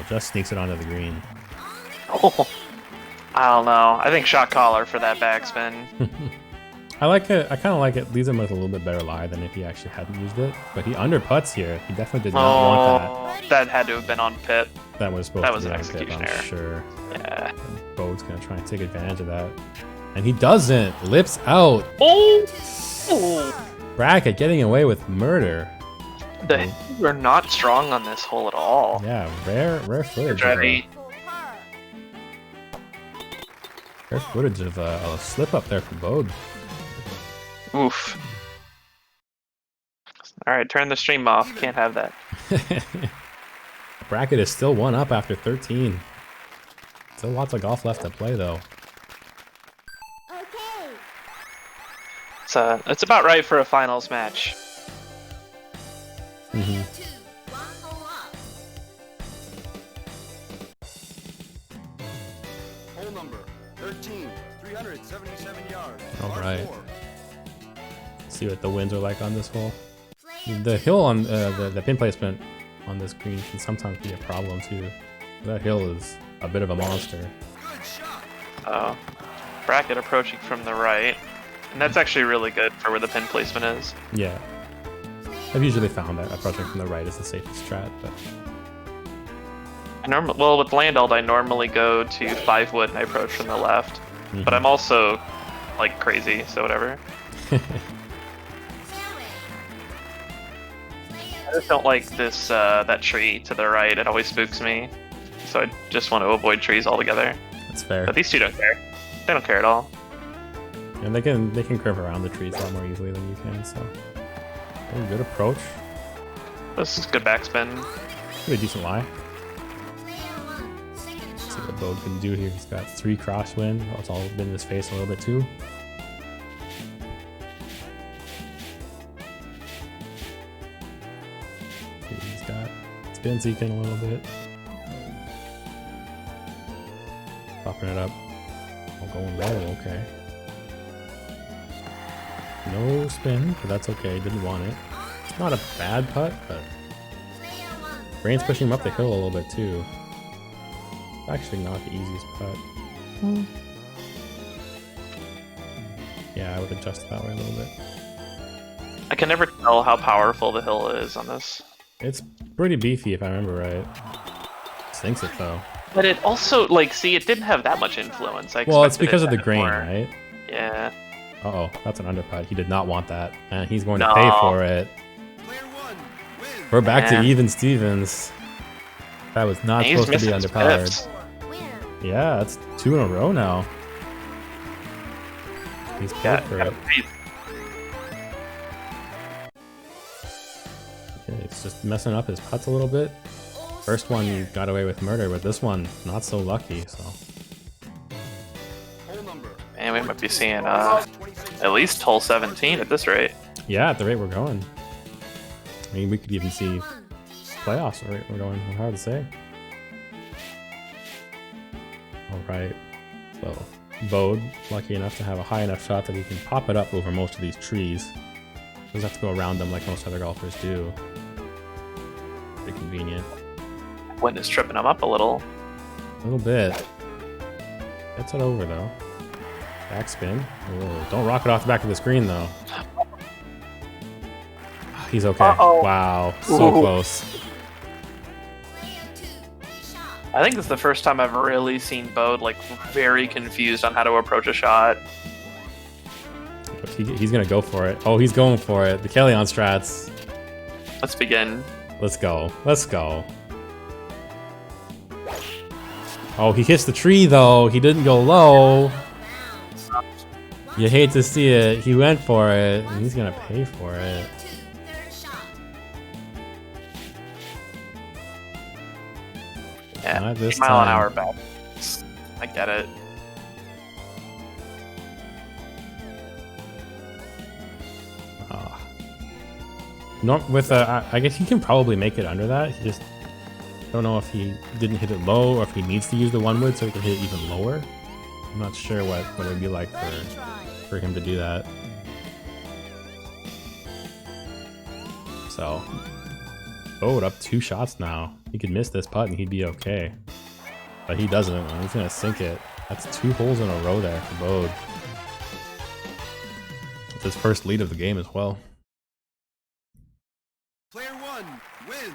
just sneaks it onto the green. Oh, I don't know. I think shot caller for that backspin. I like it. I kind of like it. Leaves him with a little bit better lie than if he actually hadn't used it. But he under putts here. He definitely did not want that. That had to have been on pit. That was supposed That to was be an on pit, execution I'm error. sure. Yeah. And Bode's gonna try and take advantage of that, and he doesn't. Lips out. Oh! Bracket getting away with murder. We're not strong on this hole at all. Yeah, rare footage. Ready. Rare footage of a slip up there from Bode. Oof. Alright, turn the stream off. Can't have that. Bracket is still 1 up after 13. Still lots of golf left to play though. It's about right for a finals match. Mm-hmm. Hole number 13, 377 yards. All par right. 4. See what the winds are like on this hole. The hill on the pin placement on this green can sometimes be a problem too. That hill is a bit of a monster. Oh. Bracket approaching from the right. And that's actually really good for where the pin placement is. Yeah. I've usually found that approaching from the right is the safest strat, but Well, with Landald, I normally go to 5 wood and I approach from the left. Mhm. But I'm also, like, crazy, so whatever. I just don't like this, that tree to the right. It always spooks me. So I just want to avoid trees altogether. that's fair. But these two don't care. They don't care at all. And they can curve around the trees a lot more easily than you can, so very good approach. This is good backspin. Pretty decent lie. See what Bode can do here. He's got 3 crosswind. Oh, it's all been in his face a little bit too. He's got spin seeking a little bit. Popping it up. Oh, going low, okay. No spin, but that's okay. Didn't want it. It's not a bad putt, but Brain's pushing him up the hill a little bit too. It's actually not the easiest putt. Yeah, I would adjust it that way a little bit. I can never tell how powerful the hill is on this. It's pretty beefy if I remember right. Sinks it though. But it also, like, see, it didn't have that much influence. Well, it's because of the grain, right? Yeah. Uh-oh, that's an underputt. He did not want that, and he's going to No. pay for it. We're back to Yeah. even Stevens. That was not He's supposed to be missing underpowered. spiffs. Yeah, that's 2 in a row now. He's paid for it. Okay, it's just messing up his putts a little bit. First one you got away with murder, but this one not so lucky. So And we might be seeing at least hole 17 at this rate. yeah, at the rate we're going, I mean we could even see playoffs at the rate we're going. Hard to say. All right, so Bode lucky enough to have a high enough shot that he can pop it up over most of these trees. Doesn't have to go around them like most other golfers do. Pretty convenient. Wind is tripping him up a little. A little bit. Gets it over though. Backspin. Oh, don't rock it off the back of the screen though. He's okay. Uh-oh. Wow, so Ooh. close. I think this is the first time I've really seen Bode, like, very confused on how to approach a shot. He's gonna go for it. Oh, he's going for it. The Kellyanne strats. Let's begin. Let's go. Let's go. Oh, he hits the tree though. He didn't go low. You hate to see it. He went for it, and he's gonna pay for it. Yeah, Not this 8 mile an time. hour back. I get it. No, with I guess he can probably make it under that. He just don't know if he didn't hit it low or if he needs to use the 1 wood so he can hit it even lower. I'm not sure what it would be like for him to do that. So Bode up 2 shots now. He could miss this putt and he'd be okay. But he doesn't, and he's gonna sink it. That's 2 holes in a row there for Bode. It's his first lead of the game as well. Player 1 wins.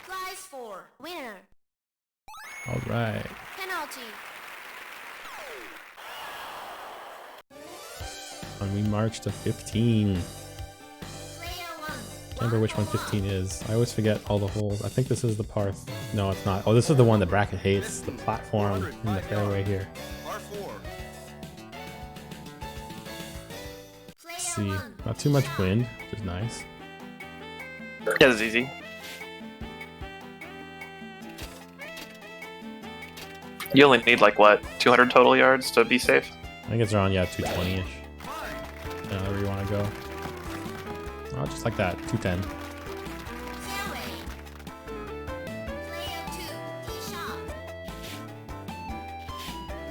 Prize for winner. All right. Penalty. And we march to 15. Can't remember which one 15 is. I always forget all the holes. I think this is the par. No, it's not. Oh, this is the one that Bracket hates. The platform in the fairway here. Let's see. Not too much wind, which is nice. Yeah, this is easy. You only need like what, 200 total yards to be safe? I think it's around, yeah, 220-ish. Wherever you want to go. Oh, just like that, 210.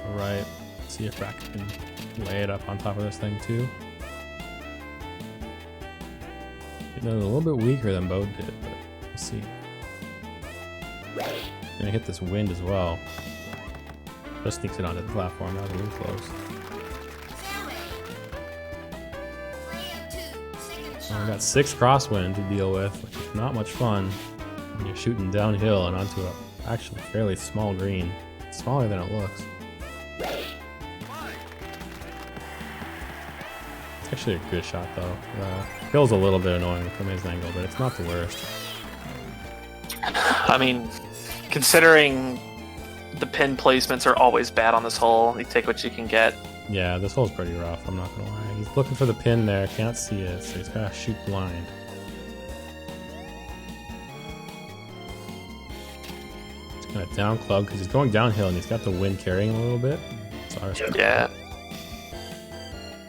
Alright, see if Bracket can lay it up on top of this thing too. Getting a little bit weaker than Bode did, but we'll see. Gonna hit this wind as well. Just sneaks it onto the platform, that was a little close. We got 6 crosswind to deal with, which is not much fun when you're shooting downhill and onto a actually fairly small green. It's smaller than it looks. It's actually a good shot though. Feels a little bit annoying from his angle, but it's not the worst. I mean, considering the pin placements are always bad on this hole, you take what you can get. Yeah, this hole's pretty rough, I'm not gonna lie. He's looking for the pin there, can't see it, so he's gotta shoot blind. He's gonna down club because he's going downhill and he's got the wind carrying a little bit. So I respect that.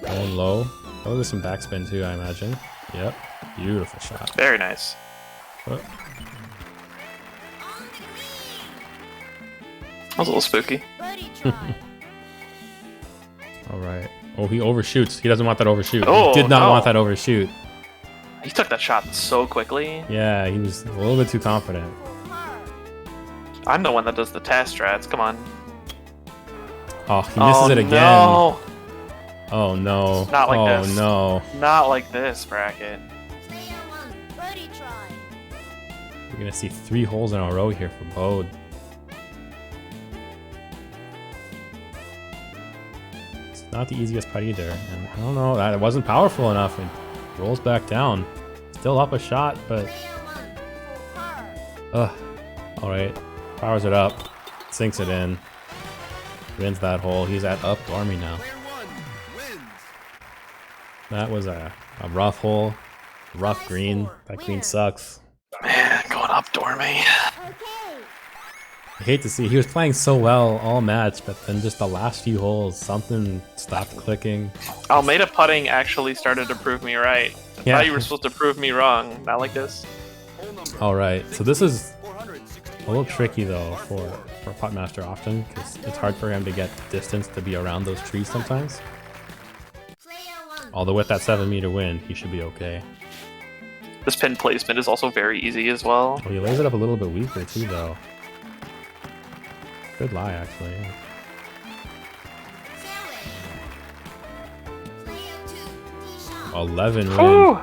Going low. Oh, there's some backspin too, I imagine. Yep, beautiful shot. Very nice. Oh. That was a little spooky. Alright. Oh, he overshoots. He doesn't want that overshoot. Oh, he did not no. want that overshoot. He took that shot so quickly. Yeah, he was a little bit too confident. I'm the one that does the task strats. Come on. Oh, he misses it again. No. Oh no. Not like this. Oh no. Not like this, Bracket. We're gonna see 3 holes in a row here for Bode. It's not the easiest putt either, and I don't know, that it wasn't powerful enough. It rolls back down. Still up a shot, but alright. Powers it up. Sinks it in. Wins that hole. He's at up Dormy now. That was a rough hole. Rough green. That green sucks. Man, going up Dormy. I hate to see, he was playing so well all match, but then just the last few holes, something stopped clicking. Almeida putting actually started to prove me right. I Yeah. thought you were supposed to prove me wrong. Not like this. Alright, so this is a little tricky though for Puttmaster often, because it's hard for him to get distance to be around those trees sometimes. Although with that 7-meter wind, he should be okay. This pin placement is also very easy as well. Oh, he lays it up a little bit weaker too though. Good lie, actually. 11 wind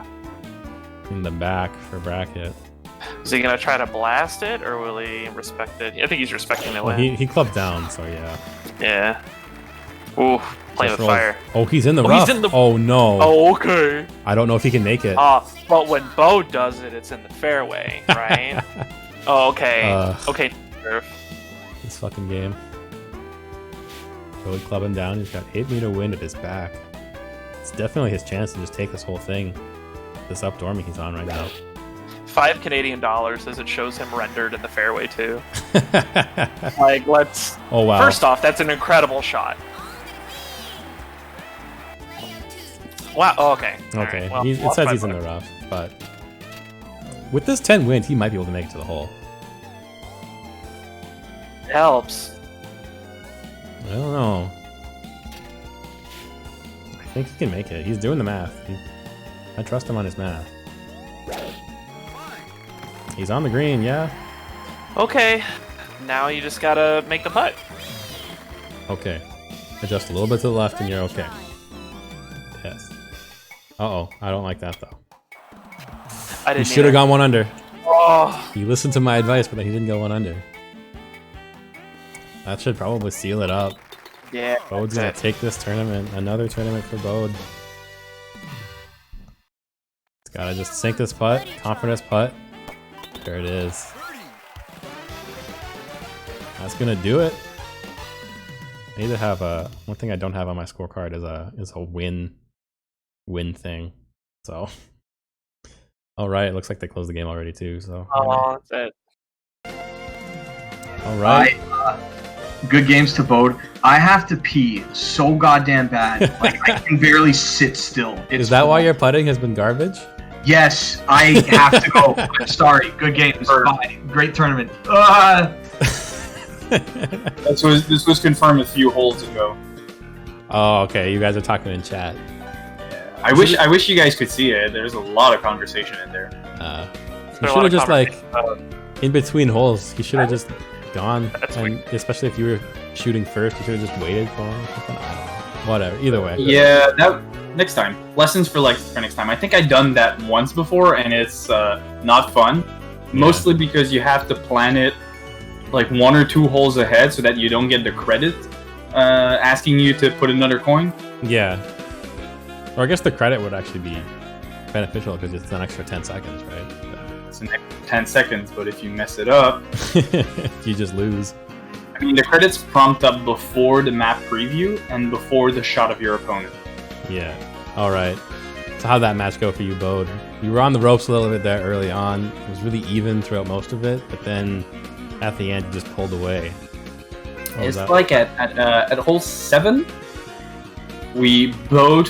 in the back for Bracket. Is he gonna try to blast it, or will he respect it? I think he's respecting the Well, win. he clubbed down, so yeah. Yeah. Ooh, playing with Just rolled- fire. Oh, he's in the Oh, rough. he's in the- Oh no. Oh, okay. I don't know if he can make it. But when Bode does it, it's in the fairway, right? Oh, okay. Okay. This fucking game. Really clubbing down. He's got 8-meter wind at his back. It's definitely his chance to just take this whole thing. This up Dormy he's on right now. $5 Canadian as it shows him rendered in the fairway too. Like, let's. Oh wow. First off, that's an incredible shot. Wow. Oh, okay. All Okay. right, well, It lost says by he's in the rough, but with this 10 wind, he might be able to make it to the hole. Helps. I don't know. I think he can make it. He's doing the math. I trust him on his math. He's on the green, yeah. Okay, now you just gotta make the putt. Okay. Adjust a little bit to the left and you're okay. Yes. Uh-oh, I don't like that though. I He should have gone 1 under. Oh. He listened to my advice, but he didn't go 1 under. That should probably seal it up. Yeah. Bode's gonna take this tournament. Another tournament for Bode. It's gotta just sink this putt. Confidence putt. There it is. That's gonna do it. I need to have a one thing I don't have on my scorecard is a win thing. So alright, looks like they closed the game already too, so Oh, that's it. Alright. Good games to Bode. I have to pee so goddamn bad. Like I can barely sit still. Is that why your putting has been garbage? Yes, I have to go. I'm sorry. Good games. Bye. Great tournament. This was confirmed a few holes ago. Oh, okay. You guys are talking in chat. I wish you guys could see it. There's a lot of conversation in there. You should have just like in between holes. You should have just gone, and especially if you were shooting first, you should have just waited for him. I don't know. Whatever. Either way. Yeah, that next time. Lessons for next time. I think I've done that once before, and it's not fun. Mostly because you have to plan it like 1 or 2 holes ahead so that you don't get the credit asking you to put another coin. Yeah. Or I guess the credit would actually be beneficial because it's an extra 10 seconds, right? It's an extra 10 seconds, but if you mess it up, you just lose. I mean, the credits prompt up before the map preview and before the shot of your opponent. Yeah. All right. So how'd that match go for you, Bode? You were on the ropes a little bit there early on. It was really even throughout most of it, but then at the end, you just pulled away. It's like at hole 7, we both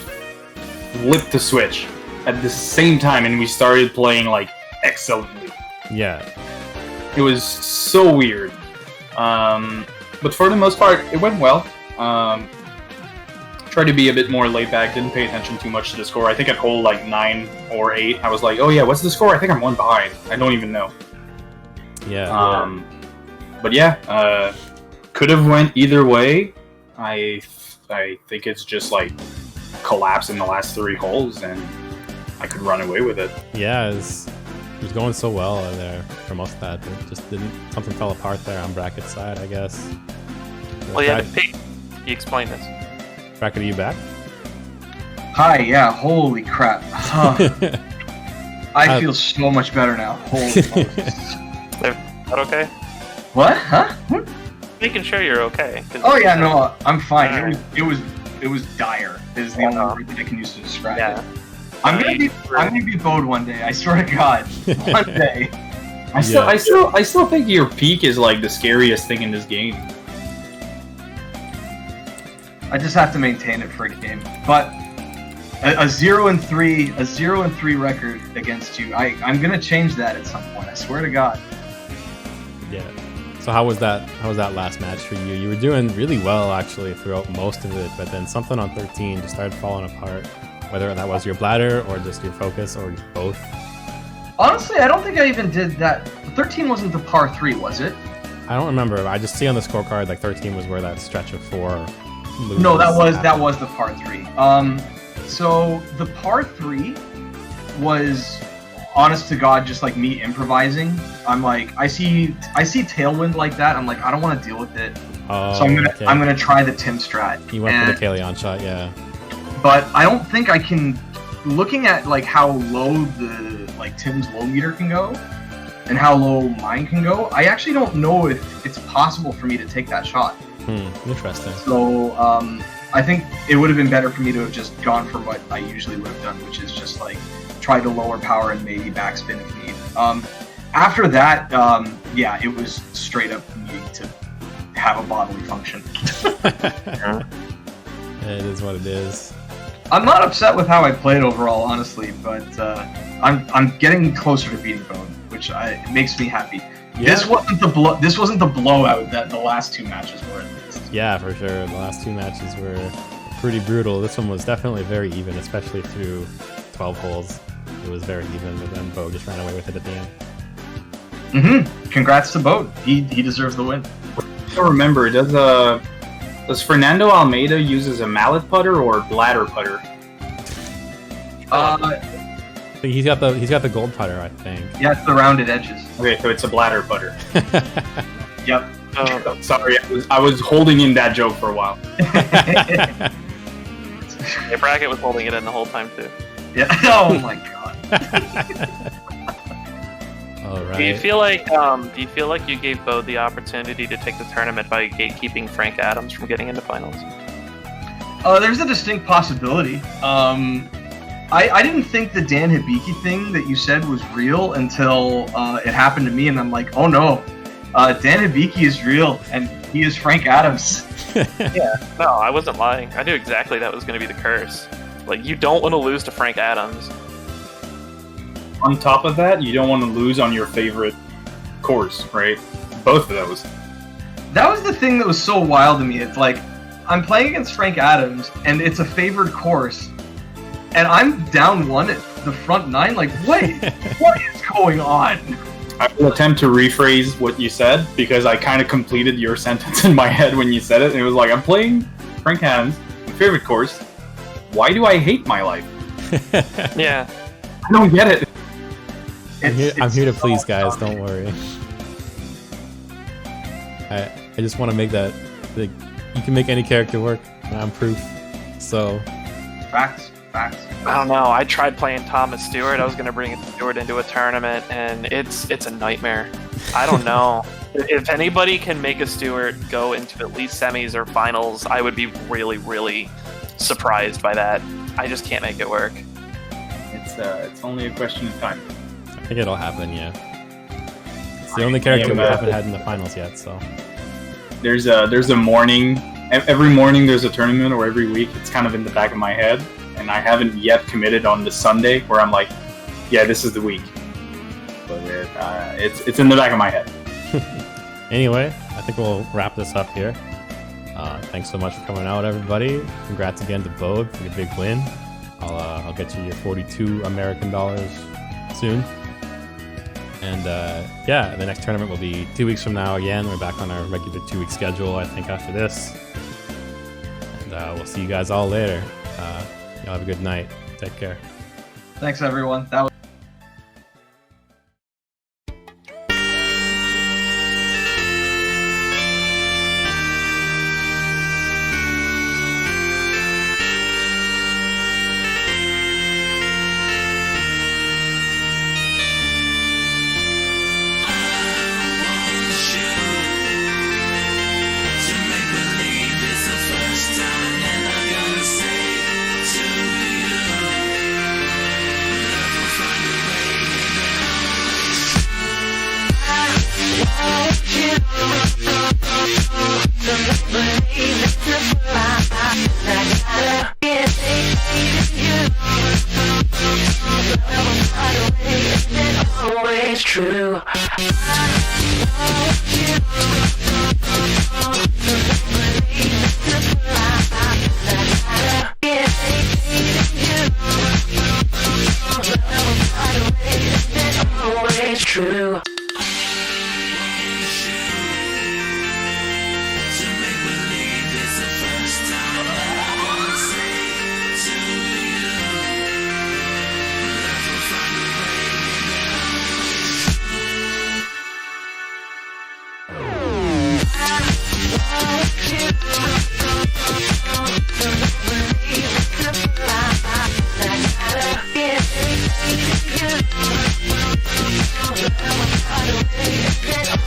flipped the switch at the same time, and we started playing like excellently. Yeah. It was so weird. But for the most part, it went well. Tried to be a bit more laid back, didn't pay attention too much to the score. I think at hole like 9 or 8, I was like, oh yeah, what's the score? I think I'm 1 behind. I don't even know. Yeah. But yeah, could have went either way. I think it's just like collapse in the last 3 holes, and I could run away with it. Yeah, it was going so well there for most of that. It just didn't. Something fell apart there on Bracket's side, I guess. Well, yeah, you explained this. Bracket, are you back? Hi, yeah, holy crap. I feel so much better now. Holy Moses. Is that okay? What? Huh? Making sure you're okay. Oh yeah, no, I'm fine. It was dire. Is the only word that I can use to describe it. I'm gonna be Bode one day. I swear to God, one day. I still think your peak is like the scariest thing in this game. I just have to maintain it for a game. But a 0-3 record against you. I'm gonna change that at some point. I swear to God. Yeah. So how was that last match for you? You were doing really well actually throughout most of it, but then something on 13 just started falling apart. Whether that was your bladder or just your focus or both. Honestly, I don't think I even did that. 13 wasn't the par 3, was it? I don't remember. I just see on the scorecard like 13 was where that stretch of 4 loses. No, that was the par 3. So the par 3 was, honest to God, just like me improvising. I'm like, I see tailwind like that. I'm like, I don't want to deal with it. Oh, so I'm gonna try the Tim strat. You went for the Kaleon shot, yeah. But I don't think I can. Looking at like how low the Tim's low meter can go, and how low mine can go, I actually don't know if it's possible for me to take that shot. Interesting. So I think it would have been better for me to have just gone for what I usually would have done, which is just like try to lower power and maybe backspin if need. After that, yeah, it was straight up needing to have a bodily function. It is what it is. I'm not upset with how I played overall, honestly, but I'm getting closer to beating Bode, which makes me happy. Yeah. This wasn't the blowout that the last 2 matches were, at least. Yeah, for sure. The last 2 matches were pretty brutal. This one was definitely very even, especially through 12 holes. It was very even, but then Bode just ran away with it at the end. Congrats to Bode. He deserves the win. I don't remember. Does Fernando Almeida uses a mallet putter or bladder putter? He's got the gold putter, I think. Yeah, it's the rounded edges. Okay, so it's a bladder putter. Yep. Sorry, I was holding in that joke for a while. Yeah, Bracket was holding it in the whole time too. Yeah. Oh my god. All right. Do you feel like you gave Bode the opportunity to take the tournament by gatekeeping Frank Adams from getting into finals? There's a distinct possibility. I didn't think the Dan Hibiki thing that you said was real until it happened to me, and I'm like, oh no, Dan Hibiki is real, and he is Frank Adams. Yeah, no, I wasn't lying. I knew exactly that was going to be the curse. Like, you don't want to lose to Frank Adams. On top of that, you don't want to lose on your favorite course, right? Both of those. That was the thing that was so wild to me. It's like, I'm playing against Frank Adams, and it's a favored course, and I'm down one at the front nine. Like, wait, what is going on? I will attempt to rephrase what you said, because I kind of completed your sentence in my head when you said it, and it was like, I'm playing Frank Adams, my favorite course. Why do I hate my life? Yeah. I don't get it. I'm here to please, guys. Don't worry. I just want to make that, like, you can make any character work. I'm proof. So. Facts. I don't know. I tried playing Thomas Stewart. I was going to bring Stewart into a tournament, and it's a nightmare. I don't know. If anybody can make a Stewart go into at least semis or finals, I would be really, really surprised by that. I just can't make it work. It's only a question of time. I think it'll happen, yeah. It's the only character we haven't had in the finals yet, so. There's a morning. Every morning there's a tournament, or every week. It's kind of in the back of my head. And I haven't yet committed on the Sunday where I'm like, yeah, this is the week. But it's in the back of my head. Anyway, I think we'll wrap this up here. Thanks so much for coming out, everybody. Congrats again to Bode for your big win. I'll get you your 42 American dollars soon. And yeah, the next tournament will be 2 weeks from now again. We're back on our regular 2-week schedule, I think, after this. And we'll see you guys all later. Y'all have a good night. Take care. Thanks, everyone. That was true. Always true.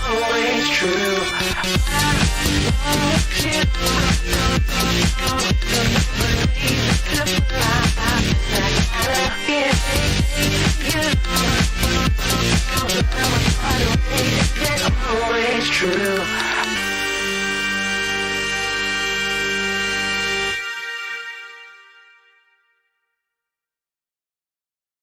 Always true. Always true.